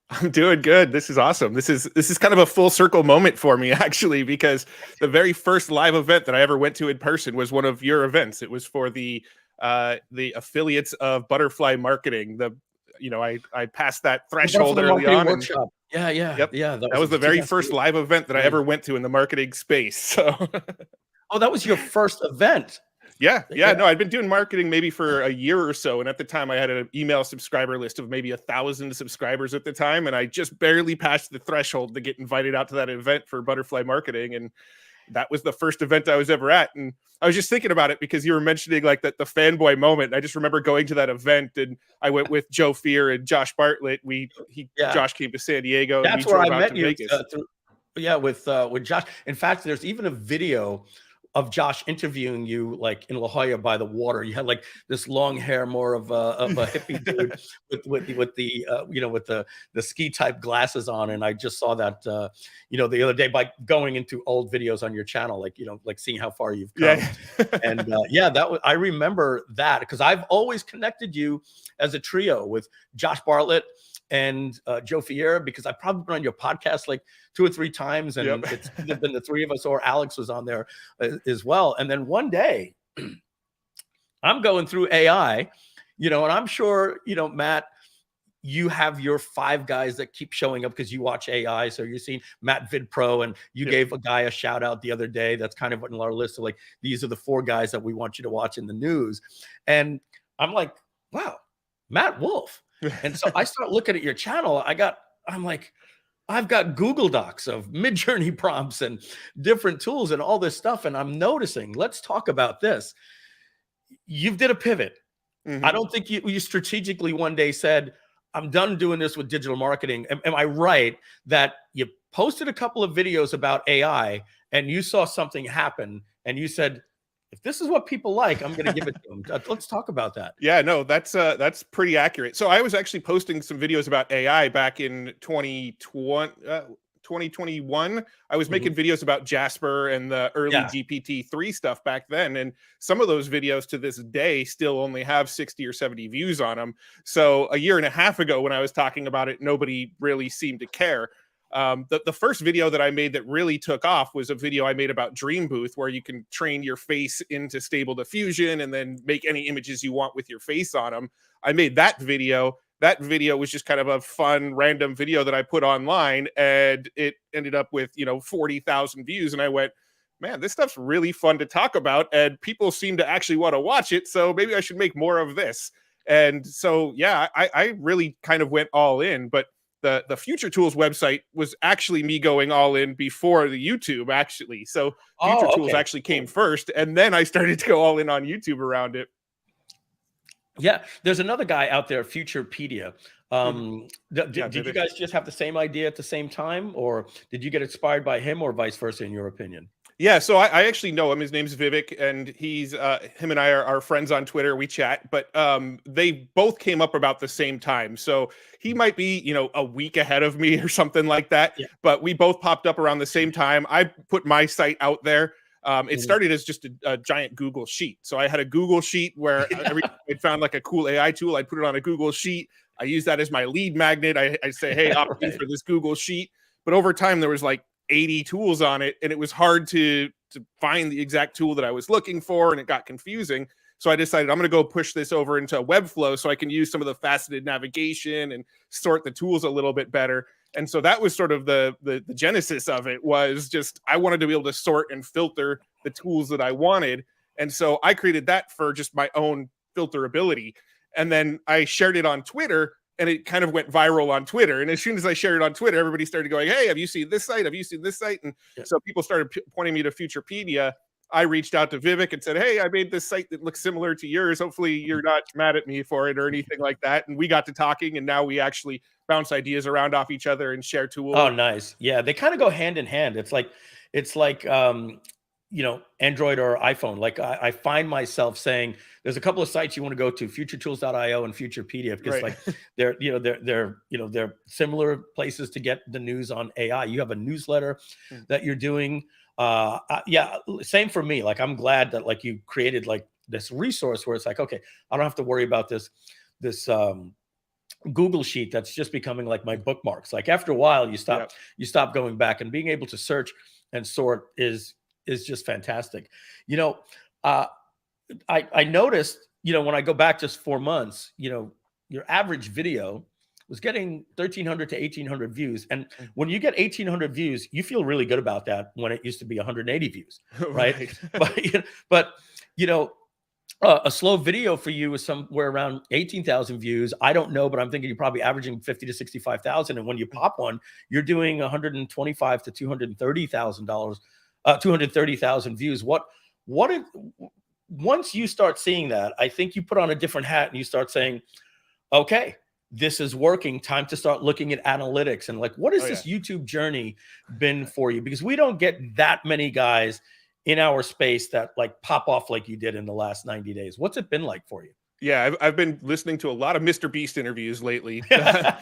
I'm doing good. This is awesome. This is kind of a full circle moment for me, actually, because the very first live event that I ever went to in person was one of your events. It was for the affiliates of Butterfly Marketing. I passed that threshold early on. Workshop. Yeah. Yep. Yeah. That was the very first live event that I ever went to in the marketing space. So, oh, that was your first event. Yeah. No, I'd been doing marketing maybe for a year or so. And at the time I had an email subscriber list of maybe 1,000 subscribers at the time. And I just barely passed the threshold to get invited out to that event for Butterfly Marketing. And that was the first event I was ever at. And I was just thinking about it because you were mentioning like the fanboy moment. And I just remember going to that event, and I went with Joe Fear and Josh Bartlett. Josh came to San Diego. That's where I met you. With Josh. In fact, there's even a video of Josh interviewing you like in La Jolla by the water. You had like this long hair, more of a hippie dude with the ski type glasses on. And I just saw that the other day by going into old videos on your channel, like seeing how far you've come. And I remember that because I've always connected you as a trio with Josh Bartlett and Joe Fiera, because I've probably been on your podcast like 2 or 3 times, and it's either been the 3 of us or Alex was on there as well. And then one day I'm going through AI, and I'm sure, Matt, you have your 5 guys that keep showing up because you watch AI. So you're seeing Matt VidPro, and you gave a guy a shout out the other day. That's kind of on our list of like, these are the 4 guys that we want you to watch in the news. And I'm like, wow, Matt Wolfe. And so I start looking at your channel. I've got Google Docs of Midjourney prompts and different tools and all this stuff. And I'm noticing, let's talk about this. You've did a pivot. Mm-hmm. I don't think you strategically one day said, I'm done doing this with digital marketing. Am I right that you posted a couple of videos about AI and you saw something happen and you said, if this is what people like, I'm going to give it to them. Let's talk about that. Yeah, no, that's pretty accurate. So I was actually posting some videos about AI back in 2021. I was making videos about Jasper and the early GPT-3 stuff back then. And some of those videos to this day still only have 60 or 70 views on them. So a year and a half ago when I was talking about it, nobody really seemed to care. The first video that I made that really took off was a video I made about Dream Booth, where you can train your face into Stable Diffusion and then make any images you want with your face on them. I made that video. That video was just kind of a fun, random video that I put online, and it ended up with, 40,000 views. And I went, man, this stuff's really fun to talk about, and people seem to actually want to watch it. So maybe I should make more of this. And so, yeah, I really kind of went all in, but the Future Tools website was actually me going all in before the YouTube, actually. So Future Tools actually came first, and then I started to go all in on YouTube around it. Yeah, there's another guy out there, Futurepedia. Did you guys just have the same idea at the same time, or did you get inspired by him, or vice versa, in your opinion? Yeah, so I actually know him. His name's Vivek, and he's him and I are friends on Twitter. We chat, but they both came up about the same time. So he might be, a week ahead of me or something like that. Yeah. But we both popped up around the same time. I put my site out there. It started as just a giant Google sheet. So I had a Google sheet where every time I'd found like a cool AI tool, I'd put it on a Google sheet. I use that as my lead magnet. I say, hey, opt in for this Google sheet. But over time, there was like 80 tools on it, and it was hard to find the exact tool that I was looking for, and it got confusing. So I decided I'm going to go push this over into Webflow so I can use some of the faceted navigation and sort the tools a little bit better. And so that was sort of the genesis of it, was just I wanted to be able to sort and filter the tools that I wanted. And so I created that for just my own filterability. And then I shared it on Twitter, and it kind of went viral on Twitter. And as soon as I shared it on Twitter, everybody started going, hey, have you seen this site? Have you seen this site? And so people started pointing me to Futurepedia. I reached out to Vivek and said, hey, I made this site that looks similar to yours. Hopefully you're not mad at me for it or anything like that. And we got to talking, and now we actually bounce ideas around off each other and share tools. Oh, nice. Yeah, they kind of go hand in hand. It's like Android or iPhone. Like I find myself saying there's a couple of sites you want to go to, futuretools.io and Futurepedia, because like they're similar places to get the news on AI. You have a newsletter that you're doing. Same for me. Like I'm glad that like you created like this resource where it's like, okay, I don't have to worry about this Google sheet that's just becoming like my bookmarks. Like after a while you stop going back, and being able to search and sort is just fantastic. I noticed, when I go back just 4 months, your average video was getting 1,300 to 1,800 views. And when you get 1,800 views, you feel really good about that when it used to be 180 views, right? But a slow video for you is somewhere around 18,000 views. I don't know, but I'm thinking you're probably averaging 50 to 65,000. And when you pop one, you're doing 125 to $230,000 views. Once you start seeing that, I think you put on a different hat and you start saying, okay, this is working. Time to start looking at analytics and like, what has this YouTube journey been for you? Because we don't get that many guys in our space that like pop off like you did in the last 90 days. What's it been like for you? Yeah, I've been listening to a lot of Mr. Beast interviews lately. Trying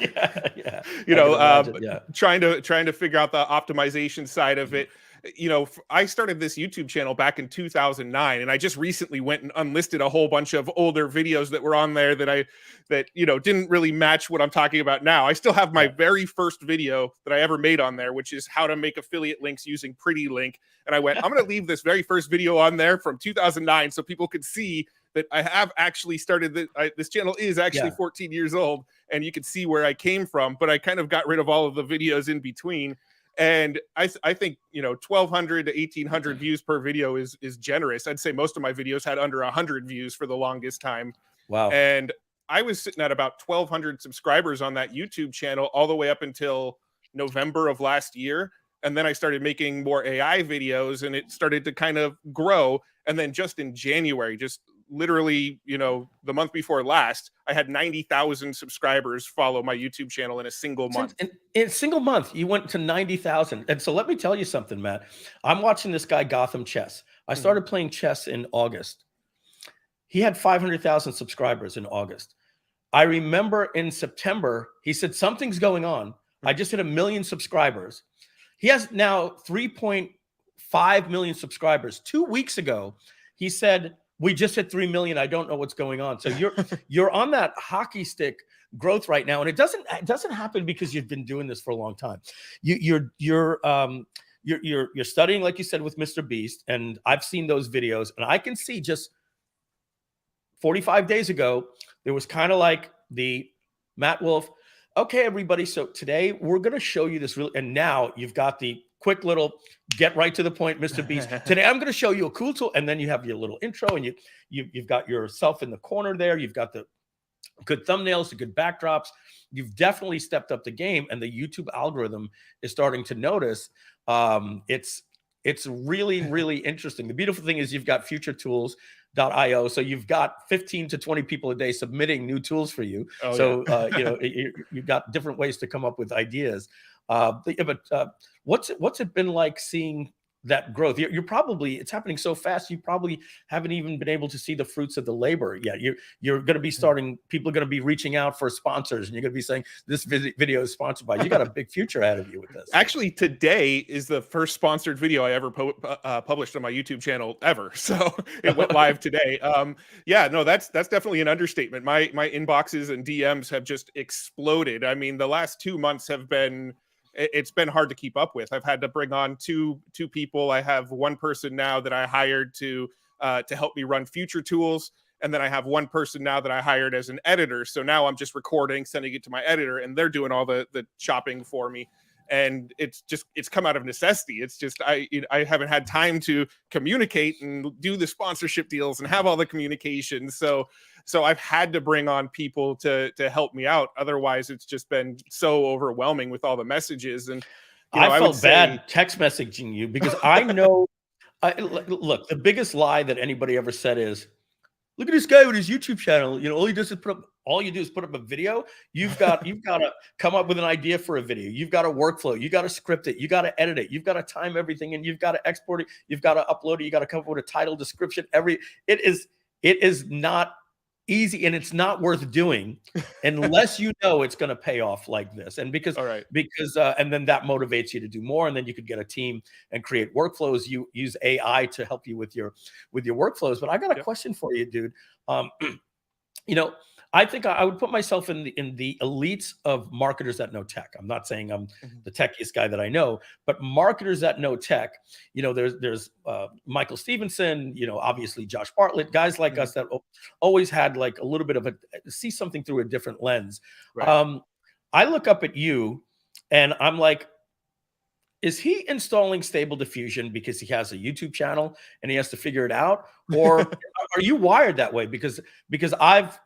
to figure out the optimization side of it. I started this YouTube channel back in 2009, and I just recently went and unlisted a whole bunch of older videos that were on there that didn't really match what I'm talking about now. I still have my very first video that I ever made on there, which is how to make affiliate links using Pretty Link. And I went, I'm going to leave this very first video on there from 2009 so people could see that I have actually started this channel is actually 14 years old, and you can see where I came from, but I kind of got rid of all of the videos in between. And I think 1,200 to 1,800 views per video is generous. I'd say most of my videos had under 100 views for the longest time. Wow. And I was sitting at about 1,200 subscribers on that YouTube channel all the way up until November of last year. And then I started making more AI videos, and it started to kind of grow. And then just in January, just literally, the month before last, I had 90,000 subscribers follow my YouTube channel in a single month. In a single month, you went to 90,000. And so let me tell you something, Matt. I'm watching this guy, GothamChess. I started playing chess in August. He had 500,000 subscribers in August. I remember in September, he said, something's going on. I just hit 1 million subscribers. He has now 3.5 million subscribers. 2 weeks ago, he said, we just hit 3 million. I don't know what's going on. So you're on that hockey stick growth right now, and it doesn't happen because you've been doing this for a long time. You're studying, like you said, with Mr. Beast, and I've seen those videos, and I can see just 45 days ago there was kind of like the Matt Wolfe. Okay, everybody. So today we're going to show you this really, and now you've got the quick little get right to the point, Mr. Beast. Today I'm going to show you a cool tool, and then you have your little intro, and you've got yourself in the corner there. You've got the good thumbnails, the good backdrops. You've definitely stepped up the game, and the YouTube algorithm is starting to notice. It's really, really interesting. The beautiful thing is you've got futuretools.io, so you've got 15 to 20 people a day submitting new tools for you. You've got different ways to come up with ideas. What's it been like seeing that growth? You're probably, it's happening so fast, you probably haven't even been able to see the fruits of the labor yet. You're going to be starting, people are going to be reaching out for sponsors, and you're going to be saying this video is sponsored by you. Got a big future ahead of you with this. Actually, today is the first sponsored video I ever published on my YouTube channel ever. So it went live today. That's definitely an understatement. My inboxes and DMs have just exploded. I mean, the last 2 months have been, it's been hard to keep up with. I've had to bring on two people. I have one person now that I hired to help me run Future Tools. And then I have one person now that I hired as an editor. So now I'm just recording, sending it to my editor, and they're doing all the chopping for me. And it's come out of necessity. It's just I haven't had time to communicate and do the sponsorship deals and have all the communication. So I've had to bring on people to help me out. Otherwise, it's just been so overwhelming with all the messages. And I felt bad text messaging you because I know. Look, the biggest lie that anybody ever said is, look at this guy with his YouTube channel. All he does is all you do is put up a video. You've got to come up with an idea for a video. You've got a workflow. You got to script it. You got to edit it. You've got to time everything, and you've got to export it. You've got to upload it. You got to come up with a title, description. It is not easy, and it's not worth doing unless you know it's going to pay off like this. And because and then that motivates you to do more, and then you could get a team and create workflows. You use AI to help you with your workflows. But I got a question for you, dude. I think I would put myself in the elites of marketers that know tech. I'm not saying I'm the techiest guy that I know, but marketers that know tech. There's Michael Stevenson, obviously Josh Bartlett, guys like us that always had like a little bit of see something through a different lens. Right. I look up at you and I'm like, is he installing Stable Diffusion because he has a YouTube channel and he has to figure it out? Or are you wired that way? Because I've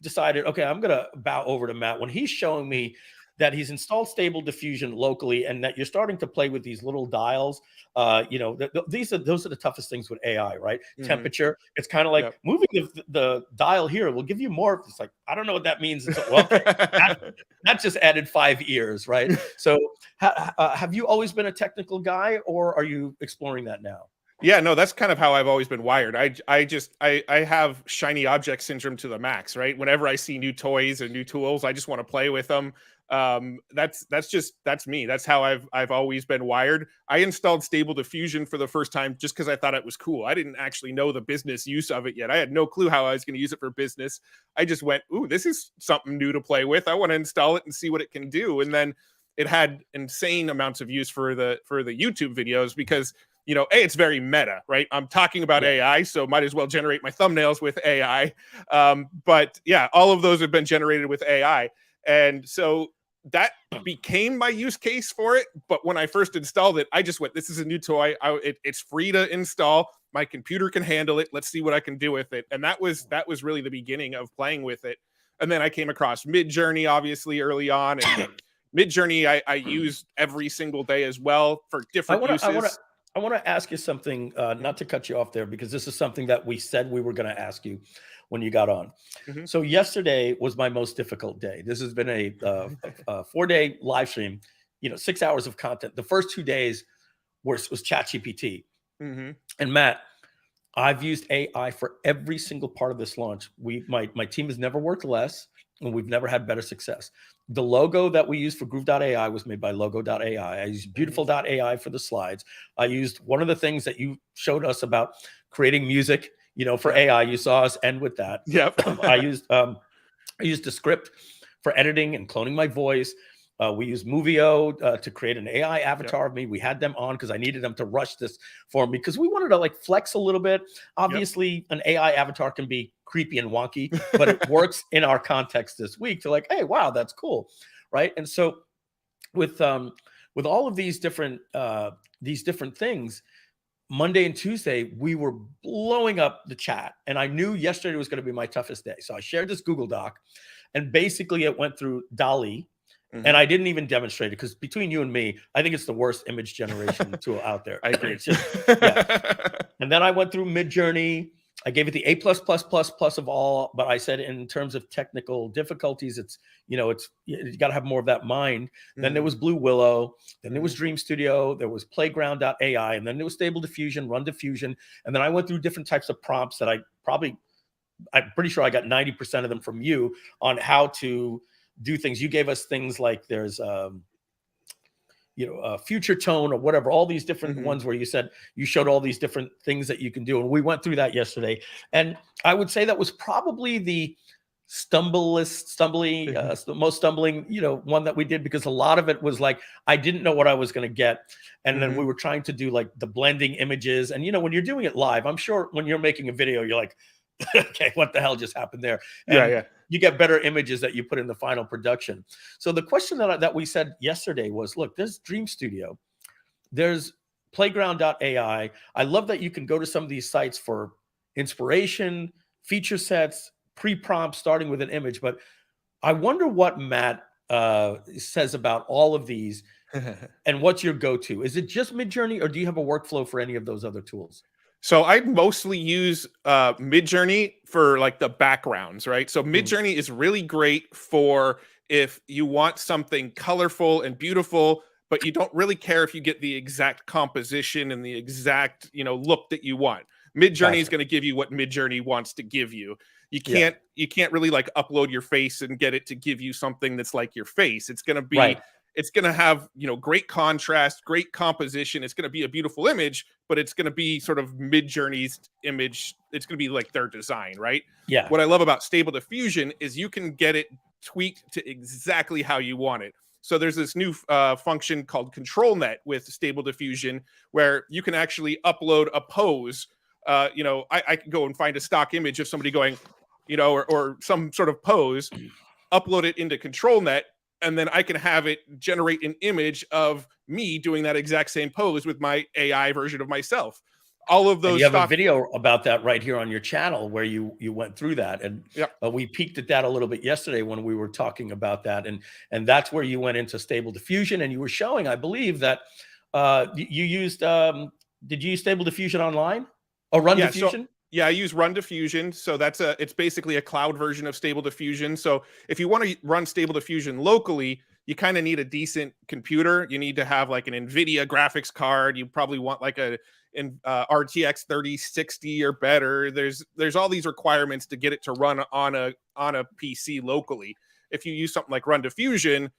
decided, okay, I'm going to bow over to Matt when he's showing me that he's installed Stable Diffusion locally and that you're starting to play with these little dials. Those are the toughest things with AI, right? Temperature. It's kind of like moving the dial here will give you more. It's like, I don't know what that means. It's like, well, that just added 5 ears, right? So have you always been a technical guy, or are you exploring that now? Yeah, no, that's kind of how I've always been wired. I have shiny object syndrome to the max, right? Whenever I see new toys and new tools, I just want to play with them. That's me. That's how I've always been wired. I installed Stable Diffusion for the first time just because I thought it was cool. I didn't actually know the business use of it yet. I had no clue how I was going to use it for business. I just went, ooh, this is something new to play with. I want to install it and see what it can do. And then it had insane amounts of use for the YouTube videos because it's very meta, right? I'm talking about AI, so might as well generate my thumbnails with AI. But yeah, all of those have been generated with AI. And so that became my use case for it. But when I first installed it, I just went, this is a new toy. It's free to install. My computer can handle it. Let's see what I can do with it. And that was really the beginning of playing with it. And then I came across Midjourney, obviously, early on. And Midjourney, I use every single day as well for different uses. I want to ask you something, not to cut you off there, because this is something that we said we were going to ask you when you got on. So yesterday was my most difficult day. This has been a 4-day live stream, 6 hours of content. The first 2 days was ChatGPT. And Matt, I've used AI for every single part of this launch. My team has never worked less, and we've never had better success. The logo that we used for Groove.ai was made by Logo.ai. I used Beautiful.ai for the slides. I used one of the things that you showed us about creating music, for AI. You saw us end with that. Yep. I used a script for editing and cloning my voice. We used Movio to create an AI avatar of me. We had them on because I needed them to rush this for me because we wanted to flex a little bit. Obviously, an AI avatar can be creepy and wonky, but it works in our context this week to hey, wow, that's cool, right? And so with all of these different things, Monday and Tuesday, we were blowing up the chat, and I knew yesterday was going to be my toughest day. So I shared this Google Doc, and basically it went through DALL-E. And I didn't even demonstrate it because between you and me, I think it's the worst image generation tool out there. I agree. And then I went through Midjourney. I gave it the A+++ of all, but I said in terms of technical difficulties, it's you got to have more of that mind. Then there was Blue Willow. Then there was Dream Studio. There was Playground.ai, and then there was Stable Diffusion, Run Diffusion, and then I went through different types of prompts that I'm pretty sure I got 90% of them from you on how to do things. You gave us things like there's a future tone or whatever, all these different ones where you said you showed all these different things that you can do. And we went through that yesterday. And I would say that was probably the most stumbling, one that we did, because a lot of it was I didn't know what I was going to get. And then we were trying to do the blending images. And, when you're doing it live, I'm sure when you're making a video, you're like, okay, what the hell just happened there? And Yeah, yeah. you get better images that you put in the final production. So the question that we said yesterday was, look, there's Dream Studio, there's Playground.ai. I love that you can go to some of these sites for inspiration, feature sets, pre-prompt, starting with an image. But I wonder what Matt says about all of these and what's your go-to. Is it just Midjourney, or do you have a workflow for any of those other tools? So I mostly use Midjourney for like the backgrounds, right? So Midjourney is really great for if you want something colorful and beautiful, but you don't really care if you get the exact composition and the exact, look that you want. Midjourney is going to give you what Midjourney wants to give you. You can't really like upload your face and get it to give you something that's like your face. It's going to be It's going to have, great contrast, great composition. It's going to be a beautiful image, but it's going to be sort of Midjourney's image. It's going to be like their design, right? Yeah. What I love about Stable Diffusion is you can get it tweaked to exactly how you want it. So there's this new function called Control Net with Stable Diffusion, where you can actually upload a pose. I can go and find a stock image of somebody going, or some sort of pose, upload it into Control Net, and then I can have it generate an image of me doing that exact same pose with my AI version of myself. All of those. And you have a video about that right here on your channel where you went through that, and we peeked at that a little bit yesterday when we were talking about that, and that's where you went into Stable Diffusion, and you were showing, I believe, that you used. Did you use Stable Diffusion online or Run Diffusion? I use Run Diffusion. So it's basically a cloud version of Stable Diffusion. So if you want to run Stable Diffusion locally, you kind of need a decent computer. You need to have like an NVIDIA graphics card. You probably want like an RTX 3060 or better. There's all these requirements to get it to run on a PC locally. If you use something like Run Diffusion,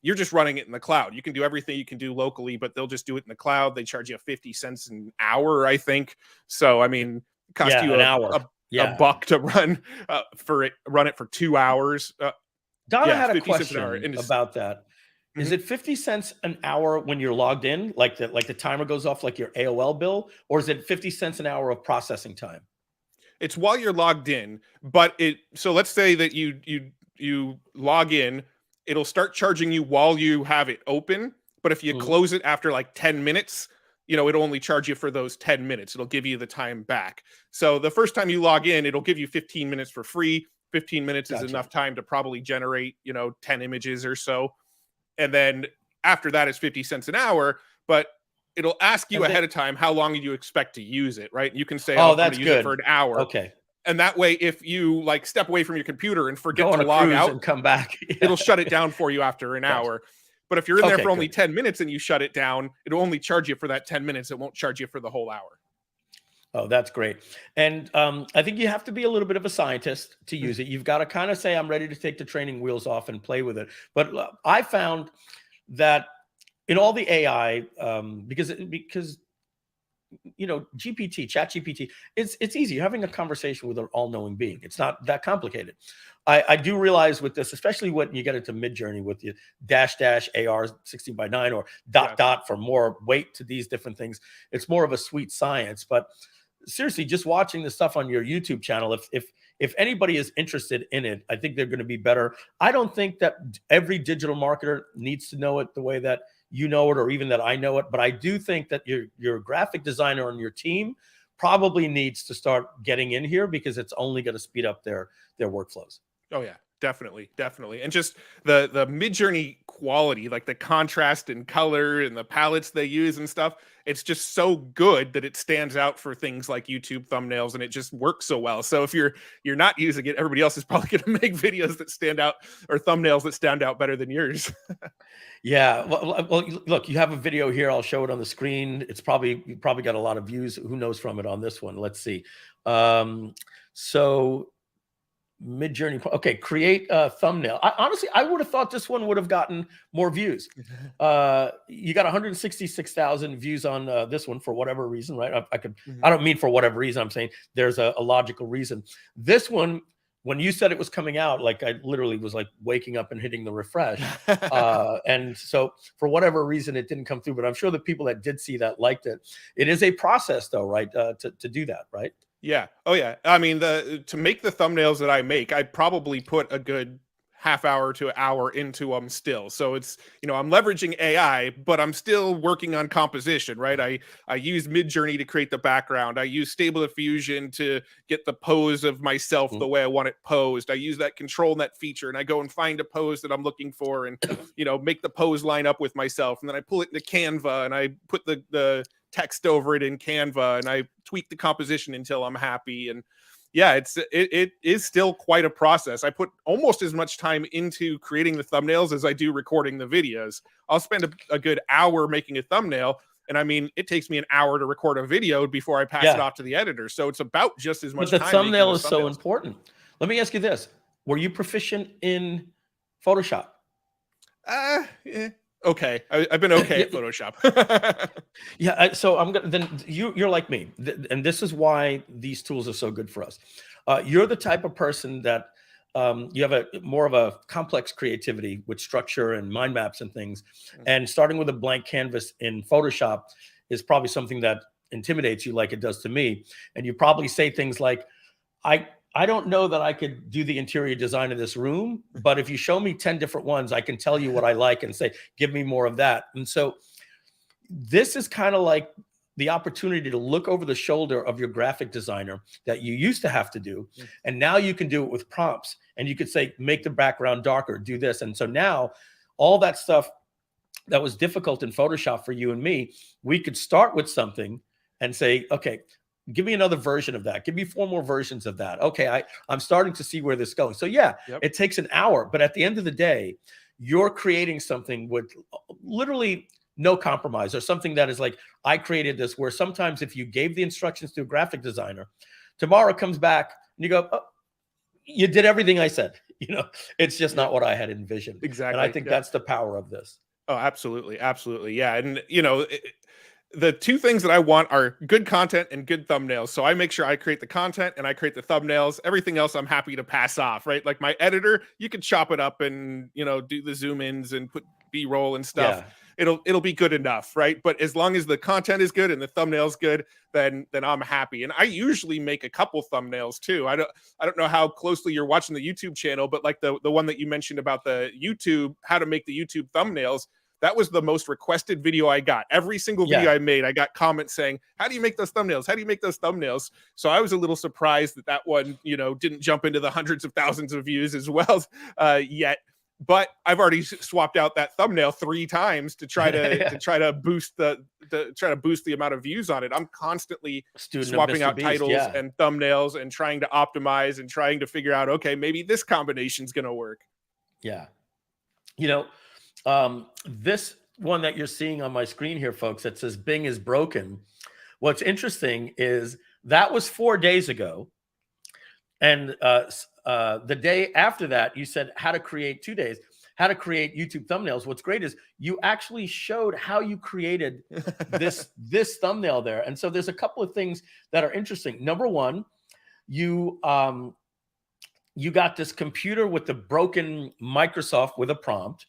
you're just running it in the cloud. You can do everything you can do locally, but they'll just do it in the cloud. They charge you 50 cents an hour, I think. So, I mean, cost you an hour. A buck to run it for 2 hours. Donna had a question about that. Is it 50 cents an hour when you're logged in, like the timer goes off like your AOL bill, or is it 50 cents an hour of processing time? It's while you're logged in, but so let's say that you log in, it'll start charging you while you have it open, but if you close it after like 10 minutes, it'll only charge you for those 10 minutes. It'll give you the time back. So the first time you log in, it'll give you 15 minutes for free. 15 minutes is enough time to probably generate, 10 images or so. And then after that, it's 50 cents an hour, but it'll ask you ahead of time how long you expect to use it, right? You can say, I'm going to use it for an hour. Okay. And that way, if you like step away from your computer and forget to log out and come back, it'll shut it down for you after an hour. But if you're in there for only 10 minutes and you shut it down, it'll only charge you for that 10 minutes. It won't charge you for the whole hour. Oh, that's great. And I think you have to be a little bit of a scientist to use it. You've got to kind of say, I'm ready to take the training wheels off and play with it. But I found that in all the AI, because ChatGPT, it's easy. You're having a conversation with an all-knowing being. It's not that complicated. I do realize with this, especially when you get into Midjourney with the --AR 16:9 or dot for more weight to these different things, it's more of a sweet science. But seriously, just watching the stuff on your YouTube channel, if anybody is interested in it, I think they're going to be better. I don't think that every digital marketer needs to know it the way that you know it, or even that I know it. But I do think that your graphic designer on your team probably needs to start getting in here, because it's only going to speed up their workflows. Oh yeah, definitely. And just the Midjourney quality, like the contrast and color and the palettes they use and stuff, it's just so good that it stands out for things like YouTube thumbnails, and it just works so well. So if you're not using it, everybody else is probably going to make videos that stand out, or thumbnails that stand out better than yours. Yeah. Well, look, you have a video here. I'll show it on the screen. You probably got a lot of views. Who knows from it on this one? Let's see. So Midjourney. Okay, create a thumbnail. Honestly, I would have thought this one would have gotten more views. You got 166,000 views on this one for whatever reason, right? I don't mean for whatever reason. I'm saying there's a logical reason. This one, when you said it was coming out, like I literally was like waking up and hitting the refresh. And so for whatever reason, it didn't come through, but I'm sure the people that did see that liked it. It is a process though, right? To do that, right? Yeah. Oh yeah. I mean, to make the thumbnails that I make, I probably put a good half hour to an hour into them still. So it's, I'm leveraging AI, but I'm still working on composition, right? I use Midjourney to create the background. I use Stable Diffusion to get the pose of myself the way I want it posed. I use that control net feature, and I go and find a pose that I'm looking for, and make the pose line up with myself. And then I pull it into Canva, and I put the text over it in Canva, and I tweak the composition until I'm happy. And yeah, it is still quite a process. I put almost as much time into creating the thumbnails as I do recording the videos. I'll spend a good hour making a thumbnail, and I mean, it takes me an hour to record a video before I pass it off to the editor. So it's about just as much time. But the thumbnail is so important. Let me ask you this. Were you proficient in Photoshop? Yeah. Okay, I've been okay at Photoshop. Yeah, so I'm gonna. Then you're like me, and this is why these tools are so good for us. You're the type of person that you have a more of a complex creativity with structure and mind maps and things. And starting with a blank canvas in Photoshop is probably something that intimidates you, like it does to me. And you probably say things like, I don't know that I could do the interior design of this room, but if you show me 10 different ones, I can tell you what I like and say, give me more of that. And so this is kind of like the opportunity to look over the shoulder of your graphic designer that you used to have to do. And now you can do it with prompts, and you could say, make the background darker, do this. And so now all that stuff that was difficult in Photoshop for you and me, we could start with something and say, okay, give me another version of that. Give me 4 more versions of that. Okay, I'm starting to see where this is going. So yeah, it takes an hour, but at the end of the day, you're creating something with literally no compromise, or something that is like, I created this, where sometimes if you gave the instructions to a graphic designer, tomorrow comes back and you go, oh, you did everything I said. It's just not what I had envisioned. Exactly. And I think that's the power of this. Oh, absolutely. Absolutely. Yeah. And, the 2 things that I want are good content and good thumbnails. So I make sure I create the content and I create the thumbnails. Everything else I'm happy to pass off, right? Like my editor, you can chop it up and, do the zoom ins and put B-roll and stuff. Yeah. It'll be good enough, right? But as long as the content is good and the thumbnail's good, then I'm happy. And I usually make a couple thumbnails too. I don't know how closely you're watching the YouTube channel, but like the one that you mentioned about the YouTube, how to make the YouTube thumbnails, that was the most requested video I got. Every single video I made, I got comments saying, how do you make those thumbnails? How do you make those thumbnails? So I was a little surprised that one, didn't jump into the hundreds of thousands of views as well yet. But I've already swapped out that thumbnail 3 times to try to boost the amount of views on it. I'm constantly swapping out titles and thumbnails and trying to optimize and trying to figure out, okay, maybe this combination is going to work. Yeah. This one that you're seeing on my screen here, folks, that says Bing is broken. What's interesting is that was 4 days ago. And the day after that, you said how to create 2 days, how to create YouTube thumbnails. What's great is you actually showed how you created this thumbnail there. And so there's a couple of things that are interesting. Number one, you got this computer with the broken Microsoft with a prompt.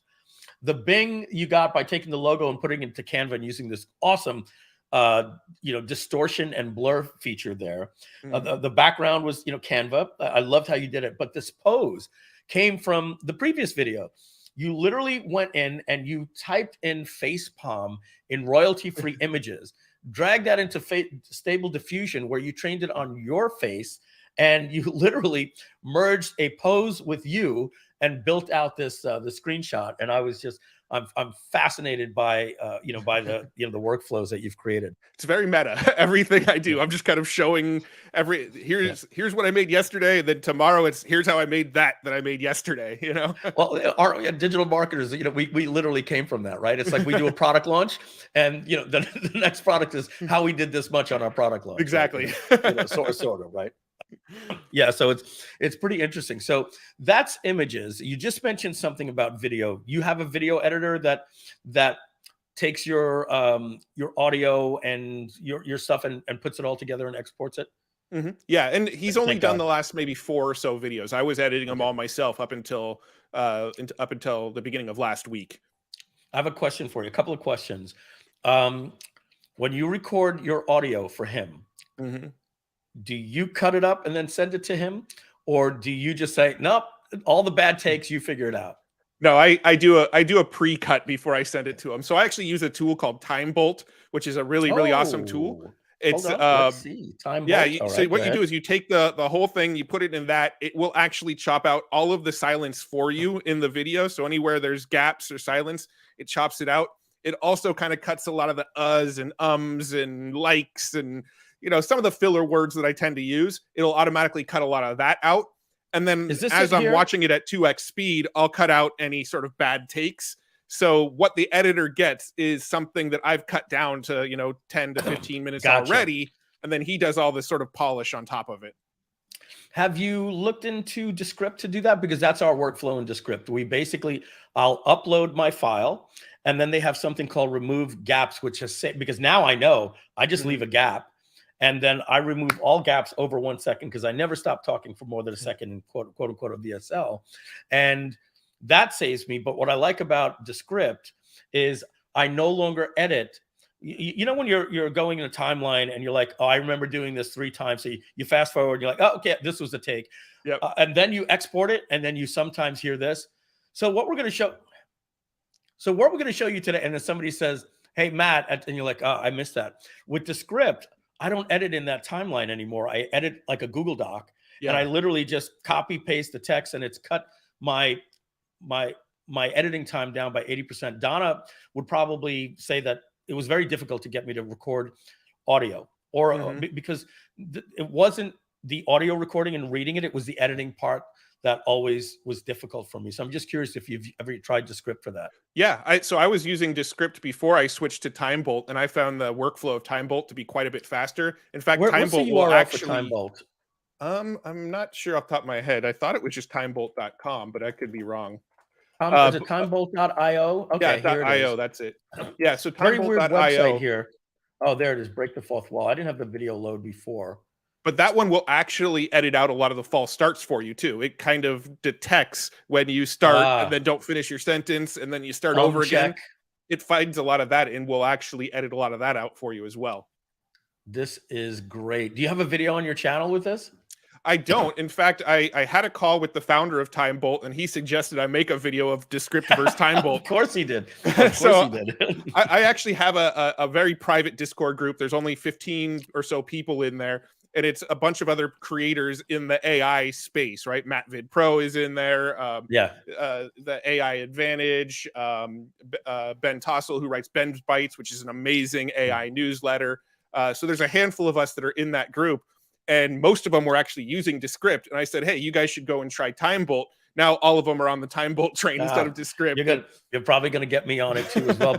The Bing you got by taking the logo and putting it into Canva and using this awesome, distortion and blur feature there. The background was, Canva. I loved how you did it. But this pose came from the previous video. You literally went in and you typed in facepalm in royalty-free images, dragged that into Stable Diffusion, where you trained it on your face, and you literally merged a pose with you and built out this the screenshot. And I was just, I'm fascinated by the workflows that you've created. It's very meta. Everything I do, I'm just kind of showing here's what I made yesterday. And then tomorrow here's how I made that I made yesterday. Well, our digital marketers, we literally came from that, right? It's like we do a product launch, and the next product is how we did this much on our product launch. Exactly. Right? Sort of, right? Yeah, so it's pretty interesting. So that's images. You just mentioned something about video. You have a video editor that takes your audio and your stuff and puts it all together and exports it. Mm-hmm. Yeah, and he's only done the last maybe 4 or so videos. I was editing them all myself up until the beginning of last week. I have a question for you. A couple of questions. When you record your audio for him, do you cut it up and then send it to him, or do you just say, nope, all the bad takes, you figure it out? No, I do a pre-cut before I send it to him. So I actually use a tool called Time Bolt, which is a really awesome tool. It's hold on, let's see. Time yeah. Bolt. So what you do is you take the whole thing, you put it in that. It will actually chop out all of the silence for you in the video. So anywhere there's gaps or silence, it chops it out. It also kind of cuts a lot of the uhs and ums and likes and some of the filler words that I tend to use. It'll automatically cut a lot of that out. And then as I'm watching it at 2x speed, I'll cut out any sort of bad takes. So what the editor gets is something that I've cut down to, 10 to 15 minutes already. And then he does all this sort of polish on top of it. Have you looked into Descript to do that? Because that's our workflow in Descript. We basically, I'll upload my file, and then they have something called remove gaps, which is because now I know I just leave a gap. And then I remove all gaps over 1 second because I never stop talking for more than a second in quote unquote a VSL. And that saves me. But what I like about Descript is I no longer edit. You know, when you're going in a timeline and you're like, oh, I remember doing this 3 times. So you fast forward, you're like, oh, okay, this was the take. Yep. And then you export it, and then you sometimes hear this. So what we're going to show you today, and then somebody says, hey, Matt, and you're like, oh, I missed that. With Descript, I don't edit in that timeline anymore. I edit like a Google Doc, and I literally just copy paste the text, and it's cut my editing time down by 80%. Donna would probably say that it was very difficult to get me to record audio, or because it wasn't the audio recording and reading it; it was the editing part that always was difficult for me. So I'm just curious if you've ever tried Descript for that. Yeah, so I was using Descript before I switched to Time Bolt, and I found the workflow of Time Bolt to be quite a bit faster. In fact, Time Bolt will actually. Time Bolt? I'm not sure off the top of my head. I thought it was just timebolt.com, but I could be wrong. Is it timebolt.io? Okay, yeah, here it .io, is. that's it. Yeah, so Very weird timebolt.io website here. Oh, there it is. Break the fourth wall. I didn't have the video load before. But that one will actually edit out a lot of the false starts for you too. It kind of detects when you start and then don't finish your sentence, and then you start over again. It finds a lot of that and will actually edit a lot of that out for you as well. This is great. Do you have a video on your channel with this? I don't. In fact, I had a call with the founder of Time Bolt, and he suggested I make a video of Descript versus Time Bolt. Of course he did. Of course he did. I actually have a very private Discord group. There's only 15 or so people in there, and it's a bunch of other creators in the AI space, right? Matt Vid Pro is in there. The AI Advantage. Ben Tossell, who writes Ben's Bites, which is an amazing AI newsletter. So there's a handful of us that are in that group. And most of them were actually using Descript. And I said, hey, you guys should go and try Time Bolt. Now all of them are on the Time Bolt train instead of Descript. You're probably going to get me on it too as well,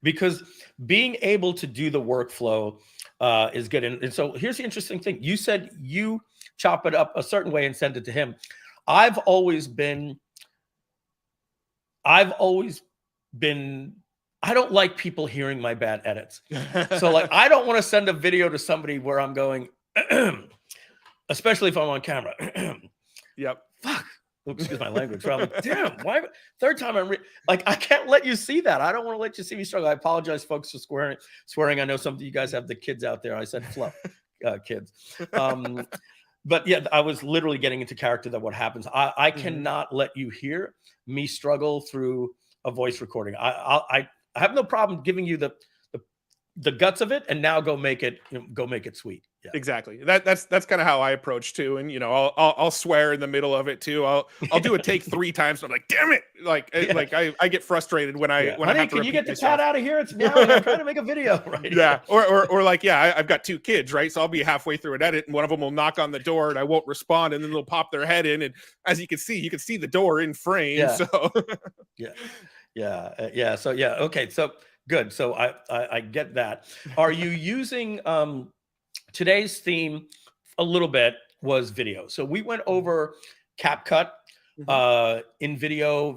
because being able to do the workflow is good. And so here's the interesting thing. You said you chop it up a certain way and send it to him. I've always been, I don't like people hearing my bad edits. So like, I don't want to send a video to somebody where I'm going, especially if I'm on camera. Yep. Fuck. Excuse my language. I'm like, damn, why? Third time like, I can't let you see that. I don't want to let you see me struggle. I apologize, folks, for swearing. I know some of you guys have the kids out there. I said fluff, kids. But yeah, I was literally getting into character that what happens. I cannot let you hear me struggle through a voice recording. I have no problem giving you the guts of it, and now go make it sweet. Yeah. Exactly. That's kind of how I approach too. And I'll swear in the middle of it too. I'll do a take 3 times. And I'm like, damn it! I get frustrated when I Honey, have to can you get the myself. cat out of here? It's now. I'm trying to make a video, right? Yeah. Or like, yeah, I've got 2 kids, right? So I'll be halfway through an edit, and one of them will knock on the door, and I won't respond, and then they'll pop their head in, and as you can see the door in frame. Yeah. So yeah. So yeah. Okay. So good. So I get that. Are you using today's theme a little bit was video. So we went over CapCut, InVideo,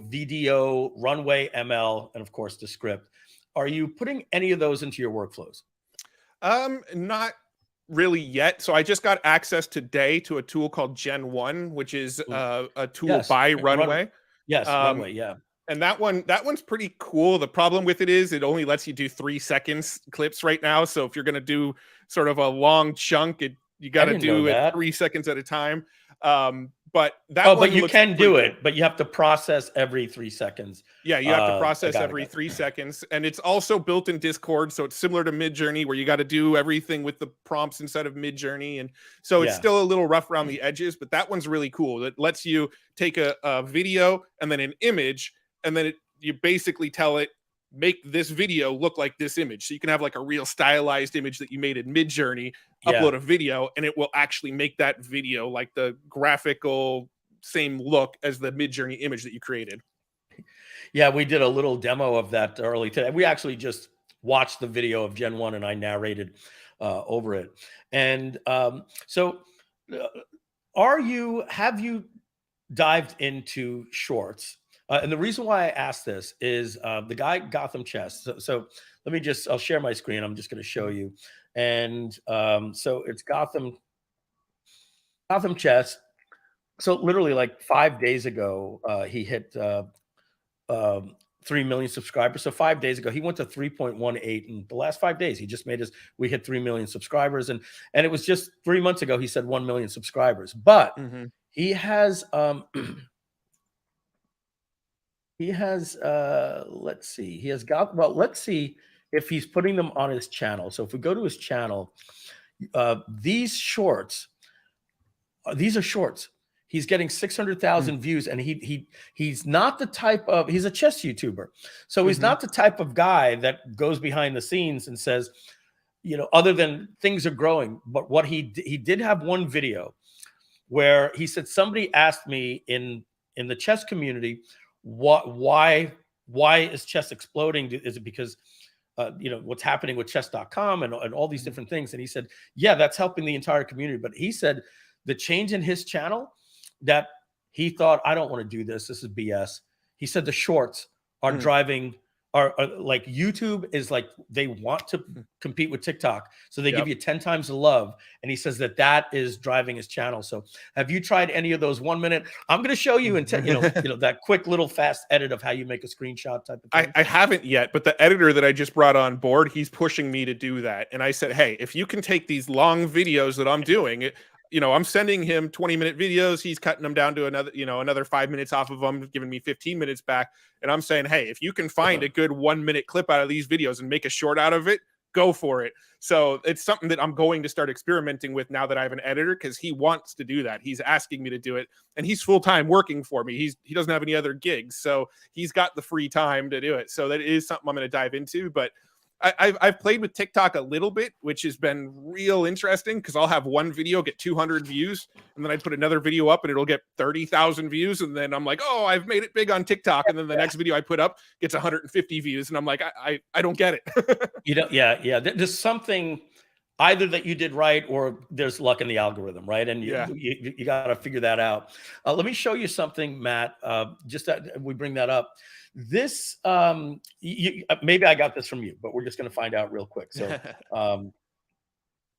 VDO, Runwayml, and of course Descript. Are you putting any of those into your workflows? Not really yet. So I just got access today to a tool called Gen 1, which is a tool by Runway. Runway, yeah. And that one's pretty cool. The problem with it is it only lets you do 3 seconds clips right now. So if you're going to do sort of a long chunk, You got to didn't know do it that. 3 seconds at a time. But that but you can do cool. it, but you have to process every 3 seconds. Yeah, you have to I process got it, every got it. 3 seconds. And it's also built in Discord. So it's similar to Midjourney, where you got to do everything with the prompts instead of Midjourney. And so it's Yeah. still a little rough around the edges, but that one's really cool. It lets you take a video and then an image, and then you basically tell it, make this video look like this image. So you can have like a real stylized image that you made in Midjourney, upload a video, and it will actually make that video like the graphical same look as the Midjourney image that you created. Yeah, we did a little demo of that early today. We actually just watched the video of Gen 1 and I narrated over it. And so have you dived into shorts? And the reason why I asked this is the guy GothamChess. So I'll share my screen. I'm just going to show you. And so it's GothamChess. So literally like 5 days ago, he hit 3 million subscribers. So 5 days ago, he went to 3.18 in the last 5 days. He just we hit 3 million subscribers. And it was just 3 months ago, he said 1 million subscribers. But he has, let's see, let's see if he's putting them on his channel. So if we go to his channel, these are shorts. He's getting 600,000 views, and he's not the type of, he's a chess YouTuber. So he's not the type of guy that goes behind the scenes and says, other than things are growing. But what he did have one video where he said, somebody asked me in the chess community, why is chess exploding? Is it because what's happening with chess.com and all these different things? And he said, yeah, that's helping the entire community. But he said the change in his channel, that he thought, I don't want to do this. This is BS. He said the shorts are driving, are like YouTube is like, they want to compete with TikTok. So they give you 10 times the love. And he says that is driving his channel. So have you tried any of those 1 minute? I'm going to show you that quick little fast edit of how you make a screenshot type of thing. I haven't yet, but the editor that I just brought on board, he's pushing me to do that. And I said, hey, if you can take these long videos that I'm doing, I'm sending him 20-minute videos. He's cutting them down to another 5 minutes off of them, giving me 15 minutes back. And I'm saying, hey, if you can find a good 1 minute clip out of these videos and make a short out of it, go for it. So it's something that I'm going to start experimenting with now that I have an editor, because he wants to do that. He's asking me to do it, and he's full-time working for me. He doesn't have any other gigs, so he's got the free time to do it. So that is something I'm going to dive into. But I've played with TikTok a little bit, which has been real interesting, because I'll have one video get 200 views, and then I put another video up and it'll get 30,000 views. And then I'm like, oh, I've made it big on TikTok. And then the next video I put up gets 150 views. And I'm like, I don't get it. Yeah. There's something either that you did right, or there's luck in the algorithm, right? And you got to figure that out. Let me show you something, Matt, just that we bring that up. This, maybe I got this from you, but we're just going to find out real quick. So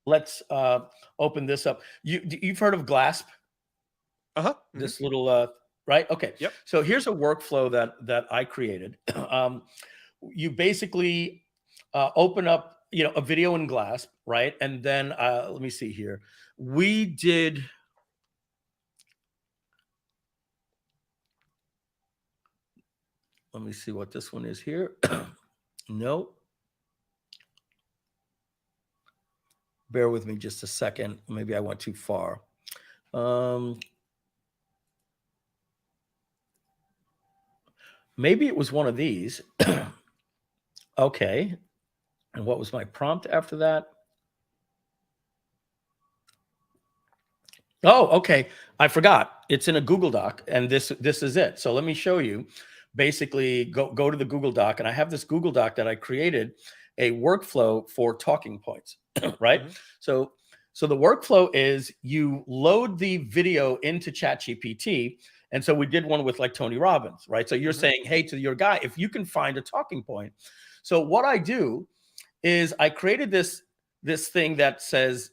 let's open this up. You've heard of Glasp? This little, right? Okay. Yep. So here's a workflow that I created. You basically open up, a video in Glasp, right? And then let me see here. We did. Let me see what this one is here. No. Bear with me just a second. Maybe I went too far. Maybe it was one of these. Okay. And what was my prompt after that? Oh, okay. I forgot. It's in a Google Doc, and this is it. So let me show you. Basically, go to the Google Doc, and I have this Google Doc that I created a workflow for talking points, right? So the workflow is you load the video into ChatGPT, and so we did one with like Tony Robbins, right? So you're saying, hey, to your guy, if you can find a talking point. So what I do is I created this thing that says,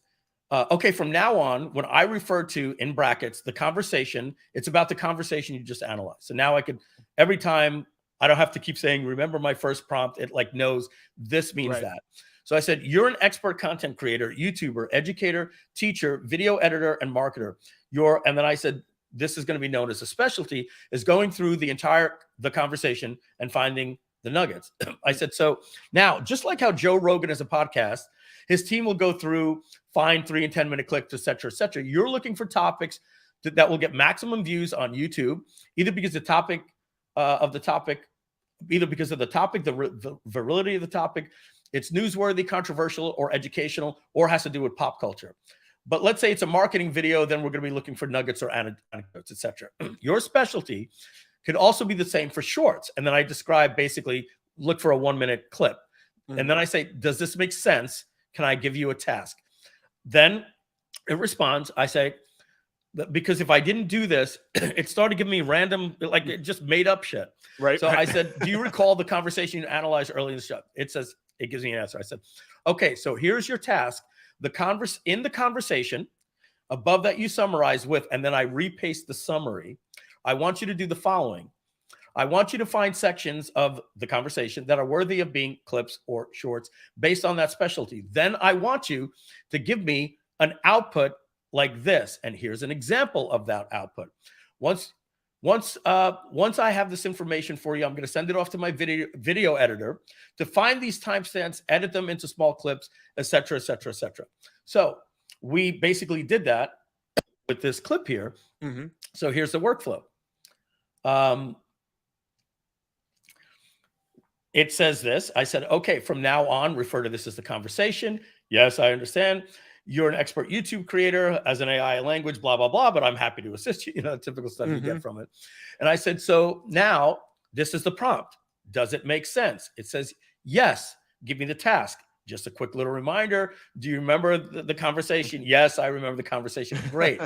okay, from now on, when I refer to, in brackets, the conversation, it's about the conversation you just analyzed. So now I could, every time, I don't have to keep saying, remember my first prompt. It like knows this means that. So I said, you're an expert content creator, YouTuber, educator, teacher, video editor, and marketer. And then I said, this is going to be known as a specialty, is going through the conversation and finding the nuggets. I said, so now, just like how Joe Rogan is a podcast, his team will go through, find 3 and 10 minute clips, et cetera, you're looking for topics that will get maximum views on YouTube, either because the topic, the virility of the topic, it's newsworthy, controversial, or educational, or has to do with pop culture. But let's say it's a marketing video, then we're going to be looking for nuggets or anecdotes, etc. Your specialty could also be the same for shorts. And then I describe, basically, look for a 1-minute clip. And then I say, does this make sense? Can I give you a task? Then it responds. I say, because if I didn't do this, it started giving me random, like it just made up shit. Right. So I said, do you recall the conversation you analyzed early in the show? It says, it gives me an answer. I said, okay, so here's your task. In the conversation, above that you summarize with, and then I repaste the summary. I want you to do the following. I want you to find sections of the conversation that are worthy of being clips or shorts based on that specialty. Then I want you to give me an output like this. And here's an example of that output. Once I have this information for you, I'm going to send it off to my video editor to find these timestamps, edit them into small clips, et cetera, et cetera, et cetera. So we basically did that with this clip here. So here's the workflow. It says this. I said, okay, from now on, refer to this as the conversation. Yes, I understand. You're an expert YouTube creator as an AI language, blah, blah, blah, but I'm happy to assist you. You know, the typical stuff you get from it. And I said, so now this is the prompt. Does it make sense? It says, yes, give me the task. Just a quick little reminder. Do you remember the conversation? Yes, I remember the conversation. Great.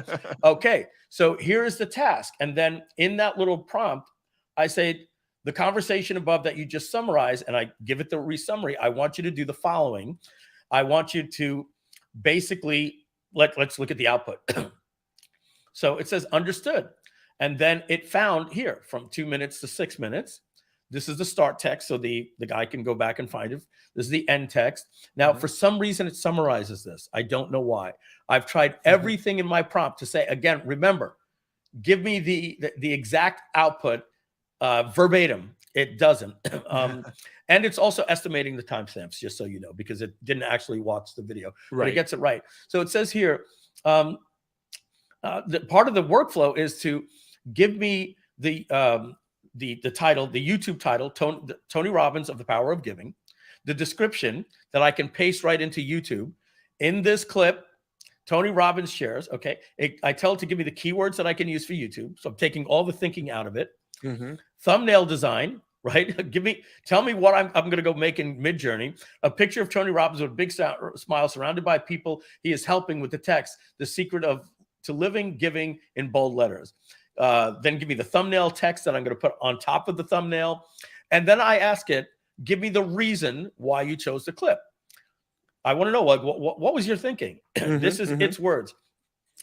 Okay, so here is the task. And then in that little prompt, I say, the conversation above that you just summarized, and I give it the resummary. I want you to do the following. I want you to basically, let's look at the output. So it says understood. And then it found here from 2 minutes to 6 minutes. This is the start text, so the guy can go back and find it. This is the end text. Now, for some reason, it summarizes this. I don't know why. I've tried everything in my prompt to say, again, remember, give me the exact output verbatim. It doesn't. And it's also estimating the timestamps, just so you know, because it didn't actually watch the video. Right. But it gets it right. So it says here, the part of the workflow is to give me the title, the YouTube title, Tony Robbins of the Power of Giving, the description that I can paste right into YouTube. In this clip, Tony Robbins shares, okay, I tell it to give me the keywords that I can use for YouTube. So I'm taking all the thinking out of it. Thumbnail design, right? Tell me what I'm going to go make in Midjourney. A picture of Tony Robbins with a big smile surrounded by people he is helping with the text, the secret to living, giving in bold letters. Then give me the thumbnail text that I'm going to put on top of the thumbnail. And then I ask it, give me the reason why you chose the clip. I want to know, like, what was your thinking? This is its words.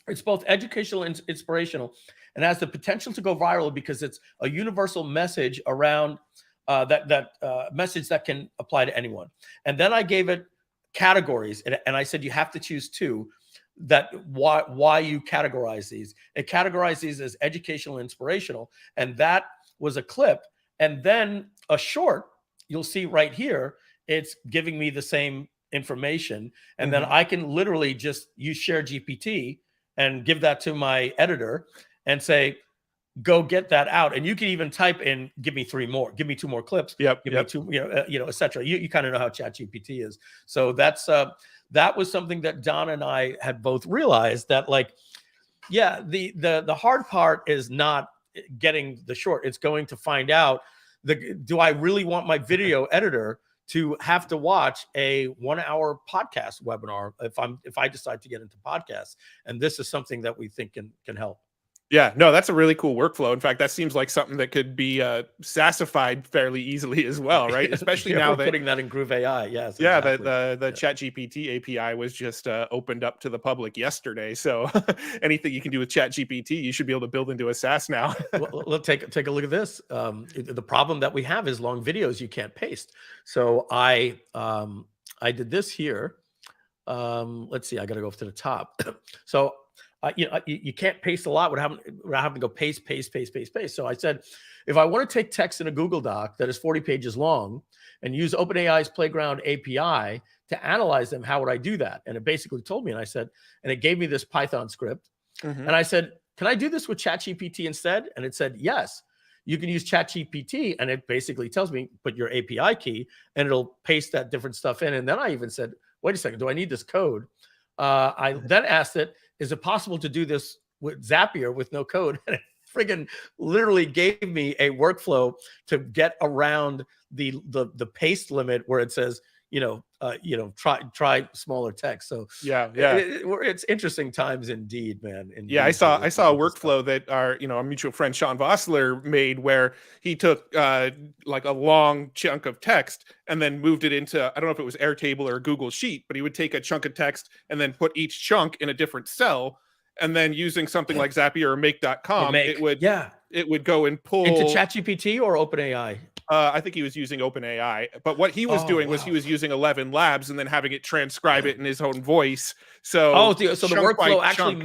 It's both educational and inspirational, and has the potential to go viral because it's a universal message around message that can apply to anyone. And then I gave it categories, and I said you have to choose two. Why you categorize these. It categorized these as educational and inspirational, and that was a clip. And then a short, you'll see right here, it's giving me the same information. And then I can literally just use ChatGPT and give that to my editor and say, go get that out. And you can even type in, give me 3 more, give me 2 more clips. Give me 2, et cetera. You kind of know how ChatGPT is. So that was something that Don and I had both realized that, like, yeah, the hard part is not getting the short. It's going to find out, do I really want my video editor to have to watch a 1-hour podcast webinar if I decide to get into podcasts? And this is something that we think can help. Yeah, no, that's a really cool workflow. In fact, that seems like something that could be SaaSified fairly easily as well, right? Especially now that putting that in Groove.ai. Yes. Yeah, exactly. the ChatGPT API was just opened up to the public yesterday. So anything you can do with ChatGPT, you should be able to build into a SaaS now. Well, take a look at this. The problem that we have is long videos you can't paste. So I I did this here. Let's see, I got to go up to the top. So, you can't paste a lot without having to go paste. So I said, if I want to take text in a Google Doc that is 40 pages long and use OpenAI's Playground API to analyze them, how would I do that? And it basically told me, and I said, and it gave me this Python script. And I said, can I do this with ChatGPT instead? And it said, yes, you can use ChatGPT. And it basically tells me, put your API key, and it'll paste that different stuff in. And then I even said, wait a second, do I need this code? I then asked it, is it possible to do this with Zapier with no code? And it friggin' literally gave me a workflow to get around the paste limit where it says, try smaller text. So it's interesting times indeed, man. Indeed, I saw a workflow that our mutual friend Sean Vossler made, where he took like a long chunk of text and then moved it into, I don't know if it was Airtable or Google Sheet, but he would take a chunk of text and then put each chunk in a different cell, and then using something like Zapier or Make.com, it would go and pull into ChatGPT or OpenAI. I think he was using OpenAI, but what he was doing was he was using 11 labs and then having it transcribe it in his own voice. So the workflow actually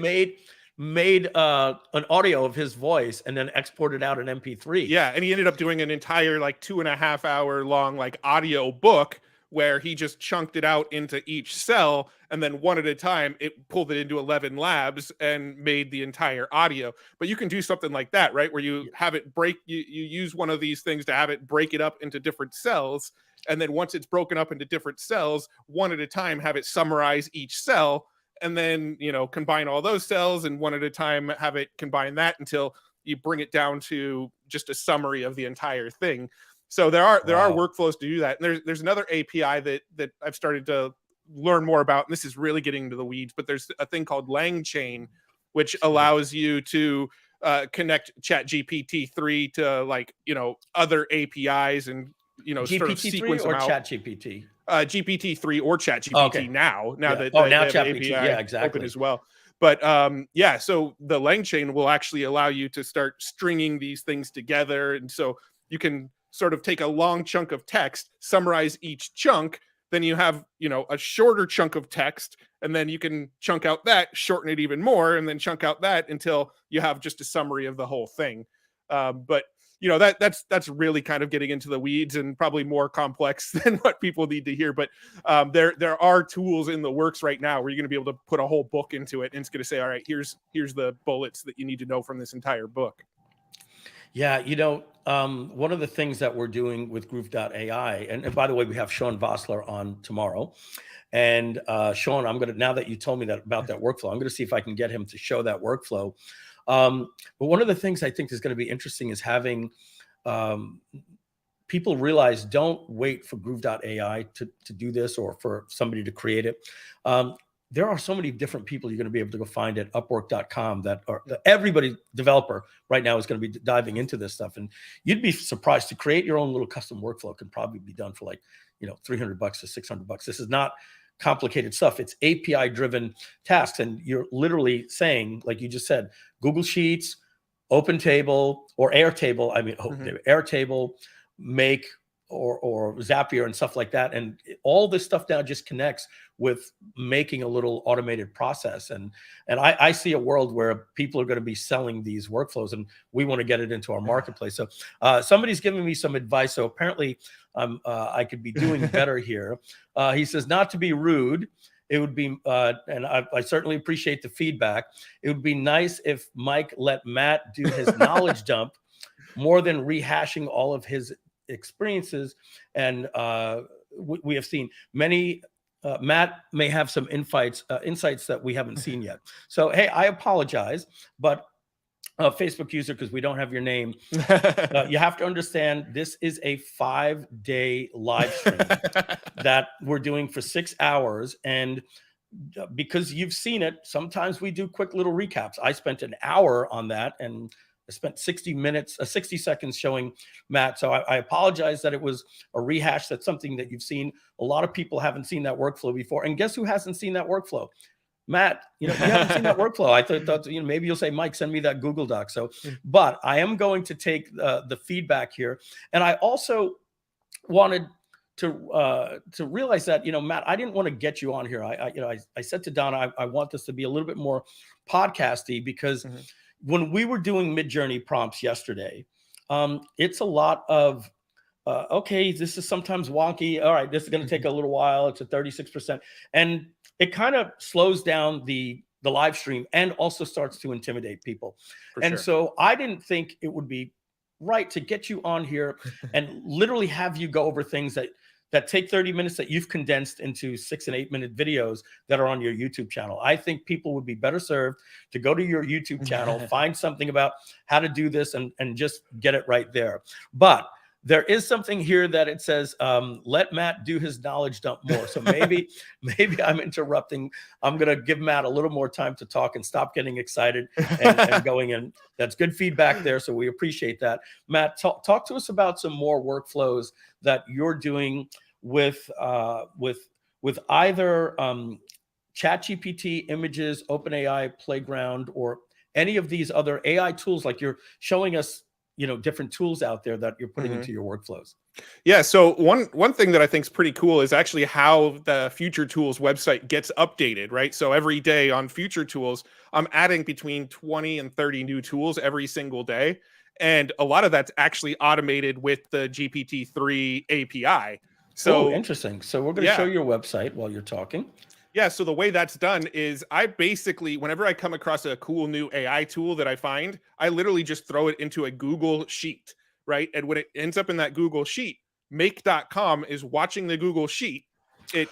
made an audio of his voice and then exported out an MP3. Yeah, and he ended up doing an entire like 2.5 hour long like audio book where he just chunked it out into each cell, and then one at a time it pulled it into 11 labs and made the entire audio. But you can do something like that, right? Where you have it break, you use one of these things to have it break it up into different cells. And then once it's broken up into different cells, one at a time, have it summarize each cell, and then, combine all those cells, and one at a time have it combine that until you bring it down to just a summary of the entire thing. So there are workflows to do that. And there's another API that I've started to learn more about, and this is really getting into the weeds, but there's a thing called LangChain, which allows you to connect ChatGPT-3 to other APIs and sort of sequence them out. ChatGPT? GPT-3 or ChatGPT now that now they have ChatGPT, API open as well. But so the LangChain will actually allow you to start stringing these things together, and so you can sort of take a long chunk of text, summarize each chunk, then you have, a shorter chunk of text, and then you can chunk out that, shorten it even more, and then chunk out that until you have just a summary of the whole thing. But that's really kind of getting into the weeds and probably more complex than what people need to hear. But there are tools in the works right now where you're going to be able to put a whole book into it, and it's going to say, all right, here's the bullets that you need to know from this entire book. Yeah, one of the things that we're doing with Groove.ai, and by the way, we have Sean Vossler on tomorrow. And Sean, now that you told me about that workflow, I'm going to see if I can get him to show that workflow. But one of the things I think is going to be interesting is having people realize, don't wait for Groove.ai to do this or for somebody to create it. There are so many different people you're going to be able to go find at Upwork.com everybody developer right now is going to be diving into this stuff. And you'd be surprised to create your own little custom workflow can probably be done for $300 to $600. This is not complicated stuff. It's API driven tasks. And you're literally saying, like you just said, Google Sheets, OpenTable or Airtable. Airtable, Make or Zapier and stuff like that. And all this stuff now just connects with making a little automated process. And I see a world where people are going to be selling these workflows, and we want to get it into our marketplace. So somebody's giving me some advice. So apparently I could be doing better here. He says, not to be rude, it would be, and I certainly appreciate the feedback. It would be nice if Mike let Matt do his knowledge dump more than rehashing all of his experiences. And we have seen many, Matt may have some insights that we haven't seen yet. So, hey, I apologize, but Facebook user, because we don't have your name, you have to understand this is a 5-day live stream that we're doing for 6 hours. And because you've seen it, sometimes we do quick little recaps. I spent an hour on that, and I spent 60 seconds showing Matt. So I apologize that it was a rehash. That's something that you've seen. A lot of people haven't seen that workflow before. And guess who hasn't seen that workflow? Matt, you haven't seen that workflow. I thought maybe you'll say, Mike, send me that Google Doc. So, but I am going to take the feedback here. And I also wanted to realize that, Matt, I didn't want to get you on here. I said to Donna, I want this to be a little bit more podcasty, because when we were doing Midjourney prompts yesterday, it's a lot of, okay, this is sometimes wonky. All right, this is going to take a little while. It's a 36%. And it kind of slows down the live stream and also starts to intimidate people. So I didn't think it would be right to get you on here and literally have you go over things that take 30 minutes that you've condensed into 6 and 8 minute videos that are on your YouTube channel. I think people would be better served to go to your YouTube channel, find something about how to do this, and just get it right there. But there is something here that it says, let Matt do his knowledge dump more. So maybe I'm interrupting. I'm going to give Matt a little more time to talk and stop getting excited and going in. That's good feedback there. So we appreciate that. Matt, talk to us about some more workflows that you're doing with either ChatGPT, images, OpenAI, Playground, or any of these other AI tools. Like you're showing us, different tools out there that you're putting into your workflows. Yeah. So one thing that I think is pretty cool is actually how the Future Tools website gets updated, right? So every day on Future Tools, I'm adding between 20 and 30 new tools every single day. And a lot of that's actually automated with the GPT-3 API. So interesting. So we're going to show your website while you're talking. Yeah, so the way that's done is I basically, whenever I come across a cool new AI tool that I find, I literally just throw it into a Google Sheet, right? And when it ends up in that Google Sheet, make.com is watching the Google Sheet. It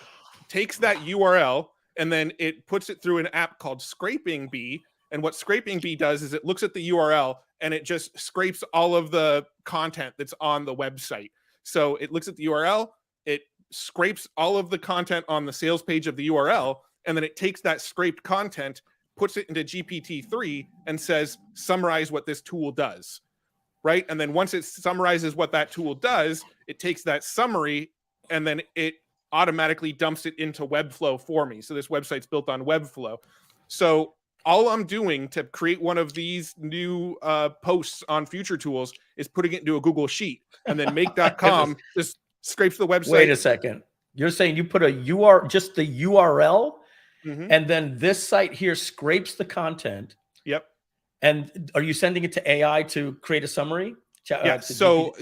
takes that URL and then it puts it through an app called Scraping Bee. And what Scraping Bee does is it looks at the URL and it just scrapes all of the content that's on the website. So it looks at the URL, it scrapes all of the content on the sales page of the URL, and then it takes that scraped content, puts it into GPT-3 and says, summarize what this tool does, right? And then once it summarizes what that tool does, it takes that summary and then it automatically dumps it into Webflow for me. So this website's built on Webflow. So all I'm doing to create one of these new posts on Future Tools is putting it into a Google Sheet, and then make.com just scrapes the website. Wait a second. You're saying you put just the URL, and then this site here scrapes the content. Yep. And are you sending it to AI to create a summary? Yeah. So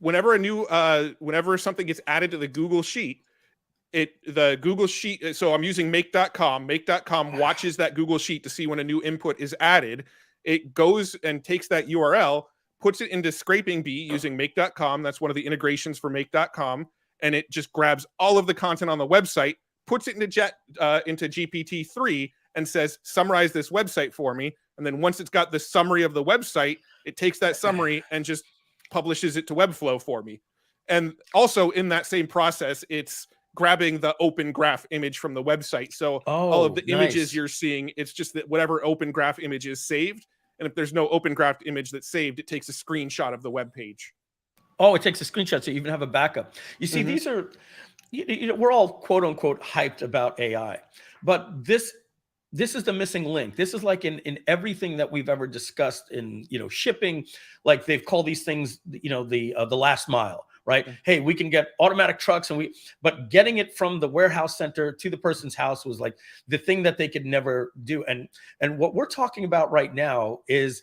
whenever something gets added to the Google Sheet, the Google Sheet. So I'm using make.com. Make.com watches that Google Sheet to see when a new input is added. It goes and takes that URL, puts it into Scraping Bee using make.com. That's one of the integrations for make.com. And it just grabs all of the content on the website, puts it into GPT-3 and says, summarize this website for me. And then once it's got the summary of the website, it takes that summary and just publishes it to Webflow for me. And also in that same process, it's grabbing the open graph image from the website. So all of the images you're seeing, it's just that whatever open graph image is saved. And if there's no open graph image that's saved, it takes a screenshot of the web page. Oh, it takes a screenshot, so you even have a backup. You see, these are, we're all quote unquote hyped about AI, but this is the missing link. This is like in everything that we've ever discussed in, shipping, like they've called these things, the last mile, right? Hey, we can get automatic trucks but getting it from the warehouse center to the person's house was like the thing that they could never do. And what we're talking about right now is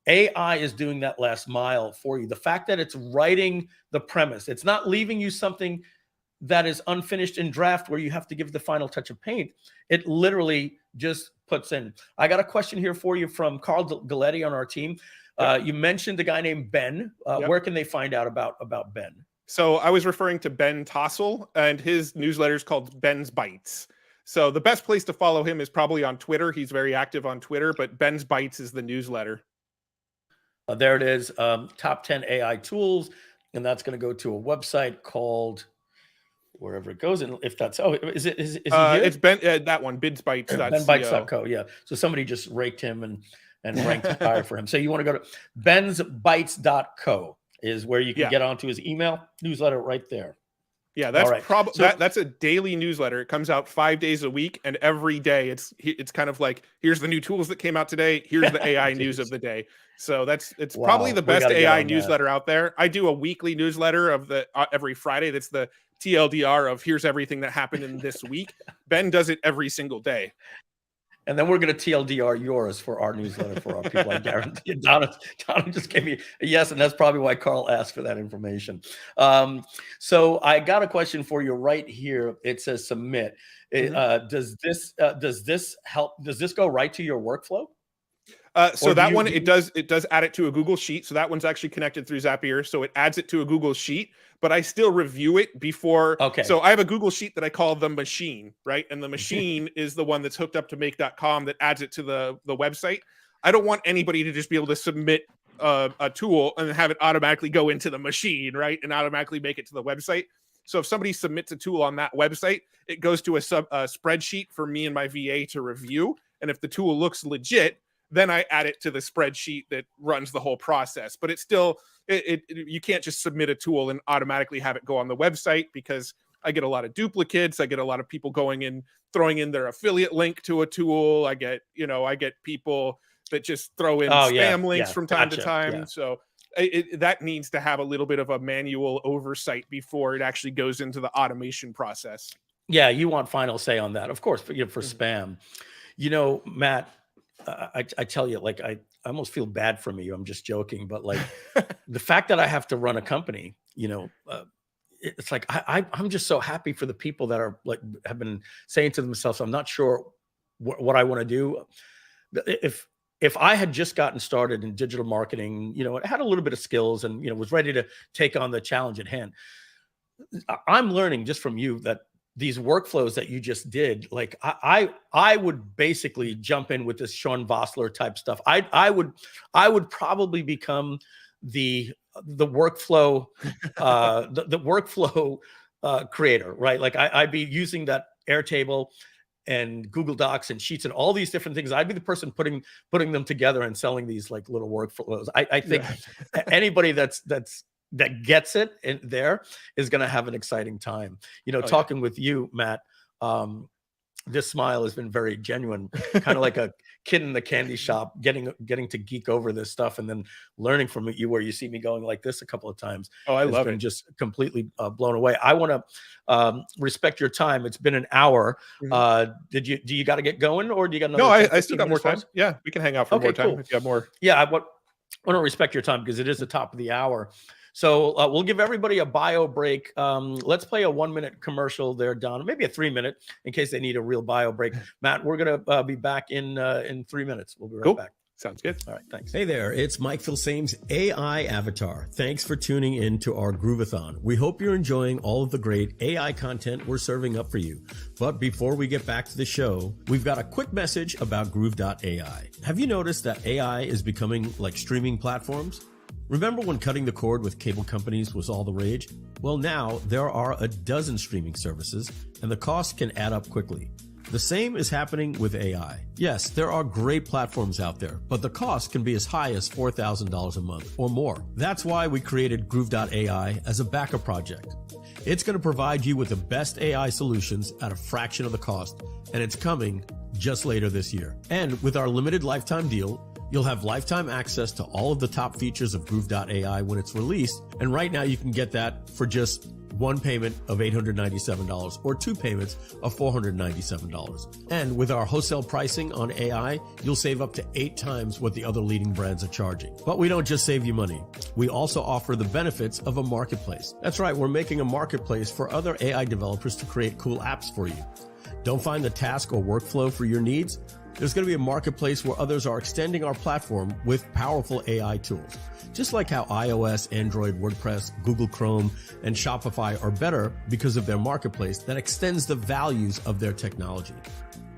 AI is doing that last mile for you. The fact that it's writing the premise, it's not leaving you something that is unfinished in draft where you have to give the final touch of paint. It literally just puts in. I got a question here for you from Carl Galletti on our team. You mentioned a guy named Ben. Where can they find out about Ben? So I was referring to Ben Tossell, and his newsletter is called Ben's Bites. So the best place to follow him is probably on Twitter. He's very active on Twitter, but Ben's Bites is the newsletter. There it is, top 10 AI tools, and that's going to go to a website called wherever it goes. And if that's is he here? It's Ben that one BidsBites. BenBites.co. Yeah. So somebody just raked him and ranked higher for him. So you want to go to bensbites.co is where you can get onto his email newsletter right there. Yeah, that's right. probably So- that's a daily newsletter. It comes out 5 days a week, and every day it's kind of like, here's the new tools that came out today. Here's the AI news of the day. So it's Wow, probably the we best gotta get AI on that. newsletter out there. I do a weekly newsletter of the every Friday. That's the TLDR of here's everything that happened in this week. Ben does it every single day. And then we're going to TLDR yours for our newsletter for our people. I guarantee. Donna just gave me a yes, and that's probably why Carl asked for that information. So I got a question for you right here. It says submit. Does this help? Does this go right to your workflow? So that one, it does add it to a Google Sheet. So that one's actually connected through Zapier. So it adds it to a Google Sheet, but I still review it before. Okay. So I have a Google Sheet that I call the machine, right? And the machine is the one that's hooked up to make.com that adds it to the website. I don't want anybody to just be able to submit a tool and have it automatically go into the machine, right? And automatically make it to the website. So if somebody submits a tool on that website, it goes to a spreadsheet for me and my VA to review. And if the tool looks legit, then I add it to the spreadsheet that runs the whole process. But it's still, you can't just submit a tool and automatically have it go on the website, because I get a lot of duplicates. I get a lot of people going in, throwing in their affiliate link to a tool. I get people that just throw in spam links from time to time. Yeah. So that needs to have a little bit of a manual oversight before it actually goes into the automation process. Yeah, you want final say on that, of course, for spam. Matt, I tell you, like, I almost feel bad for me. I'm just joking, but like the fact that I have to run a company, it's like I'm just so happy for the people that are like have been saying to themselves, I'm not sure what I want to do. If I had just gotten started in digital marketing, had a little bit of skills and was ready to take on the challenge at hand, I'm learning just from you that these workflows that you just did, like I would basically jump in with this Sean Vossler type stuff. I would probably become the workflow the workflow creator, right? Like I'd be using that Airtable and Google Docs and Sheets and all these different things. I'd be the person putting them together and selling these like little workflows. I think anybody that gets it in there is going to have an exciting time. Talking with you, Matt, this smile has been very genuine, kind of like a kid in the candy shop, getting to geek over this stuff and then learning from you, where you see me going like this a couple of times. Oh, I love it. Just completely blown away. I want to respect your time. It's been an hour. Do you got to get going, or do you got another? No, I still got more time. Yeah, we can hang out for more time. Cool. If you have more. Yeah, I want to respect your time because it is the top of the hour. So we'll give everybody a bio break. Let's play a 1-minute commercial there, Don. Maybe a 3-minute in case they need a real bio break. Matt, we're gonna be back in 3 minutes. We'll be right back. Sounds good. All right, thanks. Hey there, it's Mike Filsaime's AI Avatar. Thanks for tuning in to our Groove-A-Thon. We hope you're enjoying all of the great AI content we're serving up for you. But before we get back to the show, we've got a quick message about Groove.ai. Have you noticed that AI is becoming like streaming platforms? Remember when cutting the cord with cable companies was all the rage? Well, now there are a dozen streaming services, and the cost can add up quickly. The same is happening with AI. Yes, there are great platforms out there, but the cost can be as high as $4,000 a month or more. That's why we created Groove.ai as a backup project. It's going to provide you with the best AI solutions at a fraction of the cost, and it's coming just later this year. And with our limited lifetime deal, you'll have lifetime access to all of the top features of Groove.ai when it's released. And right now you can get that for just one payment of $897 or two payments of $497. And with our wholesale pricing on AI, you'll save up to 8 times what the other leading brands are charging. But we don't just save you money. We also offer the benefits of a marketplace. That's right, we're making a marketplace for other AI developers to create cool apps for you. Don't find the task or workflow for your needs? There's going to be a marketplace where others are extending our platform with powerful AI tools. Just like how iOS, Android, WordPress, Google Chrome, and Shopify are better because of their marketplace that extends the values of their technology.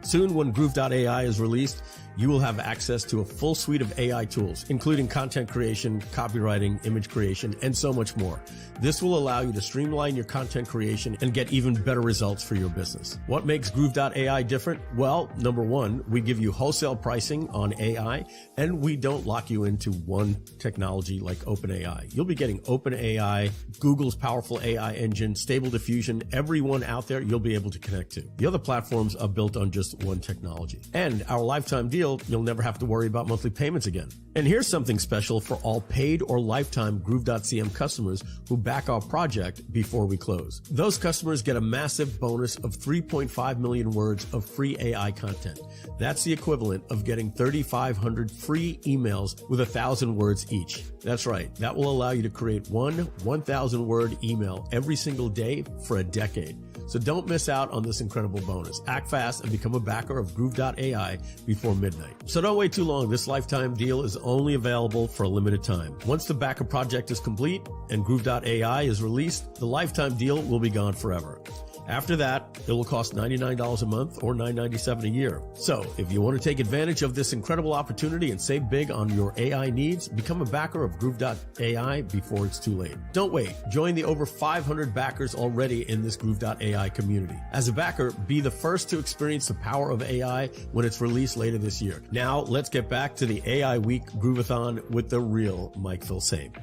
Soon, when Groove.ai is released, you will have access to a full suite of AI tools, including content creation, copywriting, image creation, and so much more. This will allow you to streamline your content creation and get even better results for your business. What makes Groove.ai different? Well, number one, we give you wholesale pricing on AI, and we don't lock you into one technology like OpenAI. You'll be getting OpenAI, Google's powerful AI engine, Stable Diffusion, everyone out there you'll be able to connect to. The other platforms are built on just one technology. And our lifetime deal, you'll never have to worry about monthly payments again. And here's something special for all paid or lifetime Groove.cm customers who back our project before we close. Those customers get a massive bonus of 3.5 million words of free AI content. That's the equivalent of getting 3,500 free emails with 1,000 words each. That's right. That will allow you to create one 1,000 word email every single day for a decade. So don't miss out on this incredible bonus. Act fast and become a backer of Groove.ai before midnight. So don't wait too long. This lifetime deal is only available for a limited time. Once the backer project is complete and Groove.ai is released, the lifetime deal will be gone forever. After that, it will cost $99 a month or $9.97 a year. So if you want to take advantage of this incredible opportunity and save big on your AI needs, become a backer of Groove.ai before it's too late. Don't wait. Join the over 500 backers already in this Groove.ai community. As a backer, be the first to experience the power of AI when it's released later this year. Now, let's get back to the AI Week Groove-A-Thon with the real Mike Filsaime.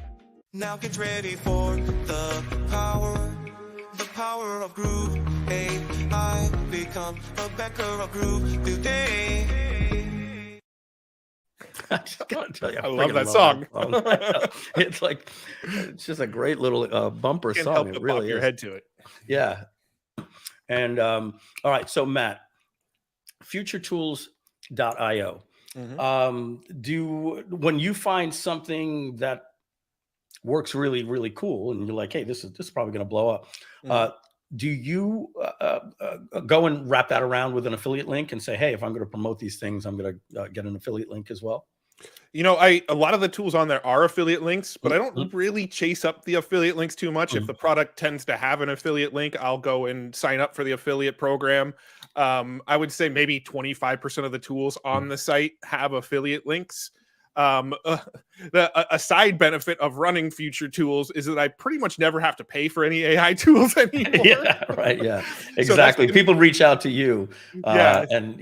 Now get ready for the power of Groove.ai. Become a backer of Groove today. I just gotta tell you, I love that song. It's like, it's just a great little bumper Can't song. help It but really bop your is. head to it. Yeah. And all right, so Matt, futuretools.io. When you find something that works really, really cool, and you're like, hey, this is probably going to blow up. Do you go and wrap that around with an affiliate link and say, hey, if I'm going to promote these things, I'm going to get an affiliate link as well? You know, a lot of the tools on there are affiliate links, but I don't really chase up the affiliate links too much. If the product tends to have an affiliate link, I'll go and sign up for the affiliate program. I would say maybe 25% of the tools on the site have affiliate links. A side benefit of running Future Tools is that I pretty much never have to pay for any AI tools anymore. Yeah, right. Yeah, exactly. So people reach out to you. And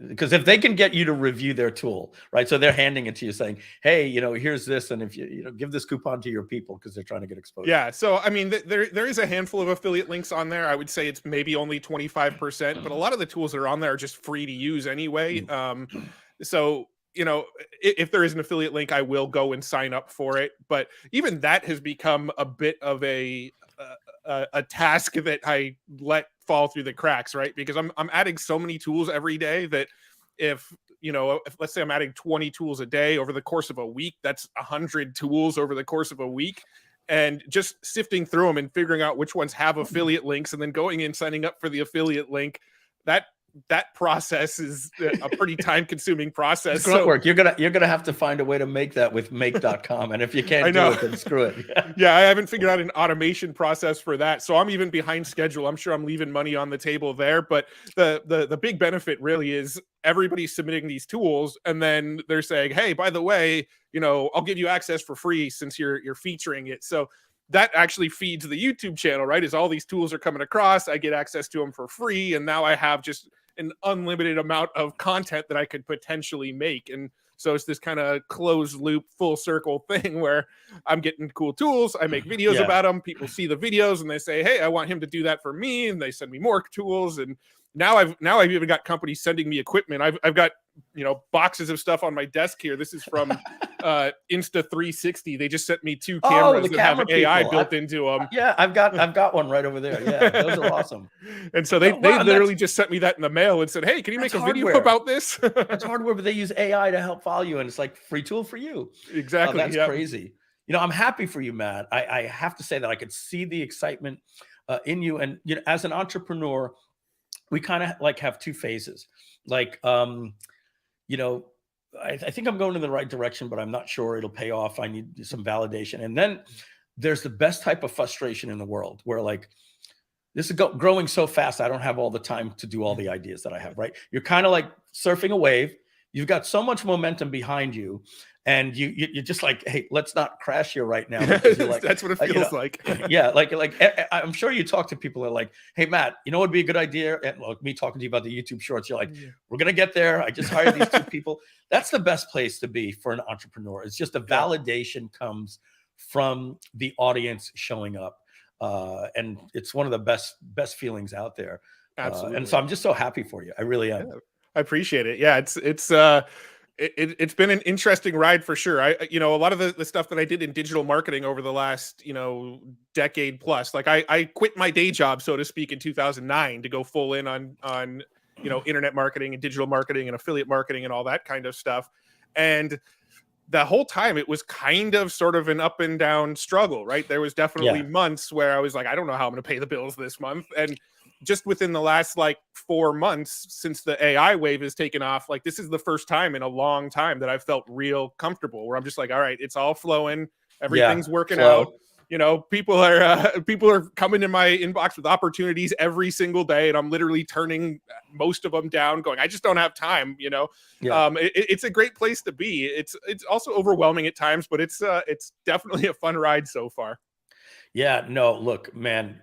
because if they can get you to review their tool, right? So they're handing it to you saying, hey, here's this. And if you give this coupon to your people because they're trying to get exposure. Yeah. So, I mean, there is a handful of affiliate links on there. I would say it's maybe only 25%, but a lot of the tools that are on there are just free to use anyway. So, if there is an affiliate link, I will go and sign up for it. But even that has become a bit of a task that I let fall through the cracks, right? Because I'm adding so many tools every day that if let's say I'm adding 20 tools a day over the course of a week, that's 100 tools over the course of a week. And just sifting through them and figuring out which ones have affiliate links and then going in, signing up for the affiliate link, that process is a pretty time-consuming process. It's grunt work. You're gonna have to find a way to make that with make.com, and if you can't do it, then screw it. Yeah, I haven't figured out an automation process for that, so I'm even behind schedule. I'm sure I'm leaving money on the table there, but the big benefit really is everybody's submitting these tools, and then they're saying, hey, by the way, I'll give you access for free since you're featuring it. So that actually feeds the YouTube channel, right? As all these tools are coming across, I get access to them for free, and now I have just an unlimited amount of content that I could potentially make. And so it's this kind of closed loop, full circle thing where I'm getting cool tools. I make videos about them. People see the videos and they say, hey, I want him to do that for me. And they send me more tools. And now I've even got companies sending me equipment. I've got, boxes of stuff on my desk here. This is from Insta360. They just sent me 2 cameras that have AI built into them. Yeah, I've got one right over there. Yeah, those are awesome. And so they literally just sent me that in the mail and said, hey, can you make a video about this? It's hardware, but they use AI to help follow you, and it's like free tool for you. Exactly. That's crazy. I'm happy for you, Matt. I have to say that I could see the excitement in you. And as an entrepreneur, we kind of have 2 phases. I think I'm going in the right direction, but I'm not sure it'll pay off. I need some validation. And then there's the best type of frustration in the world where this is growing so fast. I don't have all the time to do all the ideas that I have, right? You're kind of like surfing a wave. You've got so much momentum behind you. And you're just like, hey, let's not crash here right now. Because you're like, that's what it feels like. Yeah, like I'm sure you talk to people that are like, hey, Matt, you know what would be a good idea? And look, me talking to you about the YouTube Shorts, you're like, we're gonna get there. I just hired these 2 people. That's the best place to be for an entrepreneur. It's just the validation comes from the audience showing up, and it's one of the best feelings out there. Absolutely. And so I'm just so happy for you. I really am. Yeah, I appreciate it. Yeah, it's been an interesting ride for sure. A lot of the stuff that I did in digital marketing over the last, decade plus, like I quit my day job, so to speak, in 2009 to go full in on internet marketing and digital marketing and affiliate marketing and all that kind of stuff. And the whole time it was kind of sort of an up and down struggle, right? There was definitely months where I was like, I don't know how I'm going to pay the bills this month. And just within the last 4 months since the AI wave has taken off, this is the first time in a long time that I've felt real comfortable, where I'm just like, all right, it's all flowing, everything's working out. People are coming in my inbox with opportunities every single day, and I'm literally turning most of them down, going, I just don't have time. It's a great place to be. It's also overwhelming at times, but it's definitely a fun ride so far. Yeah, no, look, man,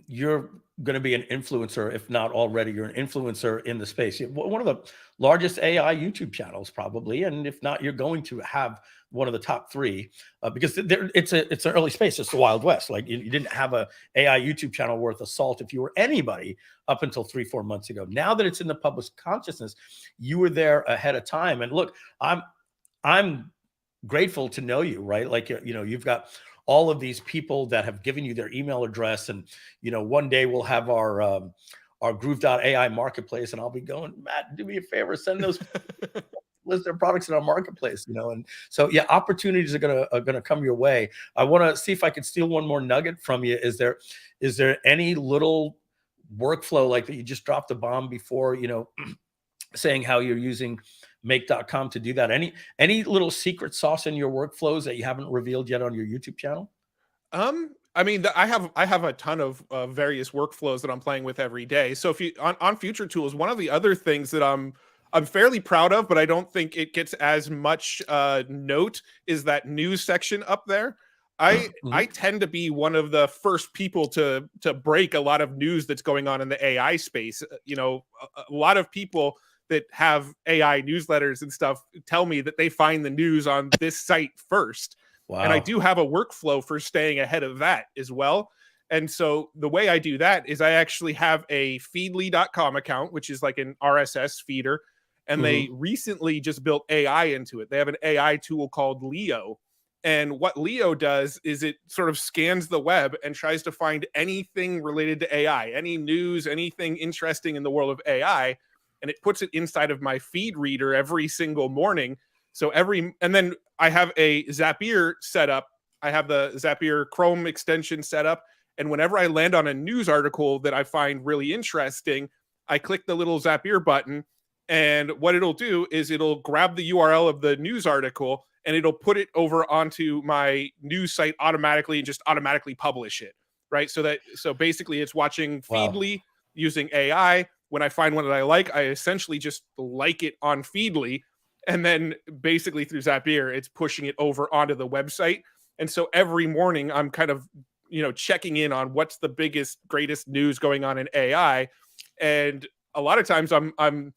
you're going to be an influencer, if not already, you're an influencer in the space. One of the largest AI YouTube channels, probably, and if not, you're going to have one of the top 3 because it's an early space. It's the Wild West. Like you didn't have a AI YouTube channel worth of salt if you were anybody up until 3-4 months ago. Now that it's in the public consciousness, you were there ahead of time. And look, I'm grateful to know you, right? Like you've got all of these people that have given you their email address, and one day we'll have our Groove.ai marketplace, and I'll be going, Matt, do me a favor, send those list their products in our marketplace, and so opportunities are gonna come your way. I want to see if I can steal one more nugget from you. Is there any little workflow like that? You just dropped a bomb before, saying how you're using make.com to do that. Any little secret sauce in your workflows that you haven't revealed yet on your YouTube channel? I mean, I have a ton of various workflows that I'm playing with every day. So if you on Future Tools, one of the other things that I'm fairly proud of, but I don't think it gets as much note, is that news section up there. I tend to be one of the first people to break a lot of news that's going on in the AI space. A lot of people that have AI newsletters and stuff tell me that they find the news on this site first. Wow. And I do have a workflow for staying ahead of that as well. And so the way I do that is I actually have a feedly.com account, which is like an RSS feeder. And they recently just built AI into it. They have an AI tool called Leo. And what Leo does is it sort of scans the web and tries to find anything related to AI, any news, anything interesting in the world of AI. And it puts it inside of my feed reader every single morning. And then I have a Zapier set up. I have the Zapier Chrome extension set up. And whenever I land on a news article that I find really interesting, I click the little Zapier button. And what it'll do is it'll grab the URL of the news article and it'll put it over onto my news site automatically and just automatically publish it. Right. So basically it's watching Feedly using AI. When I find one that I like, I essentially just like it on Feedly. And then basically through Zapier, it's pushing it over onto the website. And so every morning I'm kind of, checking in on what's the biggest, greatest news going on in AI. And a lot of times I'm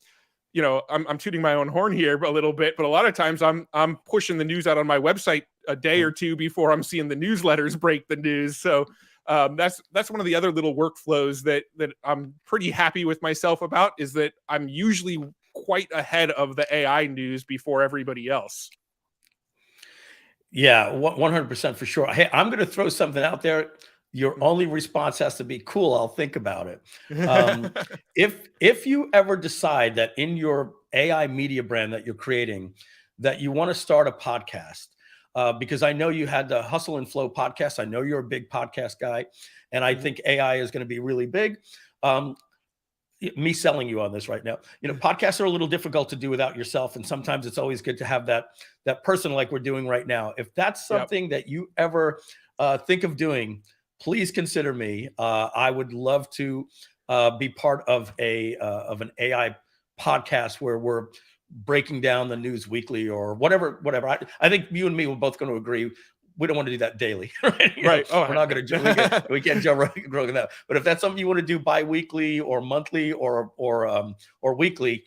tooting my own horn here a little bit, but a lot of times I'm pushing the news out on my website a day or two before I'm seeing the newsletters break the news. So that's one of the other little workflows that I'm pretty happy with myself about, is that I'm usually quite ahead of the AI news before everybody else. Yeah, 100% for sure. Hey, I'm going to throw something out there. Your only response has to be cool. I'll think about it. If you ever decide that in your AI media brand that you're creating, that you want to start a podcast, because I know you had the Hustle and Flow podcast. I know you're a big podcast guy, and I think AI is going to be really big. Me selling you on this right now. Podcasts are a little difficult to do without yourself, and sometimes it's always good to have that person like we're doing right now. If that's something that you ever think of doing, please consider me. I would love to be part of an AI podcast where we're breaking down the news weekly or whatever. I think you and me were both going to agree. We don't want to do that daily, right? Right. We're not going to. We can't jump right that. But if that's something you want to do bi-weekly or monthly or weekly,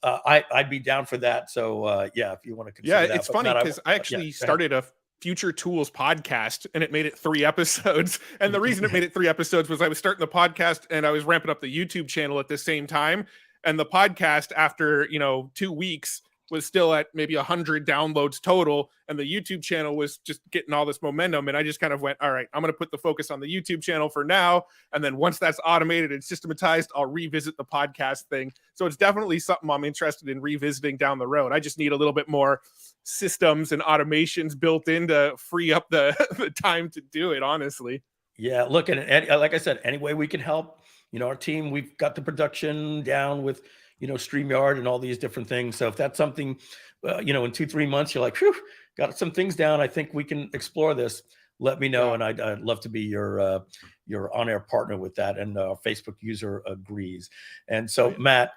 I'd be down for that. So yeah, if you want to consider that. It's funny because I actually started a Future Tools podcast and it made it 3 episodes. And the reason it made it 3 episodes was I was starting the podcast and I was ramping up the YouTube channel at the same time. And the podcast, after 2 weeks, was still at maybe 100 downloads total, and the YouTube channel was just getting all this momentum. And I just kind of went, all right, I'm going to put the focus on the YouTube channel for now, and then once that's automated and systematized, I'll revisit the podcast thing. So it's definitely something I'm interested in revisiting down the road. I just need a little bit more systems and automations built in to free up the time to do it, honestly. Yeah, look, and like I said, any way we can help, our team, we've got the production down with StreamYard and all these different things. So if that's something, in 2-3 months, you're like, whew, got some things down, I think we can explore this. Let me know. And I'd love to be your on-air partner with that. And our Facebook user agrees. And so, Matt,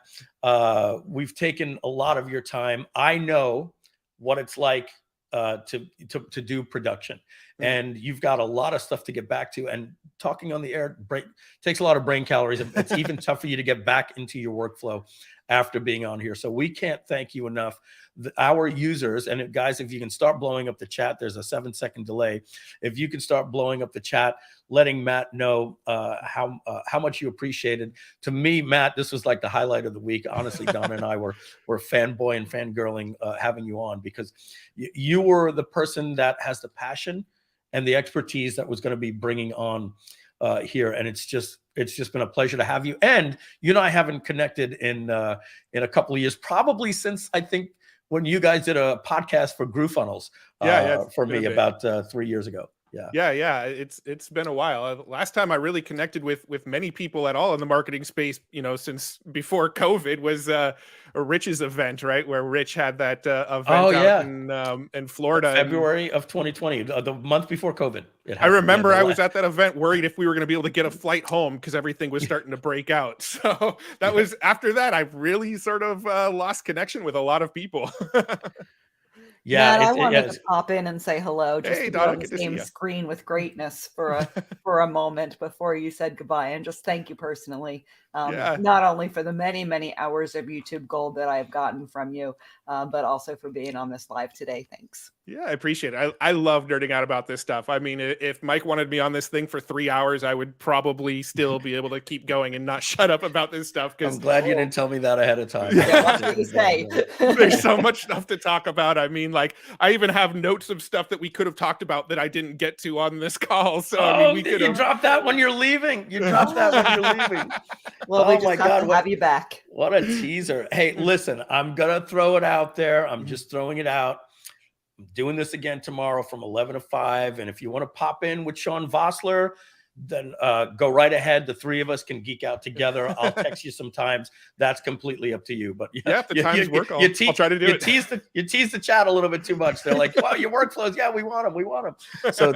we've taken a lot of your time. I know what it's like to do production. And you've got a lot of stuff to get back to, and talking on the air takes a lot of brain calories. It's even tough for you to get back into your workflow after being on here. So we can't thank you enough. Our users, and guys, if you can start blowing up the chat, there's a 7-second delay. If you can start blowing up the chat, letting Matt know how much you appreciate it. To me, Matt, this was like the highlight of the week. Honestly, Donna and I were fanboy and fangirling having you on, because you were the person that has the passion and the expertise that was going to be bringing on here. And it's just been a pleasure to have you. And I haven't connected in a couple of years, probably since I think when you guys did a podcast for Groove Funnels for me about 3 years ago. Yeah. It's been a while. Last time I really connected with many people at all in the marketing space, since before COVID, was a Rich's event, right? Where Rich had that event out in Florida. February of 2020, the month before COVID. I remember I was at that event worried if we were going to be able to get a flight home because everything was starting to break out. So that was after that, I really sort of lost connection with a lot of people. Yeah, Matt, I wanted to pop in and say hello, just to be on the same screen with greatness for a moment before you said goodbye, and just thank you personally, not only for the many, many hours of YouTube gold that I've gotten from you, but also for being on this live today. Thanks. Yeah, I appreciate it. I love nerding out about this stuff. I mean, if Mike wanted me on this thing for 3 hours, I would probably still be able to keep going and not shut up about this stuff. I'm glad you didn't tell me that ahead of time. There's so much stuff to talk about. I mean, like, I even have notes of stuff that we could have talked about that I didn't get to on this call. So I mean, you dropped that when you're leaving. You dropped that when you're leaving. Well, we just have to have you back. What a teaser. Hey, listen, I'm going to throw it out there. I'm just throwing it out. I'm doing this again tomorrow from 11 to 5. And if you want to pop in with Sean Vossler, then go right ahead. The three of us can geek out together. I'll text you sometimes. That's completely up to you. But if the times work, I'll try to do it. You tease the chat a little bit too much. They're like, wow, your workflows. Yeah, we want them. So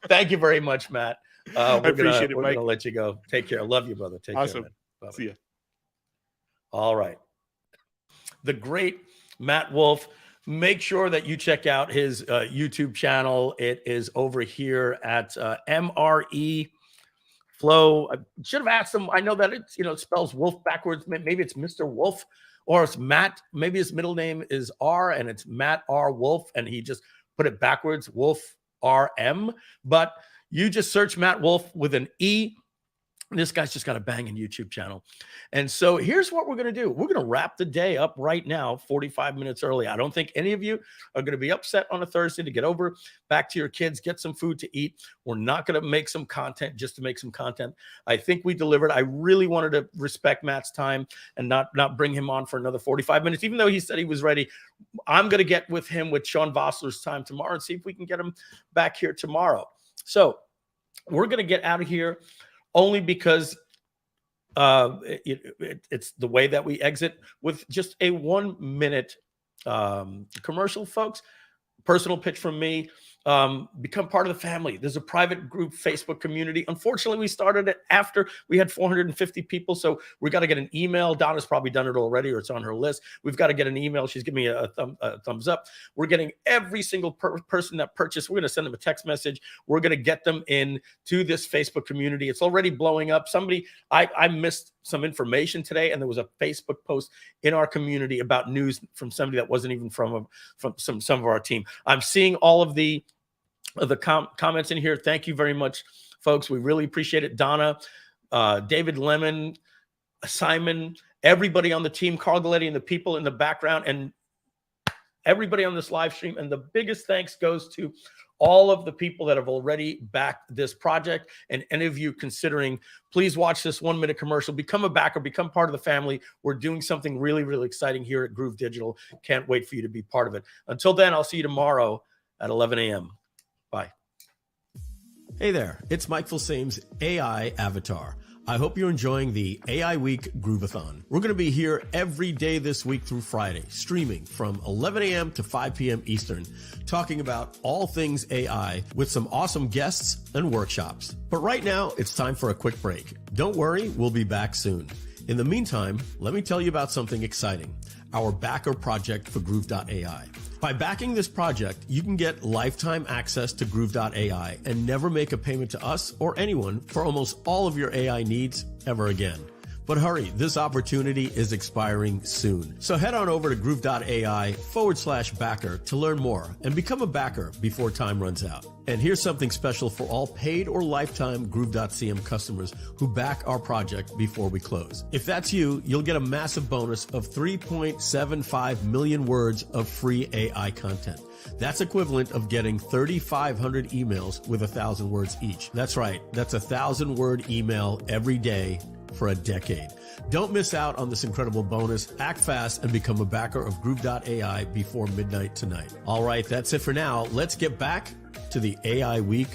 thank you very much, Matt. I appreciate it, Mike. We're going to let you go. Take care. I love you, brother. Take care, man. See you. All right. The great Matt Wolfe. Make sure that you check out his YouTube channel. It is over here at MRE Flow. I should have asked him. I know that it's, it spells Wolf backwards. Maybe it's Mr. Wolf, or it's Matt. Maybe his middle name is R and it's Matt R. Wolfe, and he just put it backwards, Wolf RM. But you just search Matt Wolfe with an E. This guy's just got a banging YouTube channel. And so here's what we're going to do. We're going to wrap the day up right now, 45 minutes early. I don't think any of you are going to be upset on a Thursday to get over back to your kids, get some food to eat. We're not going to make some content just to make some content. I think we delivered. I really wanted to respect Matt's time and not bring him on for another 45 minutes, even though he said he was ready. I'm going to get with him with Sean Vossler's time tomorrow and see if we can get him back here tomorrow. So we're going to get out of here. Only because it's the way that we exit with just a 1-minute commercial, folks. Personal pitch from me. become part of the family. There's a private group Facebook community. Unfortunately, we started it after we had 450 people. So we got to get an email. Donna's probably done it already, or it's on her list. We've got to get an email. She's giving me a thumbs up. We're getting every single person that purchased. We're going to send them a text message. We're going to get them in to this Facebook community. It's already blowing up. I missed some information today, and there was a Facebook post in our community about news from somebody that wasn't even from some of our team. I'm seeing all of the comments in here. Thank you very much, folks. We really appreciate it. Donna, David Lemon, Simon, everybody on the team, Carl Galletti, and the people in the background, and everybody on this live stream. And the biggest thanks goes to all of the people that have already backed this project. And any of you considering, please watch this 1-minute commercial, become a backer, become part of the family. We're doing something really, really exciting here at Groove Digital. Can't wait for you to be part of it. Until then, I'll see you tomorrow at 11 a.m. Bye. Hey there, it's Mike Filsaime's AI Avatar. I hope you're enjoying the AI Week Groove-A-Thon. We're going to be here every day this week through Friday, streaming from 11 a.m. to 5 p.m. Eastern, talking about all things AI with some awesome guests and workshops. But right now, it's time for a quick break. Don't worry, we'll be back soon. In the meantime, let me tell you about something exciting, our backer project for Groove.ai. By backing this project, you can get lifetime access to Groove.ai and never make a payment to us or anyone for almost all of your AI needs ever again. But hurry, this opportunity is expiring soon. So head on over to Groove.ai/backer to learn more and become a backer before time runs out. And here's something special for all paid or lifetime Groove.cm customers who back our project before we close. If that's you, you'll get a massive bonus of 3.75 million words of free AI content. That's equivalent of getting 3,500 emails with 1,000 words each. That's right, that's a 1,000-word email every day for a decade. Don't miss out on this incredible bonus. Act fast and become a backer of Groove.ai before midnight tonight. All right, that's it for now. Let's get back to the AI Week.